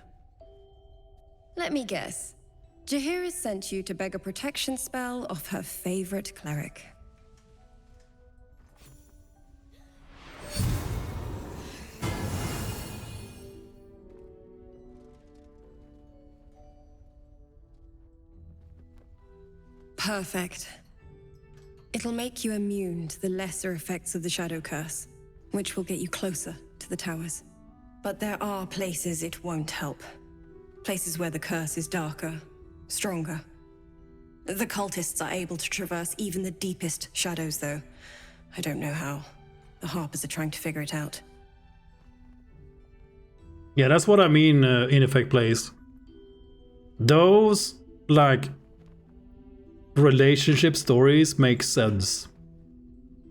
Let me guess. Jaheira's sent you to beg a protection spell off her favorite cleric. Perfect. It'll make you immune to the lesser effects of the Shadow Curse, which will get you closer to the towers. But there are places it won't help. Places where the curse is darker, stronger. The cultists are able to traverse even the deepest shadows, though. I don't know how. The Harpers are trying to figure it out. Yeah, that's what I mean, in effect place. Those, like, relationship stories make sense.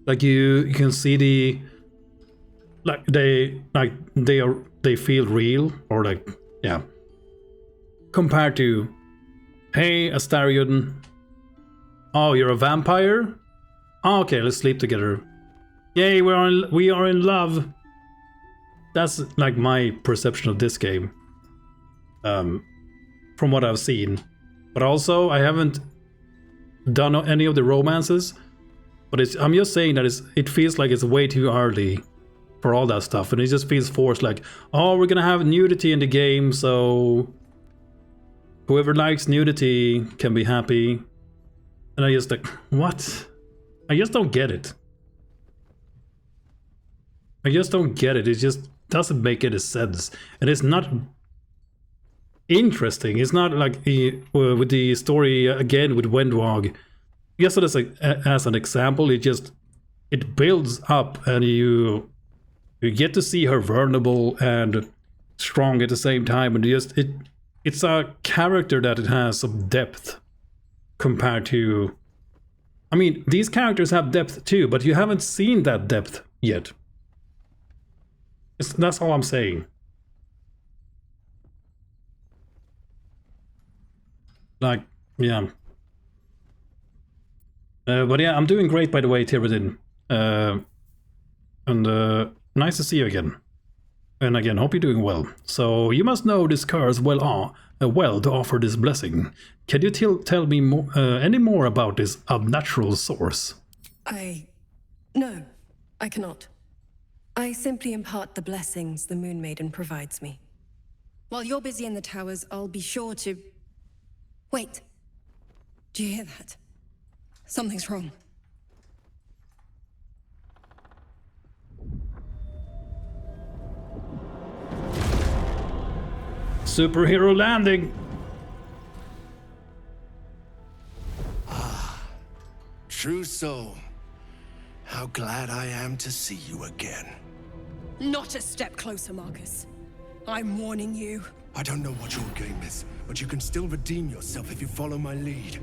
Like you can see they feel real, or like, yeah. Compared to, hey, Astarion, oh, you're a vampire? Oh, okay, let's sleep together. Yay, we are in love. That's like my perception of this game, from what I've seen. But also, I haven't done any of the romances, but I'm just saying that it feels like it's way too early for all that stuff, and it just feels forced. Like, oh, we're gonna have nudity in the game, so whoever likes nudity can be happy. And I just like, what? I just don't get it. I just don't get it. It just doesn't make any sense, and it's not interesting. It's not like with the story again with Wendwag. Just as an example, it builds up, and you get to see her vulnerable and strong at the same time, and it's a character that it has some depth compared to. I mean, these characters have depth too, but you haven't seen that depth yet. That's all I'm saying. Like, yeah. But yeah, I'm doing great, by the way, Tyradin. And nice to see you again. And again, hope you're doing well. So, you must know this curse well to offer this blessing. Can you tell me any more about this unnatural source? No, I cannot. I simply impart the blessings the Moon Maiden provides me. While you're busy in the towers, I'll be sure to... Wait. Do you hear that? Something's wrong. Superhero landing! Ah, true soul. How glad I am to see you again. Not a step closer, Marcus. I'm warning you. I don't know what your game is, but you can still redeem yourself if you follow my lead.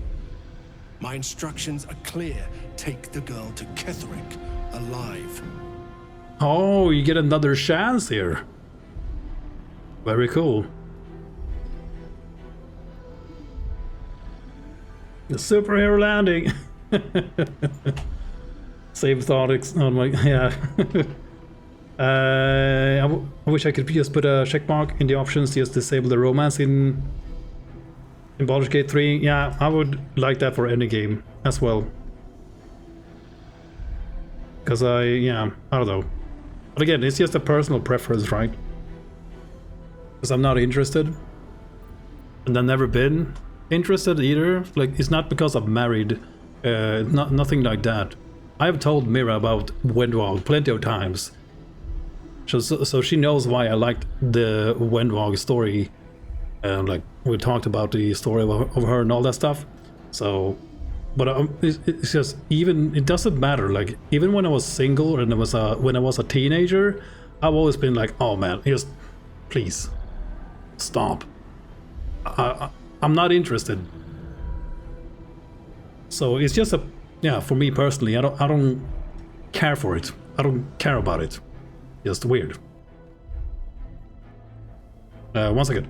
My instructions are clear. Take the girl to Ketherick alive. Oh, you get another chance here. Very cool. The superhero landing. Save thought on my, yeah. I wish I could just put a check mark in the options, just disable the romance in Baldur's Gate 3. Yeah, I would like that for any game as well. Because I don't know. But again, it's just a personal preference, right? Because I'm not interested. And I've never been interested either. Like, it's not because I'm married. Nothing like that. I've told Mira about Wendwag plenty of times. So she knows why I liked the Wendwag story. Like, we talked about the story of her and all that stuff. So, but it's just, even, it doesn't matter. Like, even when I was single and when I was a teenager, I've always been like, oh man, just please stop. I'm not interested. So it's just for me personally, I don't care for it. I don't care about it. Just weird. 1 second.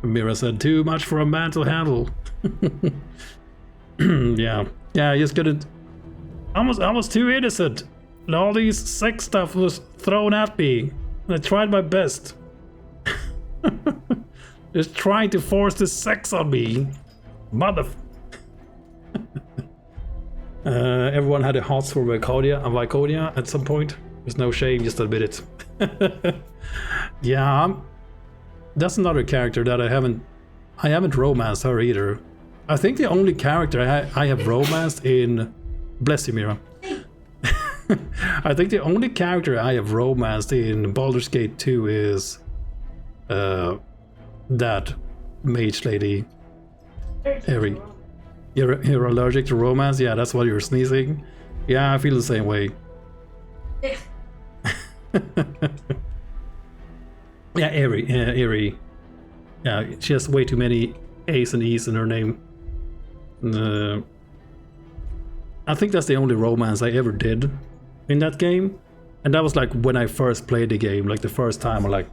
Mira said, too much for a man to handle. Yeah, I just couldn't. I was too innocent. And all these sex stuff was thrown at me. I tried my best. Just trying to force the sex on me. Mother. Everyone had a hots for Viconia at some point. There's no shame, just admit it. Yeah, that's another character that I haven't romanced her either. I think the only character I have romanced in... Bless you, Mira. I think the only character I have romanced in Baldur's Gate 2 is that mage lady, Eri. You're allergic to romance? Yeah, that's why you're sneezing. Yeah, I feel the same way. Yeah, Eri. Yeah, she has way too many A's and E's in her name. I think that's the only romance I ever did in that game. And that was like when I first played the game, like the first time I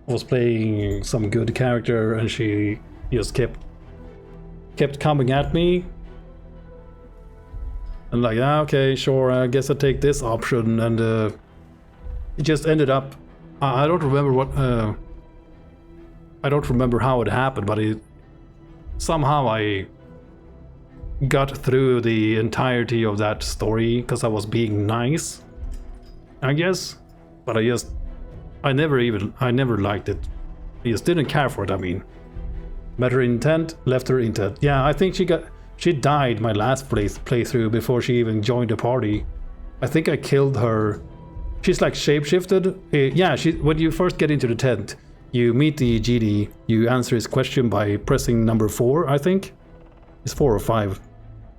was playing some good character and she just kept coming at me. And like, okay, sure, I guess I take this option, and it just ended up, I don't remember what, I don't remember how it happened, but somehow I got through the entirety of that story because I was being nice, I guess. But I never liked it. I just didn't care for it. I mean, met her intent, left her intent. Yeah, I think she died my last playthrough before she even joined the party. I think I killed her. She's like shapeshifted. Yeah, when you first get into the tent, you meet the GD, you answer his question by pressing number 4, I think. It's 4 or 5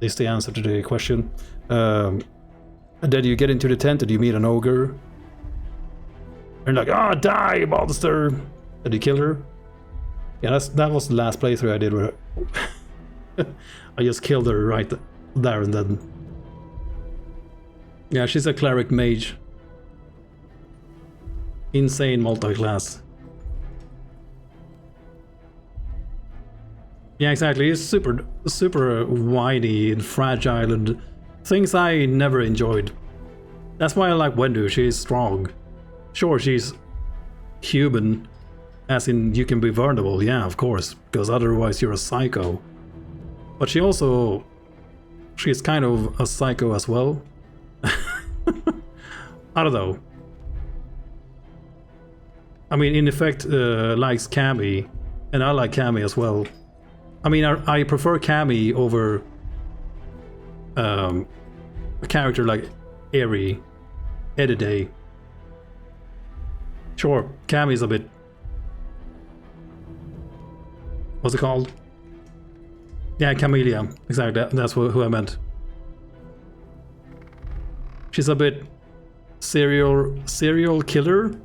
is the answer to the question. And then you get into the tent and you meet an ogre. And like, ah, die, monster! And you kill her. Yeah, that was the last playthrough I did with her. I just killed her right there and then. Yeah, she's a cleric mage. Insane multi-class. Yeah, exactly. It's super whiny and fragile and things I never enjoyed. That's why I like Wendu. She's strong. Sure, she's human, as in you can be vulnerable. Yeah, of course, because otherwise you're a psycho. But she's kind of a psycho as well. I don't know. I mean, in effect, likes Cammy, and I like Cammy as well. I mean, I prefer Cammy over a character like Eri, Ediday. Sure, Cammy's a bit... What's it called? Yeah, Camellia. Exactly, that's who I meant. She's a bit serial killery?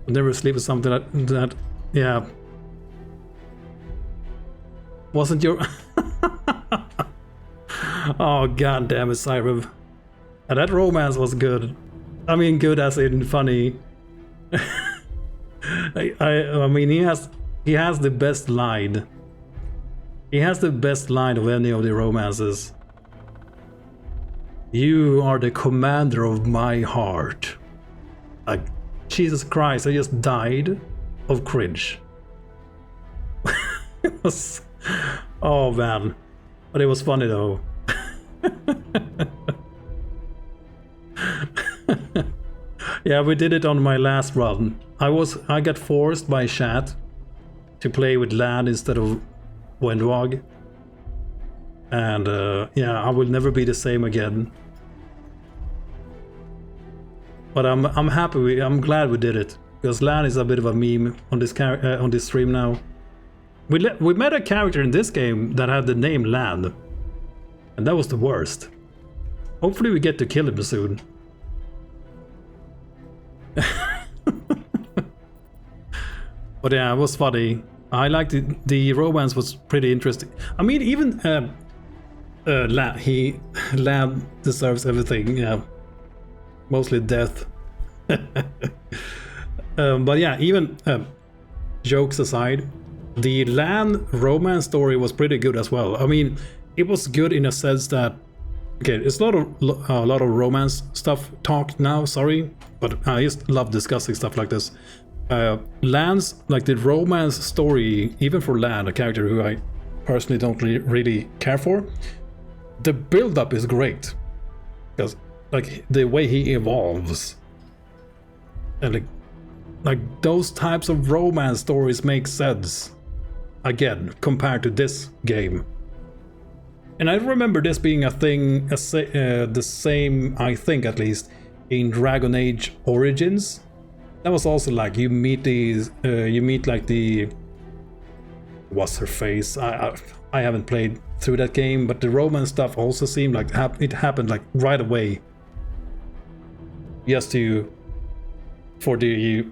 Never sleep with something that yeah. Wasn't your... Oh, god damn it, Cyrib. And that romance was good. I mean, good as in funny. I mean, he has the best line. He has the best line of any of the romances. You are the commander of my heart. Like, Jesus Christ, I just died of cringe. It was... Oh man. But it was funny though. Yeah, we did it on my last run. I got forced by chat to play with Lan instead of Wendwag. And yeah, I will never be the same again. But I'm happy. I'm glad we did it Because Lan is a bit of a meme on this stream now. We met a character in this game that had the name Lan, and that was the worst. Hopefully we get to kill him soon. But yeah, it was funny. I liked it. The romance was pretty interesting. I mean, even Lan deserves everything. Yeah, mostly death. But yeah, even jokes aside, the Lan romance story was pretty good as well. I mean, it was good in a sense that, okay, it's a lot of romance stuff talk now. Sorry, but I just love discussing stuff like this. Lan's, like the romance story, even for Lan, a character who I personally don't really care for, the build-up is great, because like the way he evolves, and like those types of romance stories make sense again compared to this game. And I remember this being a thing, the same, I think at least, in Dragon Age Origins. That was also like you meet these, like the, what's her face? I haven't played through that game, but the romance stuff also seemed like it happened like right away. Just for the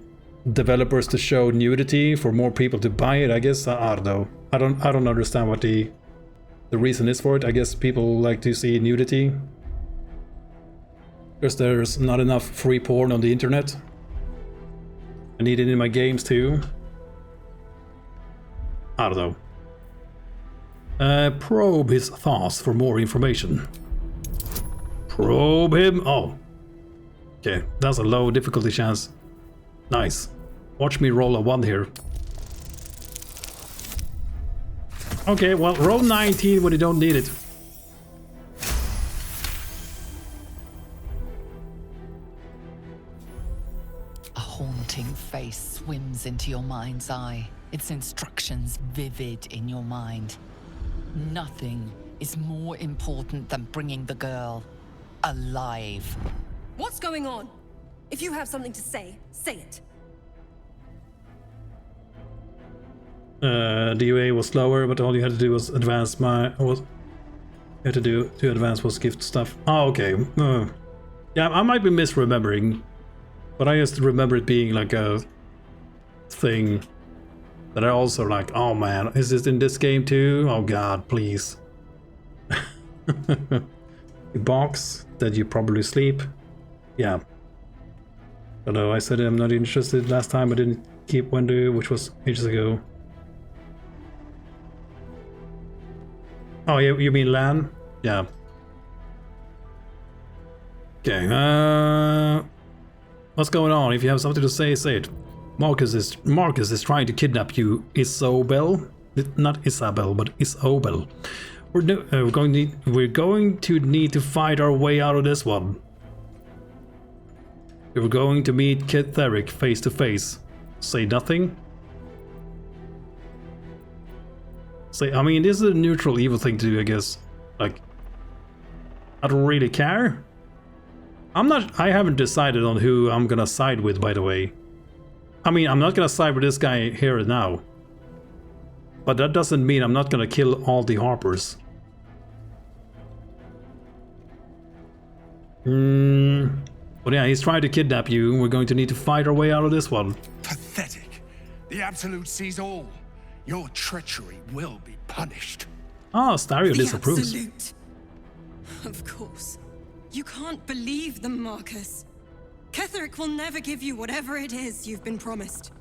developers to show nudity for more people to buy it. I guess I don't know. I don't understand what the reason is for it. I guess people like to see nudity because there's not enough free porn on the internet. I need it in my games too. I don't know. Probe his thoughts for more information. Probe him. Oh. Okay, that's a low difficulty chance. Nice. Watch me roll a 1 here. Okay, well, roll 19 when you don't need it. A haunting face swims into your mind's eye, its instructions vivid in your mind. Nothing is more important than bringing the girl alive. What's going on? If you have something to say, say it. DUA was slower, but all you had to do was advance to advance was gift stuff. Oh, okay. Yeah, I might be misremembering, but I just remember it being like a thing that I also like, oh man, is this in this game too? Oh god, please. The box that you probably sleep. Yeah. Although I said I'm not interested last time, I didn't keep Wendy, which was ages ago. Oh, yeah, you mean Lan? Yeah. Okay, what's going on? If you have something to say, say it. Marcus is trying to kidnap you, Isobel. Not Isabel, but Isobel. We're going to need to fight our way out of this one. We're going to meet Ketheric face to face. Say nothing. I mean, this is a neutral evil thing to do, I guess. Like, I don't really care. I haven't decided on who I'm gonna side with, by the way. I mean, I'm not gonna side with this guy here and now. But that doesn't mean I'm not gonna kill all the Harpers. But yeah, he's trying to kidnap you. We're going to need to fight our way out of this one. Pathetic. The Absolute sees all. Your treachery will be punished. Ah, Stario disapproves. The Absolute. Of course. You can't believe them, Marcus. Ketheric will never give you whatever it is you've been promised.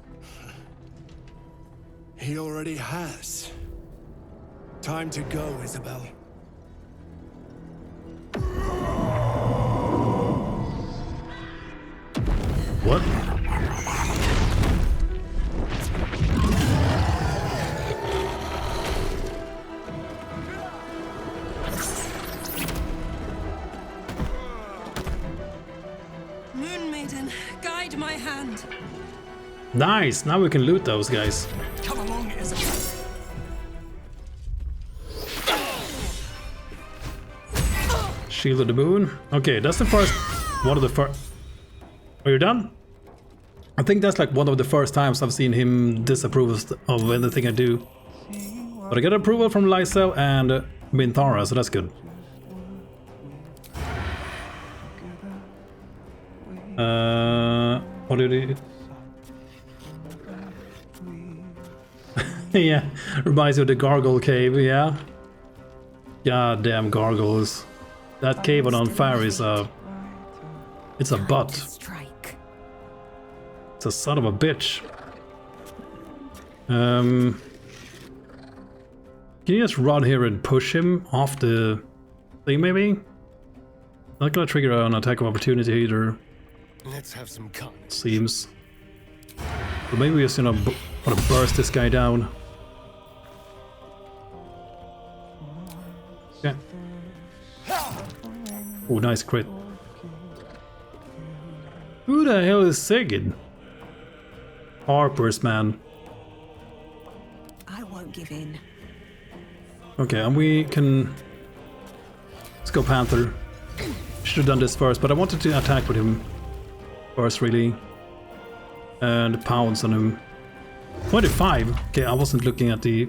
He already has. Time to go, Isabel. What? Moon Maiden, guide my hand. Nice, now we can loot those guys. Come along, Isabel. Shield of the Moon. Okay, that's the first one of the first. Are you done? I think that's like one of the first times I've seen him disapprove of anything I do. But I get approval from Lysel and Minthara, so that's good. What did he... Yeah, reminds you of the Gargoyle Cave, yeah. Goddamn gargoyles. That cave on fire is a... It's a butt. It's a son of a bitch. Can you just run here and push him off the thing, maybe? Not gonna trigger an attack of opportunity either. Let's have some fun. Seems. But maybe we just wanna burst this guy down. Yeah. Oh, nice crit. Who the hell is Sigurd? Harper's man. I won't give in. Okay, and we can... Let's go Panther. Should have done this first, but I wanted to attack with him first, really. And pounce on him. 25? Okay, I wasn't looking at the...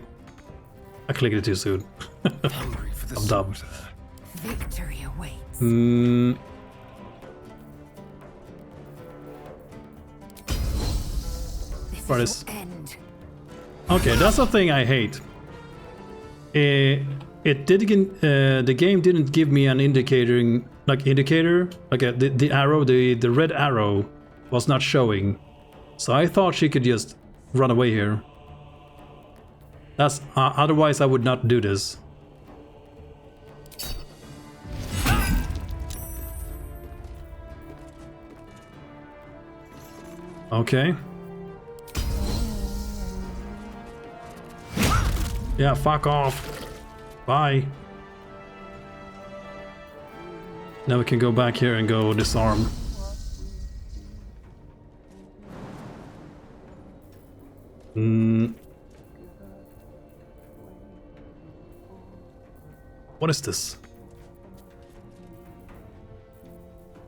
I clicked it too soon. I'm dumb. Victory awaits. This okay, that's the thing I hate. It didn't. The game didn't give me an indicator, like the arrow, the red arrow was not showing. So I thought she could just run away here. That's otherwise I would not do this. Okay. Yeah, fuck off. Bye. Now we can go back here and go disarm. What is this?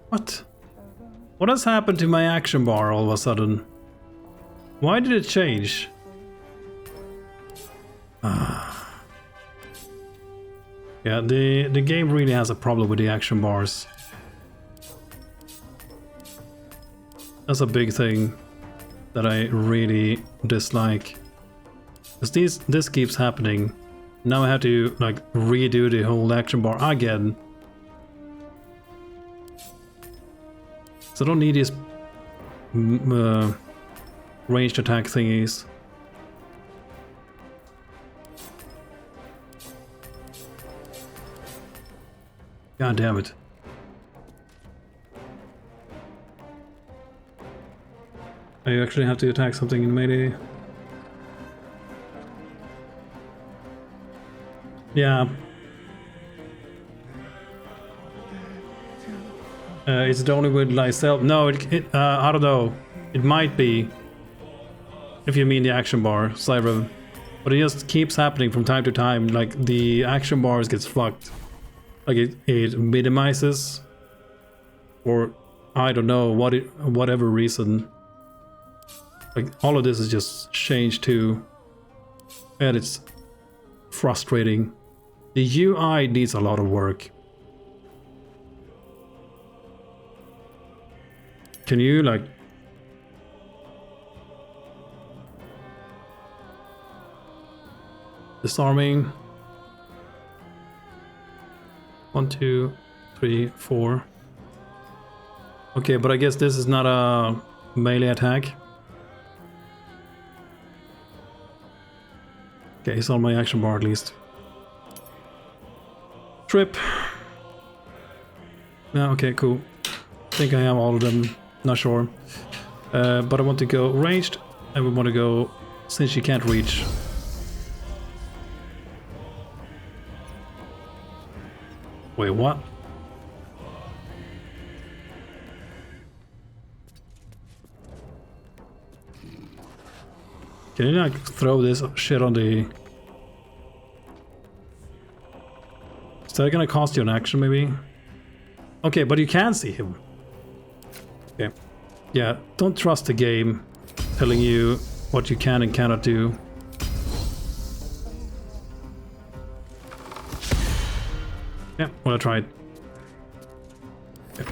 What? What has happened to my action bar all of a sudden? Why did it change? Yeah, the game really has a problem with the action bars. That's a big thing that I really dislike. Because this keeps happening. Now I have to like redo the whole action bar again. So I don't need these ranged attack thingies. God damn it. I actually have to attack something in melee. Yeah. Is it only with Lysel? No, I don't know. It might be. If you mean the action bar, Slyrim. But it just keeps happening from time to time. Like, the action bars gets fucked. Like, it minimizes. Or, I don't know, whatever reason. Like, all of this is just changed too. And it's frustrating. The UI needs a lot of work. Can you, like... Disarming. 1, 2, 3, 4. Okay, but I guess this is not a melee attack. Okay, it's on my action bar at least. Trip. Yeah, okay, cool. I think I have all of them. Not sure. But I want to go ranged, and we want to go since she can't reach. Wait, what? Can you not throw this shit on the... Is that gonna cost you an action, maybe? Okay, but you can see him. Okay. Yeah, don't trust the game telling you what you can and cannot do. Yeah, well, I tried. Yeah.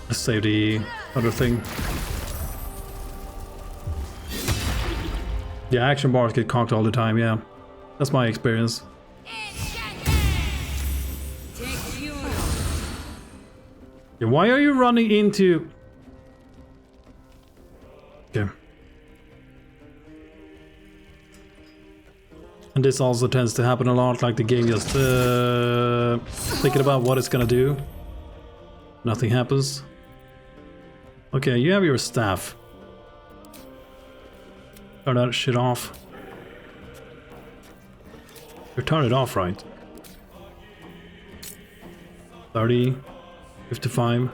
Let's save the other thing. Yeah, action bars get cocked all the time, yeah. That's my experience. Yeah, why are you running into... Okay. And this also tends to happen a lot, like the game just thinking about what it's gonna do. Nothing happens. Okay, you have your staff. Turn that shit off. You turn it off, right? 30, 55.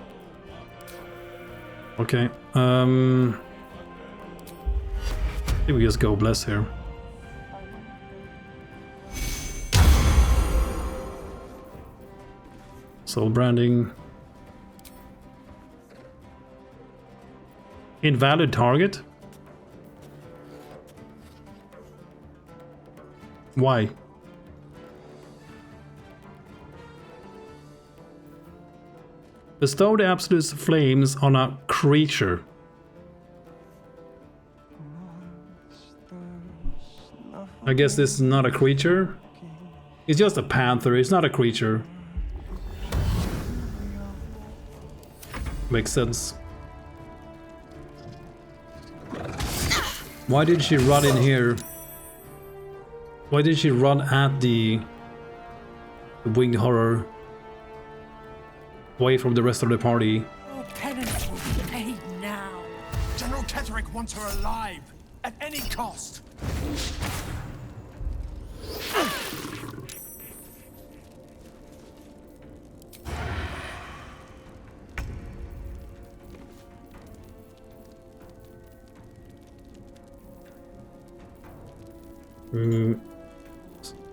Okay. I think we just go bless here. Soul branding. Invalid target? Why? Bestow the absolute flames on a creature. I guess this is not a creature. It's just a panther, it's not a creature. Makes sense. Why did she run in here? Why did she run at the winged horror? Away from the rest of the party. Your penance will be paid now. General Ketherick wants her alive, at any cost.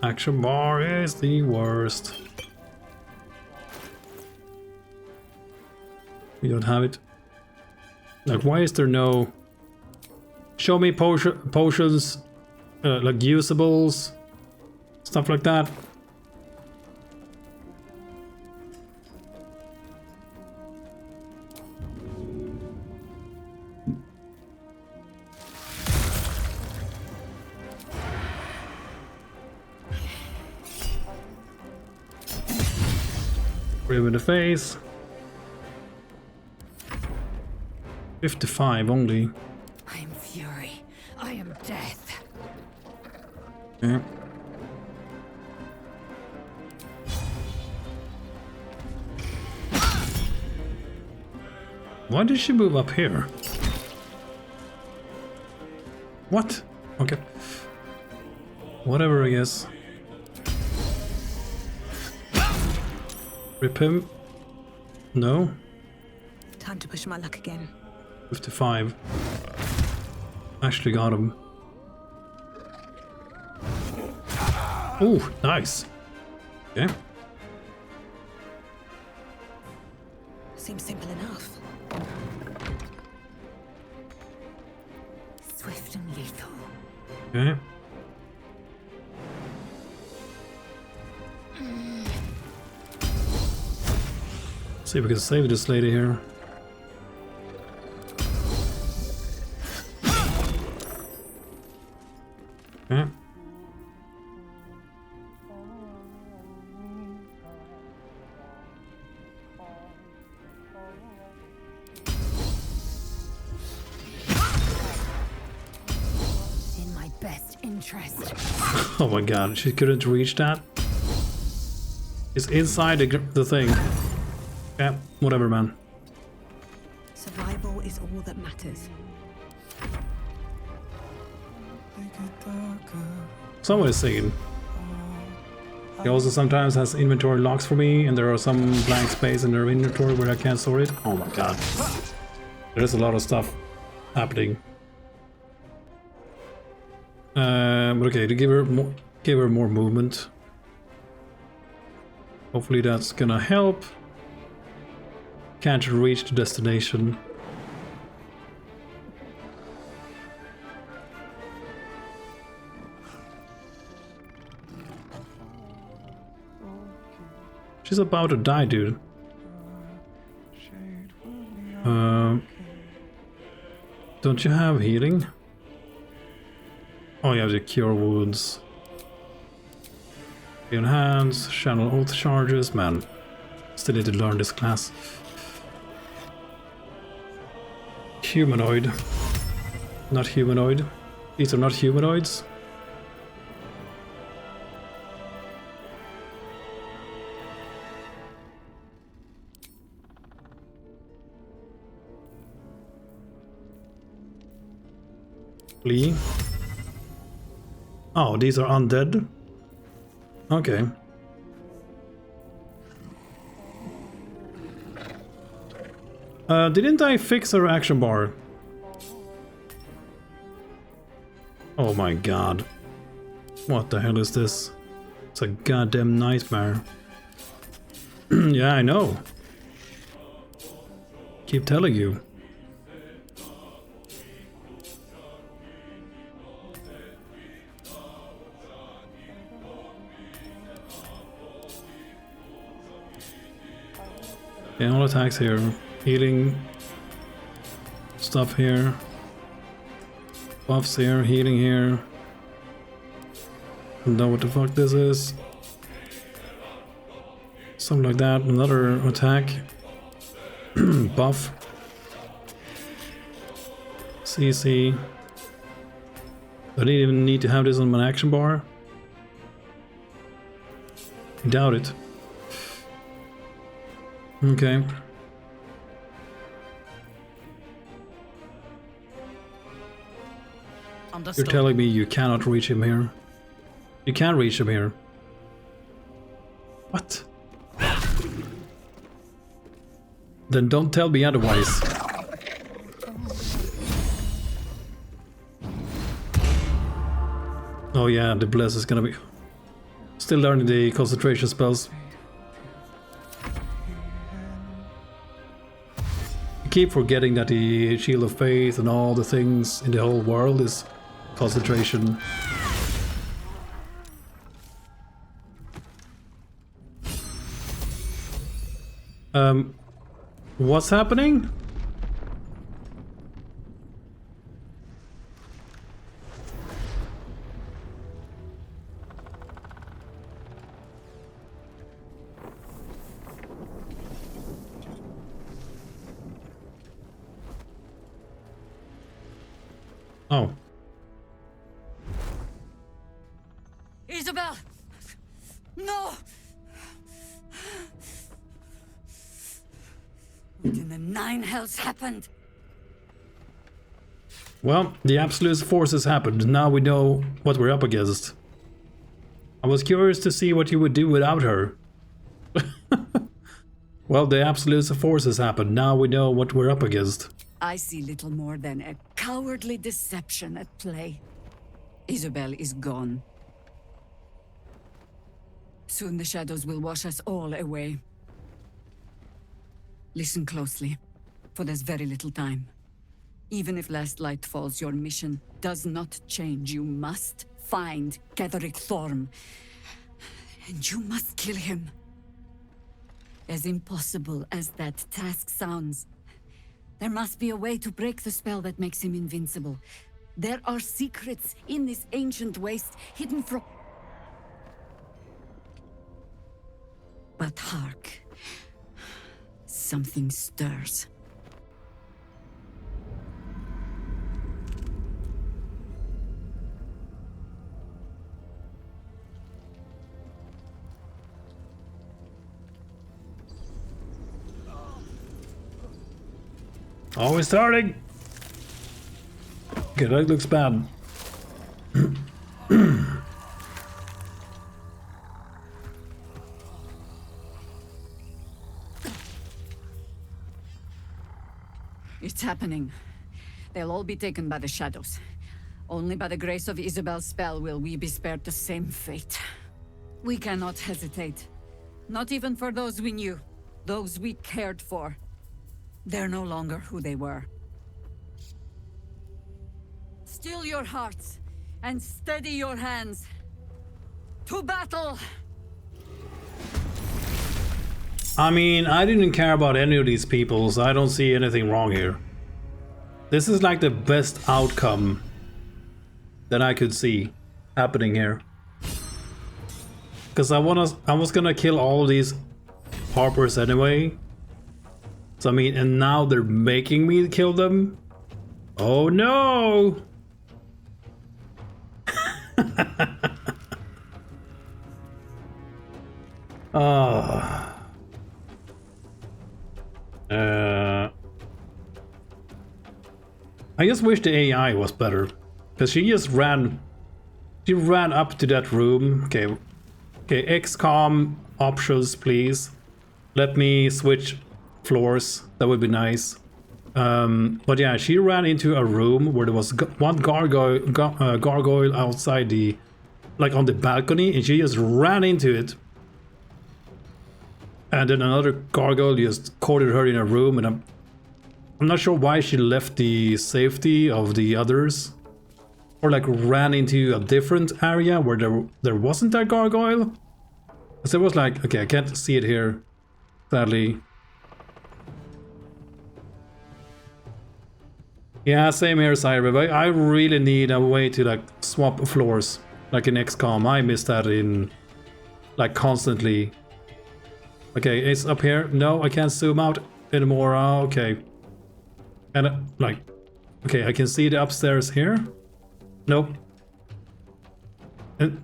Action bar is the worst. We don't have it. Like, why is there no... Show me potions, like usables, stuff like that. Rim in the face. 55 only. I am fury. I am death. Yeah. Why did she move up here? What? Okay. Whatever, I guess. Rip him. No. Time to push my luck again. 55. Actually got him. Oh, nice. Okay. Seems simple enough. Swift and lethal. Okay. See if we can save this lady here. Okay. In my best interest. Oh my god, she couldn't reach that. It's inside the thing. Yeah, whatever, man. Survival is all that matters. Someone is singing. He also sometimes has inventory locks for me, and there are some blank space in their inventory where I can't store it. Oh my god. There's a lot of stuff happening. But okay, to give her more movement. Hopefully that's gonna help. Can't reach the destination. She's about to die, dude. Don't you have healing? Oh, you have the cure wounds. Heal hands, channel oath charges. Man, still need to learn this class. Humanoid. Not humanoid. These are not humanoids. Flee. Oh, these are undead? Okay. Didn't I fix her action bar? Oh my god. What the hell is this? It's a goddamn nightmare. Yeah, I know. Keep telling you. Yeah, all attacks here. Healing stuff here. Buffs here, healing here. Don't know what the fuck this is. Something like that. Another attack. Buff. CC. I didn't even need to have this on my action bar. I doubt it. Okay. Understood. You're telling me you cannot reach him here? You can reach him here. What? Then don't tell me otherwise. Oh yeah, the bless is gonna be... Still learning the concentration spells. I keep forgetting that the Shield of Faith and all the things in the whole world is concentration. What's happening? Oh. Isabel! No! What in the nine hells happened? Well, the Absolute Forces happened. Now we know what we're up against. I was curious to see what you would do without her. Well, the Absolute Forces happened. Now we know what we're up against. I see little more than a cowardly deception at play. Isabel is gone. Soon the shadows will wash us all away. Listen closely, for there's very little time. Even if last light falls, your mission does not change. You must find Ketheric Thorm. And you must kill him. As impossible as that task sounds, there must be a way to break the spell that makes him invincible. There are secrets in this ancient waste, hidden from... But hark. Something stirs. Always starting. Okay, that looks bad. It's happening. They'll all be taken by the shadows. Only by the grace of Isabel's spell will we be spared the same fate. We cannot hesitate. Not even for those we knew. Those we cared for. They're no longer who they were. Still your hearts, and steady your hands. To battle! I mean, I didn't care about any of these people, so I don't see anything wrong here. This is like the best outcome that I could see happening here. Because I was gonna kill all these Harpers anyway. So I mean, and now they're making me kill them? Oh no! I just wish the AI was better, because she just ran up to that room. Okay, XCOM options, please. Let me switch floors. That would be nice. But yeah, she ran into a room where there was one gargoyle outside the, like on the balcony, and she just ran into it. And then another gargoyle just cornered her in a room, and I'm not sure why she left the safety of the others. Or like ran into a different area where there wasn't that gargoyle. So it was like, okay, I can't see it here, sadly. Yeah, same here, Cyber. I really need a way to like swap floors, like in XCOM. I miss that in like constantly. Okay, it's up here. No, I can't zoom out anymore. Okay. And like, okay, I can see the upstairs here. Nope. And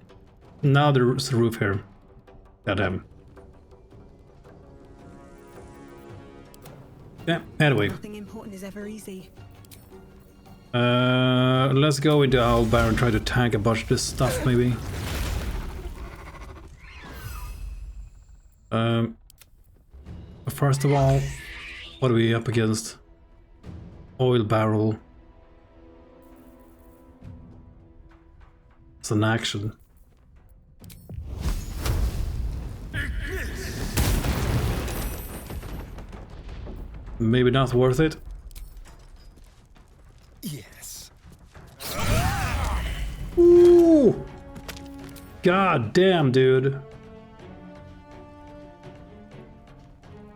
now there's a roof here. Goddamn. Yeah, anyway. Nothing important is ever easy. Let's go into Owl Baron and try to tank a bunch of this stuff, maybe. First of all, what are we up against? Oil barrel. It's an action. Maybe not worth it. Yes. Ooh! God damn, dude.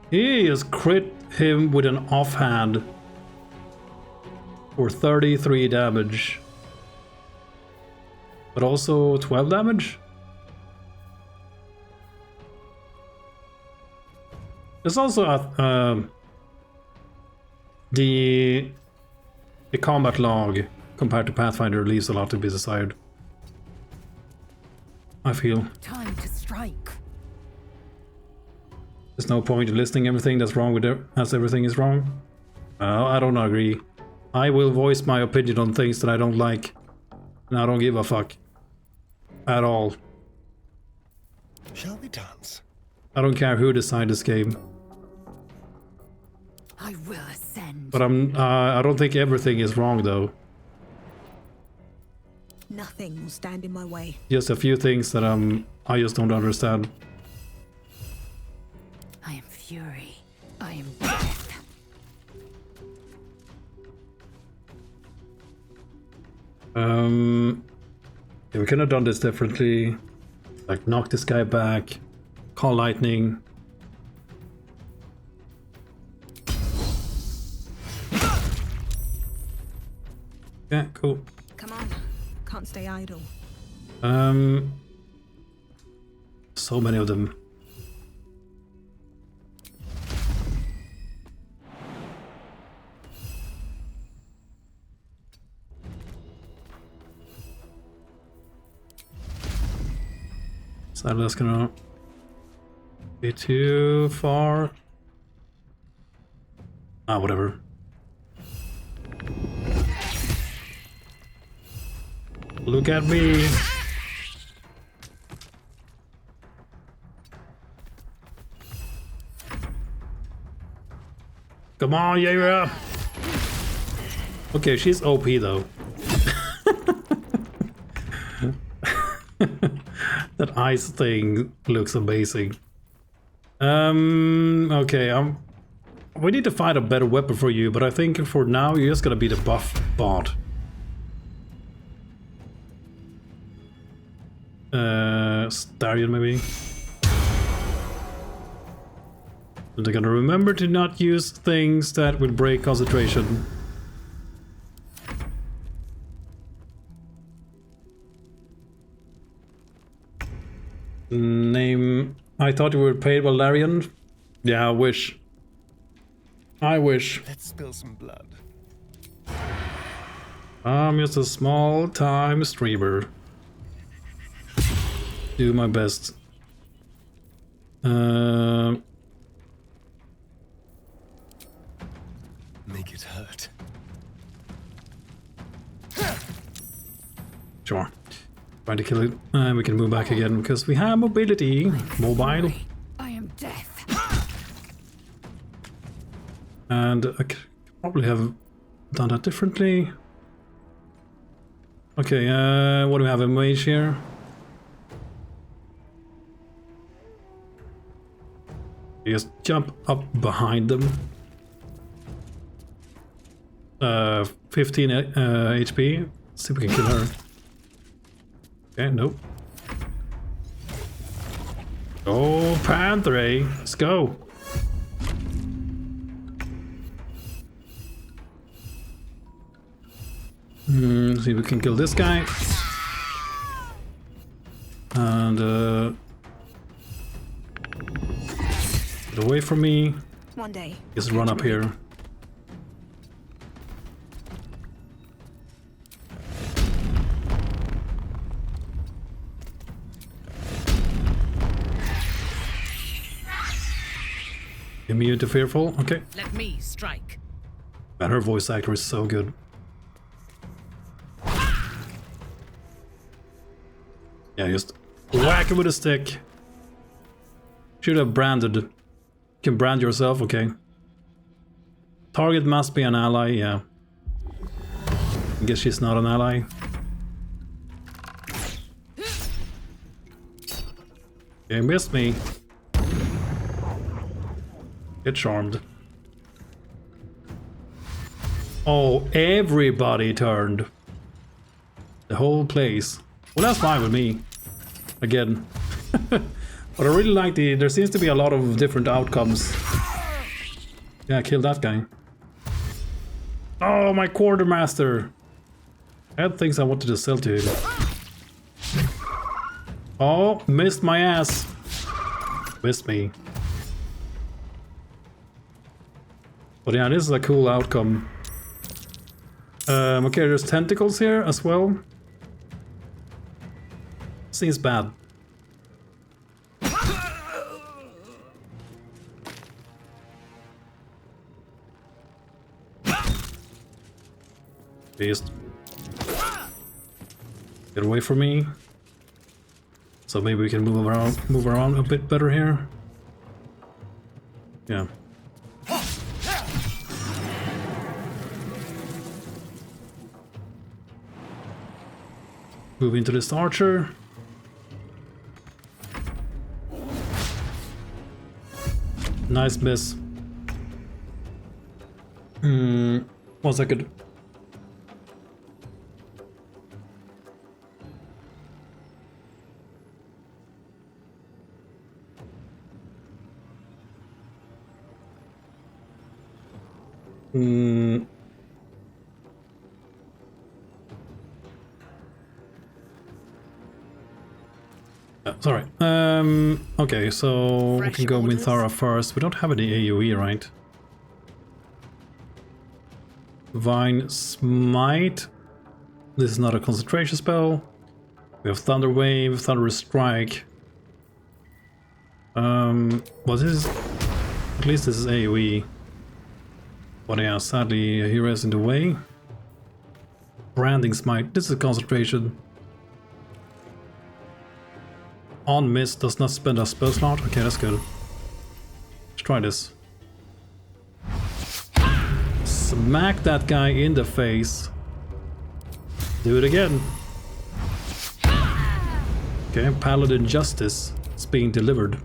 He just crit him with an offhand for 33 damage. But also 12 damage? There's also a, the combat log compared to Pathfinder leaves a lot to be desired. I feel. Time to strike. There's no point in listing everything that's wrong with it, as everything is wrong. I don't agree. I will voice my opinion on things that I don't like, and I don't give a fuck. At all. Shall we dance? I don't care who designed this game. I will ascend. But I don't think everything is wrong though. Nothing will stand in my way. Just a few things that I just don't understand. I am fury. I am death. Yeah, we could have done this differently. Like knock this guy back, call lightning. Yeah, cool. Come on. Can't stay idle. So many of them. So that's gonna be too far. Ah, whatever. Look at me. Come on, yeah. Okay, she's OP though. That ice thing looks amazing. Okay, we need to find a better weapon for you, but I think for now you're just gonna be the buff bot. Starion maybe. And they're gonna remember to not use things that will break concentration. Name... I thought you were paid Valerian. Yeah, I wish. I wish. Let's spill some blood. I'm just a small-time streamer. Do my best. Make it hurt. Sure. Trying to kill it. We can move back again because we have mobility. Mobile. I am death. And I could probably have done that differently. Okay, what do we have? A mage here. You just jump up behind them. 15 HP. See if we can kill her. Okay, nope. Oh, Panther! Let's go. See if we can kill this guy. And get away from me. One day. Just run up here. Immune to fearful. Okay. Let me strike. Man, her voice actor is so good. Yeah, just whack it with a stick. Should have branded. You can brand yourself, okay. Target must be an ally, yeah. I guess she's not an ally. Okay, missed me. Get charmed. Oh, everybody turned. The whole place. Well, that's fine with me. Again. But I really like there seems to be a lot of different outcomes. Yeah, kill that guy. Oh, my quartermaster. I had things I wanted to sell to him. Oh, missed my ass. Missed me. But yeah, this is a cool outcome. Okay, there's tentacles here as well. Seems bad. Just get away from me. So maybe we can move around a bit better here. Yeah. Move into this archer. Nice miss. 1 second. Sorry. Okay, so we can go Minthara first. We don't have any AoE, right? Divine Smite. This is not a concentration spell. We have Thunder Wave, Thunderous Strike. Well, this is... At least this is AoE. But yeah, sadly, Hero is in the way. Branding Smite. This is concentration. On miss does not spend a spell slot. Okay, that's good. Let's try this. Smack that guy in the face. Do it again. Okay, Paladin Justice is being delivered.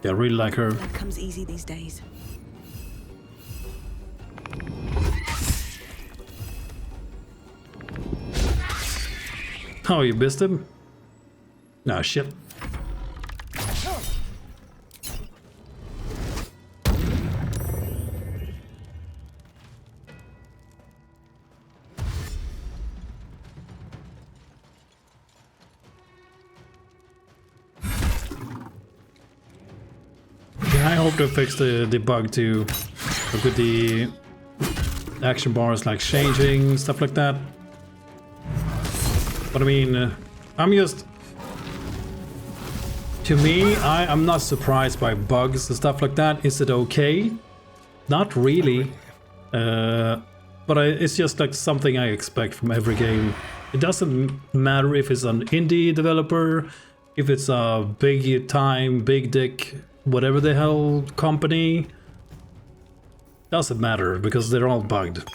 Yeah, I really like her. That comes easy these days. Oh, you missed him? Nah, shit. I hope they fix the bug too. Look at the action bars like changing, stuff like that. But I mean, I'm just... To me, I'm not surprised by bugs and stuff like that. Is it okay? Not really. But it's just like something I expect from every game. It doesn't matter if it's an indie developer, if it's a big time, big dick, whatever the hell company. Doesn't matter because they're all bugged.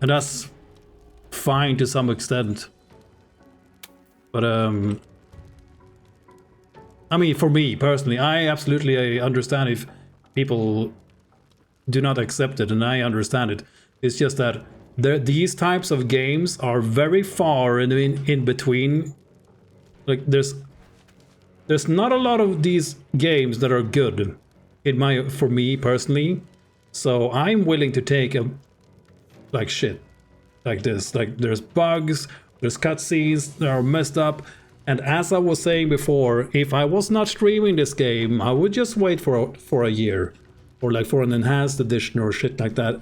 And that's fine to some extent. But I mean, for me personally, I absolutely understand if people do not accept it, and I understand it. It's just that these types of games are very far in between. Like there's not a lot of these games that are good for me personally. So I'm willing to take a like shit like this. Like there's bugs, there's cutscenes that are messed up. And as I was saying before, if I was not streaming this game, I would just wait for a year, or like for an enhanced edition or shit like that,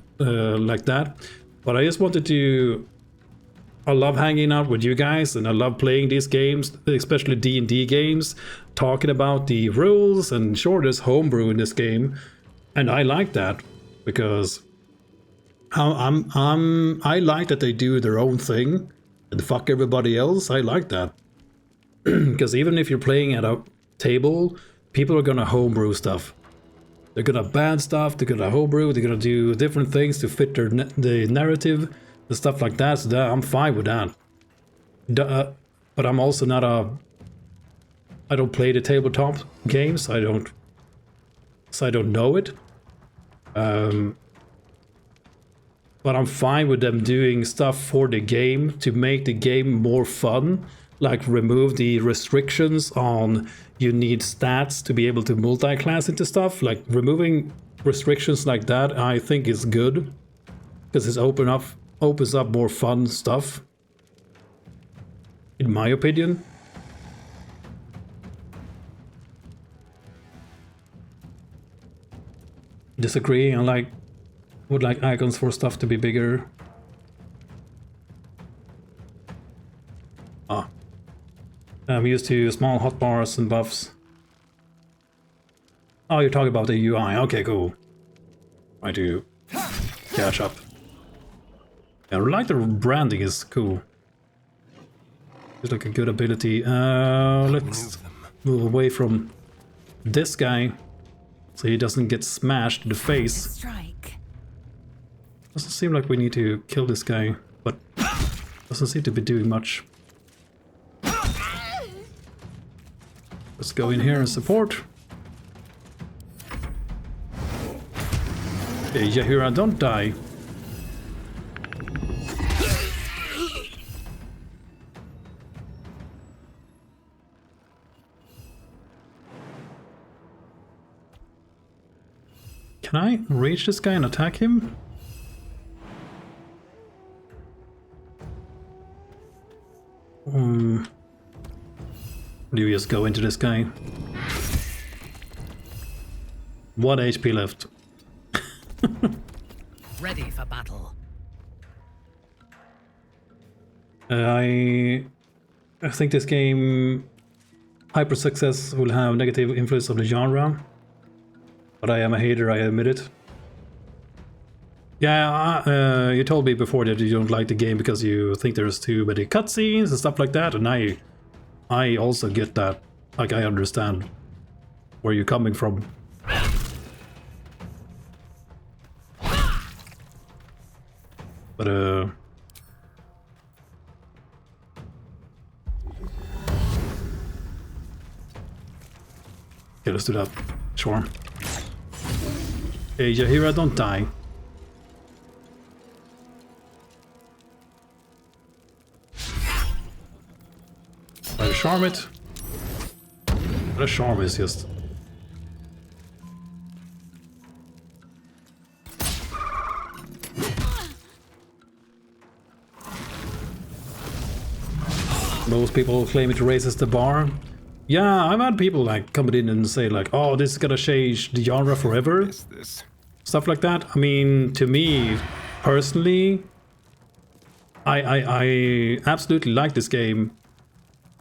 But I just wanted to. I love hanging out with you guys, and I love playing these games, especially D&D games, talking about the rules. And sure, there's homebrew in this game, and I like that because I like that they do their own thing and fuck everybody else. I like that. Because even if you're playing at a table, people are gonna homebrew stuff. They're gonna ban stuff, they're gonna homebrew, they're gonna do different things to fit the narrative and stuff like that. So I'm fine with that. But I'm also not I don't play the tabletop games. I don't know it. But I'm fine with them doing stuff for the game to make the game more fun. Like remove the restrictions on you need stats to be able to multi-class into stuff. Like removing restrictions like that, I think is good because it opens up more fun stuff. In my opinion. Disagree. I would like icons for stuff to be bigger. I'm used to small hotbars and buffs. Oh, you're talking about the UI. Okay, cool. I do catch up. I like the branding is cool. It's like a good ability. Let's move away from this guy so he doesn't get smashed in the face. Doesn't seem like we need to kill this guy, but doesn't seem to be doing much. Let's go in here and support. Okay, Yahira, don't die. Can I reach this guy and attack him? Do you just go into this guy? 1 HP left. Ready for battle. I think this game hyper success will have negative influence on the genre, but I am a hater, I admit it. Yeah, you told me before that you don't like the game because you think there's too many cutscenes and stuff like that, and I also get that. Like, I understand where you're coming from. But, okay, let's do that. Sure. Hey, Yahira, don't die. Try to charm it. But a charm is just... Most people claim it raises the bar. Yeah, I've had people like coming in and say like, oh, this is gonna change the genre forever. Stuff like that. I mean, to me, personally, I absolutely like this game.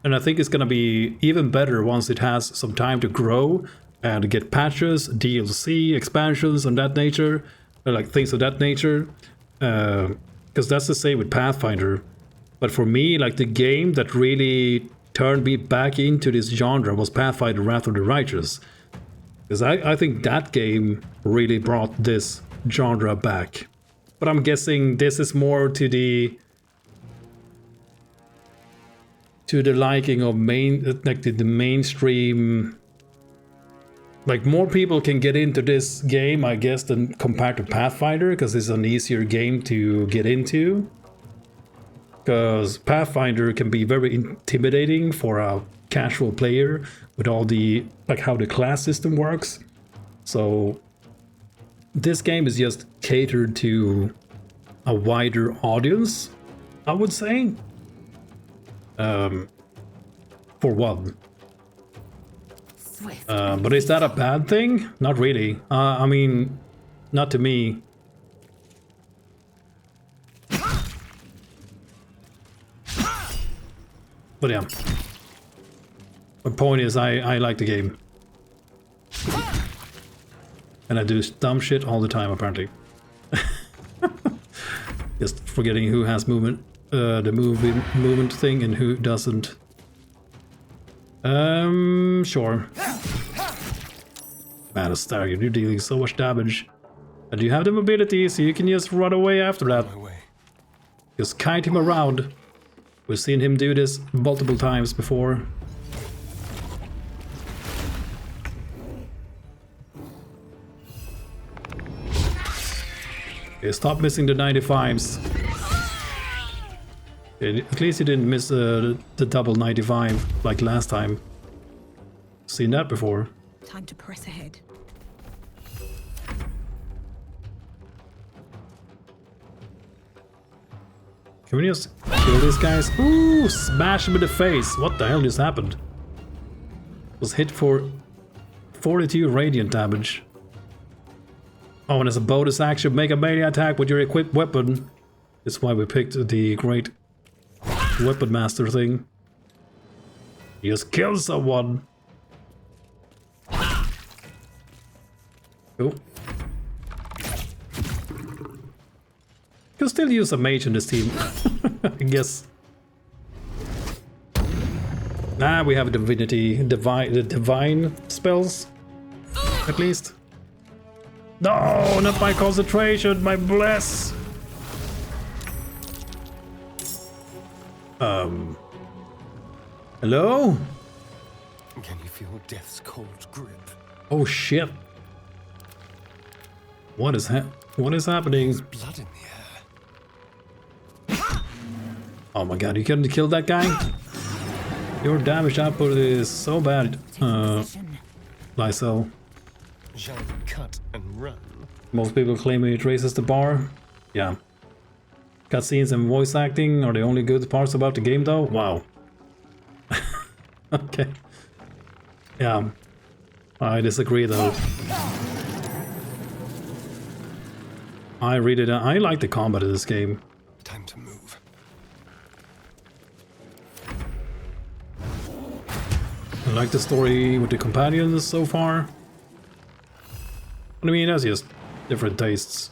And I think it's gonna be even better once it has some time to grow and get patches, DLC, expansions and that nature, or like things of that nature. Because that's the same with Pathfinder. But for me, like the game that really turned me back into this genre was Pathfinder Wrath of the Righteous. Because I think that game really brought this genre back. But I'm guessing this is more to the liking of the mainstream. Like more people can get into this game, I guess, than compared to Pathfinder, because it's an easier game to get into. Because Pathfinder can be very intimidating for a casual player with all the like how the class system works. So this game is just catered to a wider audience, I would say. For one. But is that a bad thing? Not really. I mean, not to me. But yeah. The point is, I like the game. And I do dumb shit all the time, apparently. Just forgetting who has movement, the movement thing and who doesn't. Sure. Man, Astarion, you're dealing so much damage. And you have the mobility, so you can just run away after that. Just kite him around. We've seen him do this multiple times before. Okay, stop missing the 95s. At least you didn't miss the double 95 like last time. Seen that before. Time to press ahead. Can we just kill these guys? Ooh, smash him in the face. What the hell just happened? Was hit for 42 radiant damage. Oh, and as a bonus action, make a melee attack with your equipped weapon. That's why we picked the great weapon master thing. You just kill someone. Cool. Can still use a mage in this team, I guess. Nah, we have a divinity, the divine spells, at least. No, not my concentration, my bless. Hello? Can you feel death's cold grip? Oh shit. What is happening? There's blood in the air. Oh my god, you couldn't kill that guy? Your damage output is so bad, Lysel. Shall we cut and run? Most people claim it raises the bar. Yeah. Cutscenes and voice acting are the only good parts about the game though? Wow. Okay. Yeah. I disagree though. I like the combat in this game. Time to move. I like the story with the companions so far. I mean, that's just different tastes.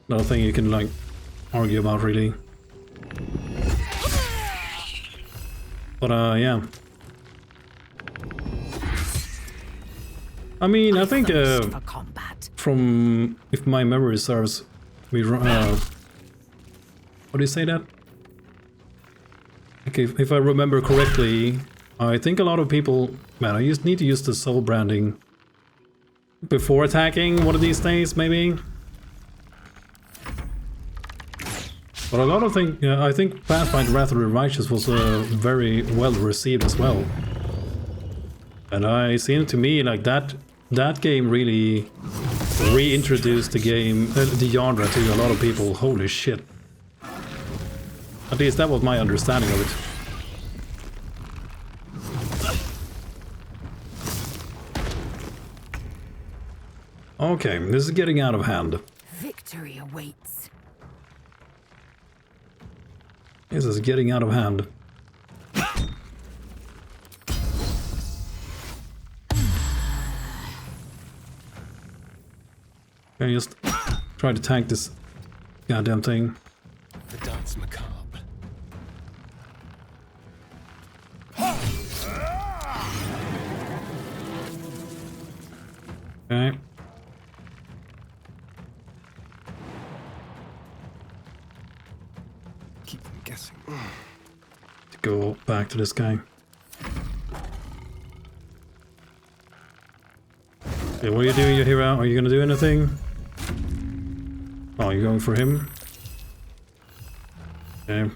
Nothing you can like argue about really. But yeah. I mean, I think from, if my memory serves me, what do you say that? Okay, if I remember correctly, I think a lot of people, man, I need to use the soul branding before attacking one of these days, maybe. But a lot of things, I think Pathfinder Wrath of the Righteous was very well received as well. And I seem to me like that game really reintroduced the game, the genre to a lot of people. Holy shit. At least that was my understanding of it. Okay, this is getting out of hand. Victory awaits. This is getting out of hand. Okay, just try to tank this goddamn thing. The dance macabre. Okay. Keep them guessing. To go back to this guy. Okay, what are you doing, you hero? Are you gonna do anything? Oh, you're going for him? Okay.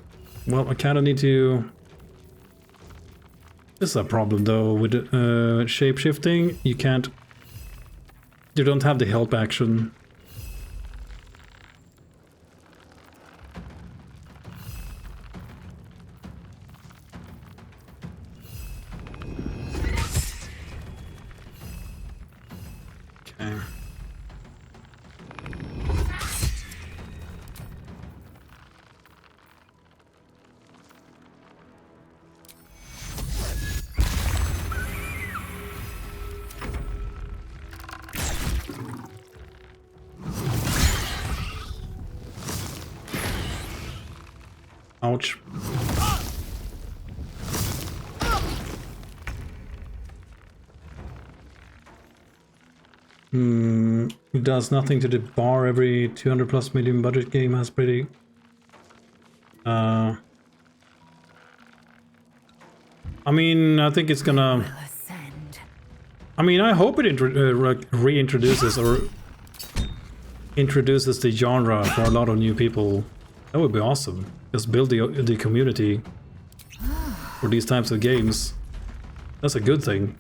Well, I kinda need to... This is a problem though, with shape-shifting. You can't... You don't have the help action. Okay. Ouch. It does nothing to the bar. Every 200 plus million budget game has pretty... I mean, I think it's gonna... I mean, I hope it reintroduces or introduces the genre for a lot of new people. That would be awesome. Just build the community for these types of games. That's a good thing.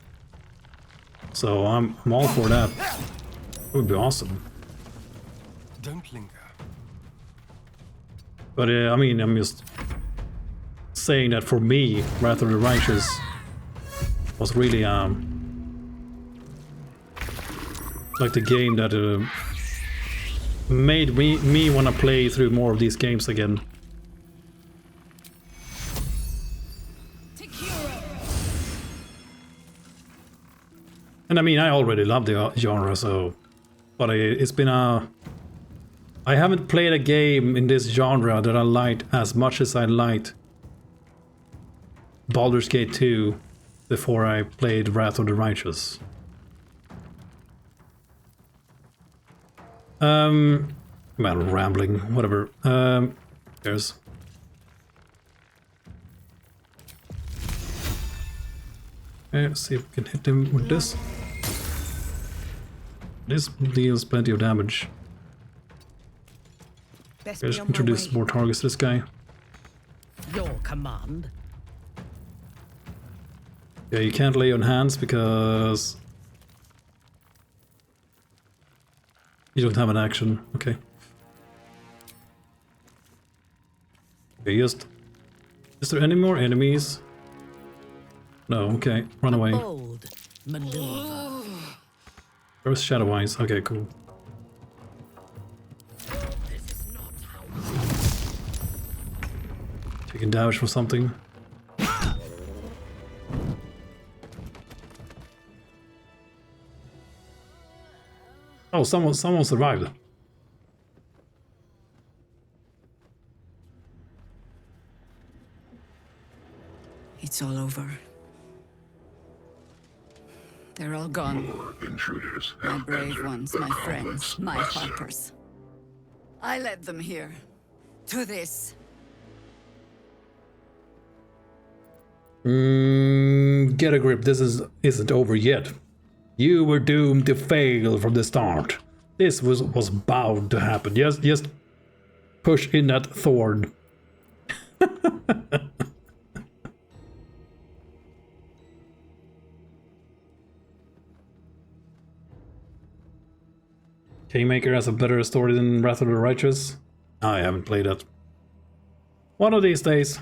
So I'm all for that. That would be awesome. Don't linger. But I mean, I'm just saying that for me, Wrath of the Righteous was really like the game that made me want to play through more of these games again. And I mean, I already love the genre, so... But it's been a... I haven't played a game in this genre that I liked as much as I liked Baldur's Gate 2 before I played Wrath of the Righteous. Well, rambling, whatever. There's... Okay, let's see if we can hit him with this. This deals plenty of damage. Let's introduce more targets to this guy. Your command. Yeah, you can't lay on hands because you don't have an action. Okay. Okay, just... Is there any more enemies? No, okay. Run away. Bold maneuver. Where's Shadow Eyes? Okay, cool. Taking damage from something. Oh, someone survived. It's all over. They're all gone. More intruders. My brave ones, my friends, my harpers. I led them here. To this. Get a grip. This isn't over yet. You were doomed to fail from the start. This was bound to happen. Just push in that thorn. Kingmaker has a better story than Wrath of the Righteous. I haven't played it. One of these days.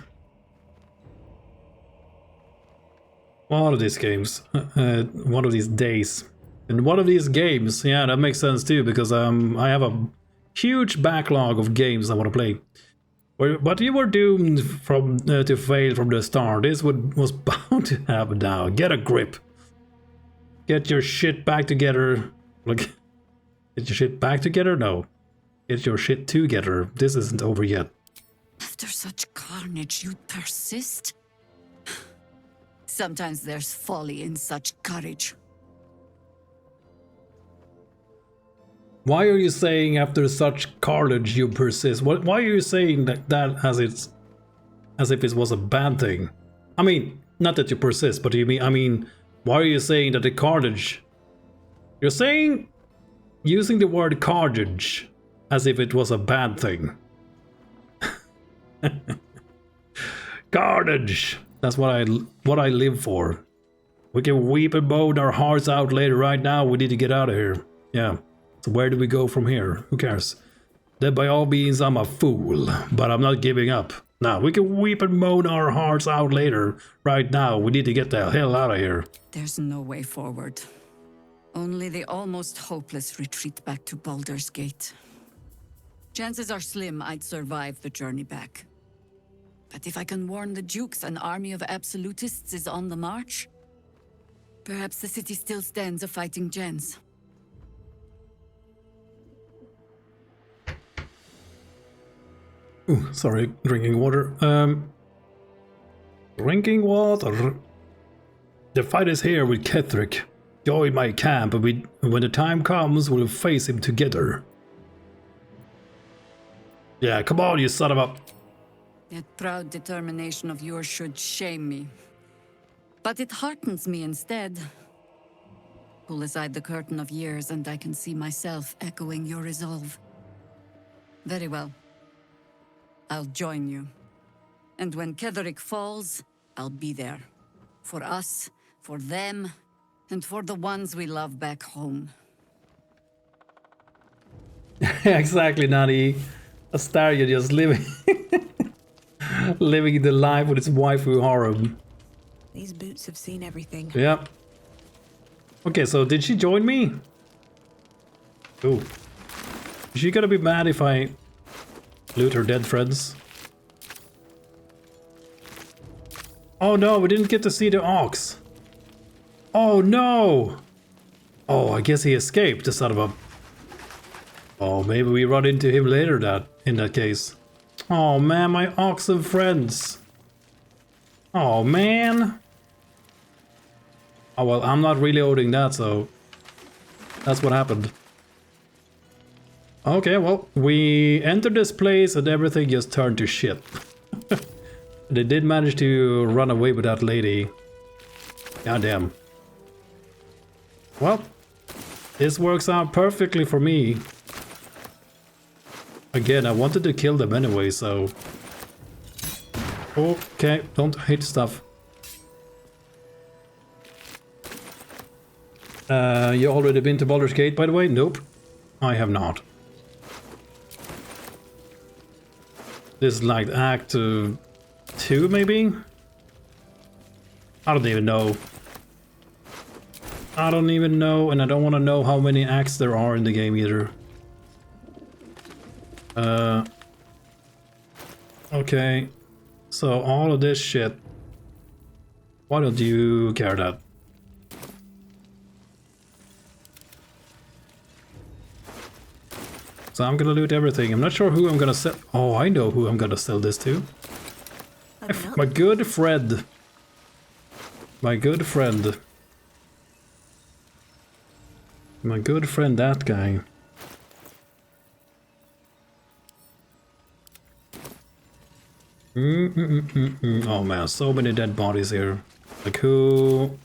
One of these games. One of these days. In one of these games. Yeah, that makes sense too, because I have a huge backlog of games I want to play. But you were doomed from to fail from the start. This was bound to happen now. Get a grip. Get your shit back together. Like, get your shit back together? No. Get your shit together. This isn't over yet. After such carnage, you persist? Sometimes there's folly in such courage. Why are you saying after such carnage you persist? Why are you saying that as if it was a bad thing? I mean, not that you persist, but I mean, why are you saying that the carnage? You're saying using the word carnage as if it was a bad thing. Carnage. That's what I live for. We can weep and moan our hearts out later. Right now, we need to get out of here. Yeah. So where do we go from here? Who cares? Then by all means, I'm a fool, but I'm not giving up. Now, we can weep and moan our hearts out later. Right now, we need to get the hell out of here. There's no way forward. Only the almost hopeless retreat back to Baldur's Gate. Chances are slim I'd survive the journey back. But if I can warn the Dukes an army of absolutists is on the march, perhaps the city still stands a fighting chance. Ooh, sorry, drinking water. Drinking water. The fight is here with Ketheric. Join my camp, and when the time comes, we'll face him together. Yeah, come on, you son of a... That proud determination of yours should shame me. But it heartens me instead. Pull aside the curtain of years, and I can see myself echoing your resolve. Very well. I'll join you. And when Ketheric falls, I'll be there. For us, for them, and for the ones we love back home. Exactly, Nani. Astaria just living living the life with his waifu harem. These boots have seen everything. Yep. Okay, so did she join me? Ooh. Is she gonna be mad if I loot her dead friends? Oh no, we didn't get to see the ox. Oh no! Oh, I guess he escaped, the son of a... Oh, maybe we run into him later in that case. Oh man, my oxen friends. Oh man. Oh well, I'm not really owning that, so that's what happened. Okay, well, we entered this place and everything just turned to shit. They did manage to run away with that lady. Goddamn. Well, this works out perfectly for me. Again, I wanted to kill them anyway, so... Okay, don't hit stuff. You already been to Baldur's Gate, by the way? Nope. I have not. This is like Act 2, maybe? I don't even know. I don't even know, and I don't want to know how many acts there are in the game either. Okay. So all of this shit. Why don't you care that? So I'm gonna loot everything. I'm not sure who I'm gonna sell. Oh, I know who I'm gonna sell this to. My good friend. My good friend. My good friend, that guy. Oh man, so many dead bodies here. Like who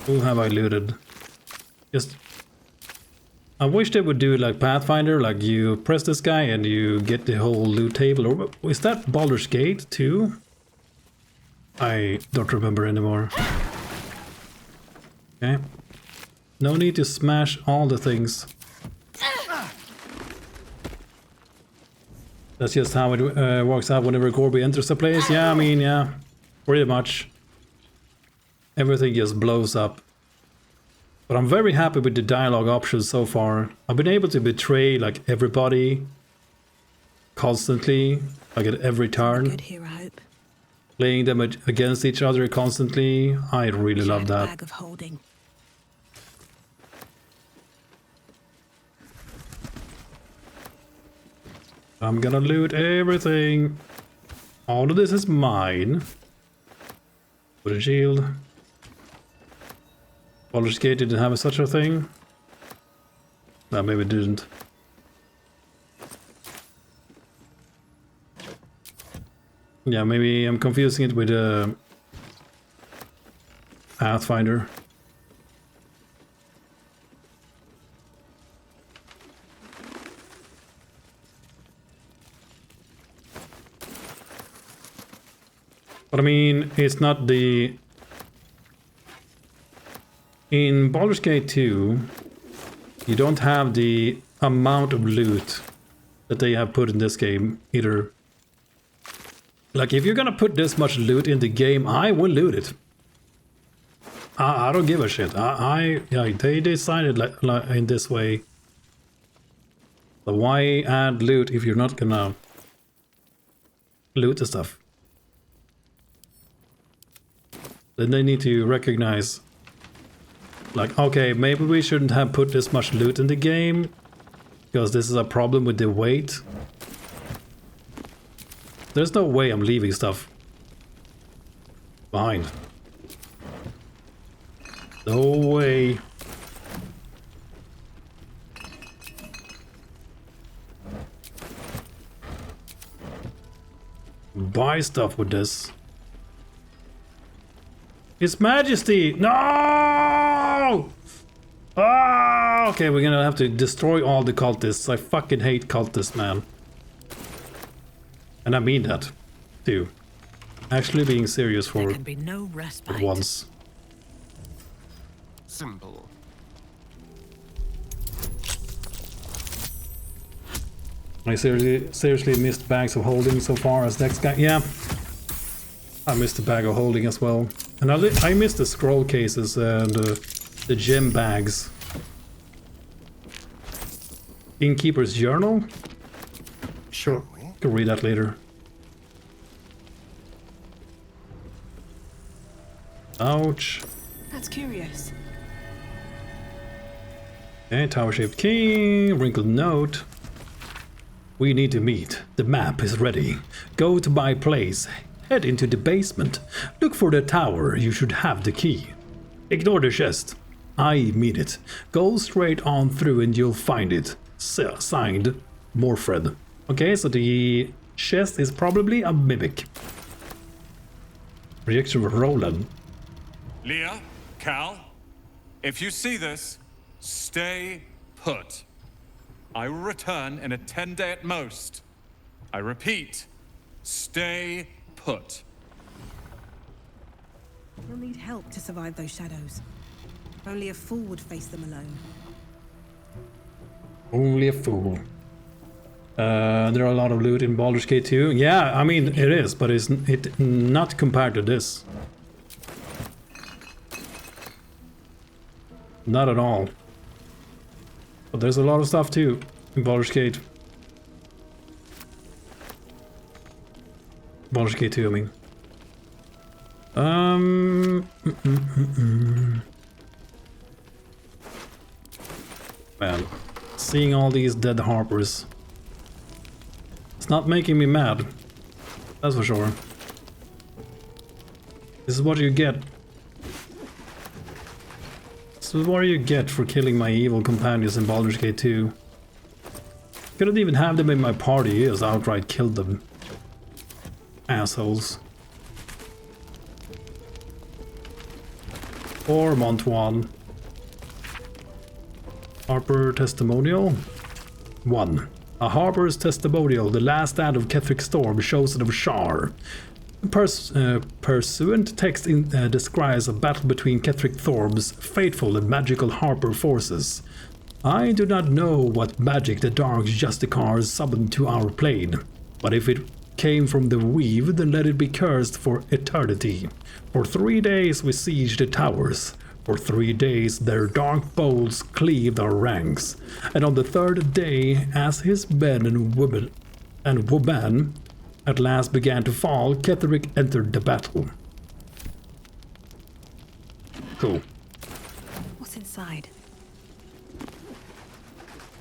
have I looted? Just... I wish they would do it like Pathfinder, like you press this guy and you get the whole loot table. Or is that Baldur's Gate too? I don't remember anymore. Okay. No need to smash all the things. That's just how it works out whenever Corby enters the place. Yeah, I mean, yeah, pretty much. everything just blows up. But I'm very happy with the dialogue options so far. I've been able to betray like everybody constantly, like at every turn. Good here, I hope. Playing them against each other constantly. I really love that. Bag of holding. I'm gonna loot everything. All of this is mine. Put a shield. Baldur's Gate didn't have such a thing. No, maybe it didn't. Yeah, maybe I'm confusing it with Pathfinder. But I mean, it's not the... In Baldur's Gate 2, you don't have the amount of loot that they have put in this game either. Like, if you're gonna put this much loot in the game, I will loot it. I don't give a shit. Yeah, they decided like in this way. But why add loot if you're not gonna loot the stuff? Then they need to recognize, like, okay, maybe we shouldn't have put this much loot in the game because this is a problem with the weight. There's no way I'm leaving stuff behind. No way. Buy stuff with this. His Majesty! No! Ah! Okay, we're gonna have to destroy all the cultists. I fucking hate cultists, man. And I mean that, too. Actually being serious for once. Simple. I seriously missed bags of holding so far as next guy. Yeah. I missed the bag of holding as well. And I missed the scroll cases and the gem bags. Innkeeper's Journal? Sure, can read that later. Ouch. That's curious. Okay, tower-shaped key, wrinkled note. We need to meet. The map is ready. Go to my place. Head into the basement. Look for the tower. You should have the key. Ignore the chest. I mean it. Go straight on through and you'll find it. Signed, Morfred. Okay, so the chest is probably a mimic. Reaction of Roland. Leah, Cal, if you see this, stay put. I will return in a 10-day at most. I repeat, stay put. You'll need help to survive those shadows. Only a fool would face them alone. Only a fool. There are a lot of loot in Baldur's Gate 2. Yeah, I mean, it is, but it's not compared to this. Not at all. But there's a lot of stuff too in Baldur's Gate. Baldur's Gate 2, I mean. Man, seeing all these dead harpers, it's not making me mad. That's for sure. This is what you get. This is what you get for killing my evil companions in Baldur's Gate 2. Couldn't even have them in my party, just outright killed them. Assholes. Or Montuan. Harper Testimonial 1. A Harper's Testimonial, the last stand of Ketheric Storm, chosen of Shar. Pursuant text describes a battle between Ketheric Thorm's faithful and magical Harper forces. I do not know what magic the Dark Justicars summoned to our plane, but if it came from the weave, then let it be cursed for eternity. For 3 days we sieged the towers. For 3 days their dark bolts cleaved our ranks. And on the 3rd day, as his men and women at last began to fall, Ketheric entered the battle. Cool. What's inside?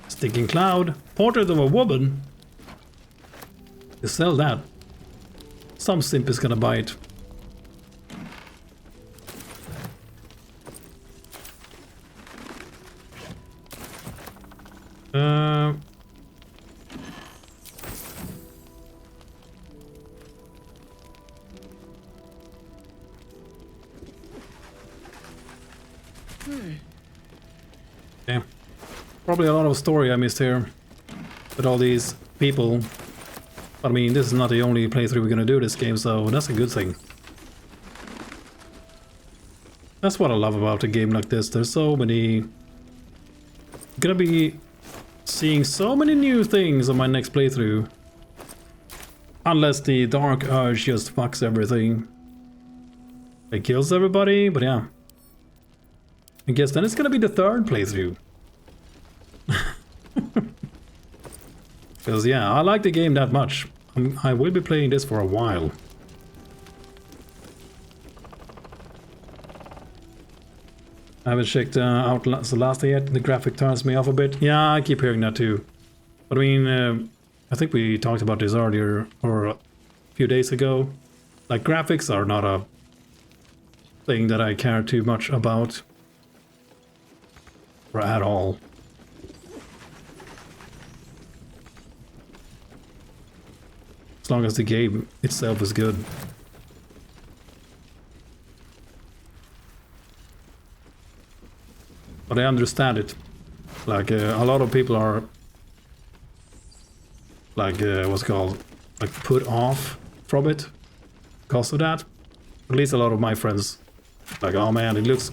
Stinking cloud, portrait of a woman. You sell that. Some simp is gonna buy it. Yeah. Probably a lot of story I missed here with all these people. But I mean, this is not the only playthrough we're gonna do this game, so that's a good thing. That's what I love about a game like this. There's so many... Gonna be seeing so many new things on my next playthrough. Unless the Dark Urge just fucks everything. It kills everybody, but yeah. I guess then it's gonna be the 3rd playthrough. Because yeah, I like the game that much. I will be playing this for a while. I haven't checked out the last day yet. The graphic turns me off a bit. Yeah, I keep hearing that too. But I mean, I think we talked about this earlier or a few days ago. Like, graphics are not a thing that I care too much about. Or at all. As long as the game itself is good. But I understand it. Like, a lot of people are... Like, what's it called? Like, put off from it. Because of that. At least a lot of my friends. Like, oh man, it looks...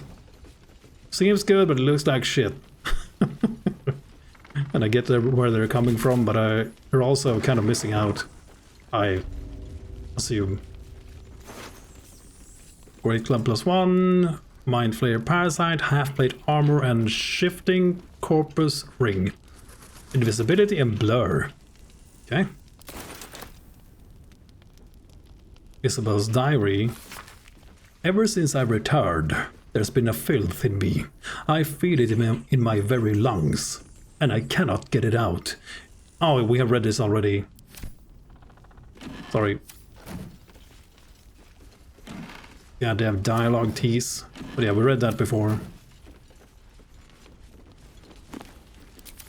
Seems good, but it looks like shit. And I get where they're coming from, but they're also kind of missing out. I assume. Great Club +1, Mind Flayer Parasite, Half Plate Armor, and Shifting Corpus Ring. Invisibility and Blur. Okay. Isabel's Diary. Ever since I returned, there's been a filth in me. I feel it in my very lungs, and I cannot get it out. Oh, we have read this already. Sorry. Goddamn dialogue tease. But yeah, we read that before.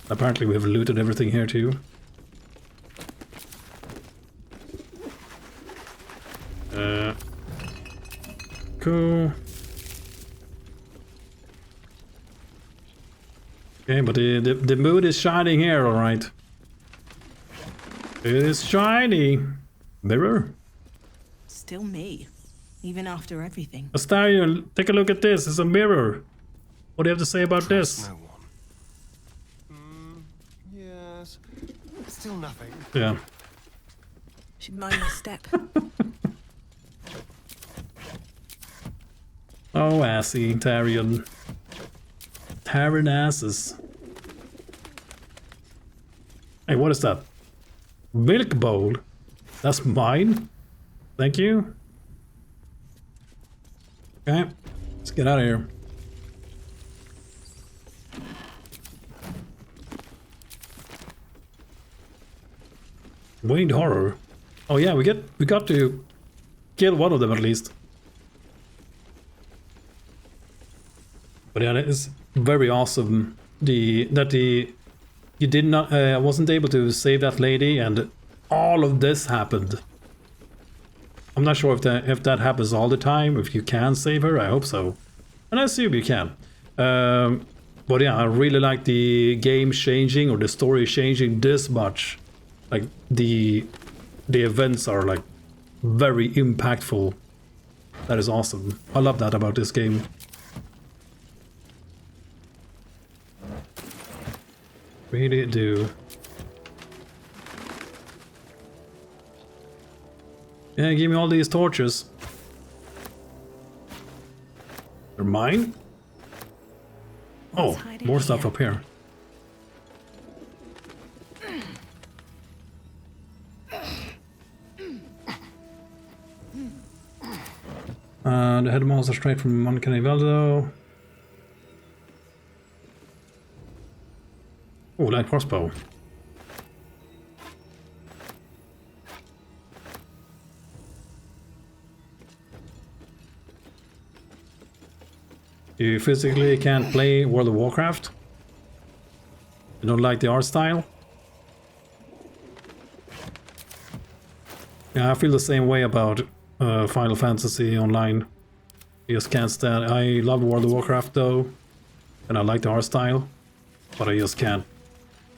Apparently we have looted everything here too. Cool. Okay, but the mood is shining here, alright. It is shiny. Mirror? Still me, even after everything. Astarion, take a look at this. It's a mirror. What do you have to say about this? No one. Yes. Still nothing. Yeah. Should mind my step. Oh, assy, Tarion. Taran asses. Hey, what is that? Milk bowl? That's mine? Thank you. Okay, let's get out of here. Winged horror. Oh yeah, we got to kill one of them at least. But yeah, it is very awesome. You did not wasn't able to save that lady, and all of this happened. I'm not sure if that happens all the time. If you can save her, I hope so, and I assume you can. But yeah, I really like the game changing or the story changing this much. Like the events are like very impactful. That is awesome. I love that about this game. Really do. Yeah, give me all these torches. They're mine? Oh, more stuff up here. The head monster straight from Uncanny Valley. Oh, light crossbow. You physically can't play World of Warcraft? You don't like the art style? Yeah, I feel the same way about Final Fantasy Online. I just can't stand. I love World of Warcraft though, and I like the art style, but I just can't.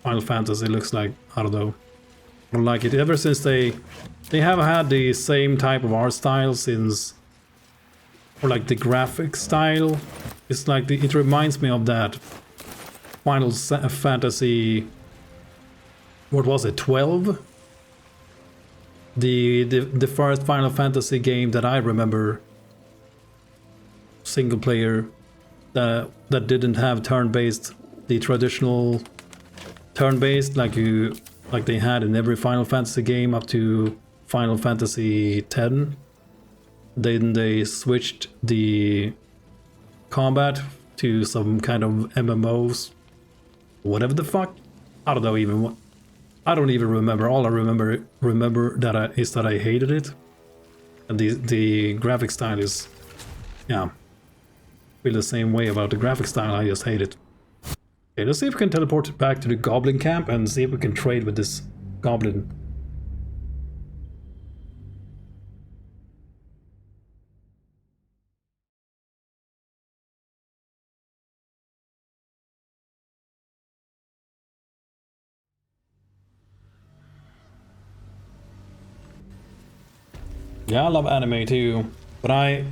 Final Fantasy looks like, I don't know, I don't like it. Ever since they have had the same type of art style since, or like the graphic style. It's like it reminds me of that Final Fantasy. What was it? 12? The first Final Fantasy game that I remember, single player, that didn't have turn-based, the traditional turn-based like they had in every Final Fantasy game up to Final Fantasy X. Then they switched the combat to some kind of MMOs, whatever the fuck. I don't know even what. I don't even remember. All I remember is that I hated it, and the graphic style is, yeah, feel the same way about the graphic style. I just hate it. Okay, let's see if we can teleport back to the goblin camp and see if we can trade with this goblin. Yeah, I love anime too, but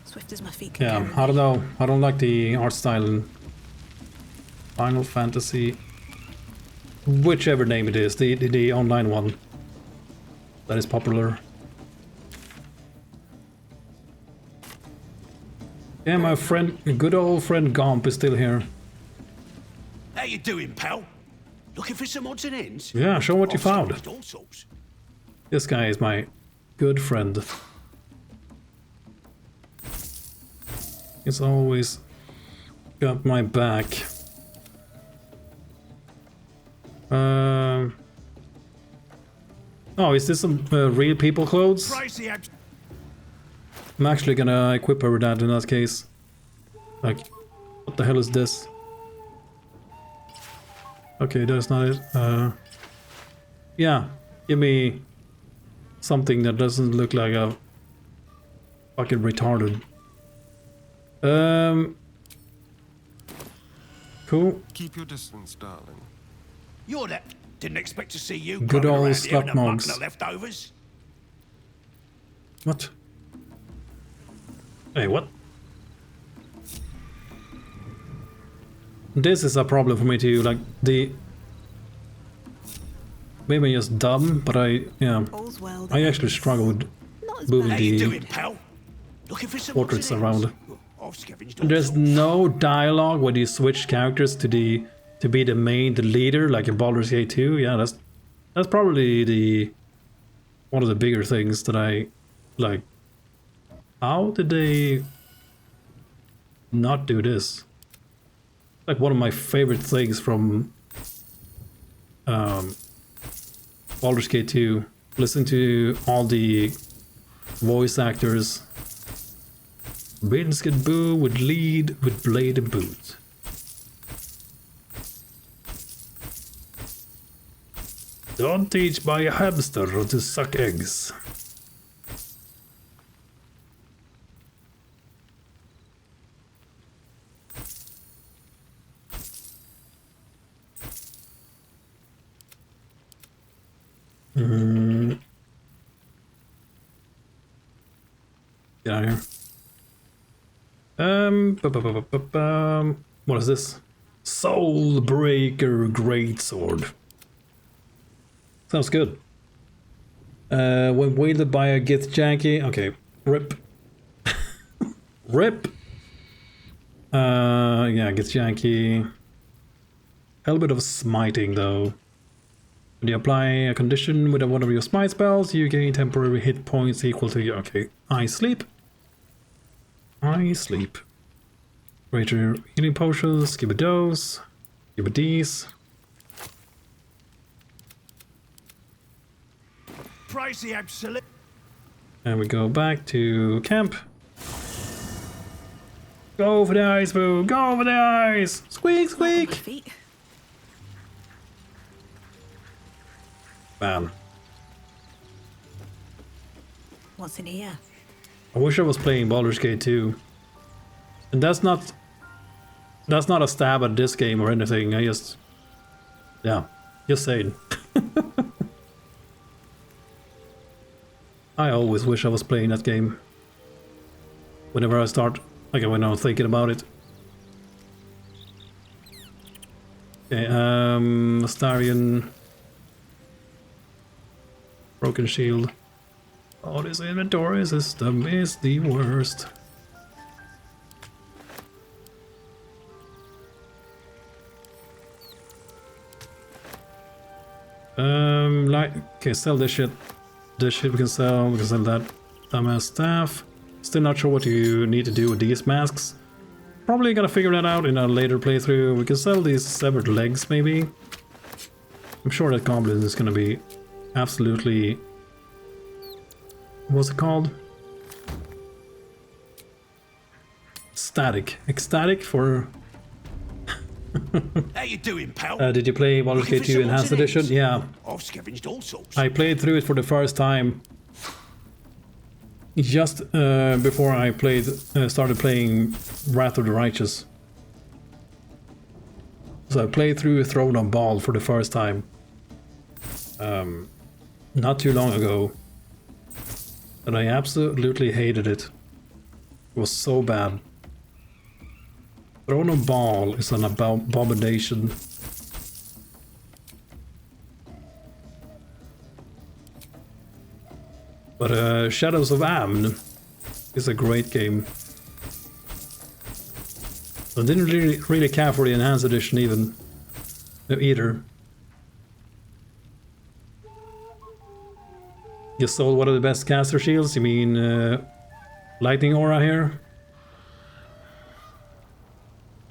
Swift as my feet can carry me. I don't know. I don't like the art style in Final Fantasy, whichever name it is, the online one that is popular. Yeah, my friend, good old friend Gomp is still here. How you doing, pal? Looking for some odds and ends? Yeah, show what you found. All sorts. This guy is my good friend. He's always got my back. Oh, is this some real people clothes? I'm actually gonna equip her with that in that case. Like, what the hell is this? Okay, that's not it. Yeah, give me something that doesn't look like a fucking retarded. Cool. Keep your distance, darling. You're that. Didn't expect to see you. Good old slut mugs. mugs. Leftovers. What? Hey, what? This is a problem for me too. Like maybe I'm just dumb, but I actually struggle with moving the portraits around. There's no dialogue when you switch characters to be the leader, like in Baldur's Gate 2. Yeah, that's probably one of the bigger things that I like. How did they not do this? Like one of my favorite things from Baldur's Gate 2. Listen to all the voice actors. Biscuit Boo would lead with blade and boot. Don't teach my hamster to suck eggs. Get out of here. What is this? Soulbreaker Greatsword. Sounds good. When wielded by a git janky. Okay, rip. Rip. Yeah, gets janky. A little bit of smiting though. When you apply a condition with one of your smite spells, you gain temporary hit points equal to your. Okay, I sleep. I sleep. Greater healing potions, give a dose, give a D's. Pricey absolute. And we go back to camp. Go for the eyes, boo! Go for the eyes! Squeak, squeak! Man. What's in here? I wish I was playing Baldur's Gate 2. And that's not a stab at this game or anything. I just, yeah, just saying. I always wish I was playing that game. Whenever I start, like when I'm thinking about it. Okay, Astarion. Broken shield. Oh, this inventory system is the worst. Like, okay, sell this shit. This shit we can sell that dumbass staff. Still not sure what you need to do with these masks. Probably gotta figure that out in a later playthrough. We can sell these severed legs, maybe. I'm sure that goblin is gonna be absolutely... What's it called? Ecstatic for... How you doing, pal? Did you play Baldur's Gate 2 Enhanced Edition? Yeah. I've scavenged all sorts. I played through it for the first time just before I started playing Wrath of the Righteous. So I played through Throne of Baal for the first time not too long ago, and I absolutely hated it. It was so bad. Throne of Baal is an abomination. But Shadows of Amn is a great game. I didn't really care for the Enhanced Edition either. You sold one of the best caster shields? You mean Lightning Aura here?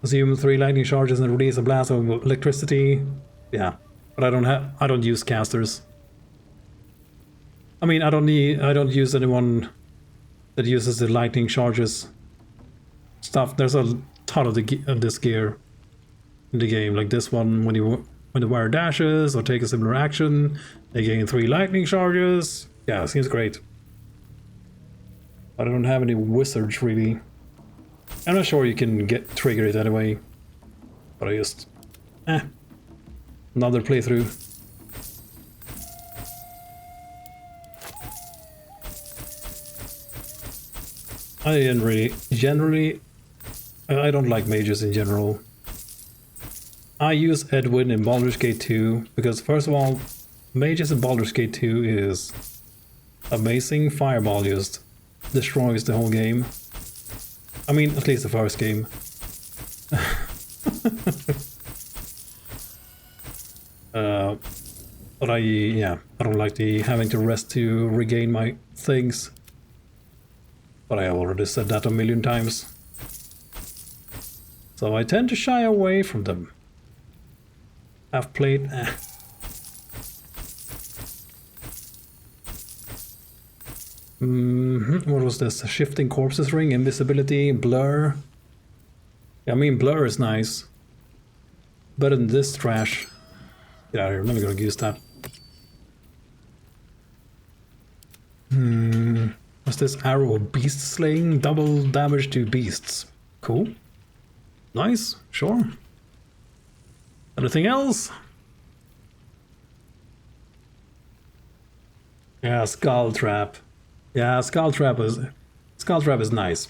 Consume 3 lightning charges and release a blast of electricity. Yeah, but I don't use casters. I mean, I don't use anyone that uses the lightning charges stuff. There's a ton of this gear in the game, like this one. When the wire dashes or take a similar action, they gain 3 lightning charges. Yeah, it seems great. But I don't have any wizards really. I'm not sure you can trigger it anyway, but I just... another playthrough. I didn't really... Generally, I don't like mages in general. I use Edwin in Baldur's Gate 2, because first of all, mages in Baldur's Gate 2 is amazing. Fireball just destroys the whole game. I mean, at least the first game. But I don't like the having to rest to regain my things. But I already said that a million times. So I tend to shy away from them. I've played... What was this? Shifting Corpses Ring, Invisibility, Blur. Yeah, I mean, Blur is nice. Better than this trash. Get out of here, I'm never gonna use that. What's this? Arrow of Beast Slaying? Double damage to beasts. Cool. Nice, sure. Anything else? Yeah, Skull Trap. Yeah, Skull Trap is nice.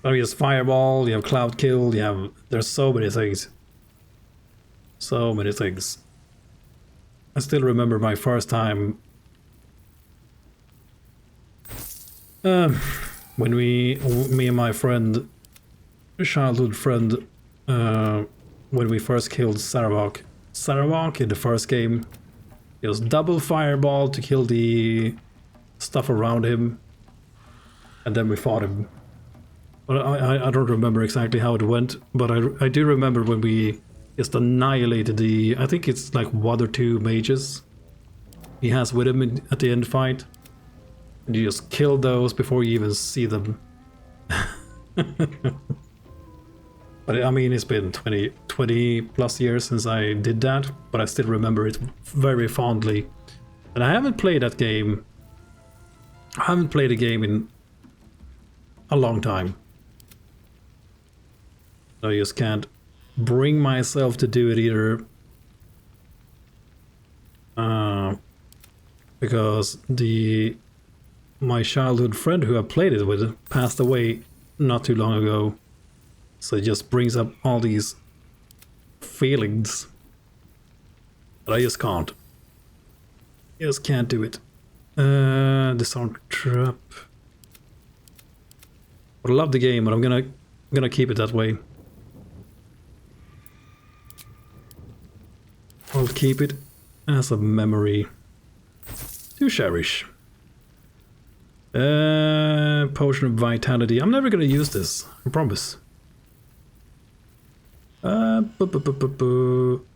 Oh, you have Fireball, you have Cloud Kill, there's so many things. So many things. I still remember my first time when me and my friend, childhood friend, when we first killed Saravok. Saravok in the first game, it was double fireball to kill the stuff around him, and then we fought him. But I don't remember exactly how it went, but I do remember when we just annihilated the, I think it's like 1 or 2 mages he has with him at the end fight. And you just kill those before you even see them. But I mean, it's been 20 plus years since I did that, but I still remember it very fondly. And I haven't played that game. I haven't played a game in a long time. I just can't bring myself to do it either. Because my childhood friend who I played it with passed away not too long ago. So it just brings up all these feelings. But I just can't. I just can't do it. Disarm trap. I love the game, but I'm gonna keep it that way. I'll keep it as a memory to cherish. Potion of Vitality. I'm never gonna use this, I promise.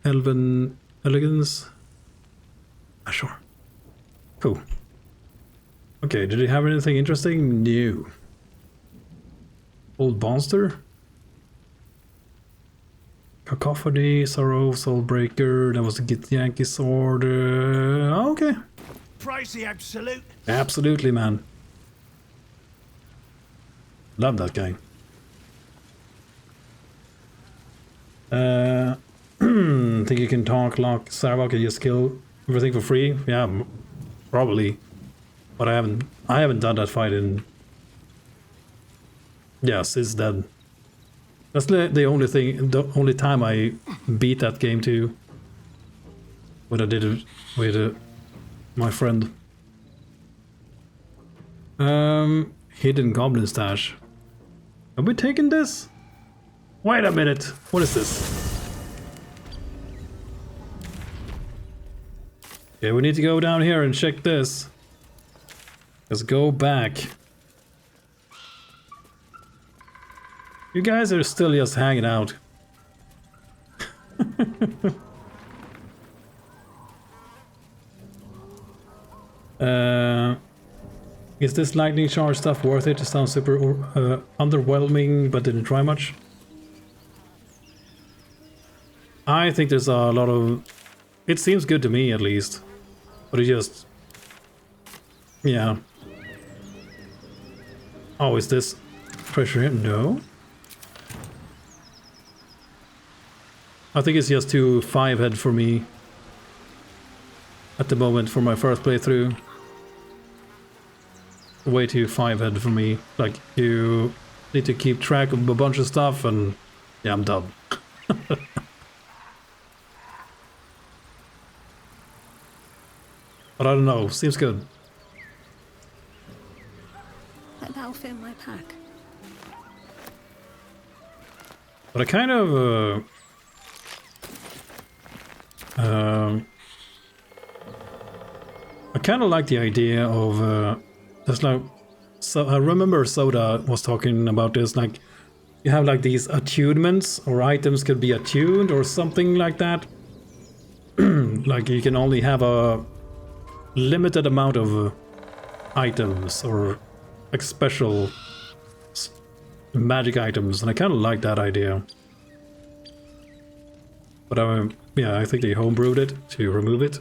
Elven Elegance. Sure. Cool. Okay, did he have anything interesting? No. Old Monster? Cacophony, Sorrow, Soulbreaker, that was the Githyanki sword. Okay. Praise the absolute. Absolutely, man. Love that guy. Think you can talk lock Saravok and just kill everything for free? Yeah, probably. But I haven't done that fight in. Yeah, since then. That's the only time I beat that game too. When I did it with my friend. Hidden Goblin Stash. Have we taken this? Wait a minute. What is this? Okay, we need to go down here and check this. Let's go back. You guys are still just hanging out. Is this lightning charge stuff worth it? It sounds super underwhelming, but didn't try much. I think there's a lot of... It seems good to me, at least. But it just... Yeah. Oh, is this pressure here? No. I think it's just too 5-head for me. At the moment, for my first playthrough. Way too 5-head for me. Like, you need to keep track of a bunch of stuff and... Yeah, I'm done. But I don't know, seems good. That'll fit in my pack. But I kind of... I kind of like the idea of... there's like... So I remember Soda was talking about this, like... You have like these attunements, or items could be attuned, or something like that. Like you can only have a... limited amount of items or like special magic items, and I kind of like that idea. But yeah, I think they homebrewed it to remove it.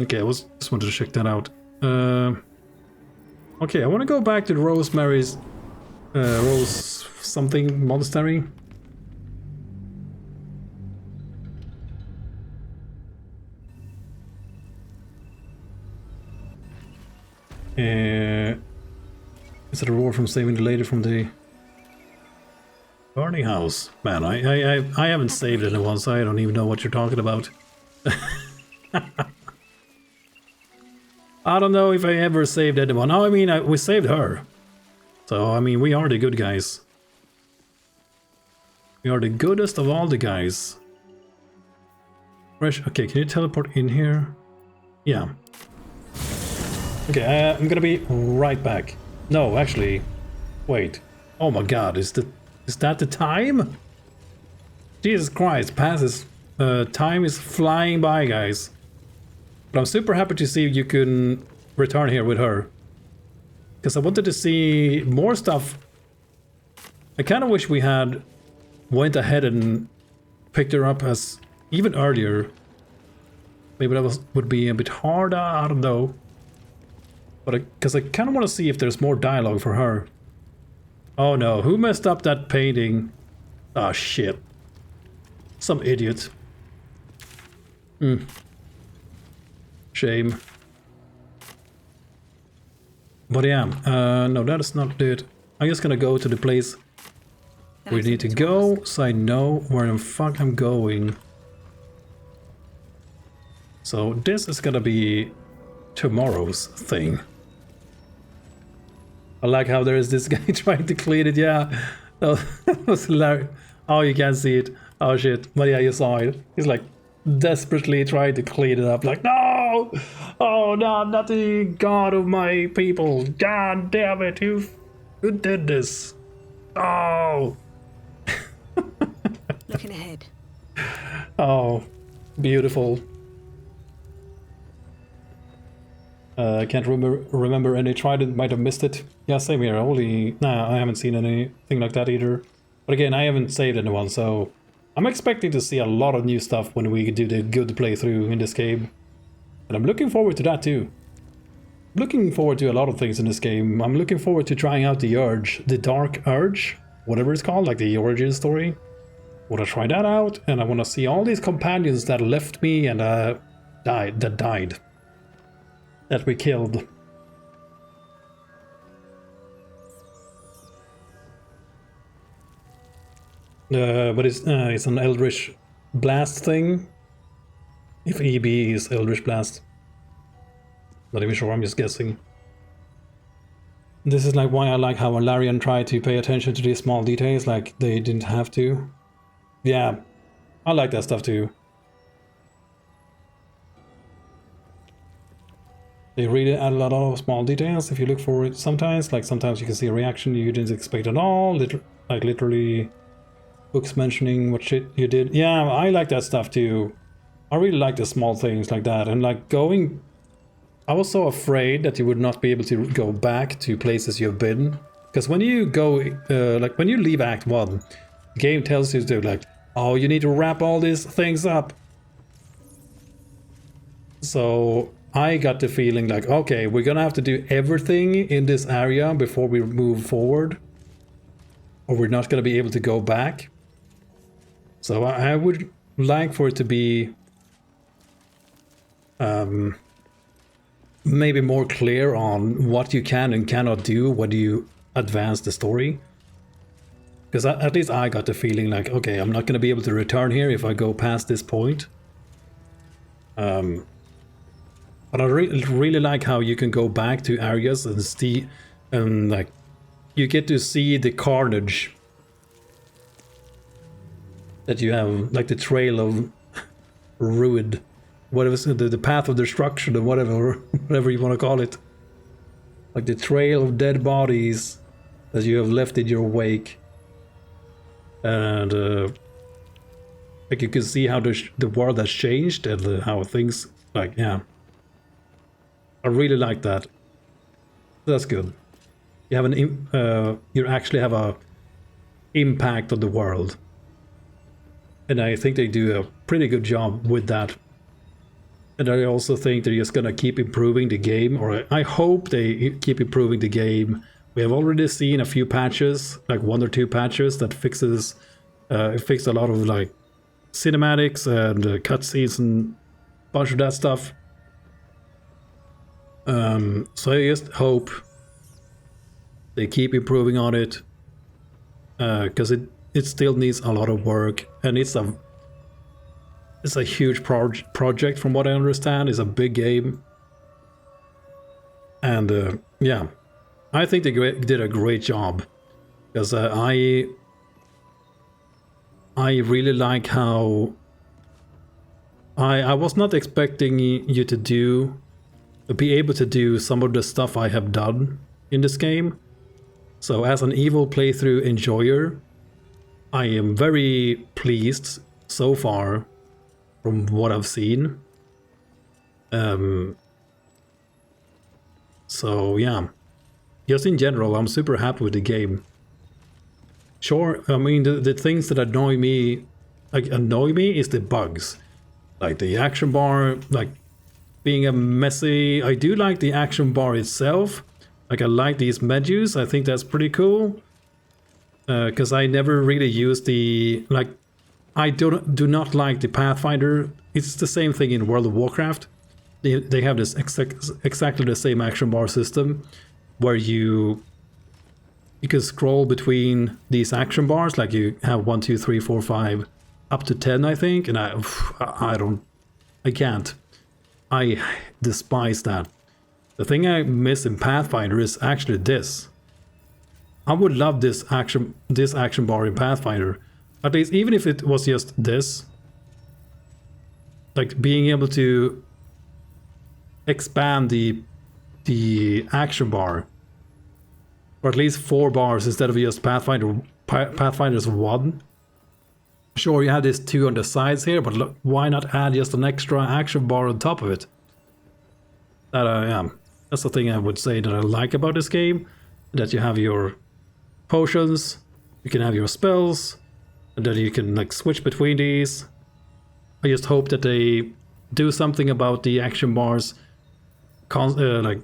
Okay, I just wanted to check that out. Okay, I want to go back to the Rosemary's Rose something monastery. Is it a reward from saving the lady from the Burning house. Man, I haven't saved anyone, so I don't even know what you're talking about. I don't know if I ever saved anyone. Oh, I mean, we saved her. So, I mean, we are the good guys. We are the goodest of all the guys. Okay, can you teleport in here? Yeah. Okay, I'm gonna be right back. No, actually, wait. Oh my god, is that the time? Jesus Christ, time is flying by, guys. But I'm super happy to see you can return here with her. Because I wanted to see more stuff. I kind of wish we had went ahead and picked her up as even earlier. Maybe that would be a bit harder, I don't know. But because I kind of want to see if there's more dialogue for her. Oh no, who messed up that painting? Ah, shit. Some idiot. Shame. But yeah, no, that is not it. I'm just gonna go to the place we need to go, so I know where the fuck I'm going. So this is gonna be tomorrow's thing. I like how there is this guy trying to clean it, yeah. That was hilarious. Oh, you can't see it. Oh shit, but yeah, you saw it. He's like desperately trying to clean it up, like, no! Oh no, not the god of my people. God damn it, who did this? Oh! Looking ahead. Oh, beautiful. I can't remember any trident, might have missed it. Yeah, same here. Nah, I haven't seen anything like that either. But again, I haven't saved anyone, so I'm expecting to see a lot of new stuff when we do the good playthrough in this game. And I'm looking forward to that too. Looking forward to a lot of things in this game. I'm looking forward to trying out the Urge, the Dark Urge, whatever it's called, like the origin story. I want to try that out, and I want to see all these companions that left me and died. That we killed. But it's an Eldritch Blast thing. If EB is Eldritch Blast. Not even sure, I'm just guessing. This is like why I like how Larian tried to pay attention to these small details, like they didn't have to. Yeah, I like that stuff too. They really add a lot of small details if you look for it sometimes. Like sometimes you can see a reaction you didn't expect at all. Like literally books mentioning what shit you did. Yeah, I like that stuff too. I really like the small things like that. And like going... I was so afraid that you would not be able to go back to places you've been. Because when you go... like when you leave Act 1, the game tells you to like, oh, you need to wrap all these things up. So... I got the feeling like, okay, we're gonna have to do everything in this area before we move forward. Or we're not gonna be able to go back. So I would like for it to be maybe more clear on what you can and cannot do when you advance the story. Because at least I got the feeling like, okay, I'm not gonna be able to return here if I go past this point. But I really like how you can go back to areas and see, and like, you get to see the carnage that you have, like the trail of Druid, whatever, the path of destruction or whatever you want to call it. Like the trail of dead bodies that you have left in your wake. And like you can see how the world has changed and how things, like, yeah. I really like that. That's good. You have you actually have a impact on the world, and I think they do a pretty good job with that. And I also think they're just gonna keep improving the game, or I hope they keep improving the game. We have already seen a few patches, like 1 or 2 patches that fixed a lot of like cinematics and cutscenes and a bunch of that stuff. So I just hope they keep improving on it, because it it still needs a lot of work, and it's a huge project from what I understand. It's a big game, and yeah, I think they did a great job, because I really like how I was not expecting you to be able to do some of the stuff I have done in this game. So as an evil playthrough enjoyer, I am very pleased so far from what I've seen. So yeah, just in general, I'm super happy with the game. Sure, I mean, the things that annoy me is the bugs. Like the action bar, like being a messy. I do like the action bar itself. Like I like these menus. I think that's pretty cool. Because I never really use the, like, I do not like the Pathfinder. It's the same thing in World of Warcraft. They have this exactly the same action bar system, where you can scroll between these action bars. Like you have 1, 2, 3, 4, 5, up to 10, I think. And I can't. I despise that. The thing I miss in Pathfinder is actually this. I would love this action bar in Pathfinder. At least, even if it was just this. Like being able to expand the action bar. Or at least 4 bars instead of just Pathfinder's 1. Sure, you have this 2 on the sides here, but look, why not add just an extra action bar on top of it? That's the thing I would say that I like about this game. That you have your potions, you can have your spells, and then you can like switch between these. I just hope that they do something about the action bars like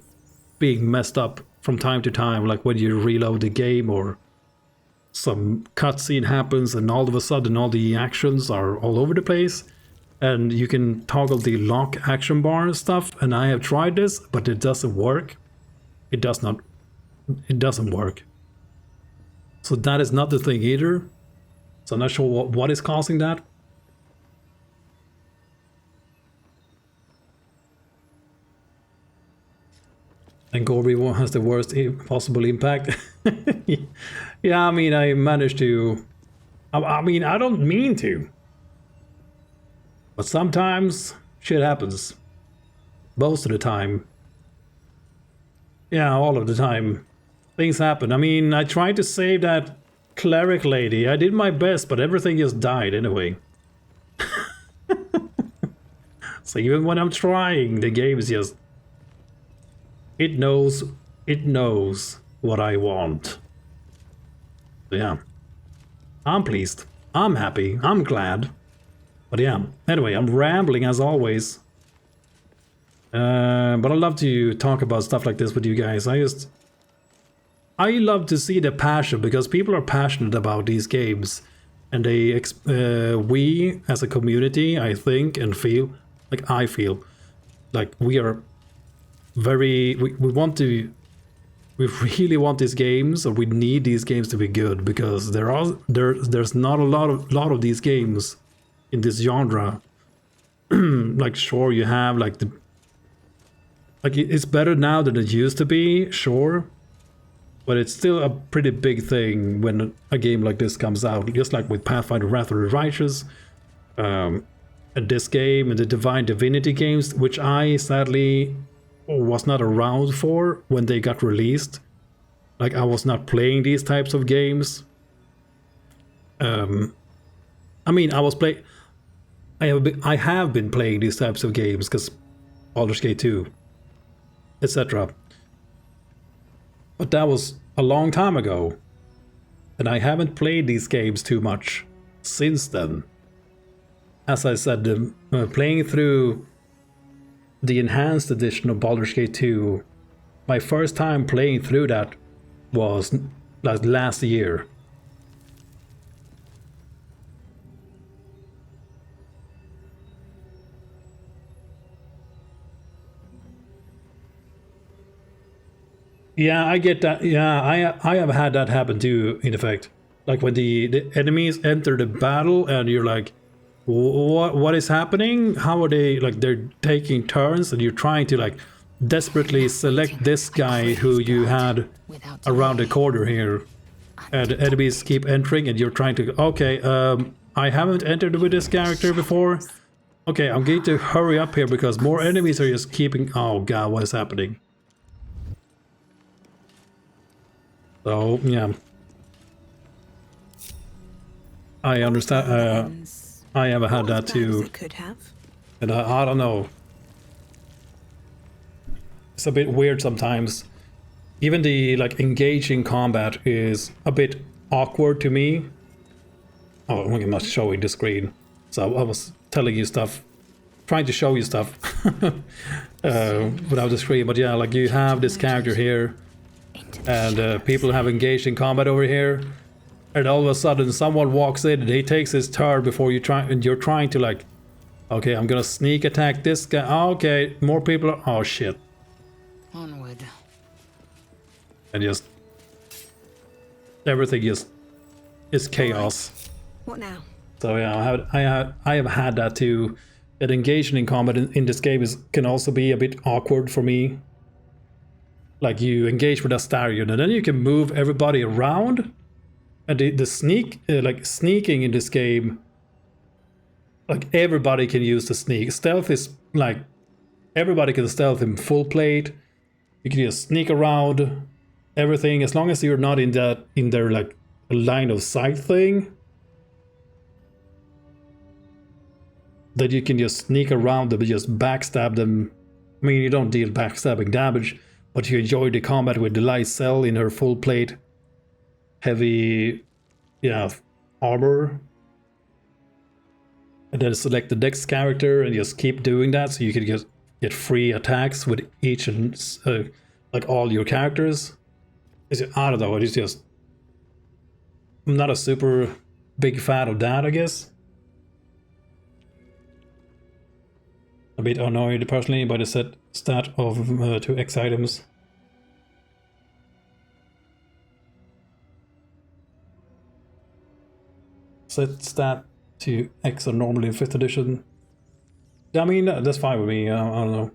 being messed up from time to time, like when you reload the game or some cutscene happens and all of a sudden all the actions are all over the place, and you can toggle the lock action bar and stuff, and I have tried this, but it doesn't work. It doesn't work. So that is not the thing either. So I'm not sure what is causing that. And Gory has the worst possible impact. Yeah, I mean, I managed to... I mean, I don't mean to. But sometimes shit happens. Most of the time. Yeah, all of the time. Things happen. I mean, I tried to save that cleric lady. I did my best, but everything just died anyway. So even when I'm trying, the game is just... It knows what I want. So yeah. I'm pleased. I'm happy. I'm glad. But yeah, anyway, I'm rambling as always. But I love to talk about stuff like this with you guys. I love to see the passion, because people are passionate about these games. And we, as a community, I think and feel, like I feel, like we are very, we really want these games, or we need these games to be good, because there's not a lot of these games in this genre. Like, sure, you have like it's better now than it used to be, sure, but it's still a pretty big thing when a game like this comes out, just like with Pathfinder Wrath of the Righteous, and this game and the Divine Divinity games, which I sadly was not around for when they got released. Like, I was not playing these types of games. I mean, I have been playing these types of games, because Baldur's Gate 2, etc. But that was a long time ago, and I haven't played these games too much since then. As I said, playing through the enhanced edition of Baldur's Gate 2, my first time playing through that was like last year. Yeah, I get that. Yeah, I have had that happen too, in effect. Like when the enemies enter the battle and you're like, what is happening? How are they, like, they're taking turns and you're trying to like desperately select this guy who you had around the corner here, and the enemies keep entering and you're trying to, okay, I haven't entered with this character before. Okay, I'm going to hurry up here because more enemies are just keeping, oh god, what is happening? So yeah, I understand. I have had that too, and I don't know. It's a bit weird sometimes. Even the like engaging combat is a bit awkward to me. Oh, I'm not showing the screen, so I was telling you stuff, trying to show you stuff without the screen. But yeah, like you have this character here, and people have engaged in combat over here, and all of a sudden someone walks in and he takes his turn before you try, and you're trying to like, okay, I'm gonna sneak attack this guy. Oh, okay, more people are, oh shit. Onward. And just everything is chaos. What now? So yeah, I have had that too. That engaging in combat in this game can also be a bit awkward for me. Like you engage with a stallion and then you can move everybody around, and the sneaking in this game, like everybody can use the sneak. Stealth is like everybody can stealth in full plate. You can just sneak around everything as long as you're not in their like line of sight thing. That you can just sneak around them and just backstab them. I mean, you don't deal backstabbing damage, but you enjoy the combat with the light cell in her full plate, heavy, yeah, armor. And then select the next character and just keep doing that, so you can just get free attacks with each and like all your characters. I don't know. It's just I'm not a super big fan of that, I guess. A bit annoyed personally by the set stat of 2 X items. Set stat to X are normally in 5th edition. I mean, that's fine with me. I don't know.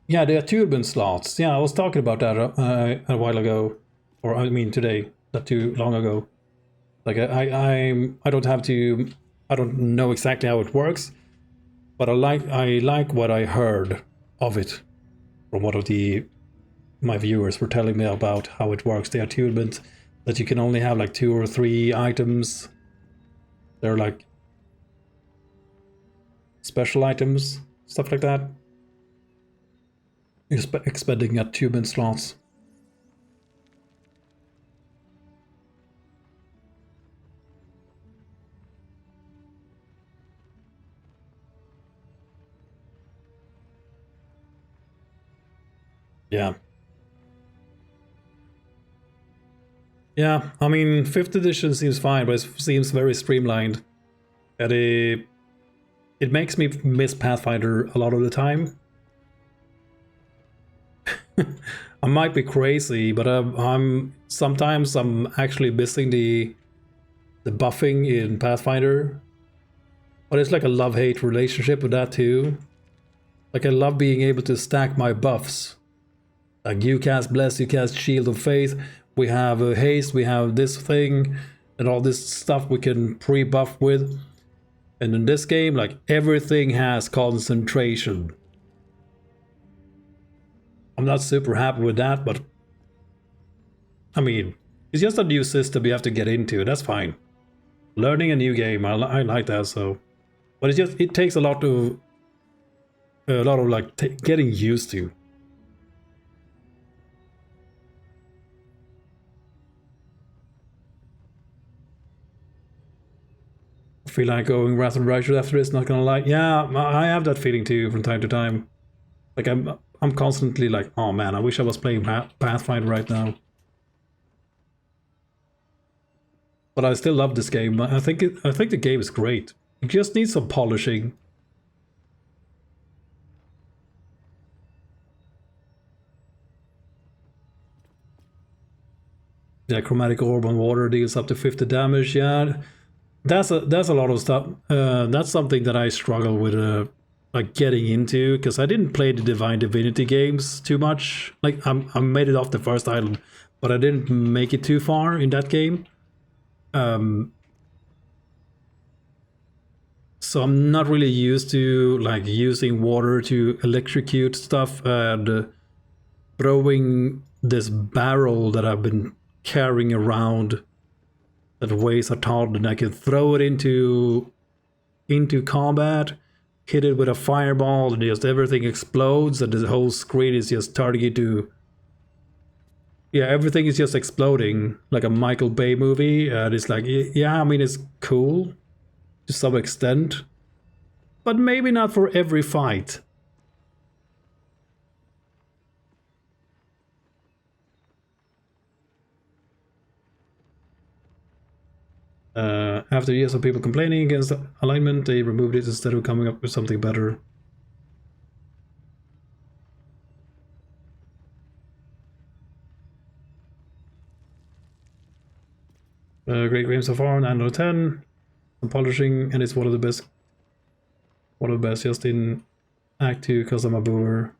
Yeah, the attunement slots. Yeah, I was talking about that a while ago, or I mean today, not too long ago. Like I don't have to. I don't know exactly how it works, but I like what I heard of it from one of my viewers were telling me about how it works. The attunement, that you can only have like 2 or 3 items. They're like special items, stuff like that. You're expending attunement slots. Yeah. Yeah, I mean, 5th edition seems fine, but it seems very streamlined. And it makes me miss Pathfinder a lot of the time. I might be crazy, but sometimes I'm actually missing the buffing in Pathfinder. But it's like a love-hate relationship with that too. Like I love being able to stack my buffs. Like you cast Bless, you cast Shield of Faith, we have Haste, we have this thing, and all this stuff we can pre-buff with. And in this game, like everything has concentration. I'm not super happy with that, but I mean, it's just a new system you have to get into, that's fine. Learning a new game, I like that, so. But it takes a lot of like getting used to. I feel like going Wrath and Righteous after this, not gonna lie. Yeah, I have that feeling too from time to time. Like I'm constantly like, oh man, I wish I was playing Pathfinder right now. But I still love this game. I think the game is great. It just needs some polishing. Yeah, chromatic orb on water deals up to 50 damage. Yeah, that's a lot of stuff. That's something that I struggle with, like getting into, because I didn't play the Divine Divinity games too much. Like I made it off the first island, but I didn't make it too far in that game. So I'm not really used to like using water to electrocute stuff and throwing this barrel that I've been carrying around that weighs a ton, and I can throw it into combat, hit it with a fireball, and just everything explodes, and the whole screen is just starting into... Yeah, everything is just exploding like a Michael Bay movie, and it's like, yeah, I mean, it's cool to some extent, but maybe not for every fight. After years of people complaining against alignment, they removed it instead of coming up with something better. Great game so far, 9 out of 10. I'm polishing, and it's one of the best. One of the best, just in Act 2, because I'm a boomer.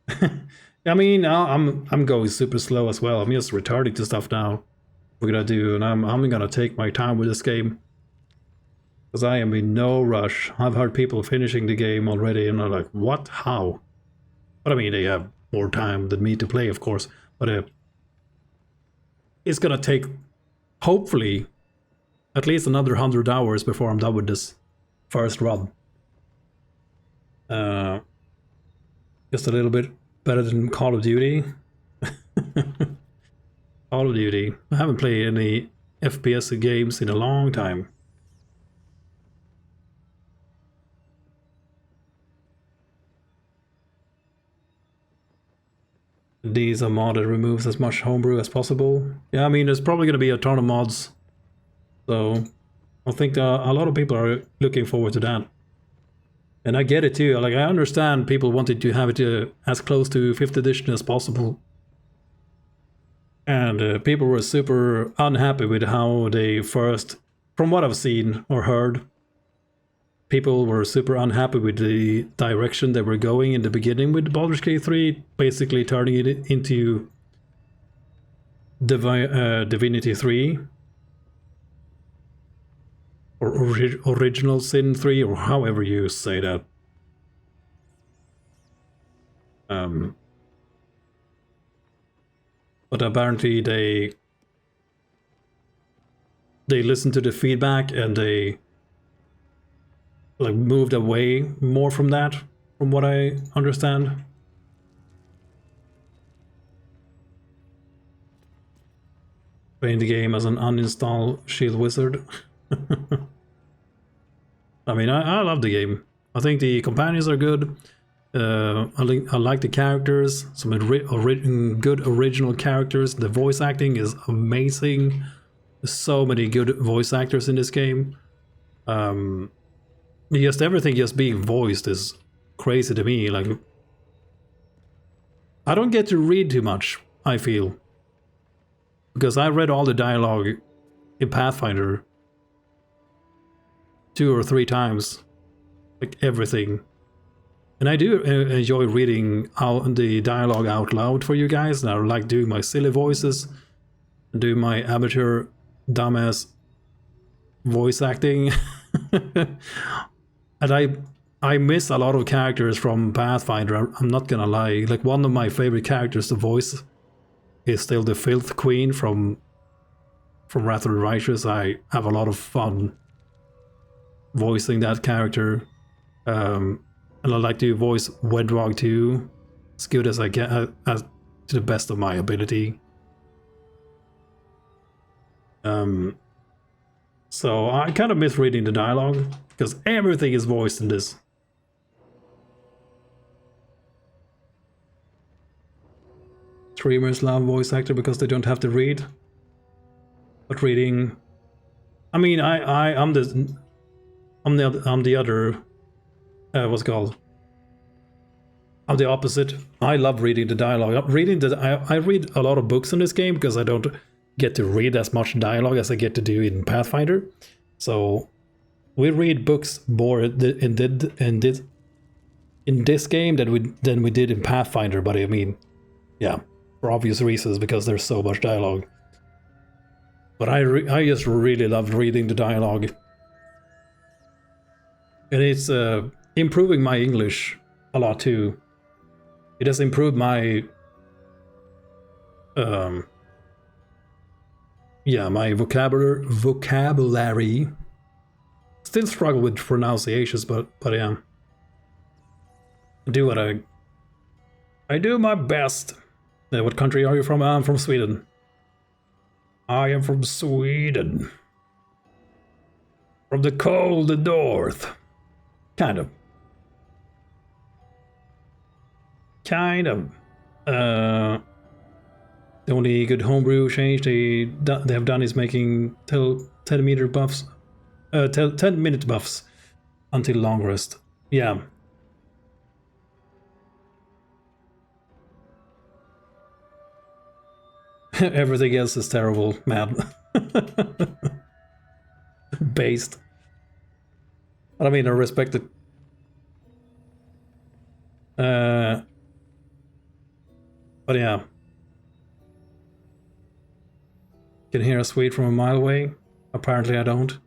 I mean, I'm going super slow as well. I'm just retarding to stuff now. We're gonna do, and I'm gonna take my time with this game, because I am in no rush. I've heard people finishing the game already, and I'm like, what? How? But I mean, they have more time than me to play, of course. But it's gonna take, hopefully, at least another 100 hours before I'm done with this first run. Just a little bit better than Call of Duty. Call of Duty. I haven't played any FPS games in a long time. These are modded, removes as much homebrew as possible. Yeah, I mean, there's probably going to be a ton of mods. So I think a lot of people are looking forward to that. And I get it too. Like, I understand people wanted to have it as close to 5th edition as possible. And people were super unhappy with how they first, from what I've seen or heard, people were super unhappy with the direction they were going in the beginning with Baldur's Gate 3, basically turning it into Divinity 3. Or Original Sin 3, or however you say that. But apparently they listened to the feedback and they like moved away more from that, from what I understand. Playing the game as an uninstall shield wizard. I mean, I love the game. I think the companions are good. I like the characters, some good original characters. The voice acting is amazing. There's so many good voice actors in this game. Just everything just being voiced is crazy to me. Like, I don't get to read too much, I feel, because I read all the dialogue in Pathfinder 2 or 3 times, like everything. And I do enjoy reading out the dialogue out loud for you guys, and I like doing my silly voices, and doing my amateur dumbass voice acting. And I miss a lot of characters from Pathfinder, I'm not gonna lie. Like, one of my favorite characters to voice is still the Filth Queen from Wrath of the Righteous. I have a lot of fun voicing that character. And I like to voice Wedrog too, as good as I can, as to the best of my ability. So I kind of miss reading the dialogue, because everything is voiced in this. Streamers love voice actor because they don't have to read. But reading, I mean, I'm the other. What's it called? I'm the opposite. I love reading the dialogue. I read a lot of books in this game because I don't get to read as much dialogue as I get to do in Pathfinder. So we read books more in this game than we did in Pathfinder. But I mean, yeah, for obvious reasons, because there's so much dialogue. But I just really loved reading the dialogue, and it's improving my English a lot too. It has improved my my vocabulary. Still struggle with pronunciations, but yeah, I do what I do my best. What country are you from? I'm from Sweden. I am from Sweden. From the cold north. Kind of. The only good homebrew change they have done is making 10-minute buffs. 10-minute buffs until long rest. Yeah. Everything else is terrible, man. Based. But I mean, I respect it. But yeah. Can hear a Swede from a mile away? Apparently I don't.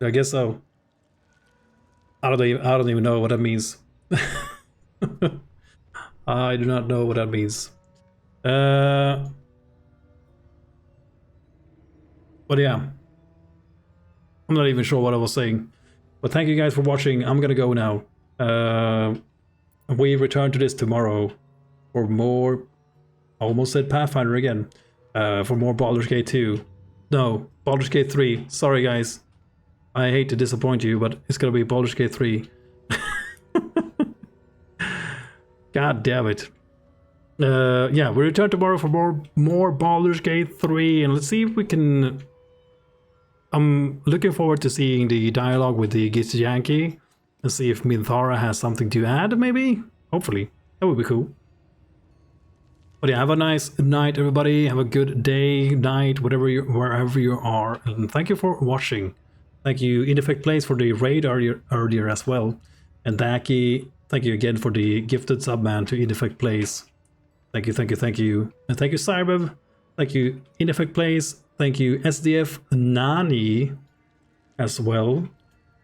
I guess so. I don't even know what that means. I do not know what that means. But yeah, I'm not even sure what I was saying. But thank you guys for watching. I'm gonna go now. We return to this tomorrow for more. Almost said Pathfinder again. For more Baldur's Gate 2. No, Baldur's Gate 3. Sorry guys. I hate to disappoint you, but it's gonna be Baldur's Gate 3. God damn it. Yeah, we return tomorrow for more Baldur's Gate 3, and let's see if we can... I'm looking forward to seeing the dialogue with the Githyanki, and see if Minthara has something to add, maybe? Hopefully. That would be cool. But yeah, have a nice night, everybody. Have a good day, night, wherever you are. And thank you for watching. Thank you, Indefect Plays, for the raid earlier as well. And Daki, thank you again for the gifted subman to Indefect Plays. Thank you, thank you, thank you. And thank you, Cybeb. Thank you, Indefect Plays. Thank you, SDF Nani as well.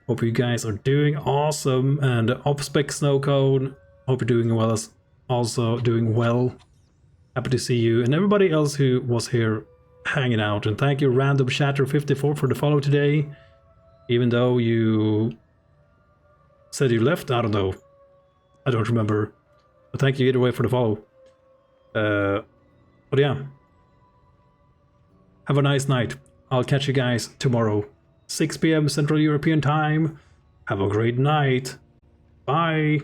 Hope you guys are doing awesome. And Opspec Snowcone, hope you're doing well, also doing well. Happy to see you. And everybody else who was here hanging out. And thank you, Random Shatter 54, for the follow today. Even though you said you left, I don't know. I don't remember. But thank you either way for the follow. But yeah. Have a nice night. I'll catch you guys tomorrow. 6 p.m. Central European Time. Have a great night. Bye.